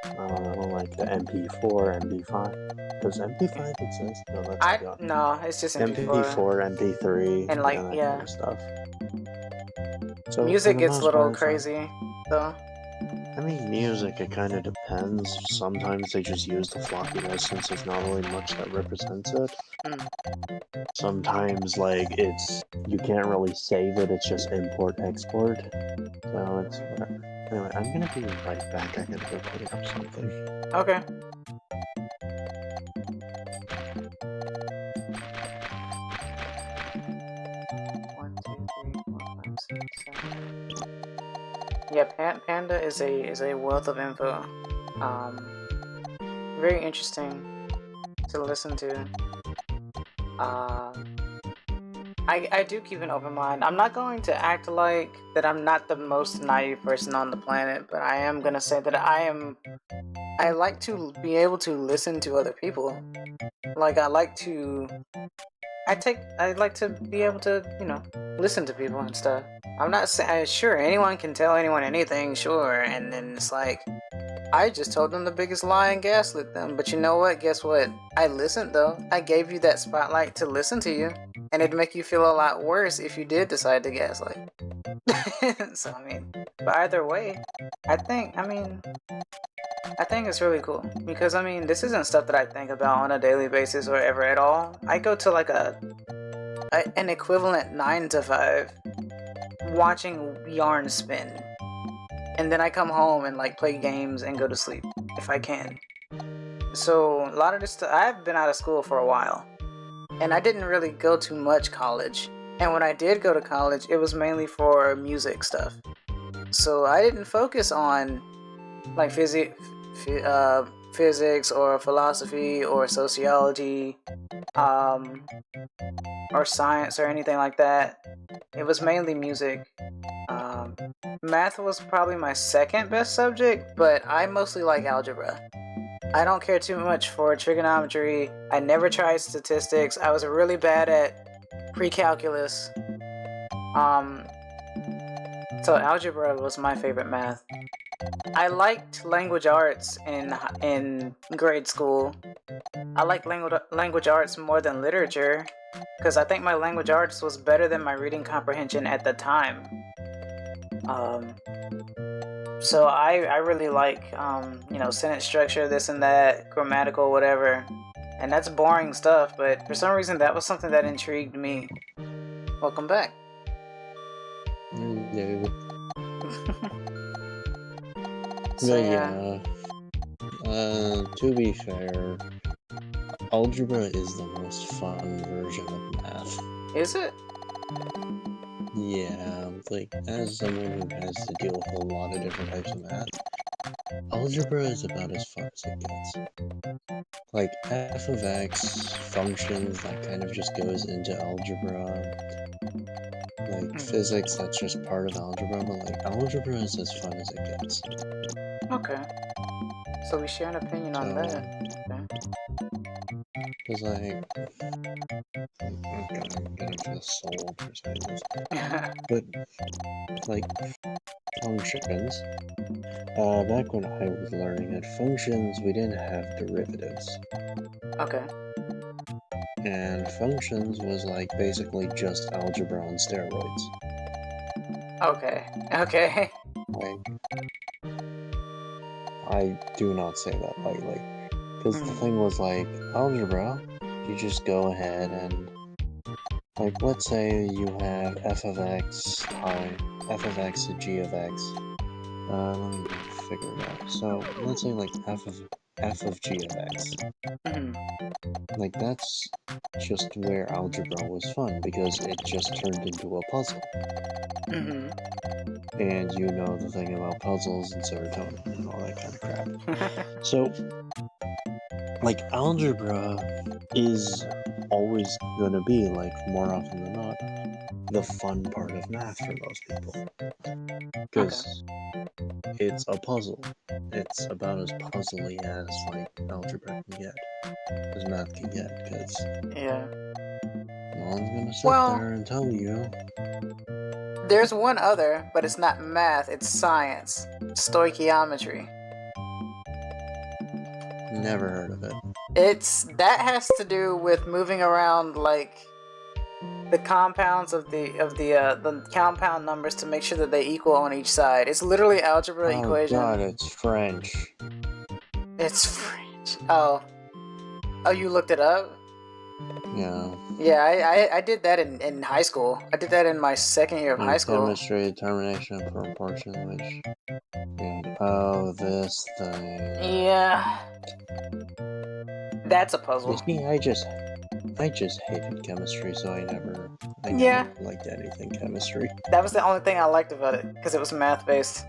like the MP4, MP5. Does MP5 exist? No, that's a gun. No, it's just MP4, MP3, and like that kind of stuff. So music for the gets a most little part, crazy, though. I mean, music, it kind of depends. Sometimes they just use the floppy disk since there's not really much that represents it. Sometimes, like, you can't really save it, it's just import, export. So it's whatever. Anyway, I'm gonna be right back. I gotta go clean up something. Okay. One, two, three, four, five, six, seven. Yeah, Panda is a wealth of info. Very interesting to listen to. I do keep an open mind. I'm not going to act like that I'm not the most naive person on the planet, but I am gonna say that I like to be able to listen to other people. Like, I like to be able to, listen to people and stuff. I'm not saying, sure, anyone can tell anyone anything, sure, and then it's like, I just told them the biggest lie and gaslit them, but you know what? Guess what? I listened, though. I gave you that spotlight to listen to you, and it'd make you feel a lot worse if you did decide to gaslight. So, I mean, but either way, I think it's really cool, because, I mean, this isn't stuff that I think about on a daily basis or ever at all. I go to, like, an equivalent 9 to 5, watching yarn spin. And then I come home and, like, play games and go to sleep, if I can. So, a lot of this stuff, I've been out of school for a while. And I didn't really go to much college. And when I did go to college, it was mainly for music stuff. So, I didn't focus on, like, physics or philosophy or sociology, or science or anything like that. It was mainly music. Math was probably my second best subject, but I mostly like algebra. I don't care too much for trigonometry. I never tried statistics. I was really bad at pre-calculus. So algebra was my favorite math. I liked language arts in grade school. I liked language arts more than literature, because I think my language arts was better than my reading comprehension at the time. So I really like you know, sentence structure, this and that, grammatical, whatever. And that's boring stuff, but for some reason that was something that intrigued me. Welcome back. No. So But yeah, to be fair, algebra is the most fun version of math. is it? Yeah, like, as someone who has to deal with a lot of different types of math, algebra is about as fun as it gets. Like, f of x, functions, that kind of just goes into algebra. Like, physics, that's just part of algebra, but like, algebra is as fun as it gets. Okay. So we share an opinion on that. Okay. Because, like, okay, I'm getting to the soul for seconds. But, like, functions. Back when I was learning it, functions, we didn't have derivatives. Okay. And functions was like basically just algebra on steroids. Okay. Okay. Like, I do not say that lightly. Because the thing was like, algebra, you just go ahead and, like, let's say you have f of x to g of x. Let me figure it out. So, let's say like f of g of x. Like, that's just where algebra was fun, because it just turned into a puzzle. And you know the thing about puzzles and serotonin and all that kind of crap. So, like, algebra is always gonna be, like, more often than not, the fun part of math for most people. Because it's a puzzle. It's about as puzzly as, like, algebra can get. As math can get, because Yeah. no one's gonna sit there and tell you. There's one other, but it's not math, it's science. Stoichiometry. Never heard of it. That has to do with moving around like the compounds of the compound numbers to make sure that they equal on each side. It's literally algebra equation. Oh god, it's French. It's French. Oh, you looked it up? Yeah. Yeah, I did that in high school. I did that in my second year of high school. Chemistry, determination, proportion, which... And, oh, this thing. Yeah. That's a puzzle. You see, I just hated chemistry, so I never liked anything chemistry. That was the only thing I liked about it, because it was math-based.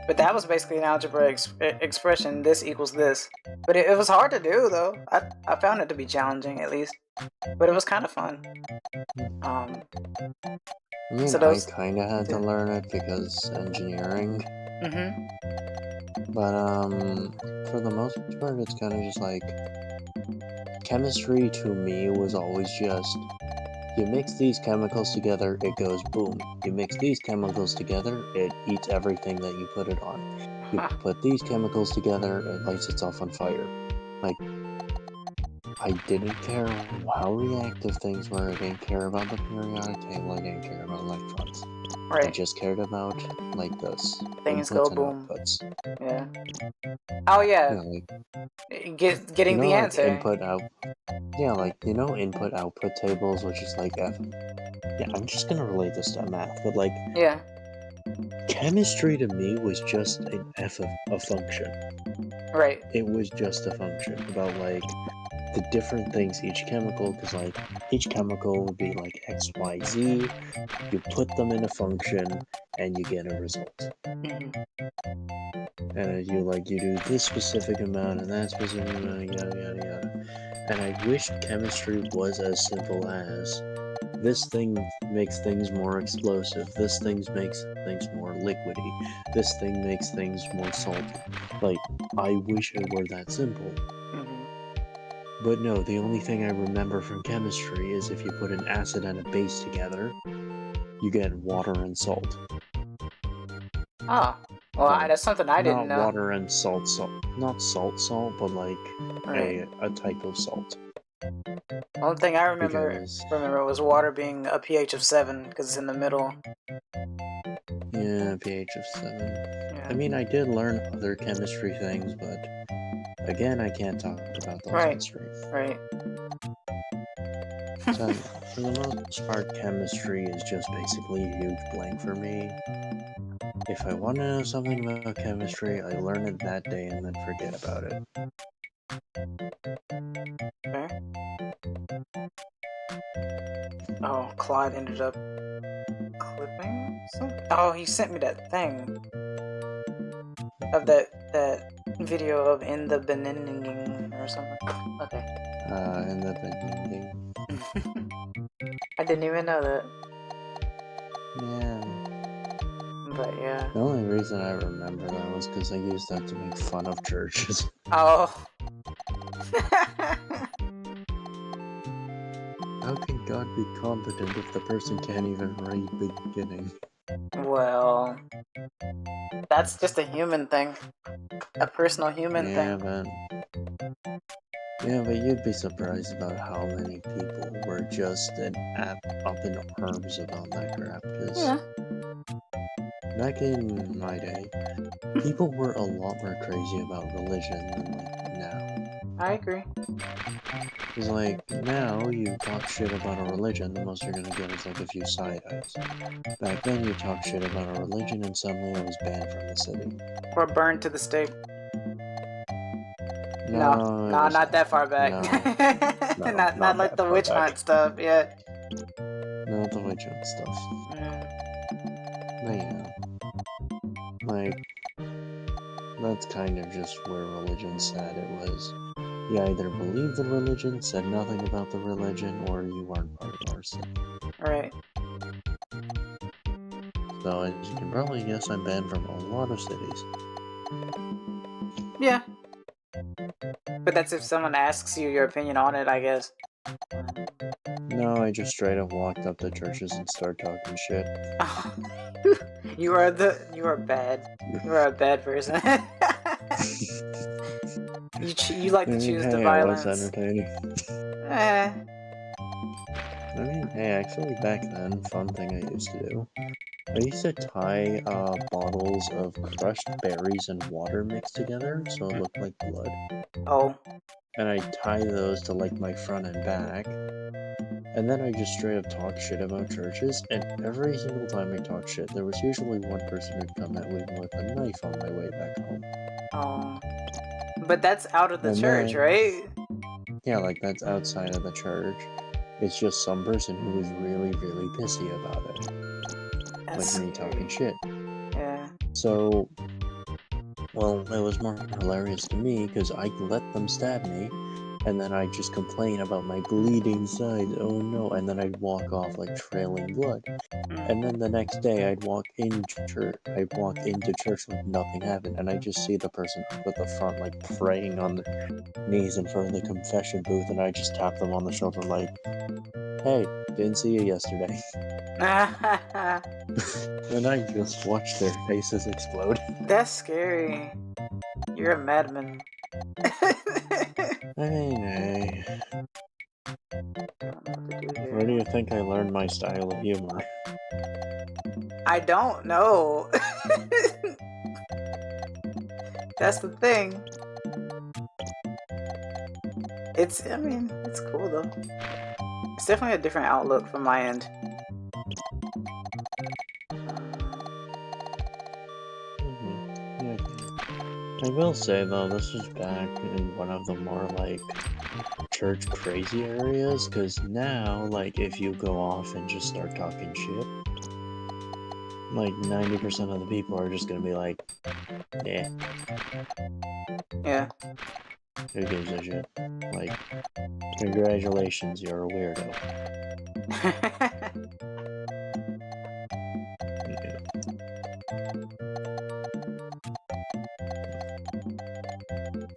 But that was basically an algebra expression, this equals this. But it was hard to do, though. I found it to be challenging, at least. But it was kind of fun. I mean, so I kind of had to learn it because engineering. But, for the most part, it's kind of just like... Chemistry, to me, was always just... You mix these chemicals together, it goes boom. You mix these chemicals together, it eats everything that you put it on. You put these chemicals together, it lights itself on fire. Like, I didn't care how reactive things were, I didn't care about the periodic table, I didn't care about electrons. Right. I just cared about, like, this. Things inputs go and boom. outputs. Yeah. Oh, yeah. Like, Getting the like answer. like, input-output tables, which is like yeah, I'm just gonna relate this to math, but like, yeah, chemistry to me was just an f of a function. Right. It was just a function about like the different things each chemical, because like each chemical would be like X, Y, Z. You put them in a function, and you get a result. And you do this specific amount and that specific amount, yada yada yada. And I wish chemistry was as simple as this thing makes things more explosive, this thing makes things more liquidy, this thing makes things more salty. Like, I wish it were that simple. But no, the only thing I remember from chemistry is if you put an acid and a base together, you get water and salt. Oh, well, that's something I didn't know. Not water and salt. Not salt, but like a type of salt. The only thing I remember was water being a pH of 7, because it's in the middle. Yeah, Yeah, pH of 7. Yeah. I mean, I did learn other chemistry things, but again, I can't talk about those on Right. stream. Right. So, for the most part, chemistry is just basically a huge blank for me. If I want to know something about chemistry, I learn it that day and then forget about it. Okay. Oh, Claude ended up clipping something? Oh, he sent me that thing of that video of in the Beninning or something. Okay. And the bending. I didn't even know that. Yeah. But yeah. The only reason I remember that was because I used that to make fun of churches. Oh. How can God be competent if the person can't even read beginning? Well, that's just a human thing. A personal human Yeah, thing. man. Yeah, but you'd be surprised about how many people were just up in arms about that crap. Because Yeah. back in my day, people were a lot more crazy about religion than like now. I agree. Because like now, you talk shit about a religion, the most you're gonna get is like a few side eyes. Back then, you talk shit about a religion, and suddenly it was banned from the city. Or burned to the stake. No, No, it was not that far back. No, not not like that the far witch back. hunt stuff yet. Not the witch hunt stuff. But yeah, like that's kind of just where religion said it was. You either believed the religion, said nothing about the religion, or you weren't part of our city. Right. So as you can probably guess, I'm banned from a lot of cities. Yeah. But that's if someone asks you your opinion on it, I guess. No, I just straight up walked up to churches and started talking shit. You are bad. You are a bad person. you like to choose the Hey, it was violence. entertaining. Eh. I mean, hey, actually back then, fun thing I used to do. I used to tie bottles of crushed berries and water mixed together so it looked like blood. Oh. And I tie those to like my front and back. And then I just straight up talk shit about churches, and every single time I talk shit, there was usually one person who'd come at me with a knife on my way back home. Oh. But that's out of the And church, then- right? Yeah, like that's outside of the church. It's just some person who was really, really pissy about it. That's Like me talking scary. shit. Yeah. So, well, it was more hilarious to me because I let them stab me, and then I'd just complain about my bleeding side, oh no, and then I'd walk off like trailing blood. And then the next day I'd walk into church like nothing happened, and I just see the person up at the front like praying on their knees in front of the confession booth, and I just tap them on the shoulder like, hey, didn't see you yesterday. And I just watch their faces explode. That's scary. You're a madman. I mean, hey, where do you think I learned my style of humor? I don't know. That's the thing. I mean, it's cool though. It's definitely a different outlook from my end. Yeah. I will say though, this was back in one of the more like church crazy areas, because now, like, if you go off and just start talking shit, like 90% of the people are just gonna be like, yeah, Yeah. who gives a shit? Like, congratulations, you're a weirdo. Yeah.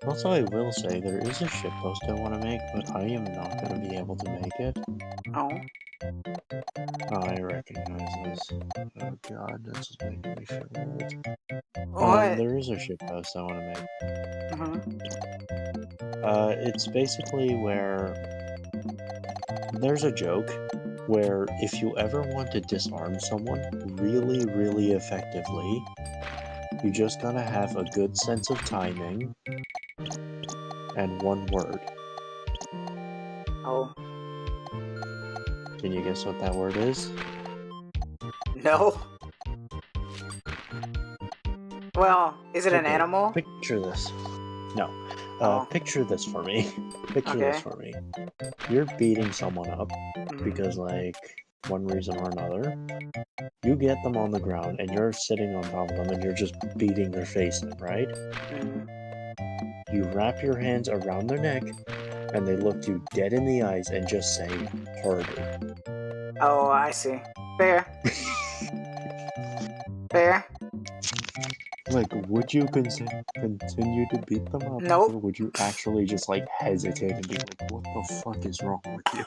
Also, I will say, there is a shitpost I want to make, but I am not going to be able to make it. Oh. Oh, I recognize this. Oh god, this is making me feel old. What? There is a shitpost I want to make. Uh-huh. It's basically where there's a joke, where if you ever want to disarm someone really, really effectively, you just gotta have a good sense of timing and one word. Oh. Can you guess what that word is? No. Well, is it an Okay, animal? Picture this. No. Oh. Picture this for me. Picture this Okay. for me. You're beating someone up Mhm. because, like, one reason or another. You get them on the ground and you're sitting on top of them and you're just beating their face in, right? Mhm. You wrap your hands around their neck and they look you dead in the eyes and just say, harder. Oh, I see. Fair. Fair. Like, would you continue to beat them up? Nope. Or would you actually just, like, hesitate and be like, what the fuck is wrong with you?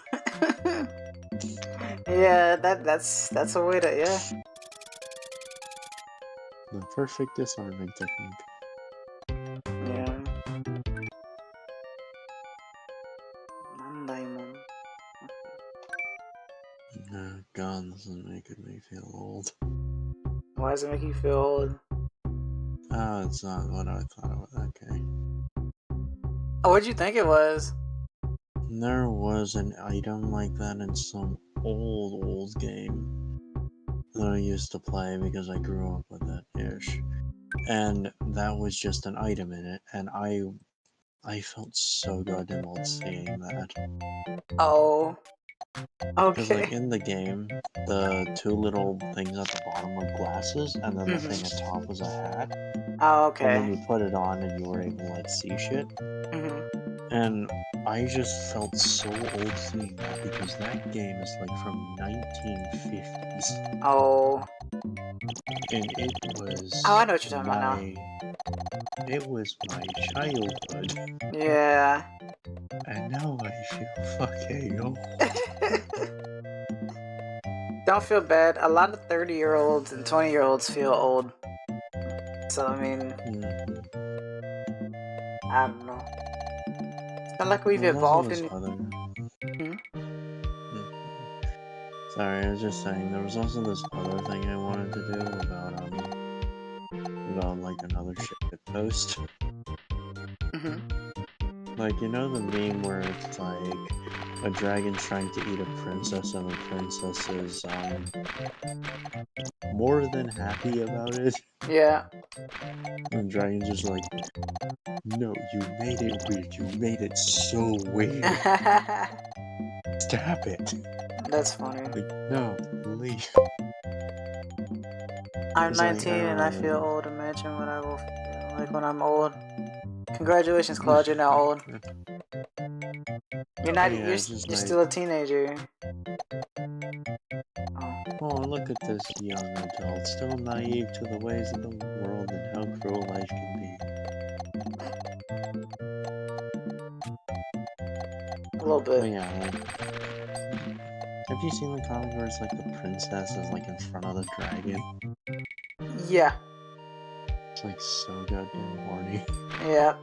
Yeah, that's a way to, yeah. The perfect disarming technique. Yeah. Mandaimon. Oh, God, this is making me feel old. Why does it make you feel old? Oh, it's not what I thought it was. Okay. Oh, what'd you think it was? There was an item like that in some old game that I used to play because I grew up with it ish. And that was just an item in it, and I felt so goddamn old seeing that. Oh. Because, like, Okay. in the game, the two little things at the bottom were glasses, and then the thing at top was a hat. Oh, And then okay. you put it on and you were able to, like, see shit. Mhm. And I just felt so old seeing that because that game is, like, from 1950s. Oh. And it was Oh, I know what you're talking about it was my childhood. now. Yeah. And now I feel fucking old. Don't feel bad. A lot of 30-year-olds and 20-year-olds feel old. So, I mean, I don't know. It's not like we've There's also evolved this in... other. Hmm? Sorry, I was just saying there was also this other thing I wanted to do about like another shit post. Mhm. Like, you know the meme where it's like a dragon's trying to eat a princess and the princess is more than happy about it. Yeah. And the dragon's just like, no, you made it weird. You made it so weird. Stop it. That's funny. Like, no, leave. I'm It's like, 19 and I feel old. Imagine what I will feel like when I'm old. Congratulations, Claude. You're now old. You're not. Yeah, You're, it's just you're like, still a teenager. oh, look at this young adult, still naive to the ways of the world and how cruel life can be. A little But bit. yeah, like, have you seen the comic where it's like the princess is like in front of the dragon? Yeah. It's like so goddamn horny. Yeah.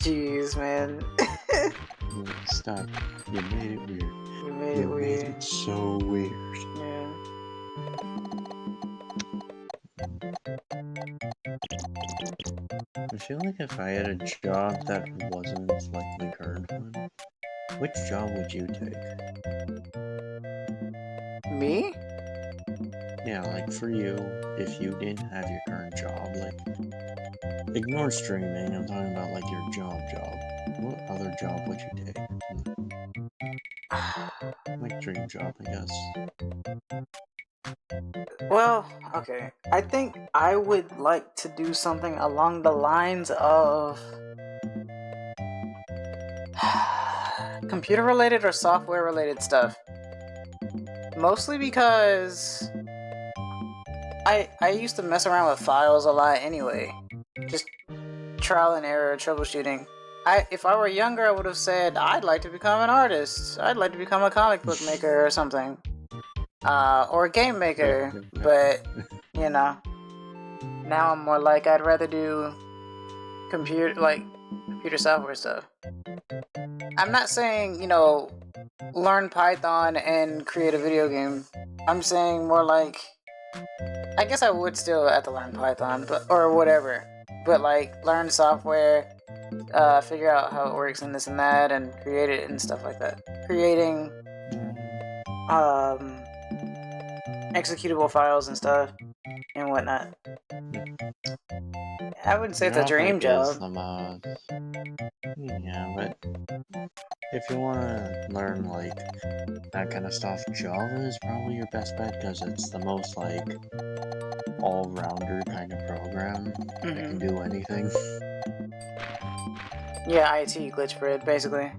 Jeez, man. Like, stop. You made it weird. You made You it made weird. it so weird. Yeah. I feel like if I had a job that wasn't like my current one, which job would you take? Me? Yeah, like for you, if you didn't have your current job, like, ignore streaming, I'm talking about like your job. What other job would you take? Like dream job, I guess. Well, okay. I think I would like to do something along the lines of computer related or software related stuff. Mostly because I used to mess around with files a lot anyway. Just trial and error, troubleshooting. If I were younger, I would have said I'd like to become an artist. I'd like to become a comic book maker or something, or a game maker. But you know, now I'm more like I'd rather do computer software stuff. I'm not saying, you know, learn Python and create a video game. I'm saying more like, I guess I would still have to learn Python, but or whatever. But like, learn software, figure out how it works and this and that, and create it and stuff like that. Creating executable files and stuff and whatnot. I wouldn't say it's a dream Graphic is job. the most. Yeah, but if you want to learn like that kind of stuff, Java is probably your best bet because it's the most like all-rounder kind of program that can do anything. Yeah, IT glitch grid, basically.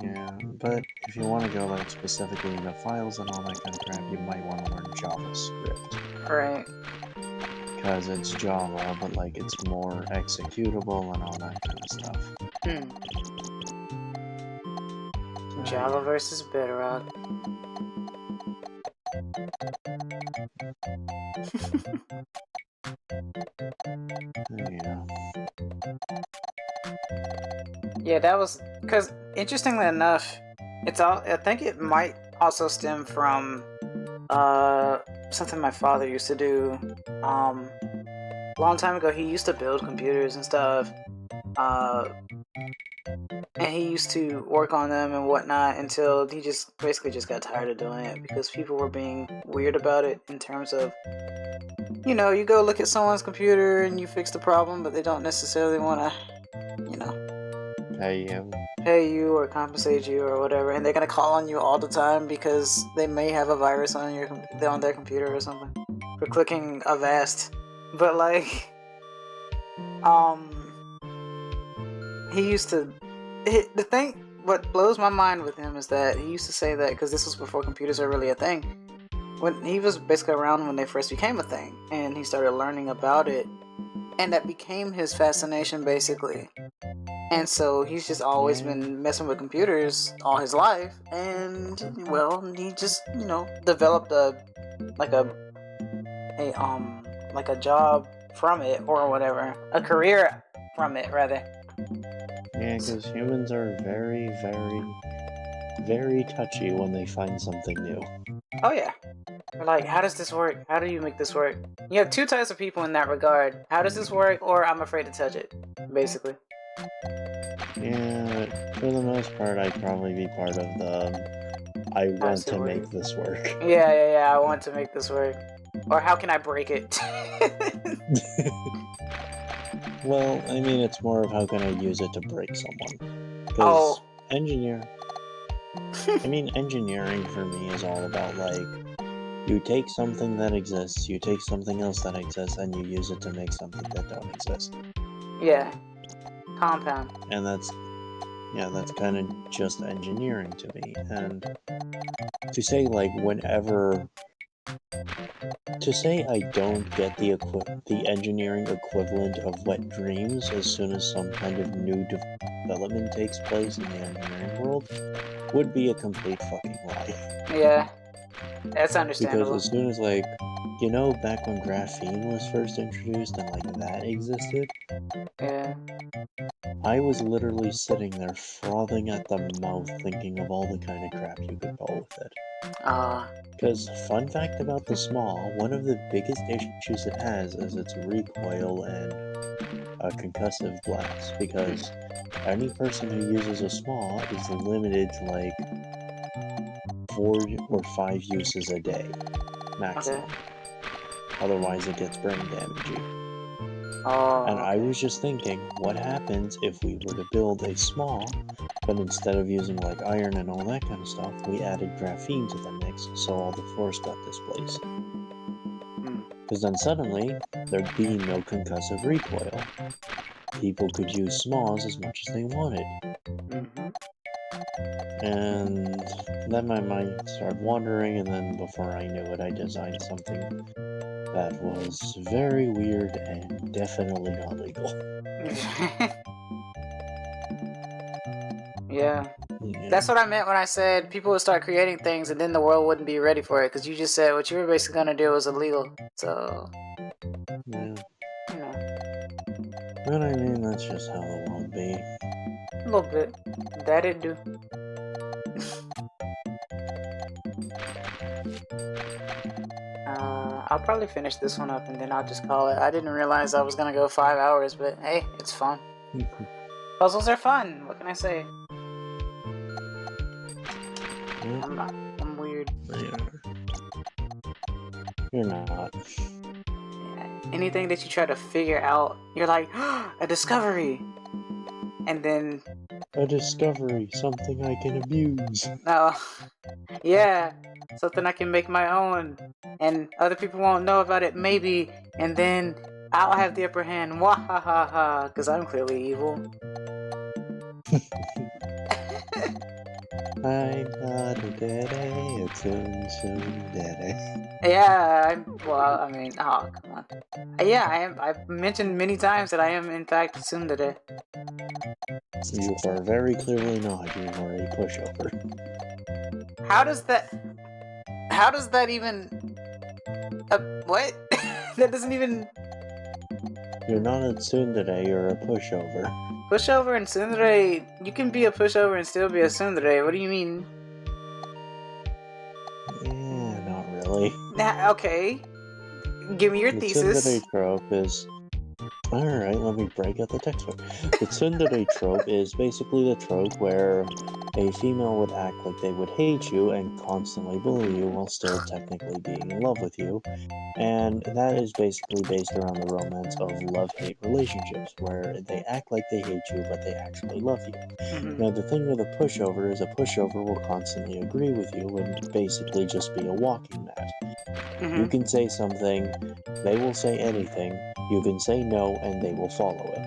Yeah, but if you want to go like specifically into files and all that kind of crap, you might want to learn JavaScript. Right. Because it's Java, but like it's more executable and all that kind of stuff. Java versus Bedrock. Yeah. Yeah, that was because interestingly enough, it's all. I think it might also stem from something my father used to do. A long time ago, he used to build computers and stuff. And he used to work on them and whatnot until he just basically just got tired of doing it because people were being weird about it in terms of, you know, you go look at someone's computer and you fix the problem, but they don't necessarily want to, you know, pay you or compensate you or whatever, and they're gonna call on you all the time because they may have a virus on their computer or something for clicking Avast. But like, he used to. The thing, what blows my mind with him is that he used to say that because this was before computers were really a thing. When he was basically around when they first became a thing, and he started learning about it, and that became his fascination basically. And so he's just always been messing with computers all his life, and well, he just, you know, developed a job from it or whatever, a career from it rather. Yeah, because humans are very, very, very touchy when they find something new. Oh yeah. They're like, how does this work? How do you make this work? You have two types of people in that regard. How does this work? Or I'm afraid to touch it, basically. Yeah, but for the most part, I'd probably be part of the I want to make this work. Yeah, I want to make this work. Or how can I break it? Well, I mean, it's more of how can I use it to break someone. Because engineering for me is all about, like, you take something that exists, you take something else that exists, and you use it to make something that don't exist. Yeah. Compound. And that's kind of just engineering to me. And to say, like, to say I don't get the engineering equivalent of wet dreams as soon as some kind of new development takes place in the engineering world would be a complete fucking lie. Yeah, that's understandable. Because as soon as, like, you know, back when graphene was first introduced and, like, that existed? Yeah. I was literally sitting there frothing at the mouth thinking of all the kind of crap you could pull with it. Because, fun fact about the Small, one of the biggest issues it has is its recoil and concussive blast, because any person who uses a Small is limited to like 4 or 5 uses a day, maximum. Okay. Otherwise it gets brain damaging. And I was just thinking, what happens if we were to build a Small, but instead of using like iron and all that kind of stuff, we added graphene to the mix, so all the force got displaced. Because then suddenly, there'd be no concussive recoil. People could use Smalls as much as they wanted. And then my mind started wandering, and then before I knew it, I designed something that was very weird and definitely not legal. Yeah. That's what I meant when I said people would start creating things and then the world wouldn't be ready for it, because you just said what you were basically going to do was illegal. So, yeah. You know. But I mean, that's just how the world be. little bit. That it do. I'll probably finish this one up and then I'll just call it. I didn't realize I was gonna go 5 hours, but hey, it's fun. Puzzles are fun. What can I say? I'm weird. You're not. Yeah. Anything that you try to figure out, you're like, a discovery! And then, A discovery, something I can abuse. no. Yeah, something I can make my own. And other people won't know about it, maybe. And then, I'll have the upper hand. Wahahaha, because I'm clearly evil. I'm not a daddy, it's soon daddy. Yeah, well, I mean, oh, come on. Yeah, I am. I've mentioned many times that I am, in fact, tsundere. You are very clearly not, you are a pushover. How does that even... what? That doesn't even... You're not a tsundere, you're a pushover. Pushover and tsundere... You can be a pushover and still be a tsundere. What do you mean? Yeah, not really. Nah, okay. Give me your The thesis. tsundere trope is... Alright, let me break out the textbook. The tsundere trope is basically the trope where a female would act like they would hate you and constantly bully you while still technically being in love with you. And that is basically based around the romance of love-hate relationships, where they act like they hate you, but they actually love you. Mhm. Now, the thing with a pushover is a pushover will constantly agree with you and basically just be a walking mat. You Mhm. can say something, they will say anything, you can say no, and they will follow it.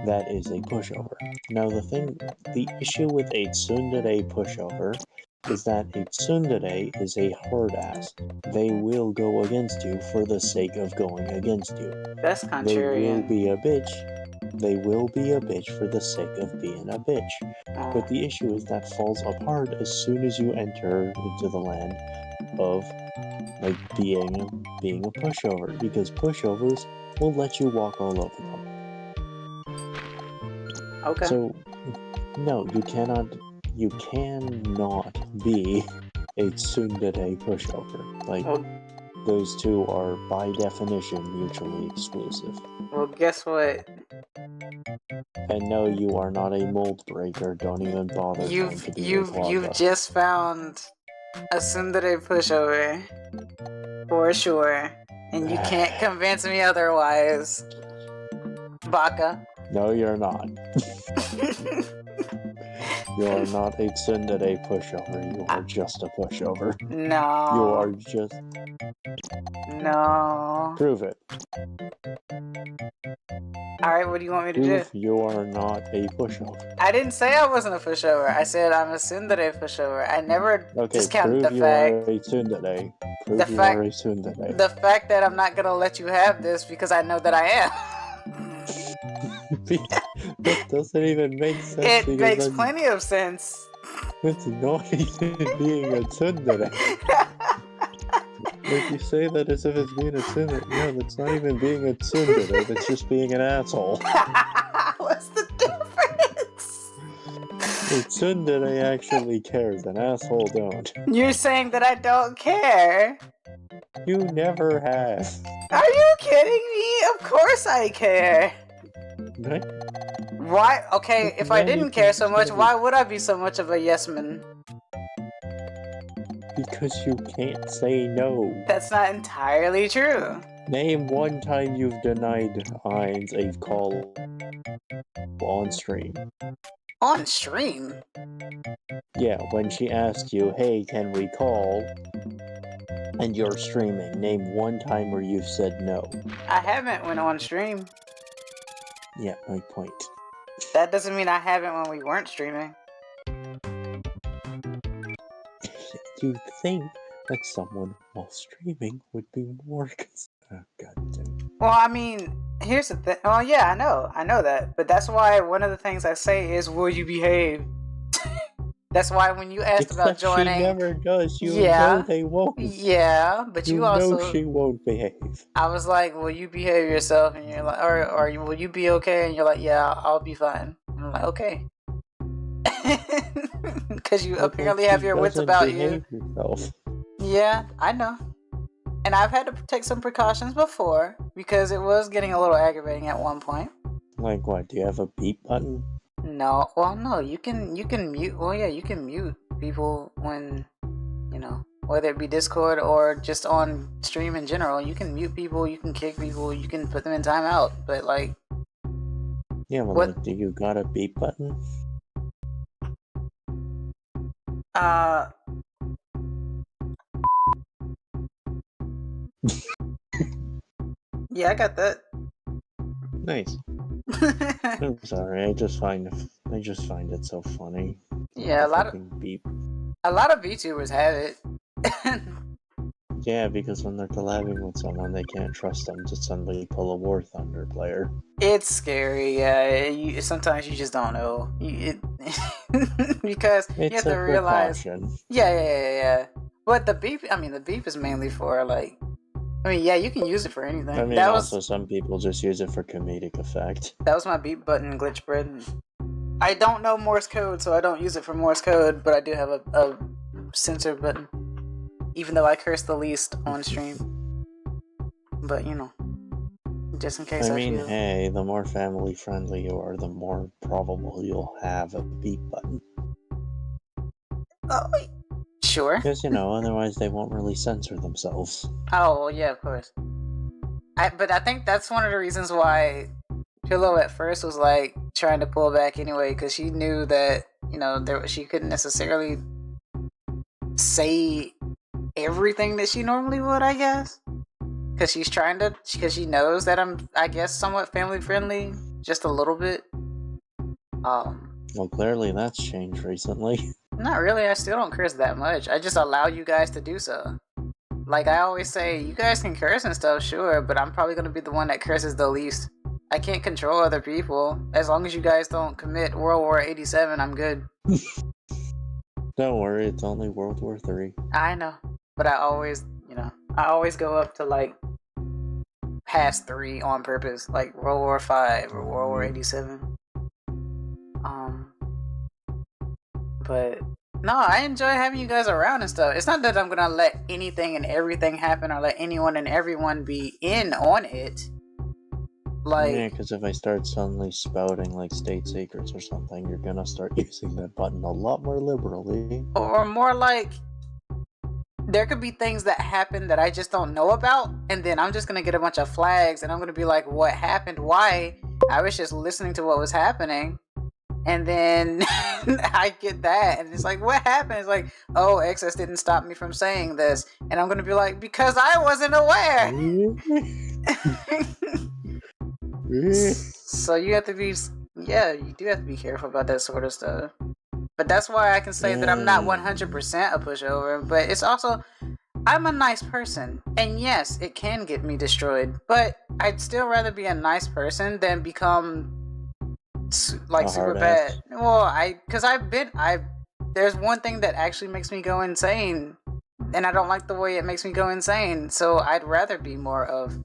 That is a pushover. Now, the issue with a tsundere pushover is that a tsundere is a hard ass. They will go against you for the sake of going against you. That's They will contrarian. be a bitch. They will be a bitch for the sake of being a bitch. But the issue is that falls apart as soon as you enter into the land of like being a pushover, because pushovers will let you walk all over them. Okay. So no, you cannot be a tsundere pushover. Like, Well, those two are by definition mutually exclusive. well, guess what? And no, you are not a mold breaker. Don't even bother trying to be a You've Quagga. just found a tsundere pushover. For sure. And you can't convince me otherwise. Baka. No, you're not. You are not a tsundere pushover. You are just a pushover. No. You are just... No. Prove it. Alright, what do you want me to do? Prove you are not a pushover. I didn't say I wasn't a pushover. I said I'm a tsundere pushover. I never Okay, discounted prove the you fact. are a tsundere. Prove The you fact- are a tsundere. The fact that I'm not gonna let you have this because I know that I am. That doesn't even make sense. It because makes then plenty of sense. it's not even being a tsundere. Like, you say that as if it's being a tsundere. No, that's not even being a tsundere. That's just being an asshole. What's the difference? A tsundere actually cares. An asshole don't. You're saying that I don't care? You never have. Are you kidding me? Of course I care. Right? Why? Okay, if I Many didn't care so things much, that why would I be so much of a yes man? Because you can't say no. That's not entirely true. Name one time you've denied Heinz a call on stream. On stream? Yeah, when she asked you, hey, can we call? And you're streaming. Name one time where you've said no. I haven't went on stream. Yeah, my point. That doesn't mean I haven't when we weren't streaming. You'd think that someone while streaming would be more oh, god damn. Well, I mean, here's the thing. Oh, yeah, I know that. But that's why one of the things I say is, will you behave? That's why when you asked about Except joining... she never does. You Yeah. know they won't. Yeah, but you also... know she won't behave. I was like, will you behave yourself? And you're like, or will you be okay? And you're like, yeah, I'll be fine. And I'm like, okay. Because you But, like, apparently have he your wits doesn't about you. behave yourself. Yeah, I know. And I've had to take some precautions before because it was getting a little aggravating at one point. Like what? Do you have a beep button? No, well, no, you can mute. Well, yeah, you can mute people when, whether it be Discord or just on stream in general. You can mute people, you can kick people, you can put them in timeout. But like, Yeah, well, what? like, do you got a beep button? Yeah, I got that. Nice. I'm sorry. I just find it so funny. Yeah, The fucking beep. a lot of VTubers have it. Yeah, because when they're collabing with someone, they can't trust them to suddenly pull a War Thunder player. It's scary, yeah. Sometimes you just don't know. Because you It's have to a realize. precaution. Yeah. But the beep is mainly for like. Yeah, you can use it for anything. I mean, also some people just use it for comedic effect. That was my beep button glitch spread. I don't know Morse code, so I don't use it for Morse code, but I do have a censor button. Even though I curse the least on stream. But, just in case I I mean, feel... hey, the more family friendly you are, the more probable you'll have a beep button. Oh, sure. Because, otherwise they won't really censor themselves. Oh, well, yeah, of course. But I think that's one of the reasons why Pillow at first was like trying to pull back anyway, because she knew that she couldn't necessarily say everything that she normally would, I guess, because she knows that I'm, I guess, somewhat family friendly, just a little bit. Well, clearly that's changed recently. Not really. I still don't curse that much. I just allow you guys to do so. Like I always say, you guys can curse and stuff, sure, but I'm probably gonna be the one that curses the least. I can't control other people. As long as you guys don't commit World War 87, I'm good. Don't worry, it's only World War III. I know, but I always go up to like past 3 on purpose, like World War 5 or World War 87. But no, I enjoy having you guys around and stuff. It's not that I'm gonna let anything and everything happen or let anyone and everyone be in on it. Like, yeah, because if I start suddenly spouting like state secrets or something, you're gonna start using that button a lot more liberally. or more like, there could be things that happen that I just don't know about, and then I'm just gonna get a bunch of flags, and I'm gonna be like, what happened? Why? I was just listening to what was happening. And then I get that, and it's like, what happened? It's like, oh, Excess didn't stop me from saying this. And I'm gonna be like, because I wasn't aware. So you have to be, you do have to be careful about that sort of stuff. But that's why I can say that I'm not 100% a pushover, but it's also, I'm a nice person. And yes, it can get me destroyed, but I'd still rather be a nice person than become like super bad. Well, there's one thing that actually makes me go insane, and I don't like the way it makes me go insane, so I'd rather be more of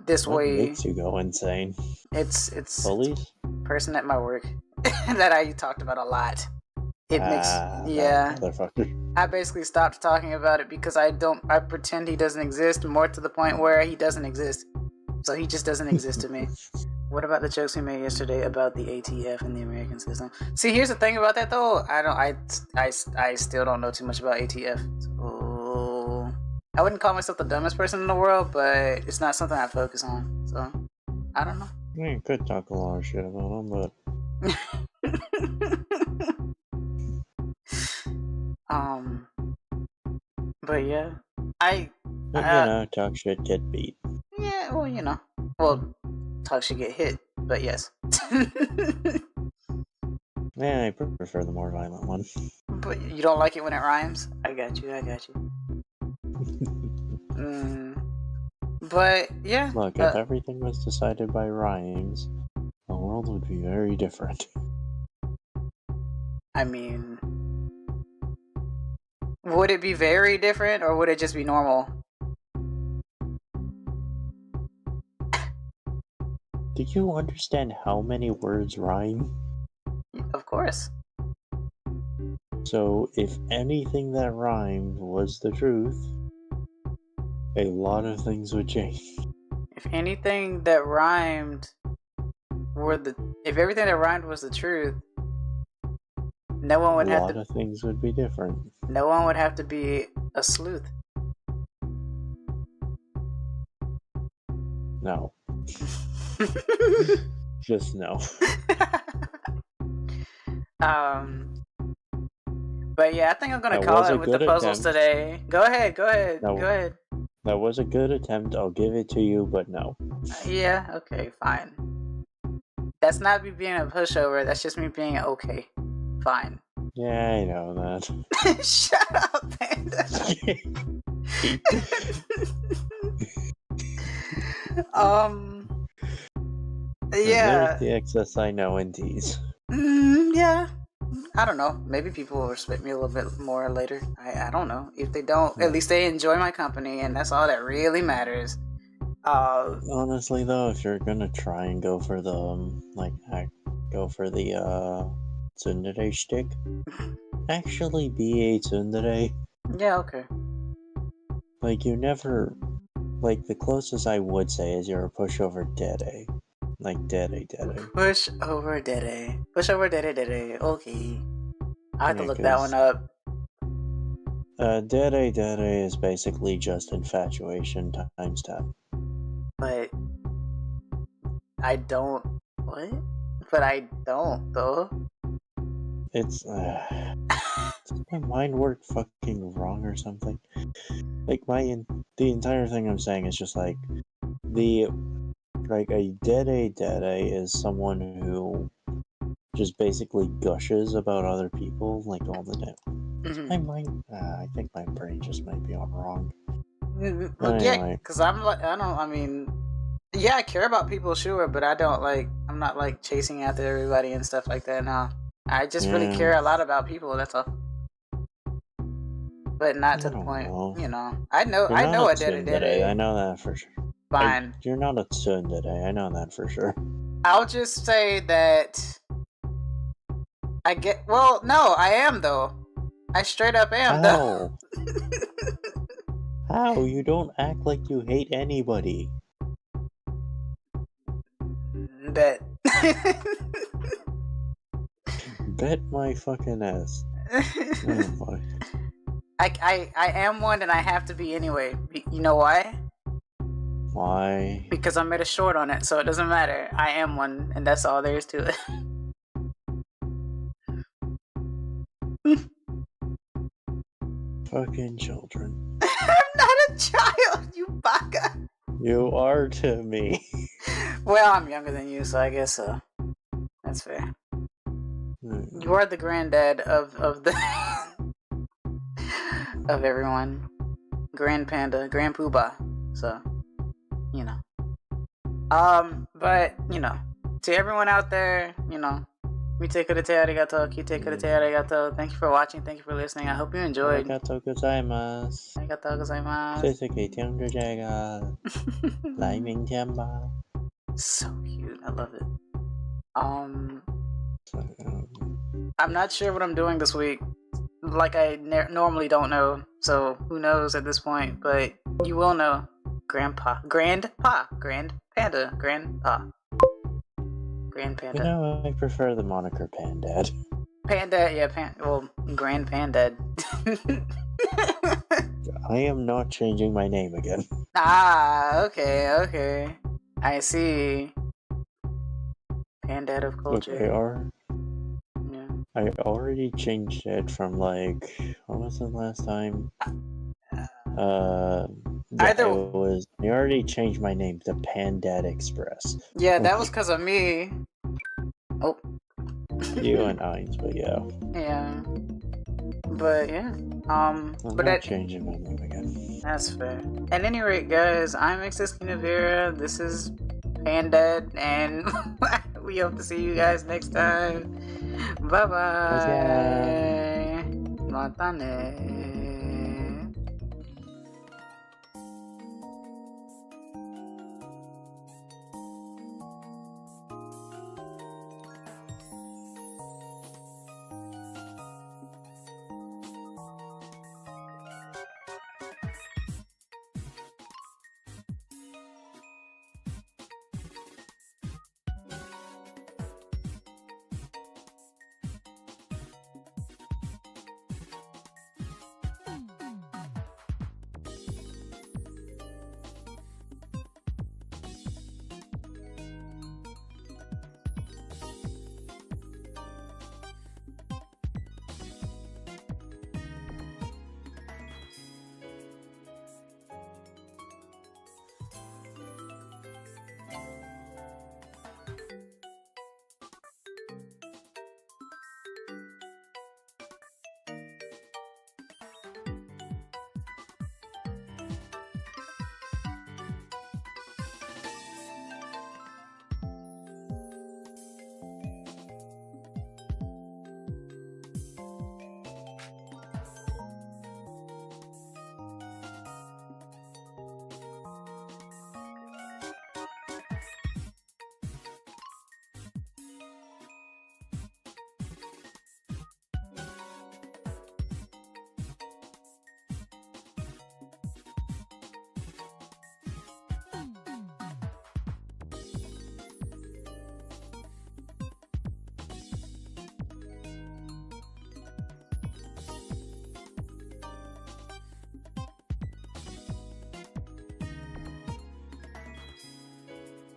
this What way. makes you go insane? It's Police? person at my work that I talked about a lot. It makes, yeah. Motherfucker. I basically stopped talking about it because I pretend he doesn't exist, more to the point where he doesn't exist. So he just doesn't exist to me. What about the jokes we made yesterday about the ATF and the American system? See, here's the thing about that though. I still don't know too much about ATF. So I wouldn't call myself the dumbest person in the world, but it's not something I focus on. So I don't know. You could talk a lot of shit about them, but but yeah, talk shit, get beat. Yeah, well, talk should get hit, but yes. Yeah, I prefer the more violent one. But you don't like it when it rhymes? I got you. But yeah. Look, if everything was decided by rhymes, the world would be very different. I mean, would it be very different, or would it just be normal? Do you understand how many words rhyme? Of course. So, if anything that rhymed was the truth, a lot of things would change. If anything that rhymed if everything that rhymed was the truth, no one A would have lot to of things would be different. no one would have to be a sleuth. No. Just no. But yeah, I think I'm gonna That call was it a with the good puzzles attempt. today. Go ahead. No. Go ahead. That was a good attempt, I'll give it to you, but no. Yeah, okay, fine. That's not me being a pushover, that's just me being okay. Fine. Yeah, I know that. Shut up, Panda. Yeah. There's the excess I know in tease. Yeah. I don't know. Maybe people will respect me a little bit more later. I don't know. If they don't, at least they enjoy my company, and that's all that really matters. Honestly, though, if you're gonna try and go for the tsundere shtick, actually be a tsundere. Yeah, okay. Like, you never... Like, the closest I would say is you're a pushover dede. Like, dede. Push over Dede. Push over Dede. Okay. I have to Yeah, look that 'cause- one up. Dede is basically just infatuation times 10. But I don't. What? But I don't, though. It's, does my mind work fucking wrong or something? Like, the entire thing I'm saying is just like, a dede is someone who just basically gushes about other people, like, all the time. Mhm. My mind, I think my brain just might be on wrong. Well, yeah, Anyway. because yeah, I care about people, sure, but I'm not like chasing after everybody and stuff like that. No, I just really Yeah. care a lot about people. That's all. But not to I the don't point, know. I know You're I not know a I did it. tsundere, I know that for sure. Fine. You're not a tsundere, I know that for sure. I'll just say that well, no, I am though. I straight up am though. How? How? You don't act like you hate anybody. Bet. Bet my fucking ass. Oh boy. I am one and I have to be anyway. You know why? Why? Because I made a short on it, so it doesn't matter. I am one, and that's all there is to it. Fucking children. I'm not a child, you baka. You are to me. Well, I'm younger than you, so I guess that's fair. You are the granddad of the of everyone. Grand Panda, Grand Poobah. So, you know. But, to everyone out there, mite kurete arigato, kite kurete arigato. Thank you for watching, thank you for listening. I hope you enjoyed. Arigatou gozaimasu. Arigatou gozaimasu. 谢谢给听着这个，来明天吧。 So cute, I love it. I'm not sure what I'm doing this week. Like I normally don't know, so who knows at this point, but you will know. Grand Panda, Grand Panda. You know, I prefer the moniker Pandad. Panda, yeah, Grand Panda. I am not changing my name again. Okay. I see. Panda of culture. Okay, Yeah. I already changed it from what was the last time? I already changed my name to Pandad Express. Yeah, that was because of me. Oh. You and Eins, but yeah. Yeah. But yeah. I'm but not changing my name again. That's fair. At any rate, guys, I'm Excess Kinavera. This is Pandad, and we hope to see you guys next time. Bye bye. Matane.